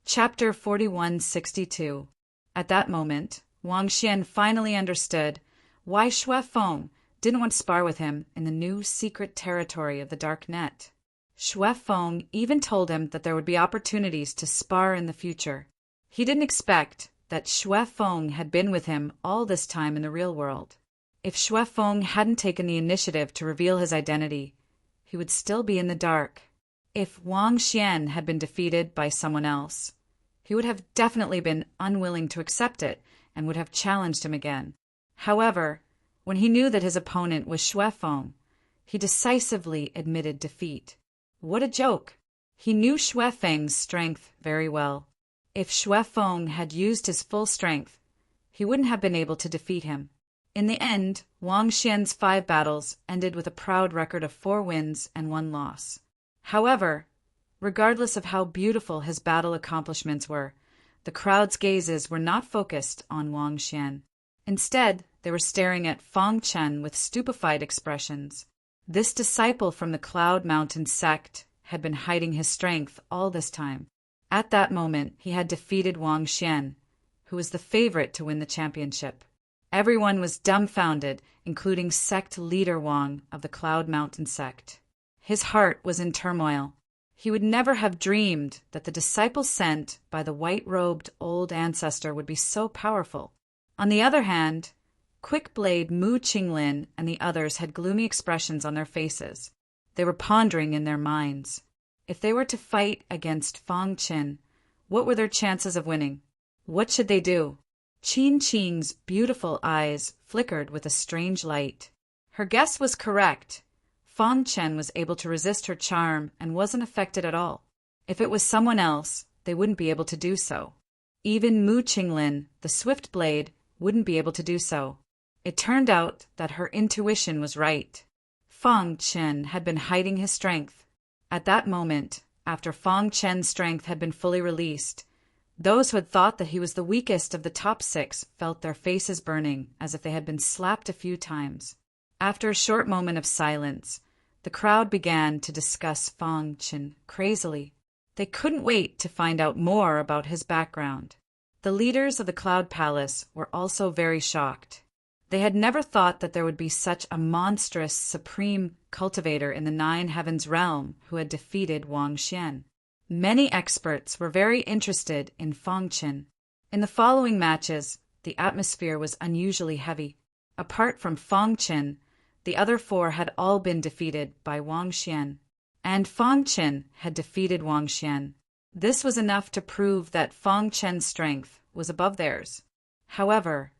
Chapter 4162. At that moment, Wang Xian finally understood why Xue Feng didn't want to spar with him in the new secret territory of the dark net. Xue Feng even told him that there would be opportunities to spar in the future. He didn't expect that Xue Feng had been with him all this time in the real world. If Xue Feng hadn't taken the initiative to reveal his identity, he would still be in the dark. If Wang Xian had been defeated by someone else, he would have definitely been unwilling to accept it and would have challenged him again. However, when he knew that his opponent was Xue Feng, he decisively admitted defeat. What a joke! He knew Xue Feng's strength very well. If Xue Feng had used his full strength, he wouldn't have been able to defeat him. In the end, Wang Xian's 5 battles ended with a proud record of 4 wins and 1 loss. However, regardless of how beautiful his battle accomplishments were, the crowd's gazes were not focused on Wang Xian. Instead, they were staring at Fang Chen with stupefied expressions. This disciple from the Cloud Mountain sect had been hiding his strength all this time. At that moment, he had defeated Wang Xian, who was the favorite to win the championship. Everyone was dumbfounded, including sect leader Wang of the Cloud Mountain sect. His heart was in turmoil. He would never have dreamed that the disciple sent by the white-robed old ancestor would be so powerful. On the other hand, Quick-Blade Mu Qinglin and the others had gloomy expressions on their faces. They were pondering in their minds. If they were to fight against Fang Chen, what were their chances of winning? What should they do? Qin Qing's beautiful eyes flickered with a strange light. Her guess was correct. Fang Chen was able to resist her charm and wasn't affected at all. If it was someone else, they wouldn't be able to do so. Even Mu Qinglin, the swift blade, wouldn't be able to do so. It turned out that her intuition was right. Fang Chen had been hiding his strength. At that moment, after Fang Chen's strength had been fully released, Those who had thought that he was the weakest of the top 6 felt their faces burning as if they had been slapped a few times. After a short moment of silence, the crowd began to discuss Fang Qin crazily. They couldn't wait to find out more about his background. The leaders of the Cloud Palace were also very shocked. They had never thought that there would be such a monstrous supreme cultivator in the 9 Heavens realm who had defeated Wang Xian. Many experts were very interested in Fang Qin. In the following matches, the atmosphere was unusually heavy. Apart from Fang Qin, the other 4 had all been defeated by Wang Xian. And Fang Qin had defeated Wang Xian. This was enough to prove that Fang Qian's strength was above theirs. However,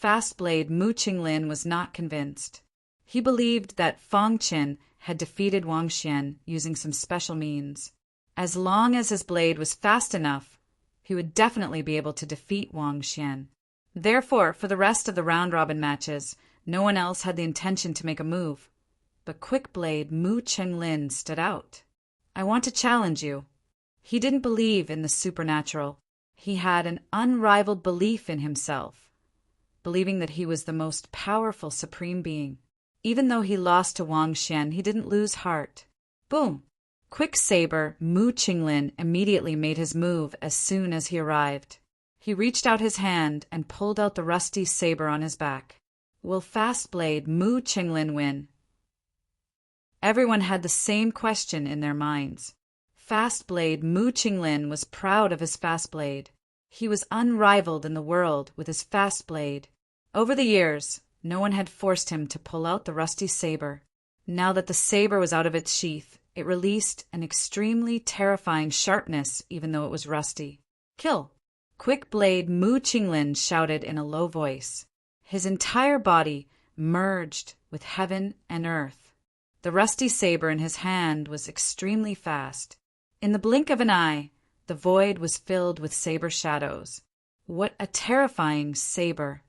Fastblade Mu Qinglin was not convinced. He believed that Fang Qin had defeated Wang Xian using some special means. As long as his blade was fast enough, he would definitely be able to defeat Wang Xian. Therefore, for the rest of the round-robin matches, no one else had the intention to make a move. But Quick-Blade Mu Qinglin stood out. "I want to challenge you." He didn't believe in the supernatural. He had an unrivaled belief in himself, believing that he was the most powerful supreme being. Even though he lost to Wang Xian, he didn't lose heart. Boom! Quick Saber Mu Qinglin immediately made his move as soon as he arrived. He reached out his hand and pulled out the rusty saber on his back. Will Fastblade Mu Qinglin win? Everyone had the same question in their minds. Fastblade Mu Qinglin was proud of his fast blade. He was unrivaled in the world with his fast blade. Over the years, no one had forced him to pull out the rusty saber. Now that the saber was out of its sheath, it released an extremely terrifying sharpness even though it was rusty. "Kill!" Quick Blade Mu Qinglin shouted in a low voice. His entire body merged with heaven and earth. The rusty saber in his hand was extremely fast. In the blink of an eye, the void was filled with saber shadows. What a terrifying saber!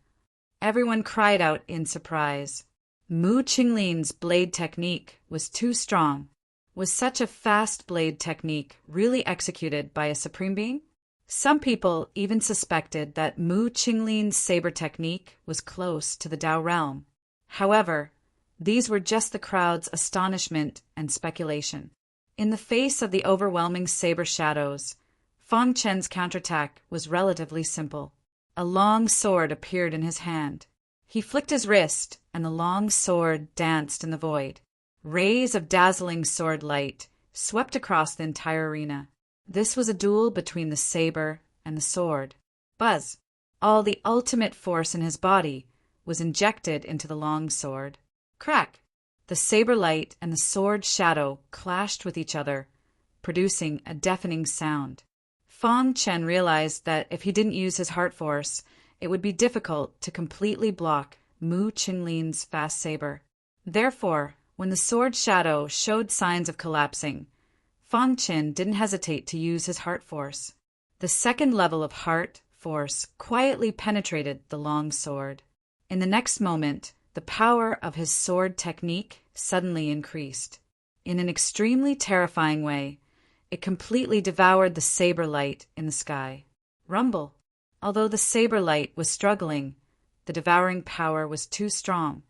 Everyone cried out in surprise. Mu Qinglin's blade technique was too strong. Was such a fast blade technique really executed by a supreme being? Some people even suspected that Mu Qinglin's saber technique was close to the Tao realm. However, these were just the crowd's astonishment and speculation. In the face of the overwhelming saber shadows, Fang Qian's counterattack was relatively simple. A long sword appeared in his hand. He flicked his wrist, and the long sword danced in the void. Rays of dazzling sword light swept across the entire arena. This was a duel between the saber and the sword. Buzz! All the ultimate force in his body was injected into the long sword. Crack! The saber light and the sword shadow clashed with each other, producing a deafening sound. Fang Qian realized that if he didn't use his heart force, it would be difficult to completely block Mu Qinglin's fast saber. Therefore, when the sword shadow showed signs of collapsing, Fang Qian didn't hesitate to use his heart force. The second level of heart force quietly penetrated the long sword. In the next moment, the power of his sword technique suddenly increased. In an extremely terrifying way, it completely devoured the saber light in the sky. Rumble! Although the saber light was struggling, the devouring power was too strong.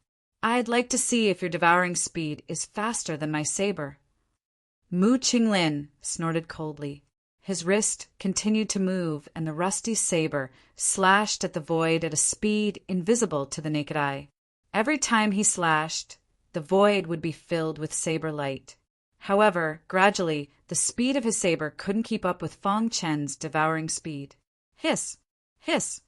"I'd like to see if your devouring speed is faster than my saber." Mu Qinglin snorted coldly. His wrist continued to move, and the rusty saber slashed at the void at a speed invisible to the naked eye. Every time he slashed, the void would be filled with saber light. However, gradually, the speed of his saber couldn't keep up with Fang Qian's devouring speed. Hiss! Hiss!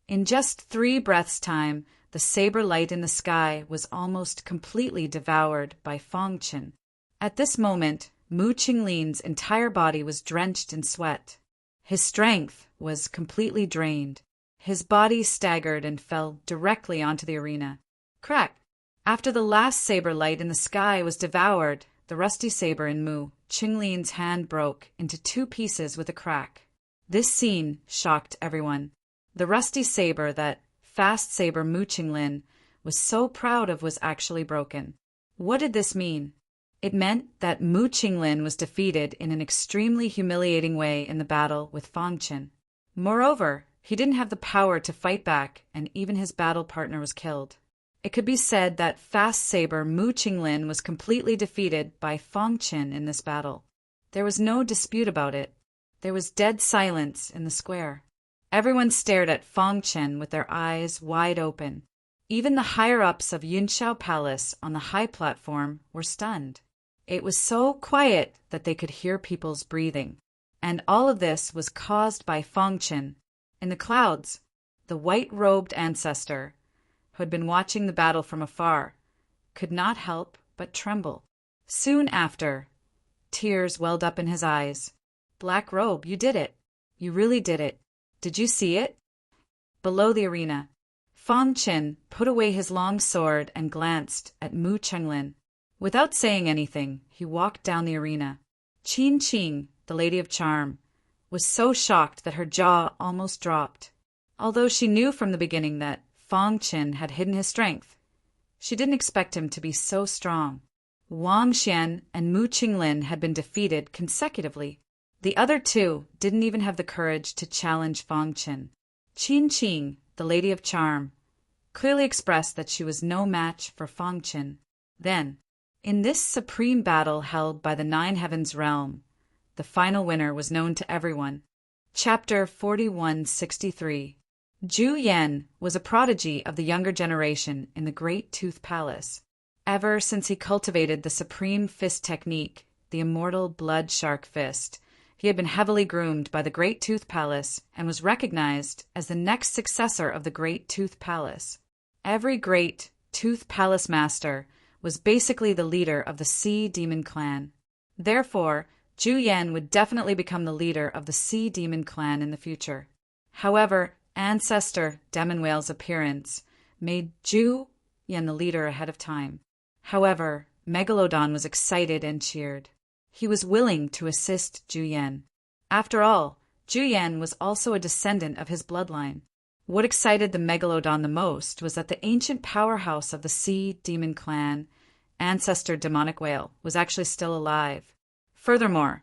In just 3 breaths' time, the saber light in the sky was almost completely devoured by Fang Qian. At this moment, Mu Qinglin's entire body was drenched in sweat. His strength was completely drained. His body staggered and fell directly onto the arena. Crack! After the last saber light in the sky was devoured, the rusty saber in Mu Qinglin's hand broke into 2 pieces with a crack. This scene shocked everyone. The rusty saber that fast saber Mu Qinglin was so proud of was actually broken. What did this mean? It meant that Mu Qinglin was defeated in an extremely humiliating way in the battle with Fang Qian. Moreover, he didn't have the power to fight back, and even his battle partner was killed. It could be said that fast saber Mu Qinglin was completely defeated by Fang Qin in this battle. There was no dispute about it. There was dead silence in the square. Everyone stared at Fang Qin with their eyes wide open. Even the higher-ups of Yunxiao Palace on the high platform were stunned. It was so quiet that they could hear people's breathing. And all of this was caused by Fang Qin. In the clouds, the white-robed ancestor, who had been watching the battle from afar, could not help but tremble. Soon after, tears welled up in his eyes. Black Robe, you did it. You really did it. Did you see it? Below the arena, Fang Qin put away his long sword and glanced at Mu Qinglin. Without saying anything, he walked down the arena. Qin Qing, the Lady of Charm, was so shocked that her jaw almost dropped. Although she knew from the beginning that Fang Qin had hidden his strength, she didn't expect him to be so strong. Wang Xian and Mu Qinglin had been defeated consecutively. The other two didn't even have the courage to challenge Fang Qin. Qin Qing, the Lady of Charm, clearly expressed that she was no match for Fang Qin. Then, in this supreme battle held by the Nine Heavens realm, the final winner was known to everyone. Chapter 4163. Zhu Yan was a prodigy of the younger generation in the Great Tooth Palace. Ever since he cultivated the supreme fist technique, the immortal blood shark fist, he had been heavily groomed by the Great Tooth Palace and was recognized as the next successor of the Great Tooth Palace. Every Great Tooth Palace master was basically the leader of the Sea Demon clan. Therefore, Zhu Yan would definitely become the leader of the Sea Demon clan in the future. However, ancestor Demon Whale's appearance made Zhu Yan the leader ahead of time. However, Megalodon was excited and cheered. He was willing to assist Zhu Yan. After all, Zhu Yan was also a descendant of his bloodline. What excited the Megalodon the most was that the ancient powerhouse of the Sea Demon clan, ancestor Demonic Whale, was actually still alive. Furthermore,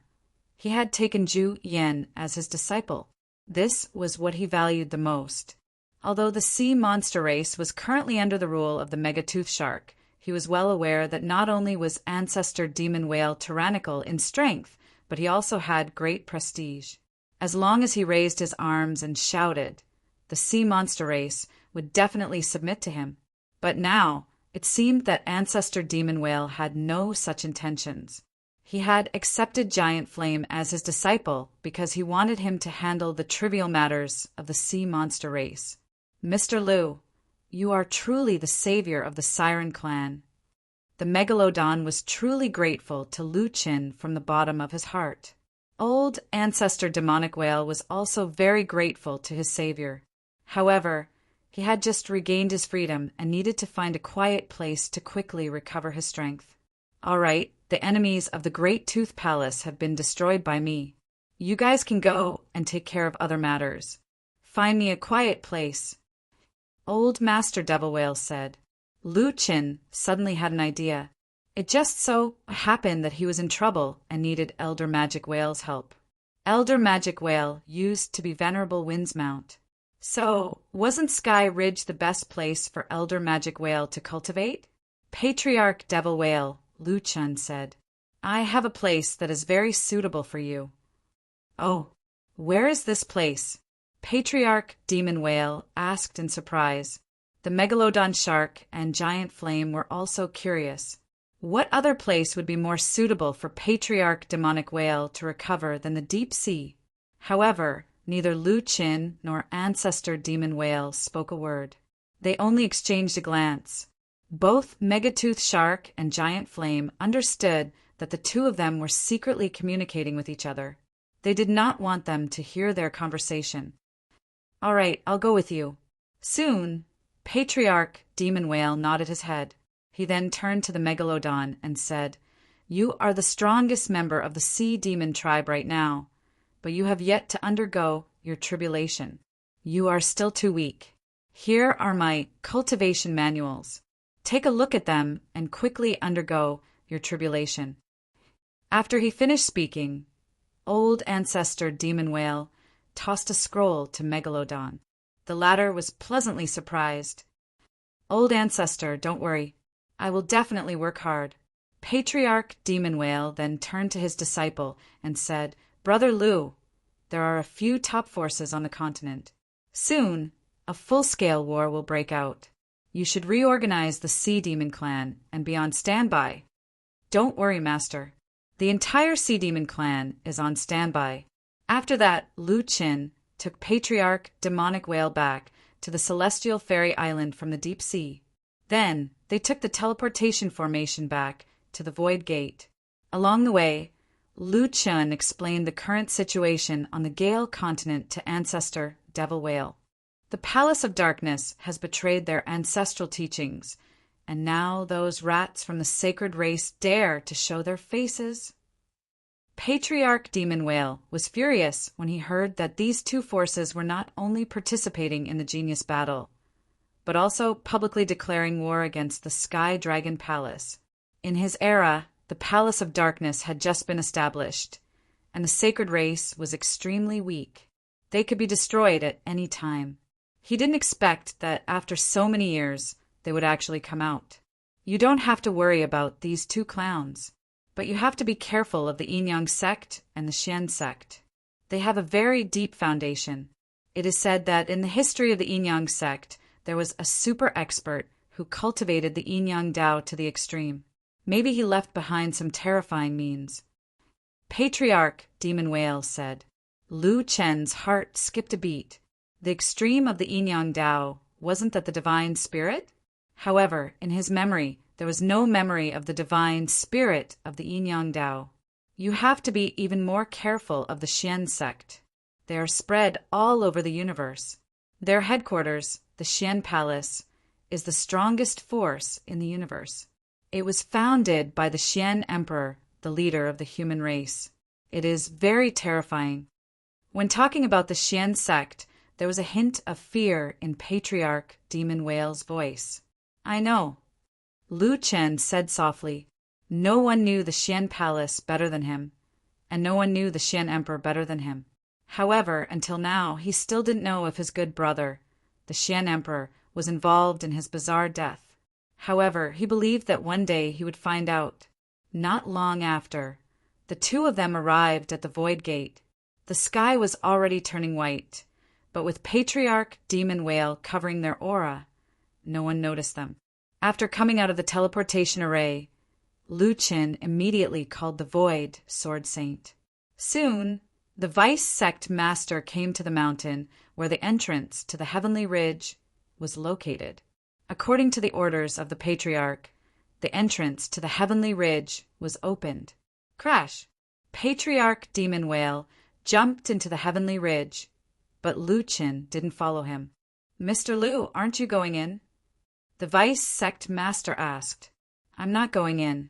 he had taken Zhu Yan as his disciple. This was what he valued the most. Although the sea monster race was currently under the rule of the Megatooth Shark, he was well aware that not only was ancestor Demon Whale tyrannical in strength, but he also had great prestige. As long as he raised his arms and shouted, the sea monster race would definitely submit to him. But now, it seemed that ancestor Demon Whale had no such intentions. He had accepted Giant Flame as his disciple because he wanted him to handle the trivial matters of the sea monster race. Mr. Liu, you are truly the savior of the Siren clan. The Megalodon was truly grateful to Lu Qin from the bottom of his heart. Old ancestor Demonic Whale was also very grateful to his savior. However, he had just regained his freedom and needed to find a quiet place to quickly recover his strength. All right, the enemies of the Great Tooth Palace have been destroyed by me. You guys can go and take care of other matters. Find me a quiet place. Old Master Devil Whale said. Lu Qin suddenly had an idea. It just so happened that he was in trouble and needed Elder Magic Whale's help. Elder Magic Whale used to be Venerable Wind's mount. So, wasn't Sky Ridge the best place for Elder Magic Whale to cultivate? Patriarch Devil Whale, Lu Qin said. I have a place that is very suitable for you. Oh, where is this place? Patriarch Demon Whale asked in surprise. The Megalodon Shark and Giant Flame were also curious. What other place would be more suitable for Patriarch Demonic Whale to recover than the deep sea? However, neither Lu Qin nor ancestor Demon Whale spoke a word. They only exchanged a glance. Both Megatooth Shark and Giant Flame understood that the two of them were secretly communicating with each other. They did not want them to hear their conversation. All right, I'll go with you. Soon, Patriarch Demon Whale nodded his head. He then turned to the Megalodon and said, You are the strongest member of the Sea Demon tribe right now, but you have yet to undergo your tribulation. You are still too weak. Here are my cultivation manuals. Take a look at them and quickly undergo your tribulation. After he finished speaking, old ancestor Demon Whale tossed a scroll to Megalodon. The latter was pleasantly surprised. "Old ancestor, don't worry. I will definitely work hard." Patriarch Demon Whale then turned to his disciple and said, "Brother Lu, there are a few top forces on the continent. Soon, a full-scale war will break out. You should reorganize the Sea Demon clan and be on standby." "Don't worry, Master. The entire Sea Demon clan is on standby." After that, Lu Qin took Patriarch Demonic Whale back to the Celestial Fairy Island from the deep sea. Then, they took the teleportation formation back to the Void Gate. Along the way, Lu Qin explained the current situation on the Gale continent to Ancestor Devil Whale. "The Palace of Darkness has betrayed their ancestral teachings, and now those rats from the sacred race dare to show their faces." Patriarch Demon Whale was furious when he heard that these two forces were not only participating in the genius battle, but also publicly declaring war against the Sky Dragon Palace. In his era, the Palace of Darkness had just been established, and the sacred race was extremely weak. They could be destroyed at any time. He didn't expect that after so many years, they would actually come out. You don't have to worry about these two clowns, but you have to be careful of the Yin Yang sect and the Xian sect. They have a very deep foundation. It is said that in the history of the Yin Yang sect, there was a super expert who cultivated the Yin Yang Dao to the extreme. Maybe he left behind some terrifying means. Patriarch Demon Whale said. Lu Chen's heart skipped a beat. The extreme of the Yin Yang Dao wasn't that the divine spirit? However, in his memory, there was no memory of the divine spirit of the Yin Yang Dao. You have to be even more careful of the Xian sect. They are spread all over the universe. Their headquarters, the Xian Palace, is the strongest force in the universe. It was founded by the Xian Emperor, the leader of the human race. It is very terrifying. When talking about the Xian sect, there was a hint of fear in Patriarch Demon Whale's voice. "I know," Lu Chen said softly. No one knew the Xian Palace better than him, and no one knew the Xian Emperor better than him. However, until now, he still didn't know if his good brother, the Xian Emperor, was involved in his bizarre death. However, he believed that one day he would find out. Not long after, the two of them arrived at the Void Gate. The sky was already turning white, but with Patriarch Demon Whale covering their aura, no one noticed them. After coming out of the teleportation array, Lu Qin immediately called the Void Sword Saint. Soon, the Vice Sect Master came to the mountain where the entrance to the Heavenly Ridge was located. According to the orders of the Patriarch, the entrance to the Heavenly Ridge was opened. Crash! Patriarch Demon Whale jumped into the Heavenly Ridge, but Lu Qin didn't follow him. "Mr. Lu, aren't you going in?" The Vice Sect Master asked. "I'm not going in."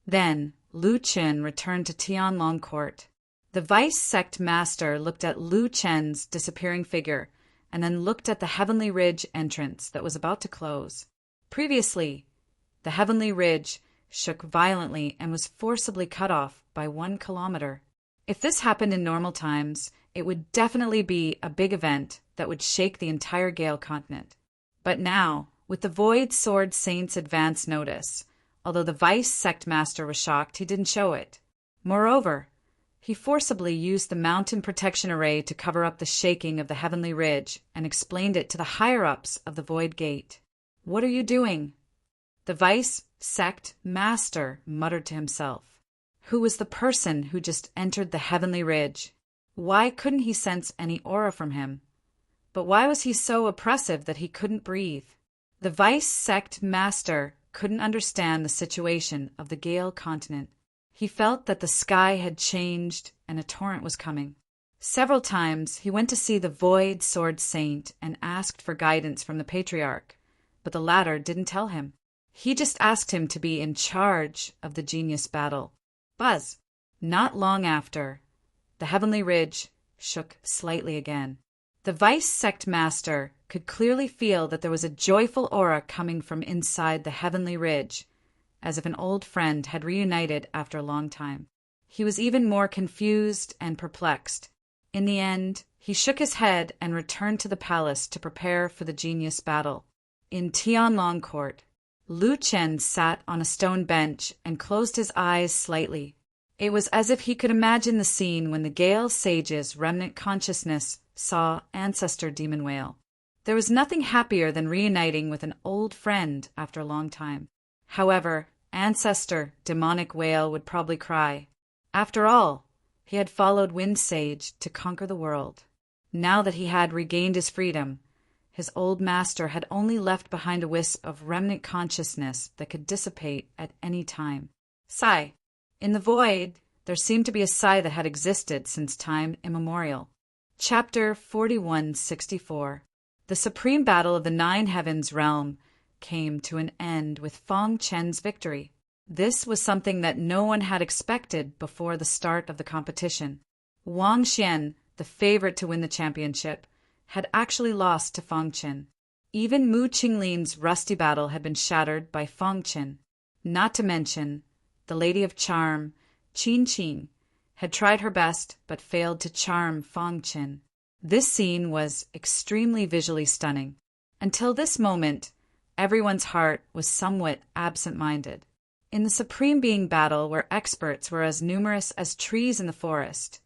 Then Lu Qin returned to Tianlong Court. The Vice Sect Master looked at Lu Chen's disappearing figure and then looked at the Heavenly Ridge entrance that was about to close. Previously, the Heavenly Ridge shook violently and was forcibly cut off by 1 kilometer. If this happened in normal times, it would definitely be a big event that would shake the entire Gale continent. But now, with the Void Sword Saint's advance notice, although the Vice Sect Master was shocked, he didn't show it. Moreover, he forcibly used the Mountain Protection Array to cover up the shaking of the Heavenly Ridge and explained it to the higher-ups of the Void Gate. "What are you doing?" The Vice Sect Master muttered to himself. Who was the person who just entered the Heavenly Ridge? Why couldn't he sense any aura from him? But why was he so oppressive that he couldn't breathe? The Vice Sect Master couldn't understand the situation of the Gale continent. He felt that the sky had changed and a torrent was coming. Several times he went to see the Void Sword Saint and asked for guidance from the Patriarch, but the latter didn't tell him. He just asked him to be in charge of the genius battle. Buzz! Not long after, the Heavenly Ridge shook slightly again. The Vice Sect Master could clearly feel that there was a joyful aura coming from inside the Heavenly Ridge, as if an old friend had reunited after a long time. He was even more confused and perplexed. In the end, He shook his head and returned to the palace to prepare for the genius battle. In Tianlong Court, Lu Chen sat on a stone bench and closed his eyes slightly. It was as if he could imagine the scene when the Gale Sage's remnant consciousness saw Ancestor Demon Whale. There was nothing happier than reuniting with an old friend after a long time. However, Ancestor Demonic Whale would probably cry. After all, he had followed Wind Sage to conquer the world. Now that he had regained his freedom, his old master had only left behind a wisp of remnant consciousness that could dissipate at any time. Sigh. In the void, there seemed to be a sigh that had existed since time immemorial. Chapter 4164. The supreme battle of the Nine Heavens realm came to an end with Fong Chen's victory. This was something that no one had expected before the start of the competition. Wang Xian, the favorite to win the championship, had actually lost to Fong Chen. Even Mu Qinglin's rusty battle had been shattered by Fong Chen. Not to mention, the Lady of Charm, Qin Qing, had tried her best but failed to charm Fong Chen. This scene was extremely visually stunning. Until this moment, everyone's heart was somewhat absent-minded. In the Supreme Being battle, where experts were as numerous as trees in the forest,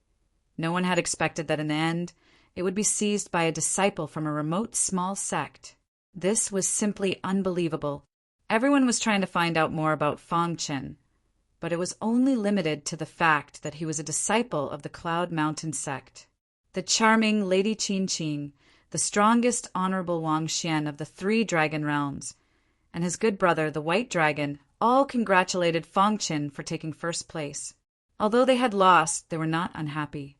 no one had expected that in the end, it would be seized by a disciple from a remote small sect. This was simply unbelievable. Everyone was trying to find out more about Fong Chen, but it was only limited to the fact that he was a disciple of the Cloud Mountain sect. The charming Lady Qin Qing, the strongest honorable Wang Xian of the 3 dragon realms, and his good brother, the White Dragon, all congratulated Fong Chen for taking first place. Although they had lost, they were not unhappy.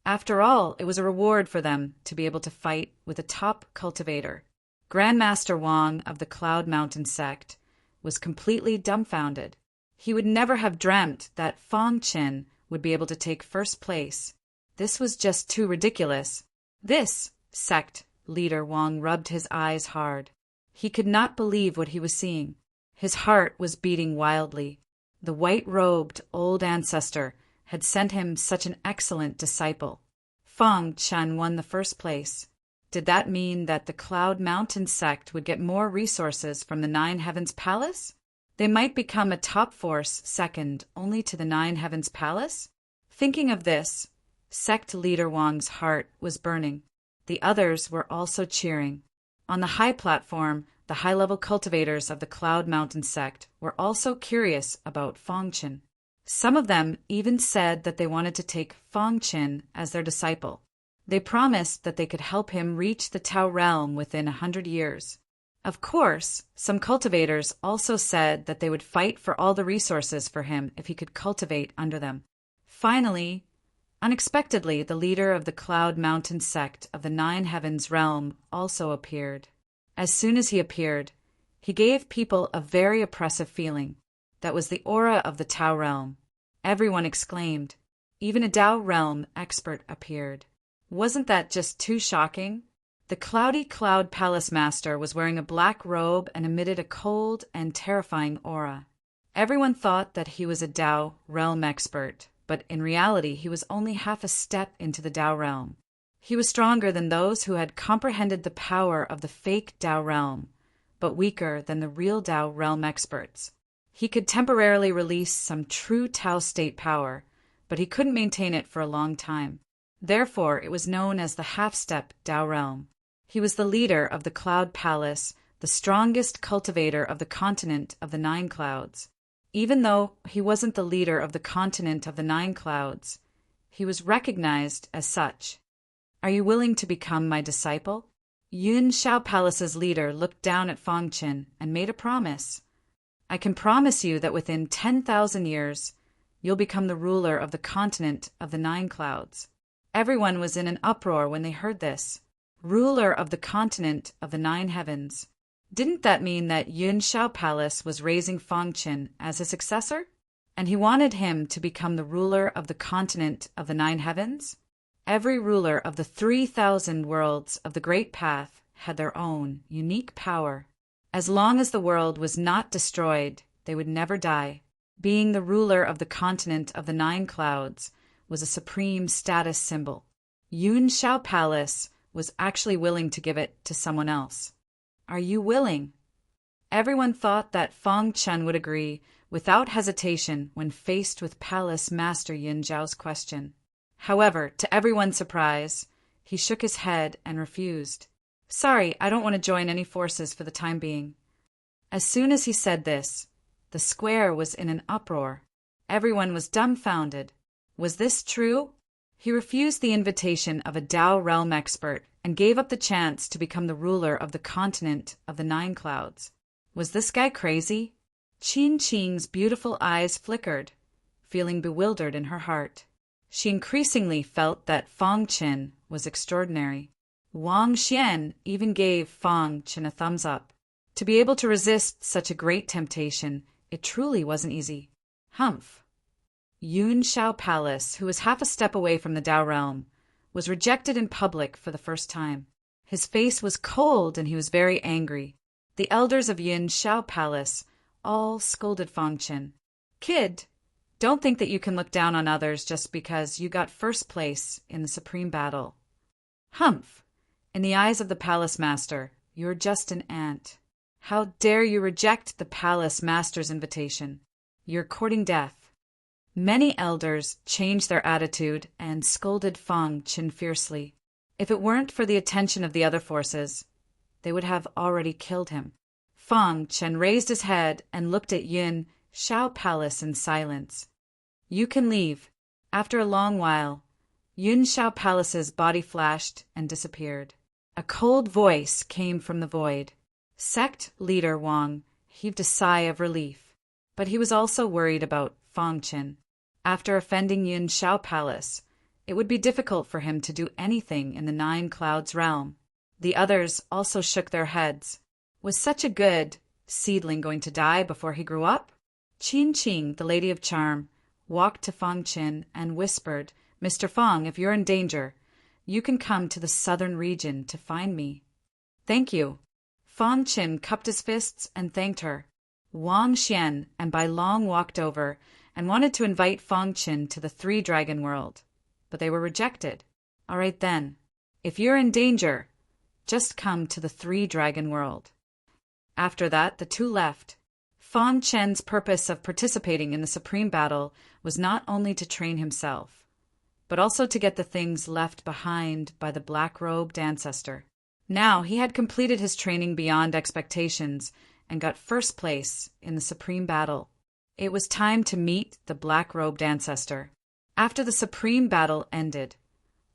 After all, it was a reward for them to be able to fight with a top cultivator. Grandmaster Wang of the Cloud Mountain sect was completely dumbfounded. He would never have dreamt that Fong Chen would be able to take first place. This was just too ridiculous. This, sect leader Wang rubbed his eyes hard. He could not believe what he was seeing. His heart was beating wildly. The white-robed old ancestor had sent him such an excellent disciple. Fong Chen won the first place. Did that mean that the Cloud Mountain sect would get more resources from the Nine Heavens Palace? They might become a top force second only to the Nine Heavens Palace? Thinking of this, sect leader Wang's heart was burning. The others were also cheering. On the high platform, the high-level cultivators of the Cloud Mountain sect were also curious about Fong Chen. Some of them even said that they wanted to take Fong Chen as their disciple. They promised that they could help him reach the Tao realm within 100 years. Of course, some cultivators also said that they would fight for all the resources for him if he could cultivate under them. Finally, unexpectedly, the leader of the Cloud Mountain sect of the Nine Heavens realm also appeared. As soon as he appeared, he gave people a very oppressive feeling. That was the aura of the Tao realm. Everyone exclaimed. Even a Tao realm expert appeared. Wasn't that just too shocking? The cloudy Cloud Palace Master was wearing a black robe and emitted a cold and terrifying aura. Everyone thought that he was a Tao realm expert, but in reality he was only half a step into the Tao realm. He was stronger than those who had comprehended the power of the fake Tao realm, but weaker than the real Tao realm experts. He could temporarily release some true Tao state power, but he couldn't maintain it for a long time. Therefore, it was known as the half-step Tao realm. He was the leader of the Cloud Palace, the strongest cultivator of the continent of the Nine Clouds. Even though he wasn't the leader of the continent of the Nine Clouds, he was recognized as such. Are you willing to become my disciple? Yun Shao Palace's leader looked down at Fong Chen and made a promise. I can promise you that within 10,000 years, you'll become the ruler of the continent of the Nine Clouds. Everyone was in an uproar when they heard this. Ruler of the continent of the Nine Heavens. Didn't that mean that Yun Shao Palace was raising Fong Chen as his successor? And he wanted him to become the ruler of the continent of the Nine Heavens? Every ruler of the 3,000 worlds of the Great Path had their own unique power. As long as the world was not destroyed, they would never die. Being the ruler of the continent of the Nine Clouds was a supreme status symbol. Yun Shao Palace was actually willing to give it to someone else. Are you willing? Everyone thought that Fang Chen would agree without hesitation when faced with Palace Master Yin Zhao's question. However, to everyone's surprise, he shook his head and refused. Sorry, I don't want to join any forces for the time being. As soon as he said this, the square was in an uproar. Everyone was dumbfounded. Was this true? He refused the invitation of a Dao realm expert and gave up the chance to become the ruler of the continent of the Nine Clouds. Was this guy crazy? Qin Qing's beautiful eyes flickered, feeling bewildered in her heart. She increasingly felt that Fang Qin was extraordinary. Wang Xian even gave Fang Qin a thumbs up. To be able to resist such a great temptation, it truly wasn't easy. Humph. Yun Shao Palace, who was half a step away from the Dao realm, was rejected in public for the first time. His face was cold and he was very angry. The elders of Yun Shao Palace all scolded Fang Qin. Kid, don't think that you can look down on others just because you got first place in the supreme battle. Humph. In the eyes of the palace master, you're just an ant. How dare you reject the palace master's invitation? You're courting death. Many elders changed their attitude and scolded Fang Qin fiercely. If it weren't for the attention of the other forces, they would have already killed him. Fang Qin raised his head and looked at Yun Shao Palace in silence. You can leave. After a long while, Yun Shao Palace's body flashed and disappeared. A cold voice came from the void. Sect leader Wang heaved a sigh of relief, but he was also worried about Fang Qin. After offending Yun Shao Palace, it would be difficult for him to do anything in the Nine Clouds realm. The others also shook their heads. Was such a good seedling going to die before he grew up? Qin Qing, the Lady of Charm, walked to Fang Qin and whispered, Mr. Fang, if you're in danger, you can come to the southern region to find me. Thank you. Fang Qin cupped his fists and thanked her. Wang Xian and Bai Long walked over and wanted to invite Fang Qin to the Three-Dragon World, but they were rejected. All right then, if you're in danger, just come to the Three-Dragon World. After that, the two left. Fang Qin's purpose of participating in the supreme battle was not only to train himself, but also to get the things left behind by the black-robed ancestor. Now he had completed his training beyond expectations and got first place in the supreme battle. It was time to meet the black-robed ancestor. After the supreme battle ended,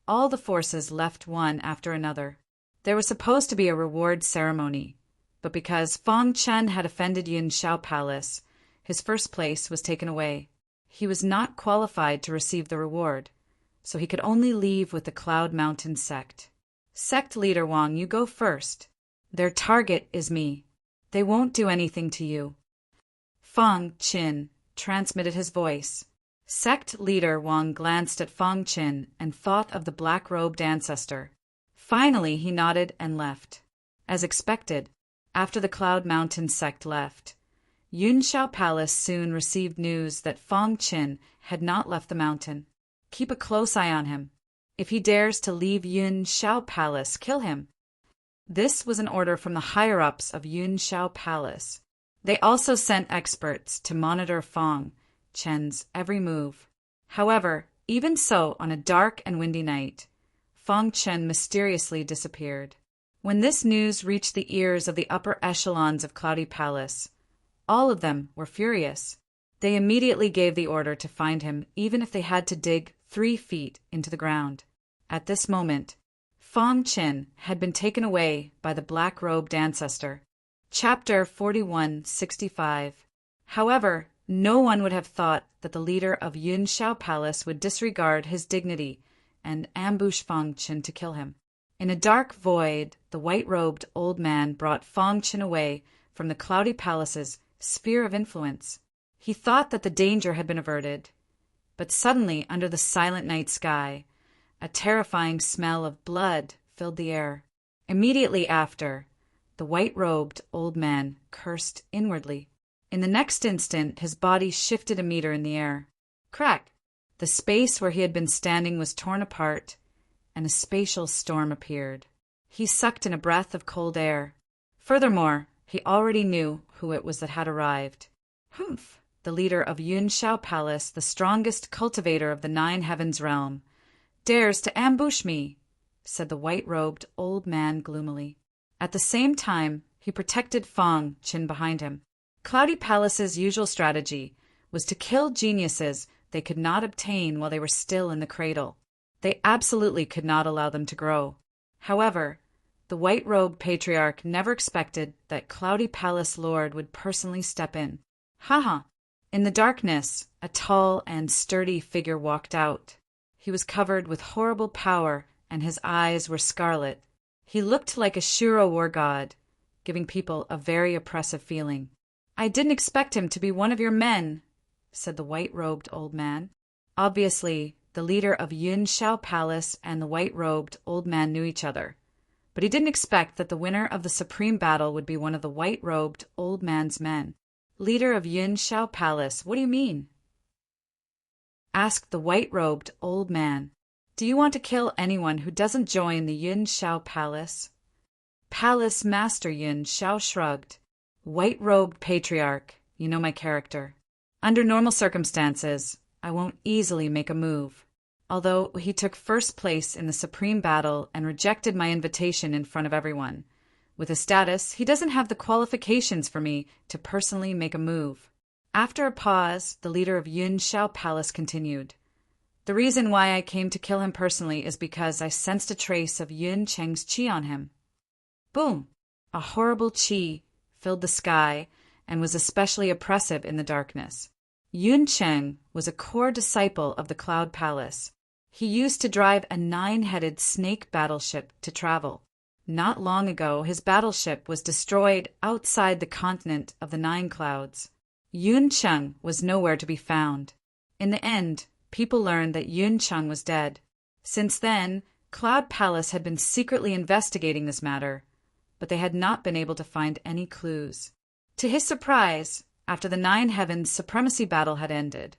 all the forces left one after another. There was supposed to be a reward ceremony, but because Fang Chen had offended Yun Shao Palace, his first place was taken away. He was not qualified to receive the reward, so he could only leave with the Cloud Mountain sect. Sect leader Wang, you go first. Their target is me. They won't do anything to you. Fang Qin transmitted his voice. Sect leader Wang glanced at Fang Qin and thought of the black-robed ancestor. Finally, he nodded and left. As expected, after the Cloud Mountain sect left, Yun Shao Palace soon received news that Fang Qin had not left the mountain. Keep a close eye on him. If he dares to leave Yun Shao Palace, kill him. This was an order from the higher-ups of Yun Shao Palace. They also sent experts to monitor Fang Qin's every move. However, even so, on a dark and windy night, Fang Qin mysteriously disappeared. When this news reached the ears of the upper echelons of Cloudy Palace, all of them were furious. They immediately gave the order to find him, even if they had to dig 3 feet into the ground. At this moment, Fang Qin had been taken away by the black-robed ancestor. Chapter 4165. However, no one would have thought that the leader of Yun Shao Palace would disregard his dignity and ambush Fang Qin to kill him. In a dark void, the white-robed old man brought Fang Qin away from the Cloudy Palace's sphere of influence. He thought that the danger had been averted, but suddenly, under the silent night sky, a terrifying smell of blood filled the air. Immediately after, the white-robed old man cursed inwardly. In the next instant, his body shifted a meter in the air. Crack! The space where he had been standing was torn apart, and a spatial storm appeared. He sucked in a breath of cold air. Furthermore, he already knew who it was that had arrived. Humph! The leader of Yunshao Palace, the strongest cultivator of the Nine Heavens realm, dares to ambush me, said the white-robed old man gloomily. At the same time, he protected Fang Qin behind him. Cloudy Palace's usual strategy was to kill geniuses they could not obtain while they were still in the cradle. They absolutely could not allow them to grow. However, the white-robed patriarch never expected that Cloudy Palace Lord would personally step in. Haha! In the darkness, a tall and sturdy figure walked out. He was covered with horrible power, and his eyes were scarlet. He looked like a Shuro war god, giving people a very oppressive feeling. I didn't expect him to be one of your men, said the white-robed old man. Obviously, the leader of Yunshao Palace and the white-robed old man knew each other, but he didn't expect that the winner of the supreme battle would be one of the white-robed old man's men. Leader of Yunshao Palace, what do you mean? Asked the white-robed old man. Do you want to kill anyone who doesn't join the Yunshao Palace? Palace Master Yunshao shrugged. White-robed patriarch, you know my character. Under normal circumstances, I won't easily make a move. Although he took first place in the supreme battle and rejected my invitation in front of everyone. With his status, he doesn't have the qualifications for me to personally make a move. After a pause, the leader of Yunshao Palace continued. The reason why I came to kill him personally is because I sensed a trace of Yun Cheng's qi on him. Boom! A horrible qi filled the sky and was especially oppressive in the darkness. Yun Cheng was a core disciple of the Cloud Palace. He used to drive a 9-headed snake battleship to travel. Not long ago, his battleship was destroyed outside the continent of the Nine Clouds. Yun Cheng was nowhere to be found. In the end, people learned that Yun Cheng was dead. Since then, Cloud Palace had been secretly investigating this matter, but they had not been able to find any clues. To his surprise, after the Nine Heavens supremacy battle had ended,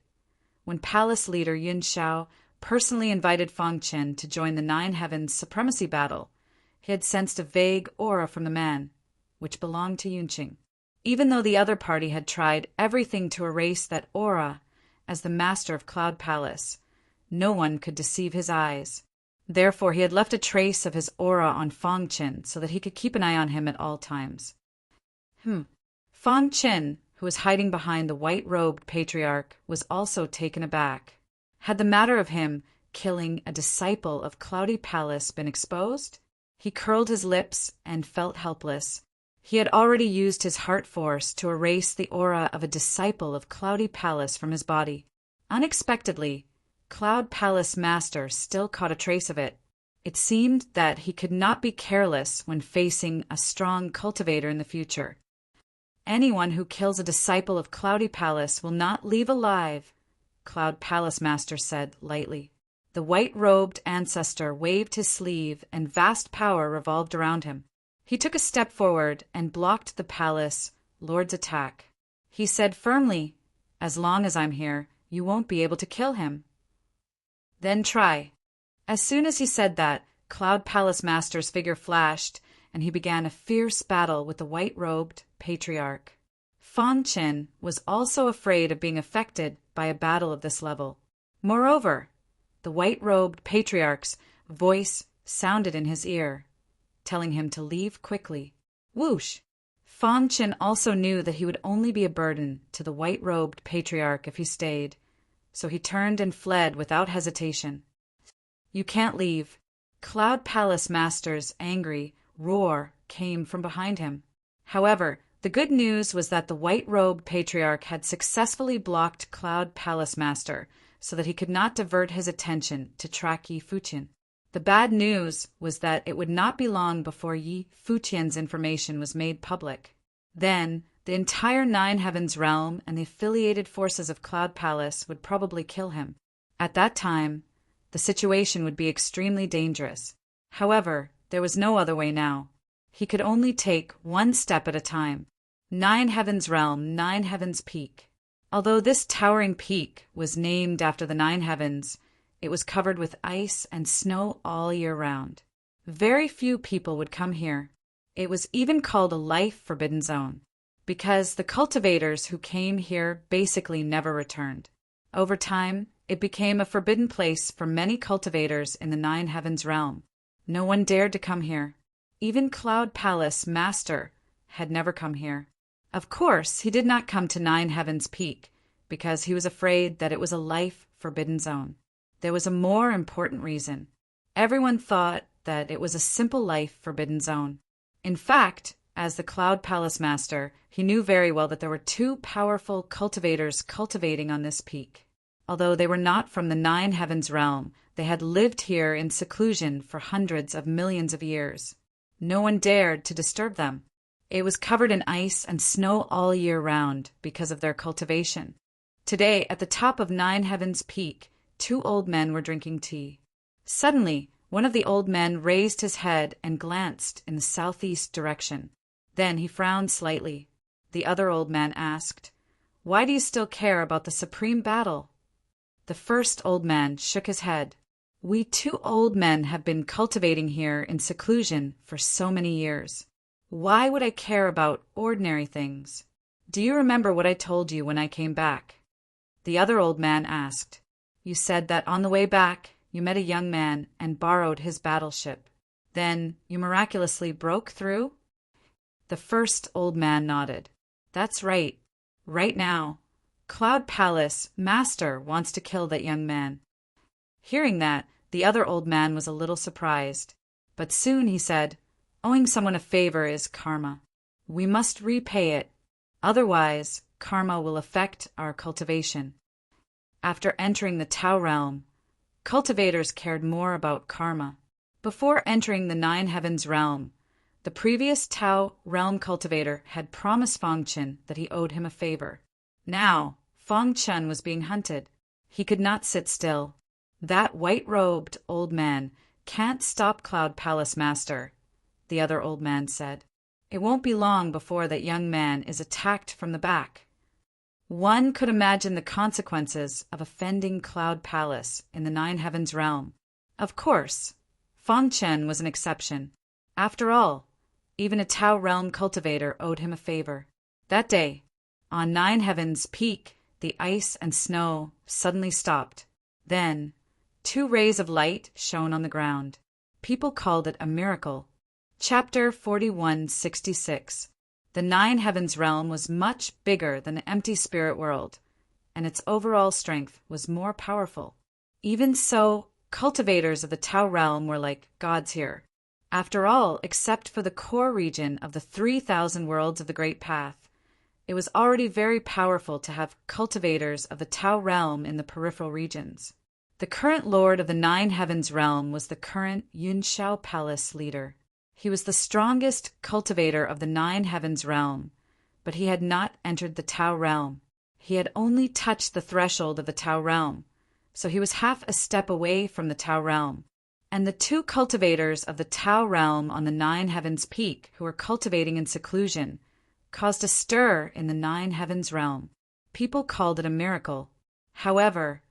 when palace leader Yun Shao personally invited Fang Qin to join the Nine Heavens supremacy battle, he had sensed a vague aura from the man, which belonged to Yunqing. Even though the other party had tried everything to erase that aura as the master of Cloud Palace, no one could deceive his eyes. Therefore, he had left a trace of his aura on Fang Qin so that he could keep an eye on him at all times. Fang Qin, who was hiding behind the white-robed patriarch, was also taken aback. Had the matter of him killing a disciple of Cloudy Palace been exposed? He curled his lips and felt helpless. He had already used his heart force to erase the aura of a disciple of Cloudy Palace from his body. Unexpectedly, Cloud Palace Master still caught a trace of it. It seemed that he could not be careless when facing a strong cultivator in the future. Anyone who kills a disciple of Cloudy Palace will not leave alive, Cloud Palace Master said lightly. The white-robed ancestor waved his sleeve and vast power revolved around him. He took a step forward and blocked the palace lord's attack. He said firmly, as long as I'm here, you won't be able to kill him. Then try. As soon as he said that, Cloud Palace Master's figure flashed, and he began a fierce battle with the white-robed patriarch. Fang Qin was also afraid of being affected by a battle of this level. Moreover, the white-robed patriarch's voice sounded in his ear, telling him to leave quickly. Whoosh! Fang Qin also knew that he would only be a burden to the white-robed patriarch if he stayed, so he turned and fled without hesitation. You can't leave. Cloud Palace Master's angry roar came from behind him. However, the good news was that the white-robed patriarch had successfully blocked Cloud Palace Master so that he could not divert his attention to track Yi Fuqian. The bad news was that it would not be long before Yi Fuqian's information was made public. Then, the entire Nine Heavens realm and the affiliated forces of Cloud Palace would probably kill him. At that time, the situation would be extremely dangerous. However, there was no other way now. He could only take one step at a time. Nine Heavens realm, Nine Heavens peak. Although this towering peak was named after the Nine Heavens, It was covered with ice and snow all year round. Very few people would come here. It was even called a life forbidden zone, because the cultivators who came here basically never returned. Over time, it became a forbidden place for many cultivators in the Nine Heavens realm. No one dared to come here. Even Cloud Palace Master had never come here. Of course, he did not come to Nine Heavens Peak, because he was afraid that it was a life forbidden zone. There was a more important reason. Everyone thought that it was a simple life forbidden zone. In fact, as the Cloud Palace Master, he knew very well that there were two powerful cultivators cultivating on this peak. Although they were not from the Nine Heavens realm, they had lived here in seclusion for hundreds of millions of years. No one dared to disturb them. It was covered in ice and snow all year round because of their cultivation. Today, at the top of Nine Heavens Peak, two old men were drinking tea. Suddenly, one of the old men raised his head and glanced in the southeast direction. Then he frowned slightly. The other old man asked, "Why do you still care about the supreme battle?" The first old man shook his head. "We two old men have been cultivating here in seclusion for so many years. Why would I care about ordinary things? Do you remember what I told you when I came back?" The other old man asked, "You said that on the way back you met a young man and borrowed his battleship. Then you miraculously broke through?" The first old man nodded. "That's right. Right now, Cloud Palace Master wants to kill that young man." Hearing that, the other old man was a little surprised. But soon he said, "Owing someone a favor is karma. We must repay it. Otherwise, karma will affect our cultivation." After entering the Tao realm, cultivators cared more about karma. Before entering the Nine Heavens realm, the previous Tao realm cultivator had promised Fangchen that he owed him a favor. Now, Fangchen was being hunted. He could not sit still. "That white-robed old man can't stop Cloud Palace Master," the other old man said. "It won't be long before that young man is attacked from the back." One could imagine the consequences of offending Cloud Palace in the Nine Heavens realm. Of course, Fangchen was an exception. After all, even a Tao realm cultivator owed him a favor. That day, on Nine Heavens Peak, the ice and snow suddenly stopped. Then, two rays of light shone on the ground. People called it a miracle. Chapter 4166. The Nine Heavens realm was much bigger than the empty spirit world, and its overall strength was more powerful. Even so, cultivators of the Tao realm were like gods here. After all, except for the core region of the 3,000 worlds of the Great Path, it was already very powerful to have cultivators of the Tao realm in the peripheral regions. The current lord of the Nine Heavens realm was the current Yunshao Palace leader. He was the strongest cultivator of the Nine Heavens realm, but he had not entered the Tao realm. He had only touched the threshold of the Tao realm, so he was half a step away from the Tao realm. And the two cultivators of the Tao realm on the Nine Heavens Peak, who were cultivating in seclusion, caused a stir in the Nine Heavens realm. People called it a miracle. However,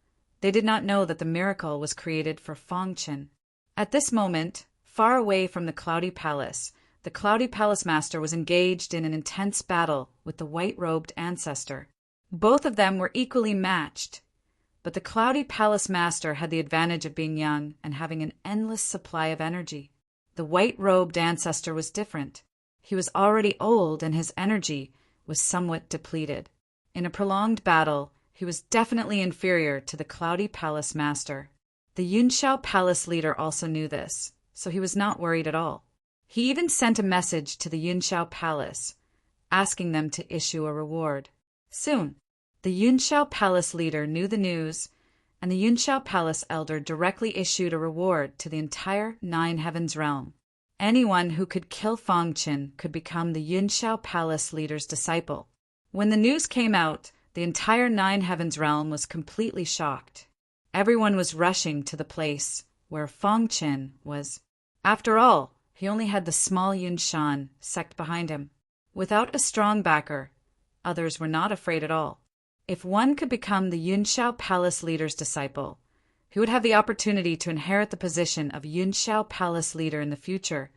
they did not know that the miracle was created for Fangchen. At this moment, far away from the Cloudy Palace, the Cloudy Palace Master was engaged in an intense battle with the white-robed ancestor. Both of them were equally matched, but the Cloudy Palace Master had the advantage of being young and having an endless supply of energy. The white-robed ancestor was different. He was already old and his energy was somewhat depleted. In a prolonged battle, he was definitely inferior to the Cloudy Palace Master. The Yunshao Palace leader also knew this, so he was not worried at all. He even sent a message to the Yunshao Palace, asking them to issue a reward. Soon, the Yunshao Palace leader knew the news, and the Yunshao Palace elder directly issued a reward to the entire Nine Heavens realm. Anyone who could kill Fangchen could become the Yunshao Palace leader's disciple. When the news came out, the entire Nine Heavens realm was completely shocked. Everyone was rushing to the place where Fangchen was. After all, he only had the small Yunshan sect behind him. Without a strong backer, others were not afraid at all. If one could become the Yunshao Palace leader's disciple, He would have the opportunity to inherit the position of Yunxiao Palace leader in the future,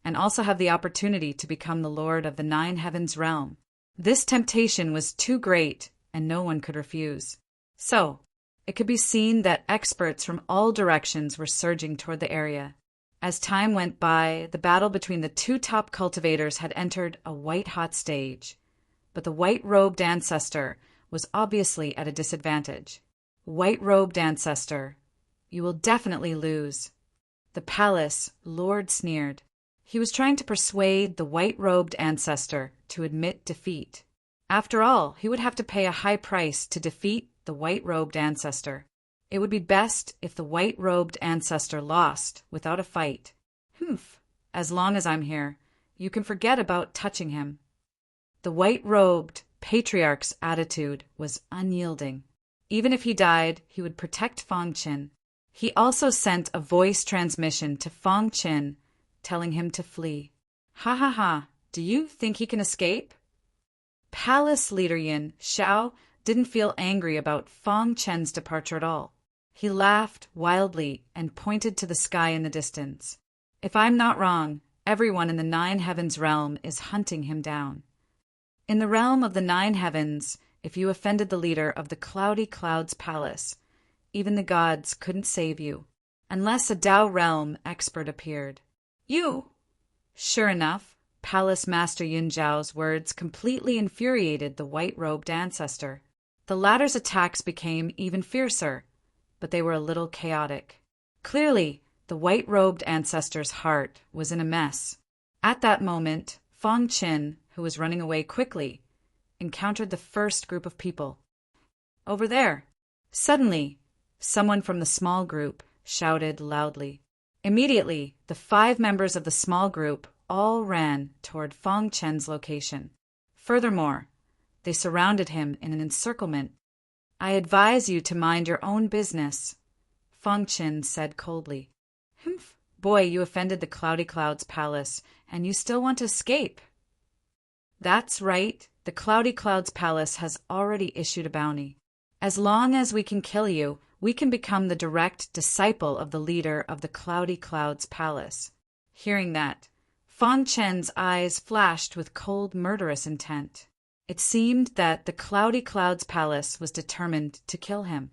and also have the opportunity to become the lord of the Nine Heavens realm. This temptation was too great, and no one could refuse. So, it could be seen that experts from all directions were surging toward the area. As time went by, the battle between the two top cultivators had entered a white-hot stage. But the white-robed ancestor was obviously at a disadvantage. White-robed ancestor, you will definitely lose. The palace lord sneered. He was trying to persuade the white-robed ancestor to admit defeat. After all, he would have to pay a high price to defeat the white-robed ancestor. It would be best if the white-robed ancestor lost without a fight. As long as I'm here, you can forget about touching him. The white-robed patriarch's attitude was unyielding. Even if he died, he would protect Fang Qin. He also sent a voice transmission to Fang Qin, telling him to flee. Ha ha ha, do you think he can escape? Palace leader Yin Xiao didn't feel angry about Fang Chen's departure at all. He laughed wildly and pointed to the sky in the distance. If I'm not wrong, everyone in the Nine Heavens realm is hunting him down. In the realm of the Nine Heavens, if you offended the leader of the Cloudy Clouds Palace, even the gods couldn't save you, unless a Dao realm expert appeared. You! Sure enough, Palace Master Yun Zhao's words completely infuriated the white-robed ancestor. The latter's attacks became even fiercer, but they were a little chaotic. Clearly, the white-robed ancestor's heart was in a mess. At that moment, Fang Qin, who was running away quickly, encountered the first group of people. Over there! Suddenly, someone from the small group shouted loudly. Immediately, the 5 members of the small group all ran toward Fang Chen's location. Furthermore, they surrounded him in an encirclement. I advise you to mind your own business, Fang Chen said coldly. Humph, boy, you offended the Cloudy Clouds Palace, and you still want to escape. That's right, the Cloudy Clouds Palace has already issued a bounty. As long as we can kill you, we can become the direct disciple of the leader of the Cloudy Clouds Palace. Hearing that, Fang Chen's eyes flashed with cold, murderous intent. It seemed that the Cloudy Clouds Palace was determined to kill him.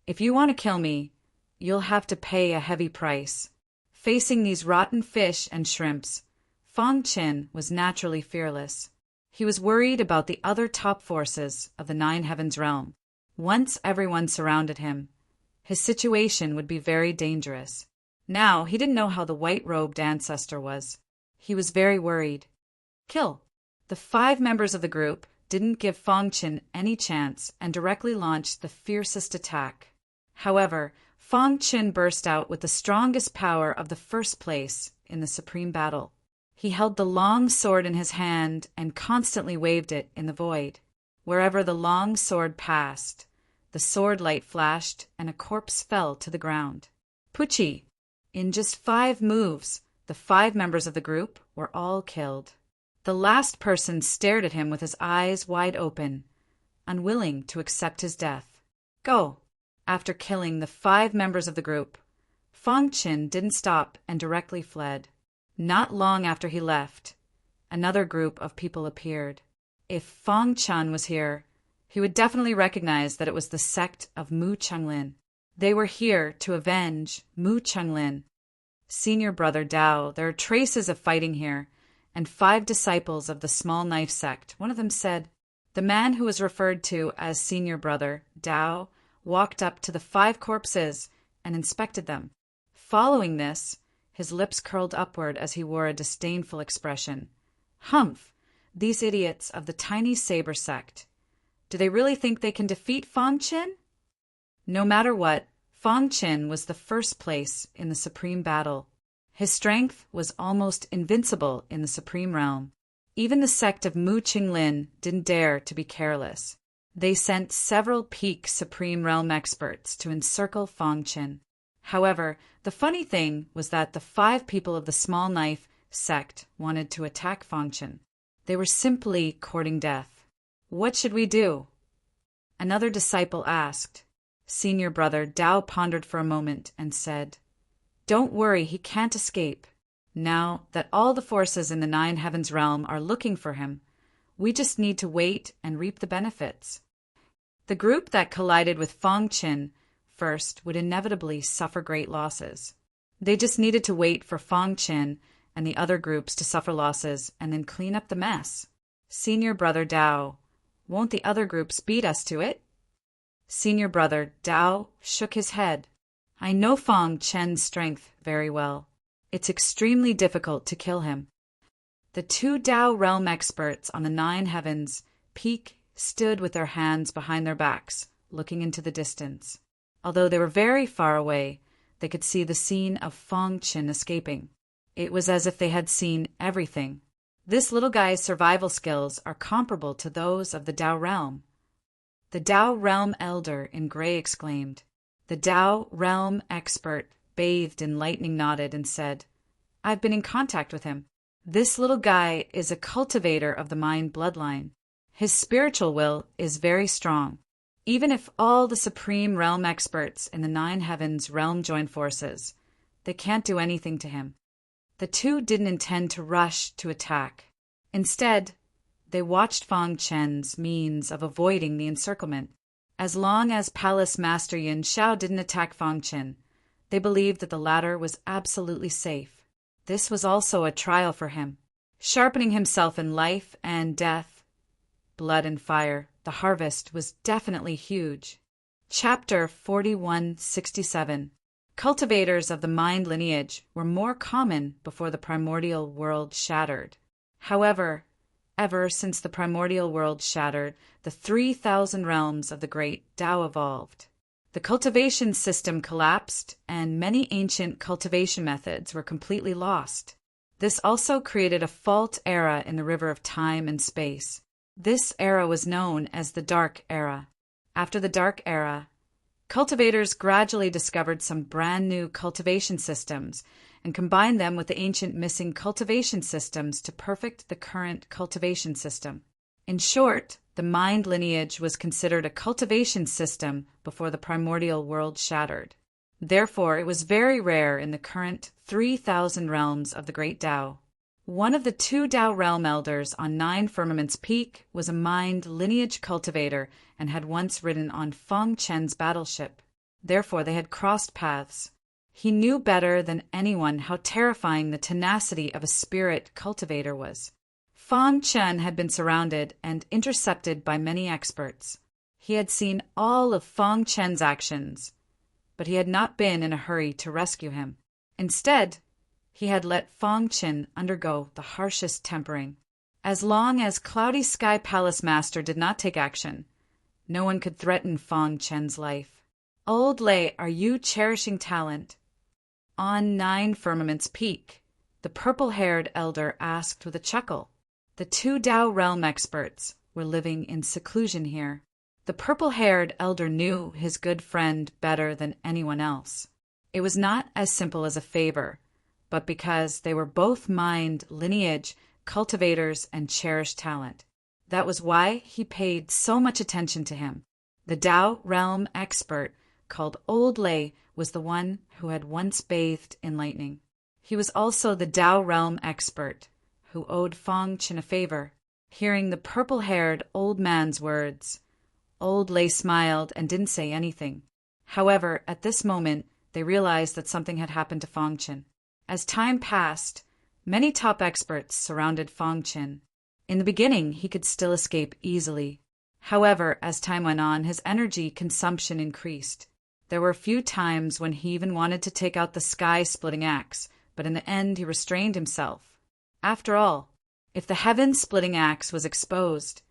If you want to kill me, you'll have to pay a heavy price. Facing these rotten fish and shrimps, Fang Chen was naturally fearless. He was worried about the other top forces of the Nine Heavens realm. Once everyone surrounded him, his situation would be very dangerous. Now he didn't know how the white-robed ancestor was. He was very worried. Kill! The 5 members of the group didn't give Fang Chen any chance and directly launched the fiercest attack. However, Fang Chen burst out with the strongest power of the first place in the supreme battle. He held the long sword in his hand and constantly waved it in the void. Wherever the long sword passed, the sword light flashed and a corpse fell to the ground. Pucci! In just 5 moves, the 5 members of the group were all killed. The last person stared at him with his eyes wide open, unwilling to accept his death. Go! After killing the 5 members of the group, Fang Chen didn't stop and directly fled. Not long after he left, another group of people appeared. If Fang Chen was here, he would definitely recognize that it was the sect of Mu Chenglin. They were here to avenge Mu Chenglin. Senior brother Dao, there are traces of fighting here, and 5 disciples of the small knife sect. One of them said. The man who was referred to as senior brother Dao walked up to the 5 corpses and inspected them. Following this, his lips curled upward as he wore a disdainful expression. Humph! These idiots of the tiny saber sect. Do they really think they can defeat Fang Chen? No matter what, Fang Chen was the first place in the supreme battle. His strength was almost invincible in the supreme realm. Even the sect of Mu Qinglin didn't dare to be careless. They sent several peak supreme realm experts to encircle Fang Chen. However, the funny thing was that the 5 people of the small knife sect wanted to attack Fang Chen. They were simply courting death. What should we do? Another disciple asked. Senior brother Dao pondered for a moment and said, "Don't worry, he can't escape. Now that all the forces in the Nine Heavens realm are looking for him, we just need to wait and reap the benefits." The group that collided with Fong Qin first would inevitably suffer great losses. They just needed to wait for Fong Qin and the other groups to suffer losses and then clean up the mess. Senior brother Dao, won't the other groups beat us to it? Senior brother Dao shook his head. I know Fong Qin's strength very well. It's extremely difficult to kill him. The two Dao realm experts on the Nine Heavens peak stood with their hands behind their backs, looking into the distance. Although they were very far away, they could see the scene of Fong Qin escaping. It was as if they had seen everything. This little guy's survival skills are comparable to those of the Dao realm. The Dao realm elder in gray exclaimed. The Dao realm expert, bathed in lightning, nodded and said, I've been in contact with him. This little guy is a cultivator of the mind bloodline. His spiritual will is very strong. Even if all the supreme realm experts in the Nine Heavens realm join forces, they can't do anything to him. The two didn't intend to rush to attack. Instead, they watched Fong Qin's means of avoiding the encirclement. As long as Palace Master Yin Xiao didn't attack Fong Qin, they believed that the latter was absolutely safe. This was also a trial for him, sharpening himself in life and death, blood and fire. The harvest was definitely huge. Chapter 4167. Cultivators of the mind lineage were more common before the primordial world shattered. However, ever since the primordial world shattered, the 3,000 realms of the great Tao evolved. The cultivation system collapsed, and many ancient cultivation methods were completely lost. This also created a fault era in the river of time and space. This era was known as the Dark Era. After the Dark Era, cultivators gradually discovered some brand new cultivation systems and combined them with the ancient missing cultivation systems to perfect the current cultivation system. In short, the mind lineage was considered a cultivation system before the primordial world shattered. Therefore, it was very rare in the current 3,000 realms of the Great Tao. One of the two Tao realm elders on Nine Firmaments Peak was a mind lineage cultivator and had once ridden on Fong Qin's battleship. Therefore, they had crossed paths. He knew better than anyone how terrifying the tenacity of a spirit cultivator was. Fong Qin had been surrounded and intercepted by many experts. He had seen all of Fong Qin's actions, but he had not been in a hurry to rescue him. Instead, he had let Fong Qin undergo the harshest tempering. As long as Cloudy Sky Palace Master did not take action, no one could threaten Fong Qin's life. Old Lei, are you cherishing talent? On Nine Firmaments Peak, the purple-haired elder asked with a chuckle. The two Tao realm experts were living in seclusion here. The purple-haired elder knew his good friend better than anyone else. It was not as simple as a favor, but because they were both mind lineage cultivators and cherished talent. That was why he paid so much attention to him. The Tao realm expert called Old Lei was the one who had once bathed in lightning. He was also the Tao realm expert who owed Fong Qin a favor. Hearing the purple-haired old man's words, Old Lei smiled and didn't say anything. However, at this moment, they realized that something had happened to Fong Qin. As time passed, many top experts surrounded Fong Qin. In the beginning, he could still escape easily. However, as time went on, his energy consumption increased. There were a few times when he even wanted to take out the sky-splitting axe, but in the end he restrained himself. After all, if the heaven-splitting axe was exposed,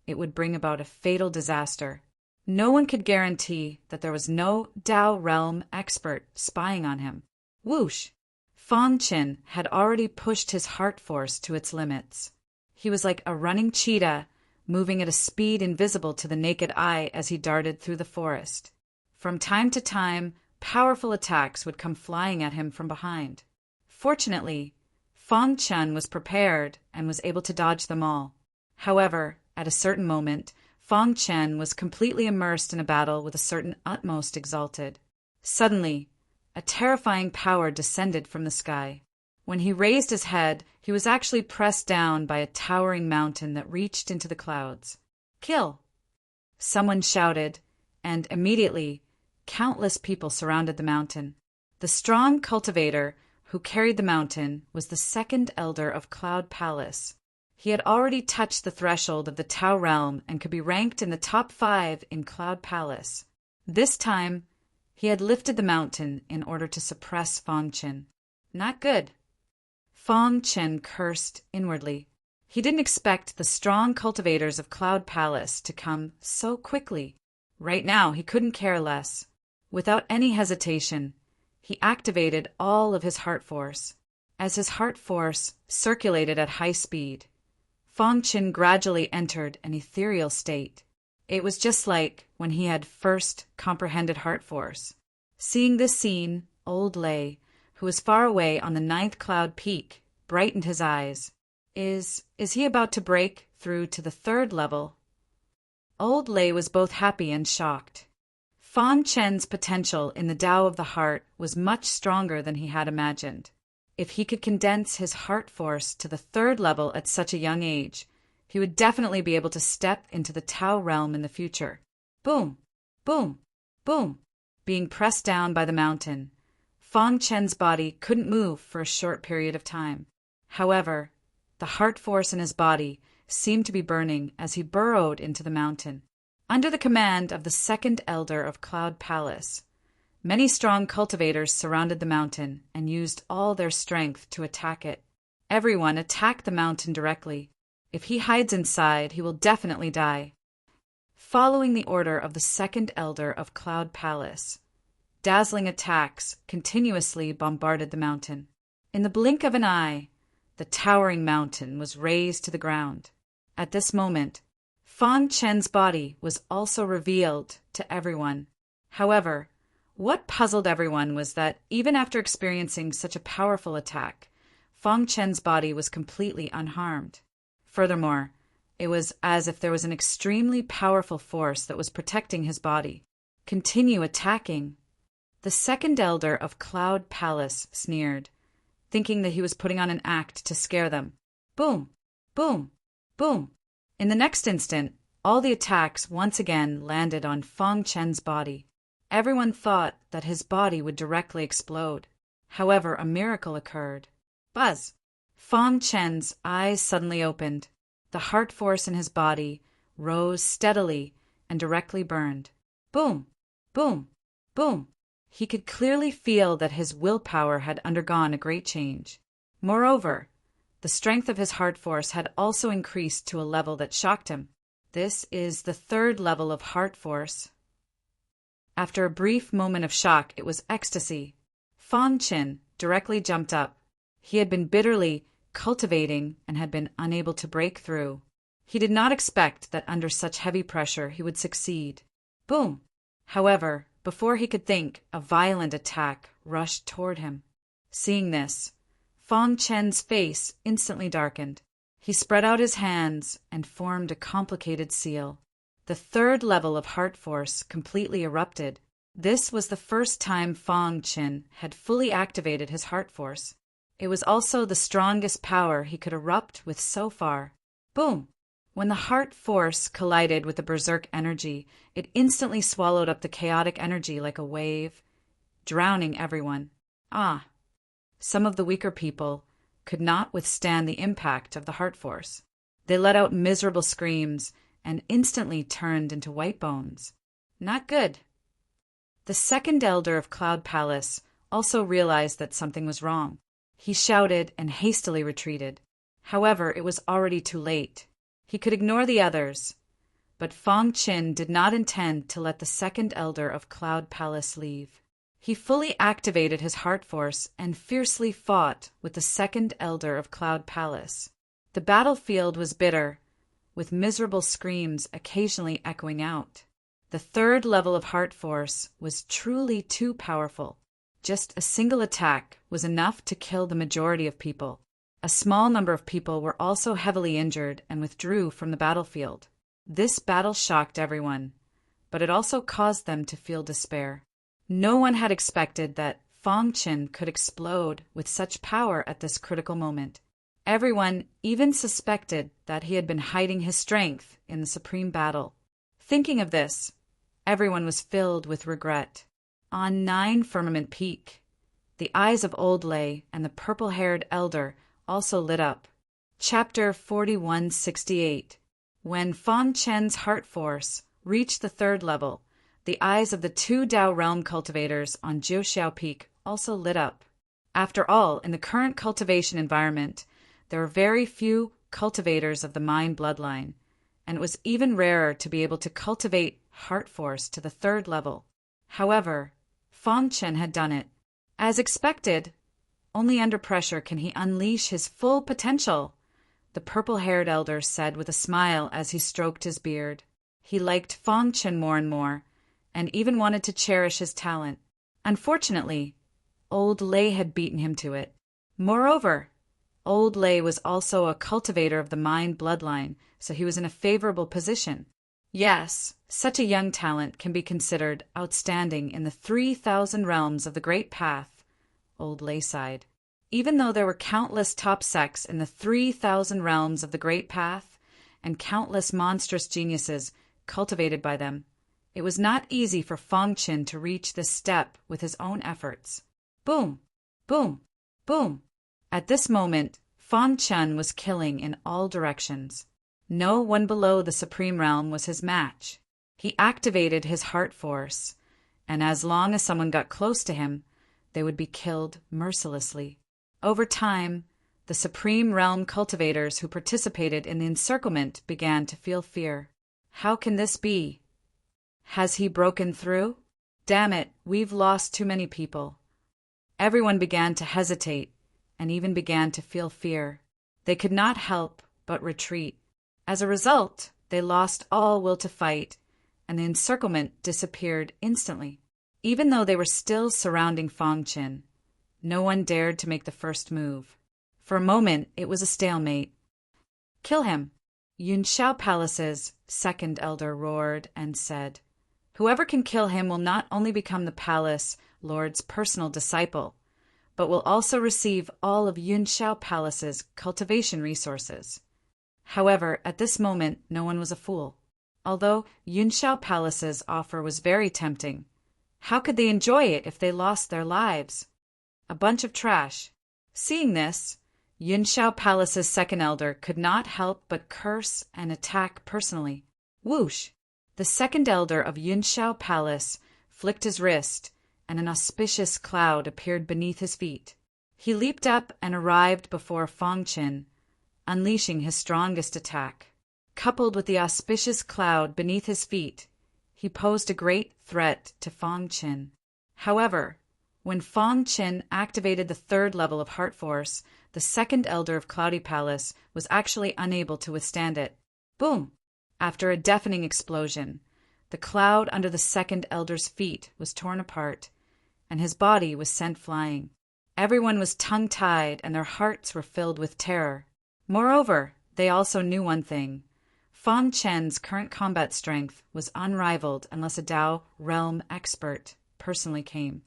it would bring about a fatal disaster. No one could guarantee that there was no Tao realm expert spying on him. Whoosh! Fong Qin had already pushed his heart force to its limits. He was like a running cheetah, moving at a speed invisible to the naked eye as he darted through the forest. From time to time, powerful attacks would come flying at him from behind. Fortunately, Fong Qin was prepared and was able to dodge them all. However, at a certain moment, Fong Chen was completely immersed in a battle with a certain utmost exalted. Suddenly, a terrifying power descended from the sky. When he raised his head, he was actually pressed down by a towering mountain that reached into the clouds. "Kill!" someone shouted, and immediately, countless people surrounded the mountain. The strong cultivator who carried the mountain was the second elder of Cloud Palace. He had already touched the threshold of the Tao realm and could be ranked in the top 5 in Cloud Palace. This time, he had lifted the mountain in order to suppress Fong Chen. Not good. Fong Chen cursed inwardly. He didn't expect the strong cultivators of Cloud Palace to come so quickly. Right now, he couldn't care less. Without any hesitation, he activated all of his heart force. As his heart force circulated at high speed, Fong Chen gradually entered an ethereal state. It was just like when he had first comprehended heart force. Seeing this scene, old Lei, who was far away on the 9th cloud peak, brightened his eyes. Is he about to break through to the 3rd level? Old Lei was both happy and shocked. Fong Chen's potential in the Tao of the heart was much stronger than he had imagined. If he could condense his heart force to the 3rd level at such a young age, he would definitely be able to step into the Tao realm in the future. Boom! Boom! Boom! Being pressed down by the mountain, Fong Chen's body couldn't move for a short period of time. However, the heart force in his body seemed to be burning as he burrowed into the mountain. Under the command of the second elder of Cloud Palace, many strong cultivators surrounded the mountain and used all their strength to attack it. Everyone attacked the mountain directly. If he hides inside, he will definitely die. Following the order of the second elder of Cloud Palace, dazzling attacks continuously bombarded the mountain. In the blink of an eye, the towering mountain was razed to the ground. At this moment, Fong Chen's body was also revealed to everyone. However, what puzzled everyone was that even after experiencing such a powerful attack, Fong Chen's body was completely unharmed. Furthermore, it was as if there was an extremely powerful force that was protecting his body. Continue attacking. The second elder of Cloud Palace sneered, thinking that he was putting on an act to scare them. Boom! Boom! Boom! In the next instant, all the attacks once again landed on Fong Chen's body. Everyone thought that his body would directly explode. However, a miracle occurred. Buzz! Fong Chen's eyes suddenly opened. The heart force in his body rose steadily and directly burned. Boom! Boom! Boom! He could clearly feel that his willpower had undergone a great change. Moreover, the strength of his heart force had also increased to a level that shocked him. This is the 3rd level of heart force. After a brief moment of shock, it was ecstasy. Fong Chen directly jumped up. He had been bitterly cultivating and had been unable to break through. He did not expect that under such heavy pressure he would succeed. Boom! However, before he could think, a violent attack rushed toward him. Seeing this, Fong Chen's face instantly darkened. He spread out his hands and formed a complicated seal. The 3rd level of heart force completely erupted. This was the first time Fong Chen had fully activated his heart force. It was also the strongest power he could erupt with so far. Boom! When the heart force collided with the berserk energy, it instantly swallowed up the chaotic energy like a wave, drowning everyone. Some of the weaker people could not withstand the impact of the heart force. They let out miserable screams and instantly turned into white bones. Not good. The second elder of Cloud Palace also realized that something was wrong. He shouted and hastily retreated. However, it was already too late. He could ignore the others, but Fong Chen did not intend to let the second elder of Cloud Palace leave. He fully activated his heart force and fiercely fought with the second elder of Cloud Palace. The battlefield was bitter, with miserable screams occasionally echoing out. The 3rd level of heart force was truly too powerful. Just a single attack was enough to kill the majority of people. A small number of people were also heavily injured and withdrew from the battlefield. This battle shocked everyone, but it also caused them to feel despair. No one had expected that Fong Chen could explode with such power at this critical moment. Everyone even suspected that he had been hiding his strength in the supreme battle. Thinking of this, everyone was filled with regret. On 9 Firmament Peak, the eyes of Old Lei and the purple-haired elder also lit up. Chapter 4168. When Fong Chen's heart force reached the 3rd level, the eyes of the 2 Dao realm cultivators on Jiuxiao Peak also lit up. After all, in the current cultivation environment, there are very few cultivators of the Mind bloodline, and it was even rarer to be able to cultivate heart force to the 3rd level. However, Fong Chen had done it. As expected, only under pressure can he unleash his full potential, the purple-haired elder said with a smile as he stroked his beard. He liked Fong Chen more and more, and even wanted to cherish his talent. Unfortunately, Old Lei had beaten him to it. Moreover, Old Lei was also a cultivator of the Mind bloodline, so he was in a favorable position. Yes, such a young talent can be considered outstanding in the 3,000 realms of the Great Path, Old Lei sighed. Even though there were countless top sects in the 3,000 realms of the Great Path, and countless monstrous geniuses cultivated by them, it was not easy for Fong Chen to reach this step with his own efforts. Boom! Boom! Boom! At this moment, Fong Chen was killing in all directions. No one below the Supreme Realm was his match. He activated his heart force, and as long as someone got close to him, they would be killed mercilessly. Over time, the Supreme Realm cultivators who participated in the encirclement began to feel fear. How can this be? Has he broken through? Damn it, we've lost too many people. Everyone began to hesitate, and even began to feel fear. They could not help but retreat. As a result, they lost all will to fight, and the encirclement disappeared instantly. Even though they were still surrounding Fong Chen, no one dared to make the first move. For a moment, it was a stalemate. Kill him! Yunxiao Palace's 2nd elder roared and said, whoever can kill him will not only become the Palace Lord's personal disciple, but will also receive all of Yunxiao Palace's cultivation resources. However, at this moment, no one was a fool. Although Yunxiao Palace's offer was very tempting, how could they enjoy it if they lost their lives? A bunch of trash. Seeing this, Yunxiao Palace's 2nd elder could not help but curse and attack personally. Whoosh! The 2nd elder of Yunxiao Palace flicked his wrist, and an auspicious cloud appeared beneath his feet. He leaped up and arrived before Fong Chen, unleashing his strongest attack. Coupled with the auspicious cloud beneath his feet, he posed a great threat to Fong Chen. However, when Fong Chen activated the 3rd level of heart force, the 2nd elder of Cloudy Palace was actually unable to withstand it. Boom! After a deafening explosion, the cloud under the 2nd elder's feet was torn apart, and his body was sent flying. Everyone was tongue-tied, and their hearts were filled with terror. Moreover, they also knew one thing. Fong Chen's current combat strength was unrivaled unless a Dao realm expert personally came.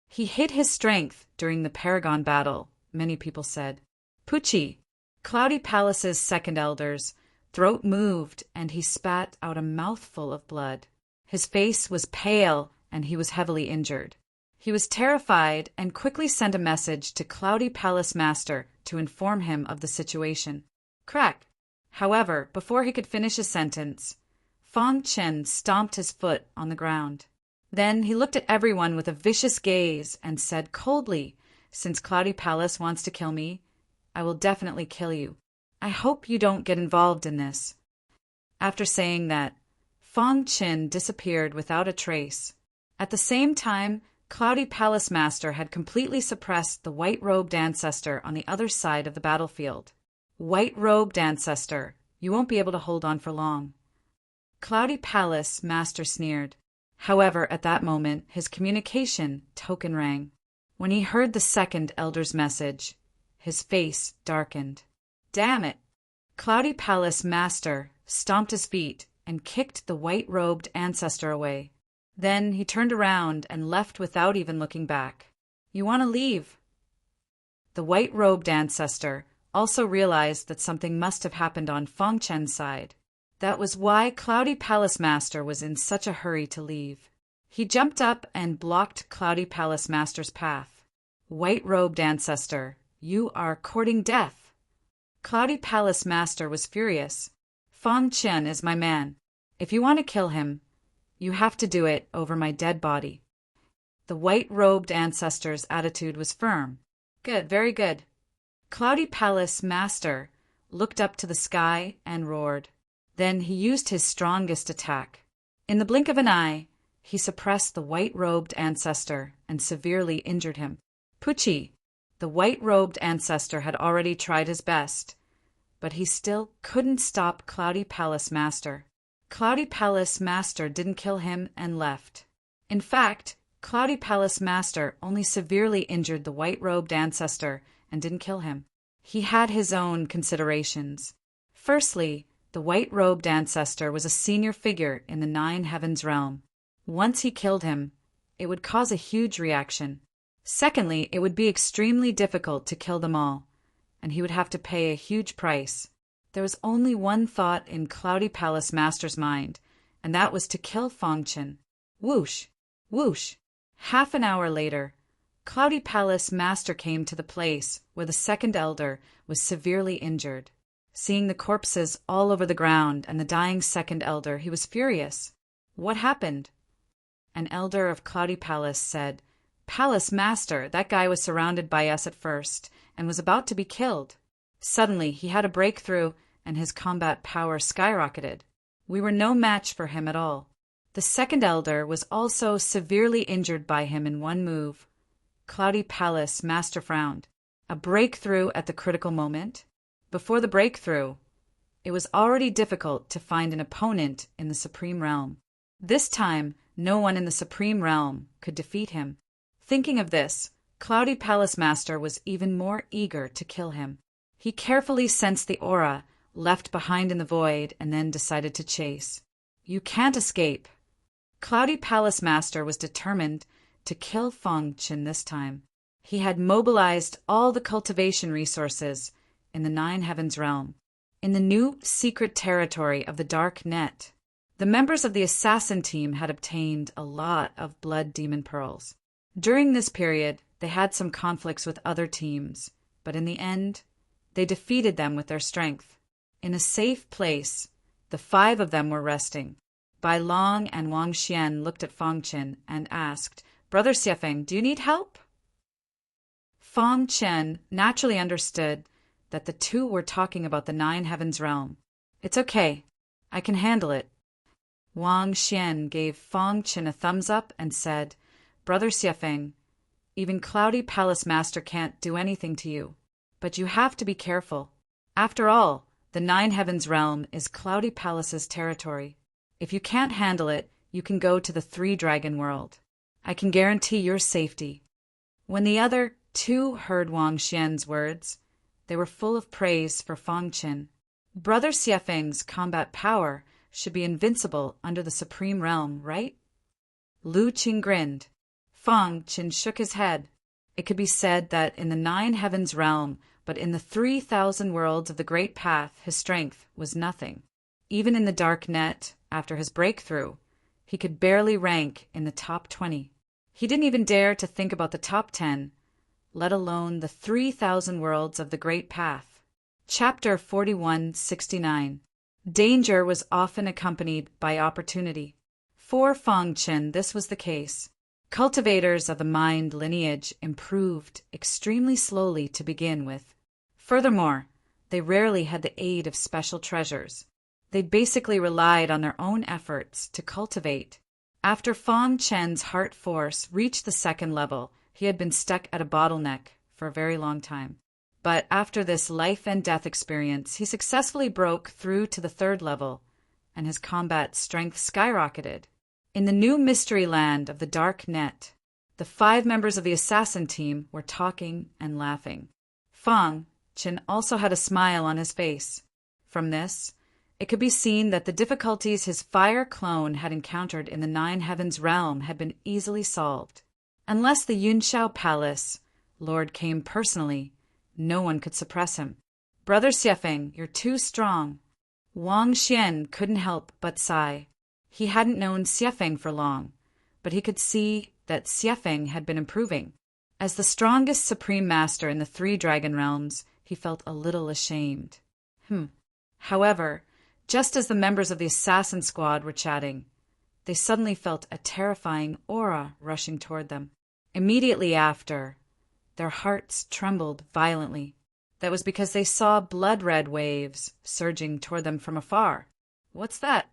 He hid his strength during the Paragon battle, many people said. Pucci, Cloudy Palace's 2nd elder's throat moved, and he spat out a mouthful of blood. His face was pale, and he was heavily injured. He was terrified and quickly sent a message to Cloudy Palace Master to inform him of the situation. Crack! However, before he could finish his sentence, Fong Chen stomped his foot on the ground. Then he looked at everyone with a vicious gaze and said coldly, since Cloudy Palace wants to kill me, I will definitely kill you. I hope you don't get involved in this. After saying that, Fong Chen disappeared without a trace. At the same time, Cloudy Palace Master had completely suppressed the white-robed ancestor on the other side of the battlefield. White-robed ancestor, you won't be able to hold on for long. Cloudy Palace Master sneered. However, at that moment, his communication token rang. When he heard the 2nd elder's message, his face darkened. Damn it! Cloudy Palace Master stomped his feet and kicked the white-robed ancestor away. Then he turned around and left without even looking back. "You want to leave?" The white-robed ancestor also realized that something must have happened on Feng Chen's side. That was why Cloudy Palace Master was in such a hurry to leave. He jumped up and blocked Cloudy Palace Master's path. "White-robed ancestor, you are courting death." Cloudy Palace Master was furious. "Feng Chen is my man. If you want to kill him, you have to do it over my dead body." The white-robed ancestor's attitude was firm. "Good, very good." Cloudy Palace Master looked up to the sky and roared. Then he used his strongest attack. In the blink of an eye, he suppressed the white-robed ancestor and severely injured him. Pucci, the white-robed ancestor, had already tried his best, but he still couldn't stop Cloudy Palace Master. Cloudy Palace Master didn't kill him and left. In fact, Cloudy Palace Master only severely injured the white-robed ancestor and didn't kill him. He had his own considerations. Firstly, the white-robed ancestor was a senior figure in the Nine Heavens realm. Once he killed him, it would cause a huge reaction. Secondly, it would be extremely difficult to kill them all, and he would have to pay a huge price. There was only one thought in Cloudy Palace Master's mind, and that was to kill Feng Chen. Whoosh! Whoosh! Half an hour later, Cloudy Palace Master came to the place where the second elder was severely injured. Seeing the corpses all over the ground and the dying second elder, he was furious. "What happened?" An elder of Cloudy Palace said, "Palace Master, that guy was surrounded by us at first and was about to be killed. Suddenly, he had a breakthrough and his combat power skyrocketed. We were no match for him at all. The second elder was also severely injured by him in one move." Cloudy Palace Master frowned. A breakthrough at the critical moment? Before the breakthrough, it was already difficult to find an opponent in the Supreme Realm. This time, no one in the Supreme Realm could defeat him. Thinking of this, Cloudy Palace Master was even more eager to kill him. He carefully sensed the aura left behind in the void and then decided to chase. "You can't escape." Cloudy Palace Master was determined to kill Feng Chen this time. He had mobilized all the cultivation resources in the Nine Heavens realm. In the new secret territory of the Dark Net, the members of the assassin team had obtained a lot of blood demon pearls. During this period, they had some conflicts with other teams, but in the end, they defeated them with their strength. In a safe place, the 5 of them were resting. Bai Long and Wang Xian looked at Feng Chen and asked, "Brother Xiefeng, do you need help?" Feng Chen naturally understood that the two were talking about the Nine Heavens realm. "It's okay. I can handle it." Wang Xian gave Feng Chen a thumbs up and said, "Brother Xiefeng, even Cloudy Palace Master can't do anything to you. But you have to be careful. After all, the Nine Heavens realm is Cloudy Palace's territory. If you can't handle it, you can go to the Three Dragon world. I can guarantee your safety." When the other two heard Wang Xian's words, they were full of praise for Feng Chen. Brother Xiefeng's combat power should be invincible under the Supreme Realm, right? Lu Qing grinned. Feng Chen shook his head. It could be said that in the Nine Heavens realm, but in the 3,000 worlds of the Great Path, his strength was nothing. Even in the Dark Net, after his breakthrough, he could barely rank in the top 20. He didn't even dare to think about the top 10, let alone the 3,000 worlds of the Great Path. Chapter 4169. Danger was often accompanied by opportunity. For Feng Chen, this was the case. Cultivators of the mind lineage improved extremely slowly to begin with. Furthermore, they rarely had the aid of special treasures. They basically relied on their own efforts to cultivate. After Feng Chen's heart force reached the second level, he had been stuck at a bottleneck for a very long time. But after this life and death experience, he successfully broke through to the third level, and his combat strength skyrocketed. In the new mystery land of the Dark Net, the 5 members of the assassin team were talking and laughing. Feng Chen also had a smile on his face. From this, it could be seen that the difficulties his fire clone had encountered in the Nine Heavens realm had been easily solved. Unless the Yunshao Palace Lord came personally, no one could suppress him. "Brother Xiefeng, you're too strong." Wang Xian couldn't help but sigh. He hadn't known Xiefeng for long, but he could see that Xiefeng had been improving. As the strongest supreme master in the three dragon realms, he felt a little ashamed. However, just as the members of the assassin squad were chatting, they suddenly felt a terrifying aura rushing toward them. Immediately after, their hearts trembled violently. That was because they saw blood-red waves surging toward them from afar. "What's that?"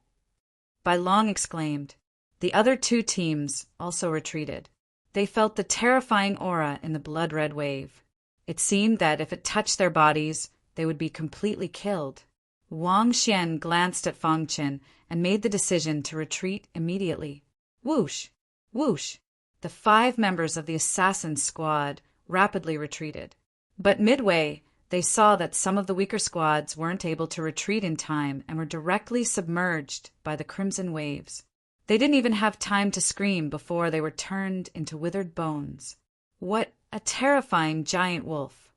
Bai Long exclaimed. The other two teams also retreated. They felt the terrifying aura in the blood-red wave. It seemed that if it touched their bodies, they would be completely killed. Wang Xian glanced at Fang Qin and made the decision to retreat immediately. Whoosh! Whoosh! The 5 members of the assassin squad rapidly retreated. But midway, they saw that some of the weaker squads weren't able to retreat in time and were directly submerged by the crimson waves. They didn't even have time to scream before they were turned into withered bones. What a terrifying giant wolf!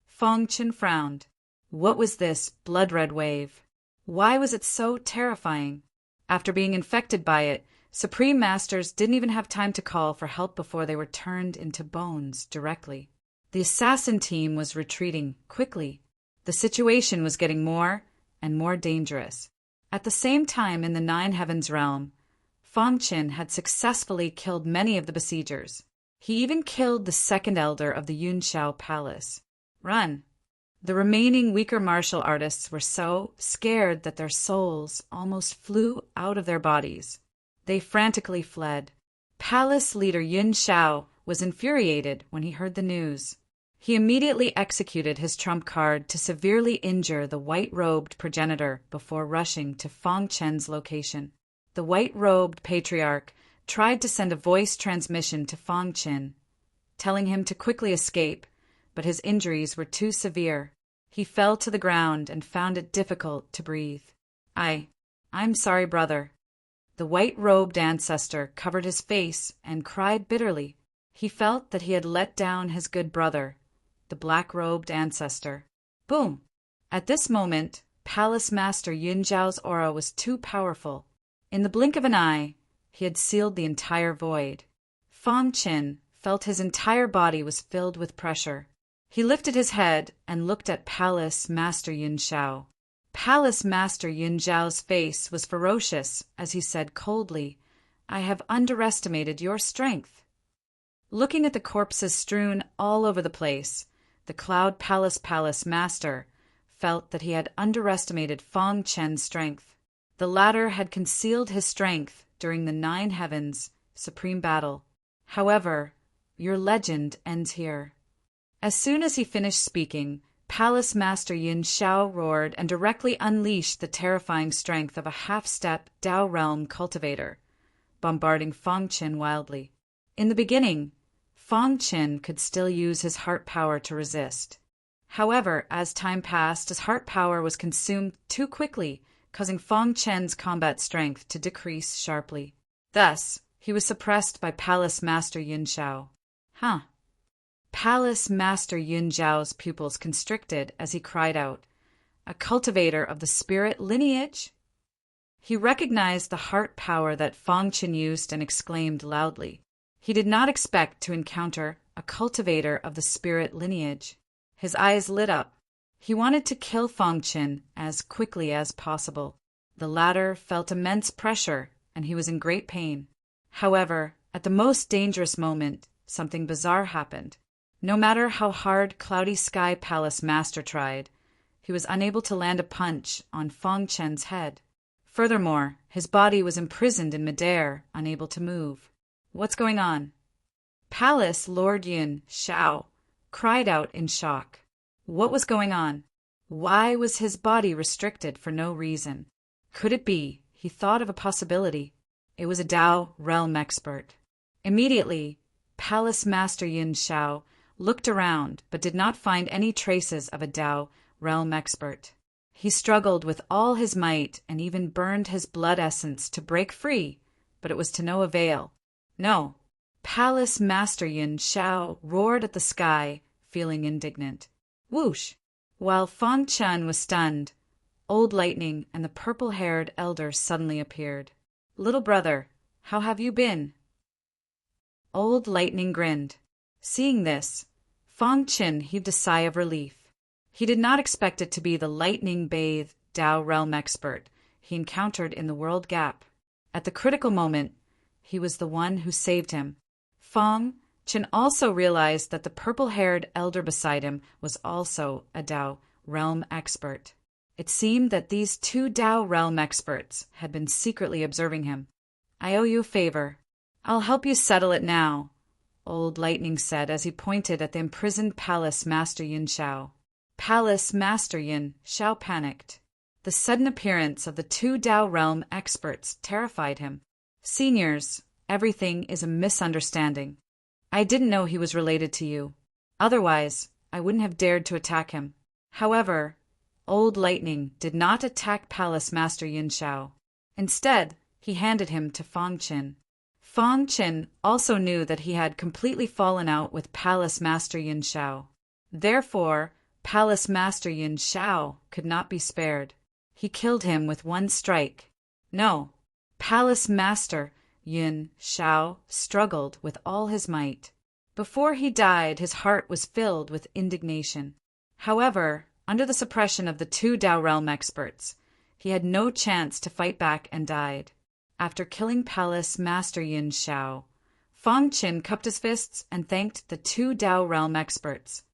Fang Qin frowned. What was this blood-red wave? Why was it so terrifying? After being infected by it, Supreme Masters didn't even have time to call for help before they were turned into bones directly. The assassin team was retreating quickly. The situation was getting more and more dangerous. At the same time in the Nine Heavens realm, Fang Qin had successfully killed many of the besiegers. He even killed the second elder of the Yunshao Palace. Run! The remaining weaker martial artists were so scared that their souls almost flew out of their bodies. They frantically fled. Palace leader Yun Shao was infuriated when he heard the news. He immediately executed his trump card to severely injure the white-robed progenitor before rushing to Fang Chen's location. The white-robed patriarch tried to send a voice transmission to Fang Chen, telling him to quickly escape, but his injuries were too severe. He fell to the ground and found it difficult to breathe. I'm sorry, brother." The white-robed ancestor covered his face and cried bitterly. He felt that he had let down his good brother, the black-robed ancestor. Boom! At this moment, Palace Master Yun Zhao's aura was too powerful. In the blink of an eye, he had sealed the entire void. Fang Qin felt his entire body was filled with pressure. He lifted his head and looked at Palace Master Yun Zhao. Palace Master Yun Zhao's face was ferocious as he said coldly, "I have underestimated your strength." Looking at the corpses strewn all over the place, the Cloud Palace Master felt that he had underestimated Fang Chen's strength. The latter had concealed his strength during the Nine Heavens Supreme Battle. However, your legend ends here. As soon as he finished speaking, Palace Master Yin Shao roared and directly unleashed the terrifying strength of a half-step Dao Realm cultivator, bombarding Fang Qin wildly. In the beginning, Fang Qin could still use his heart power to resist. However, as time passed, his heart power was consumed too quickly, causing Fang Qin's combat strength to decrease sharply. Thus, he was suppressed by Palace Master Yin Shao. Palace Master Yun Zhao's pupils constricted as he cried out, "A cultivator of the spirit lineage?" He recognized the heart power that Fang Qin used and exclaimed loudly. He did not expect to encounter a cultivator of the spirit lineage. His eyes lit up. He wanted to kill Fang Qin as quickly as possible. The latter felt immense pressure, and he was in great pain. However, at the most dangerous moment, something bizarre happened. No matter how hard Cloudy Sky Palace Master tried, he was unable to land a punch on Fang Chen's head. Furthermore, his body was imprisoned in midair, unable to move. What's going on? Palace Lord Yun Shao cried out in shock. What was going on? Why was his body restricted for no reason? Could it be? He thought of a possibility. It was a Dao Realm expert. Immediately, Palace Master Yin Shao looked around but did not find any traces of a Dao Realm expert. He struggled with all his might and even burned his blood essence to break free, but it was to no avail. No. Palace Master Yin Shao roared at the sky, feeling indignant. Whoosh! While Fang Chen was stunned, Old Lightning and the purple-haired elder suddenly appeared. Little brother, how have you been? Old Lightning grinned. Seeing this, Fang Chen heaved a sigh of relief. He did not expect it to be the lightning-bathed Dao realm expert he encountered in the world gap. At the critical moment, he was the one who saved him. Fang Chen also realized that the purple-haired elder beside him was also a Dao realm expert. It seemed that these two Dao realm experts had been secretly observing him. I owe you a favor. I'll help you settle it now, Old Lightning said as he pointed at the imprisoned Palace Master Yin Shao. Palace Master Yin Shao panicked. The sudden appearance of the two Dao realm experts terrified him. Seniors, everything is a misunderstanding. I didn't know he was related to you. Otherwise, I wouldn't have dared to attack him. However, Old Lightning did not attack Palace Master Yin Shao. Instead, he handed him to Fang Chen. Fang Chen also knew that he had completely fallen out with Palace Master Yin Shao. Therefore, Palace Master Yin Shao could not be spared. He killed him with one strike. No, Palace Master Yin Shao struggled with all his might. Before he died, his heart was filled with indignation. However, under the suppression of the two Dao realm experts, he had no chance to fight back and died. After killing Palace Master Yin Shao, Fang Chen cupped his fists and thanked the two Dao realm experts.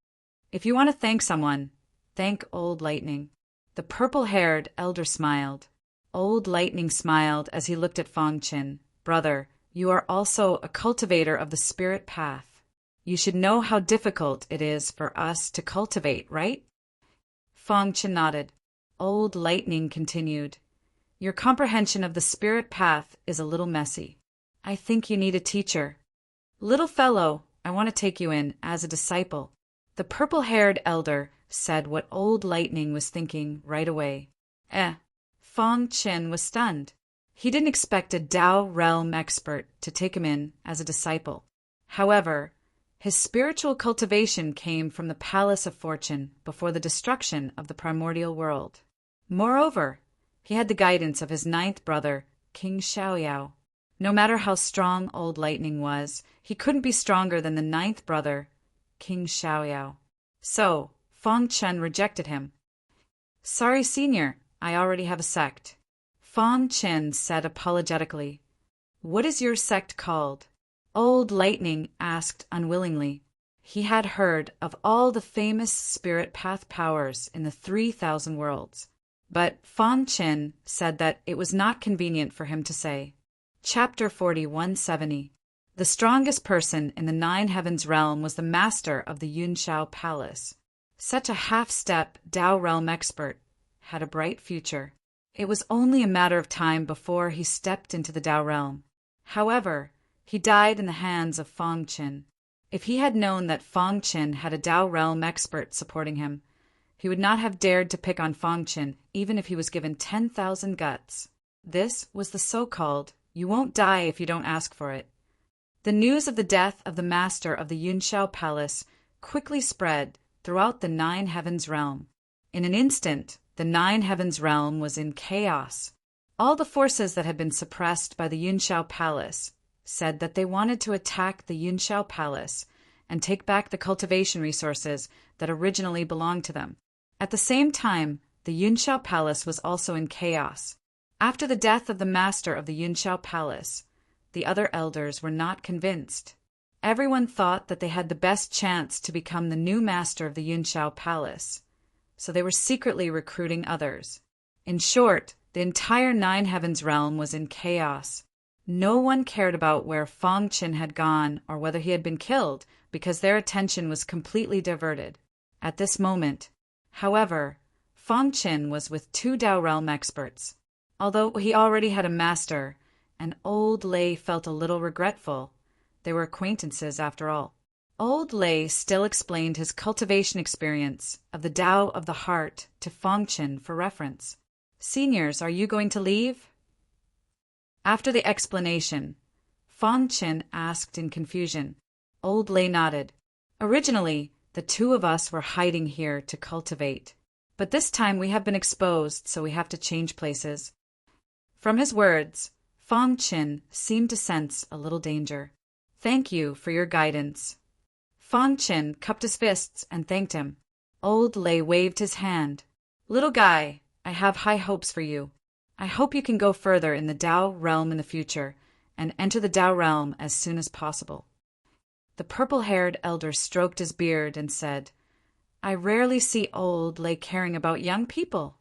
If you want to thank someone, thank Old Lightning. The purple-haired elder smiled. Old Lightning smiled as he looked at Fang Chen. Brother, you are also a cultivator of the spirit path. You should know how difficult it is for us to cultivate, right? Fang Chen nodded. Old Lightning continued. Your comprehension of the spirit path is a little messy. I think you need a teacher. Little fellow, I want to take you in as a disciple. The purple-haired elder said what Old Lightning was thinking right away. Fang Chen was stunned. He didn't expect a Dao realm expert to take him in as a disciple. However, his spiritual cultivation came from the Palace of Fortune before the destruction of the primordial world. Moreover, he had the guidance of his ninth brother, King Xiaoyao. No matter how strong Old Lightning was, he couldn't be stronger than the ninth brother, King Xiaoyao. So, Fang Chen rejected him. Sorry, Senior, I already have a sect. Fang Chen said apologetically. What is your sect called? Old Lightning asked unwillingly. He had heard of all the famous spirit path powers in the 3,000 worlds. But Fang Chen said that it was not convenient for him to say. Chapter 4170. The strongest person in the Nine Heavens realm was the master of the Yunshao Palace. Such a half-step Dao realm expert had a bright future. It was only a matter of time before he stepped into the Dao realm. However, he died in the hands of Fang Chen. If he had known that Fang Chen had a Dao realm expert supporting him, he would not have dared to pick on Fang Chen even if he was given 10,000 guts. This was the so-called, you won't die if you don't ask for it. The news of the death of the master of the Yunshao Palace quickly spread throughout the Nine Heavens realm. In an instant, the Nine Heavens realm was in chaos. All the forces that had been suppressed by the Yunshao Palace said that they wanted to attack the Yunshao Palace and take back the cultivation resources that originally belonged to them. At the same time, the Yunshao Palace was also in chaos. After the death of the master of the Yunshao Palace, the other elders were not convinced. Everyone thought that they had the best chance to become the new master of the Yunshao Palace, so they were secretly recruiting others. In short, the entire Nine Heavens realm was in chaos. No one cared about where Fang Chen had gone or whether he had been killed because their attention was completely diverted. At this moment, however, Fang Chen was with two Dao realm experts. Although he already had a master, and Old Lei felt a little regretful. They were acquaintances after all. Old Lei still explained his cultivation experience of the Tao of the Heart to Feng Qin for reference. Seniors, are you going to leave? After the explanation, Feng Qin asked in confusion. Old Lei nodded. Originally, the two of us were hiding here to cultivate. But this time we have been exposed, so we have to change places. From his words, Feng Qin seemed to sense a little danger. Thank you for your guidance. Feng Qin cupped his fists and thanked him. Old Lei waved his hand. Little guy, I have high hopes for you. I hope you can go further in the Tao realm in the future and enter the Tao realm as soon as possible. The purple-haired elder stroked his beard and said, I rarely see Old Lei caring about young people.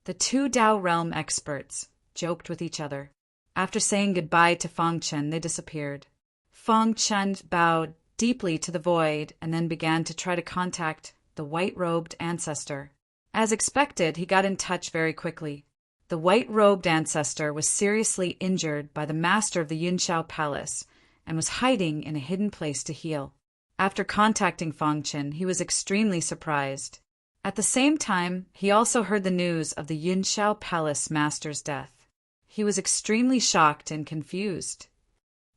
The two Tao realm experts joked with each other. After saying goodbye to Feng Qin, they disappeared. Feng Qin bowed deeply to the void and then began to try to contact the white-robed ancestor. As expected, he got in touch very quickly. The white-robed ancestor was seriously injured by the master of the Yunxiao Palace and was hiding in a hidden place to heal. After contacting Feng Qin, he was extremely surprised. At the same time, he also heard the news of the Yunxiao Palace master's death. He was extremely shocked and confused.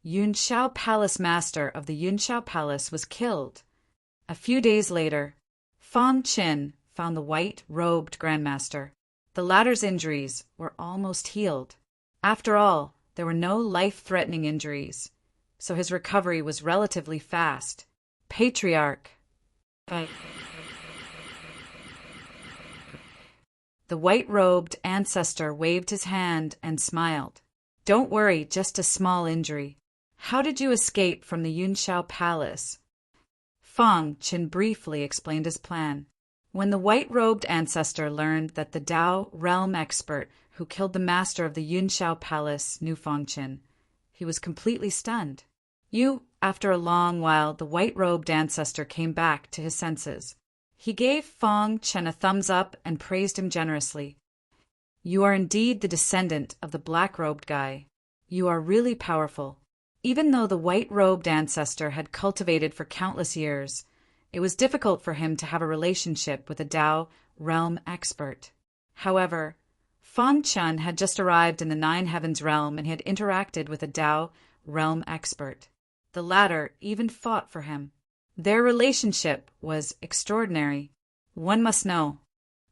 Yunxiao Palace master of the Yunxiao Palace was killed. A few days later, Feng Qin found the white-robed grandmaster. The latter's injuries were almost healed. After all, there were no life-threatening injuries, so his recovery was relatively fast. Patriarch. The white-robed ancestor waved his hand and smiled. Don't worry, just a small injury. How did you escape from the Yunxiao Palace? Feng Qin briefly explained his plan. When the white-robed ancestor learned that the Tao realm expert who killed the master of the Yunxiao Palace knew Feng Qin, he was completely stunned. After a long while, the white-robed ancestor came back to his senses. He gave Feng Qin a thumbs up and praised him generously. You are indeed the descendant of the black-robed guy. You are really powerful. Even though the white-robed ancestor had cultivated for countless years, it was difficult for him to have a relationship with a Tao realm expert. However, Feng Qin had just arrived in the Nine Heavens realm and had interacted with a Tao realm expert. The latter even fought for him. Their relationship was extraordinary. One must know,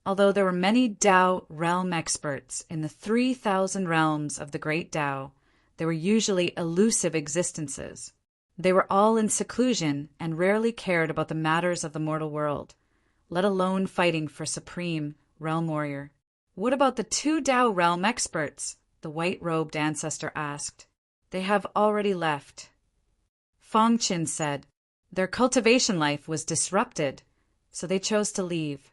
although there were many Tao realm experts in the 3,000 realms of the Great Tao, they were usually elusive existences. They were all in seclusion and rarely cared about the matters of the mortal world, let alone fighting for supreme realm warrior. What about the two Tao realm experts? The white-robed ancestor asked. They have already left. Feng Qin said. Their cultivation life was disrupted, so they chose to leave.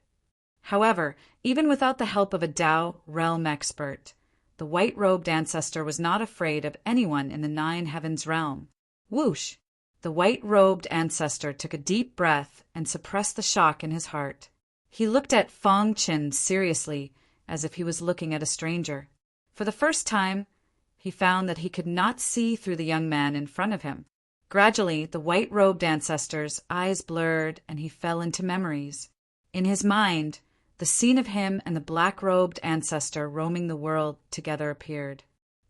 However, even without the help of a Tao realm expert, the white-robed ancestor was not afraid of anyone in the Nine Heavens realm. Whoosh! The white-robed ancestor took a deep breath and suppressed the shock in his heart. He looked at Feng Qin seriously, as if he was looking at a stranger. For the first time, he found that he could not see through the young man in front of him. Gradually, the white-robed ancestor's eyes blurred and he fell into memories. In his mind, the scene of him and the black-robed ancestor roaming the world together appeared.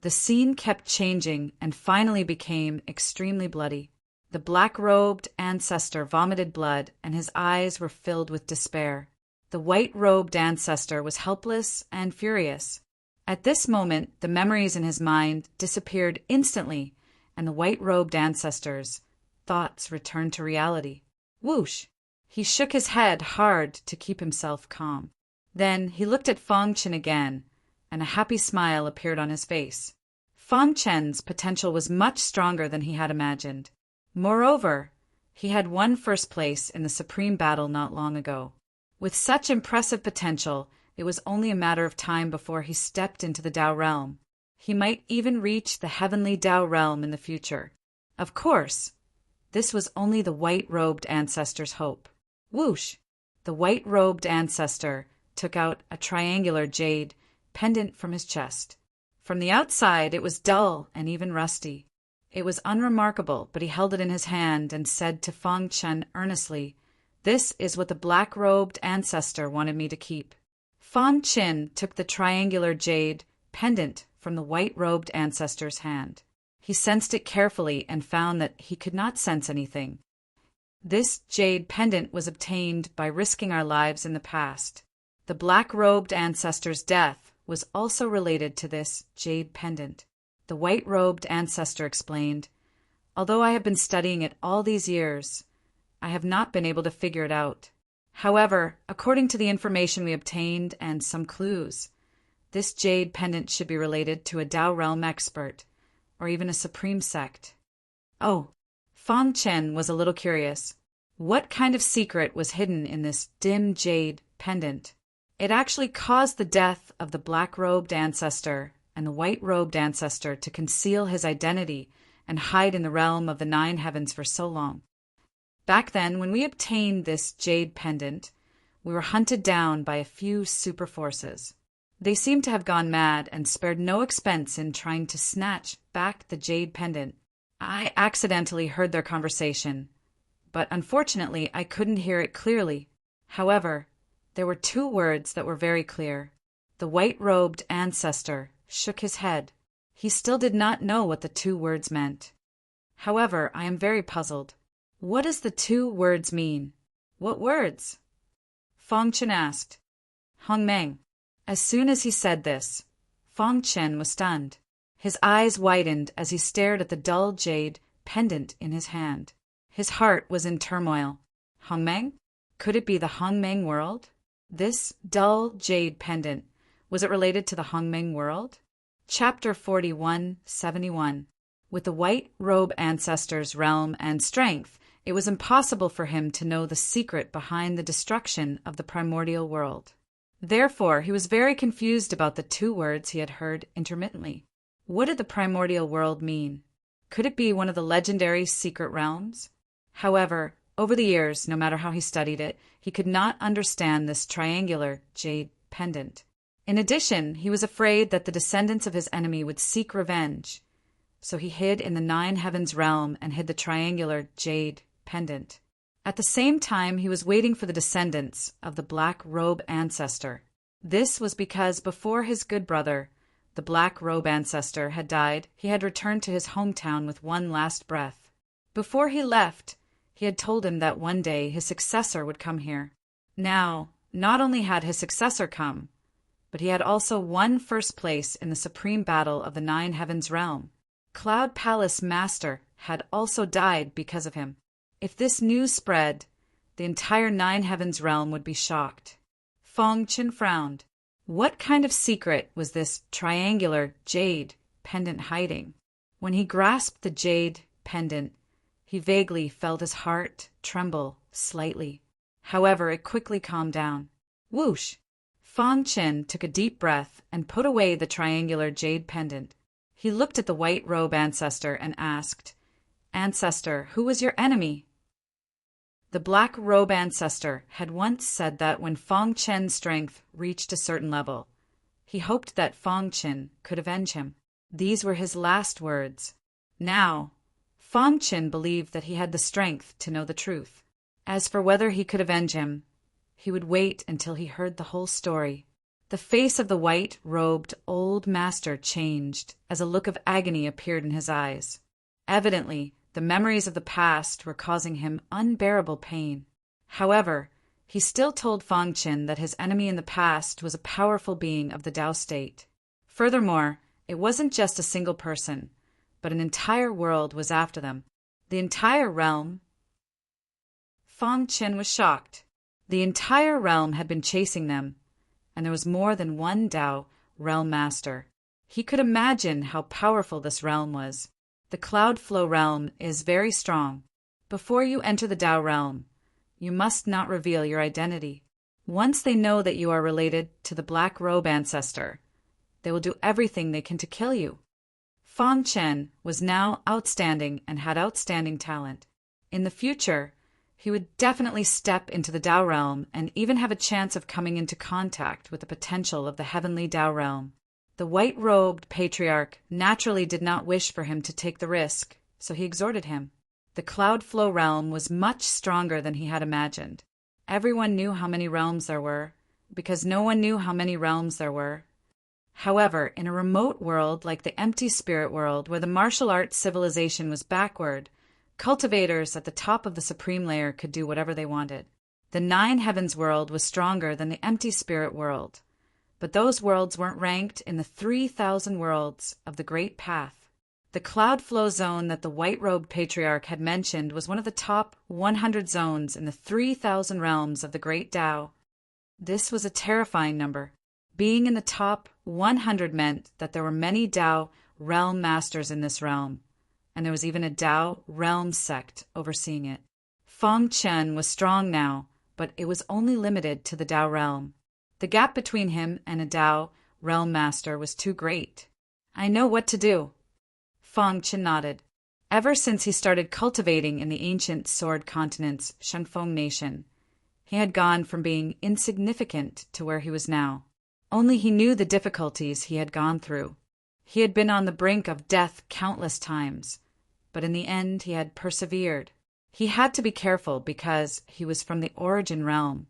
The scene kept changing and finally became extremely bloody. The black-robed ancestor vomited blood and his eyes were filled with despair. The white-robed ancestor was helpless and furious. At this moment, the memories in his mind disappeared instantly, and the white-robed ancestor's thoughts returned to reality. Whoosh! He shook his head hard to keep himself calm. Then he looked at Feng Qin again, and a happy smile appeared on his face. Feng Qin's potential was much stronger than he had imagined. Moreover, he had won first place in the supreme battle not long ago. With such impressive potential, it was only a matter of time before he stepped into the Tao realm. He might even reach the heavenly Tao realm in the future. Of course, this was only the white-robed ancestor's hope. Whoosh! The white-robed ancestor took out a triangular jade pendant from his chest. From the outside, it was dull and even rusty. It was unremarkable, but he held it in his hand and said to Fang Chen earnestly, "This is what the black-robed ancestor wanted me to keep." Fang Chen took the triangular jade pendant from the white-robed ancestor's hand. He sensed it carefully and found that he could not sense anything. This jade pendant was obtained by risking our lives in the past. The black-robed ancestor's death was also related to this jade pendant. The white-robed ancestor explained, "Although I have been studying it all these years, I have not been able to figure it out. However, according to the information we obtained and some clues, this jade pendant should be related to a Tao realm expert, or even a supreme sect." Oh, Fang Chen was a little curious. What kind of secret was hidden in this dim jade pendant? It actually caused the death of the black-robed ancestor and the white-robed ancestor to conceal his identity and hide in the realm of the 9 heavens for so long. Back then, when we obtained this jade pendant, we were hunted down by a few super forces. They seemed to have gone mad and spared no expense in trying to snatch back the jade pendant. I accidentally heard their conversation, but unfortunately I couldn't hear it clearly. However, there were 2 words that were very clear. The white-robed ancestor shook his head. He still did not know what the 2 words meant. However, I am very puzzled. What does the 2 words mean? What words? Fang Chen asked. Hongmeng. As soon as he said this, Fang Chen was stunned. His eyes widened as he stared at the dull jade pendant in his hand. His heart was in turmoil. Hongmeng? Could it be the Hongmeng world? This dull jade pendant, was it related to the Hongmeng world? Chapter 4171. With the white-robe ancestor's realm and strength, it was impossible for him to know the secret behind the destruction of the primordial world. Therefore, he was very confused about the 2 words he had heard intermittently. What did the primordial world mean? Could it be one of the legendary secret realms? However, over the years, no matter how he studied it, he could not understand this triangular jade pendant. In addition, he was afraid that the descendants of his enemy would seek revenge, so he hid in the 9 heavens realm and hid the triangular jade pendant. At the same time, he was waiting for the descendants of the black robe ancestor. This was because before his good brother, the black robe ancestor, had died, he had returned to his hometown with one last breath. Before he left, he had told him that one day his successor would come here. Now, not only had his successor come, but he had also won first place in the supreme battle of the 9 heavens realm. Cloud Palace Master had also died because of him. If this news spread, the entire 9 heavens realm would be shocked. Fang Chen frowned. What kind of secret was this triangular jade pendant hiding? When he grasped the jade pendant, he vaguely felt his heart tremble slightly. However, it quickly calmed down. Whoosh! Fang Chen took a deep breath and put away the triangular jade pendant. He looked at the white robe ancestor and asked, "Ancestor, who was your enemy?" The black robe ancestor had once said that when Fang Chen's strength reached a certain level, he hoped that Fang Chen could avenge him. These were his last words. Now, Fang Chen believed that he had the strength to know the truth. As for whether he could avenge him, he would wait until he heard the whole story. The face of the white-robed old master changed as a look of agony appeared in his eyes. Evidently, the memories of the past were causing him unbearable pain. However, he still told Fang Chen that his enemy in the past was a powerful being of the Tao state. Furthermore, it wasn't just a single person, but an entire world was after them. The entire realm. Fang Chen was shocked. The entire realm had been chasing them, and there was more than one Tao realm master. He could imagine how powerful this realm was. The Cloud Flow realm is very strong. Before you enter the Tao realm, you must not reveal your identity. Once they know that you are related to the Black Robe ancestor, they will do everything they can to kill you. Fang Chen was now outstanding and had outstanding talent. In the future, he would definitely step into the Tao realm and even have a chance of coming into contact with the potential of the heavenly Tao realm. The white-robed patriarch naturally did not wish for him to take the risk so he exhorted him. The cloud flow realm was much stronger than he had imagined. Everyone knew how many realms there were, because no one knew how many realms there were. However, in a remote world like the empty spirit world, where the martial arts civilization was backward, cultivators at the top of the supreme layer could do whatever they wanted. The Nine Heavens world was stronger than the empty spirit world, but those worlds weren't ranked in the 3,000 worlds of the Great Path. The cloud flow zone that the white-robed patriarch had mentioned was one of the top 100 zones in the 3,000 realms of the Great Tao. This was a terrifying number. Being in the top 100 meant that there were many Tao realm masters in this realm, and there was even a Tao realm sect overseeing it. Feng Chen was strong now, but it was only limited to the Tao realm. The gap between him and a Tao realm master was too great. "I know what to do." Feng Chen nodded. Ever since he started cultivating in the ancient sword continent's Shenfeng nation, he had gone from being insignificant to where he was now. Only he knew the difficulties he had gone through. He had been on the brink of death countless times, but in the end he had persevered. He had to be careful because he was from the origin realm,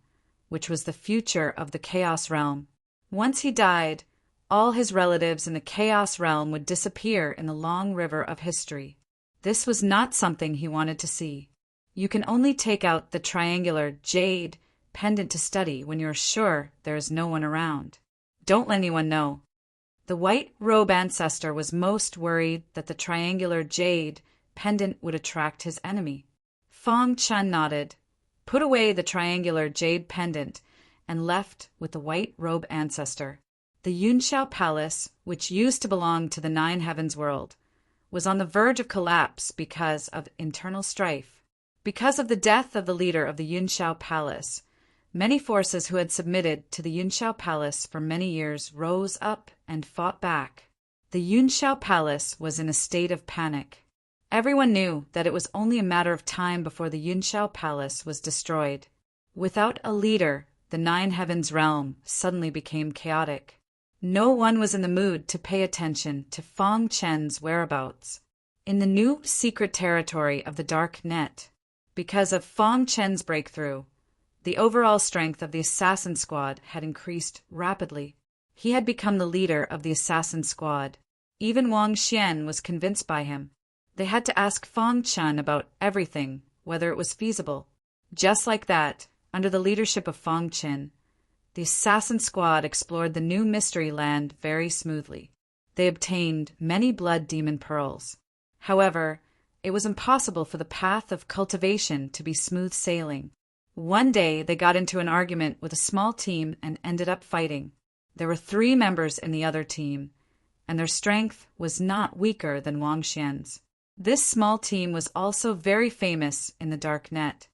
which was the future of the chaos realm. Once he died, all his relatives in the chaos realm would disappear in the long river of history. This was not something he wanted to see. You can only take out the triangular jade pendant to study when you're sure there is no one around. Don't let anyone know. The white robe ancestor was most worried that the triangular jade pendant would attract his enemy. Feng Chen nodded, put away the triangular jade pendant, and left with the white robe ancestor. The Yunxiao Palace, which used to belong to the Nine Heavens world, was on the verge of collapse because of internal strife. Because of the death of the leader of the Yunxiao Palace, many forces who had submitted to the Yunxiao Palace for many years rose up and fought back. The Yunxiao Palace was in a state of panic. Everyone knew that it was only a matter of time before the Yunxiao Palace was destroyed. Without a leader, the Nine Heavens realm suddenly became chaotic. No one was in the mood to pay attention to Feng Chen's whereabouts. In the new secret territory of the Dark Net, because of Feng Chen's breakthrough, the overall strength of the assassin squad had increased rapidly. He had become the leader of the assassin squad. Even Wang Xian was convinced by him. They had to ask Feng Chen about everything, whether it was feasible. Just like that, under the leadership of Feng Chen, the assassin squad explored the new mystery land very smoothly. They obtained many blood demon pearls. However, it was impossible for the path of cultivation to be smooth sailing. One day they got into an argument with a small team and ended up fighting. There were 3 members in the other team, and their strength was not weaker than Wang Xian's. This small team was also very famous in the Dark Net.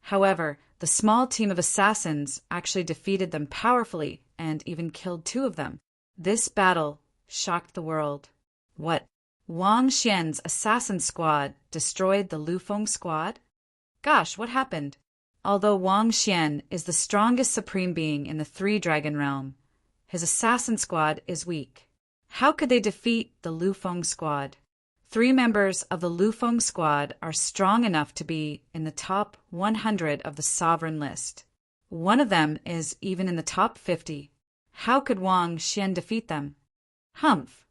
However, the small team of assassins actually defeated them powerfully and even killed 2 of them. This battle shocked the world. What? Wang Xian's assassin squad destroyed the Lufeng squad? Gosh, what happened? Although Wang Xian is the strongest supreme being in the 3-dragon realm, his assassin squad is weak. How could they defeat the Lufeng squad? 3 members of the Lufeng squad are strong enough to be in the top 100 of the sovereign list. One of them is even in the top 50. How could Wang Xian defeat them? Humph!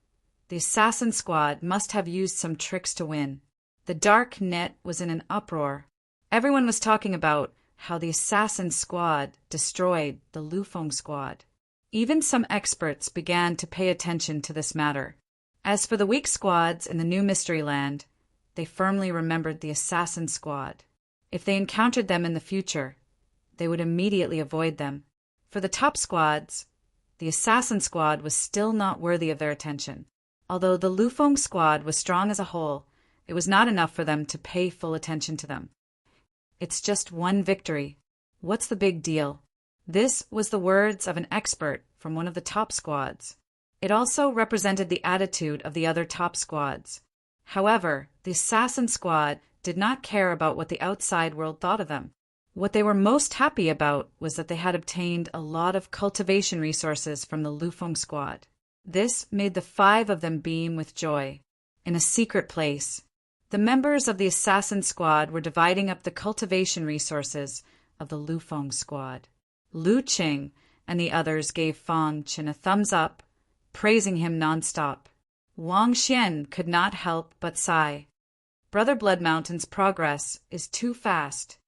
The assassin squad must have used some tricks to win. The Dark Net was in an uproar. Everyone was talking about how the assassin squad destroyed the Lufeng squad. Even some experts began to pay attention to this matter. As for the weak squads in the new mystery land, they firmly remembered the assassin squad. If they encountered them in the future, they would immediately avoid them. For the top squads, the assassin squad was still not worthy of their attention. Although the Lufeng squad was strong as a whole, it was not enough for them to pay full attention to them. It's just one victory. What's the big deal? This was the words of an expert from one of the top squads. It also represented the attitude of the other top squads. However, the assassin squad did not care about what the outside world thought of them. What they were most happy about was that they had obtained a lot of cultivation resources from the Lufeng squad. This made the 5 of them beam with joy. In a secret place, The members of the assassin squad were dividing up the cultivation resources of the Lufeng squad. Lu Qing and the others gave Fang Chen a thumbs up, praising him nonstop. Wang Xian could not help but sigh. Brother Blood Mountain's progress is too fast.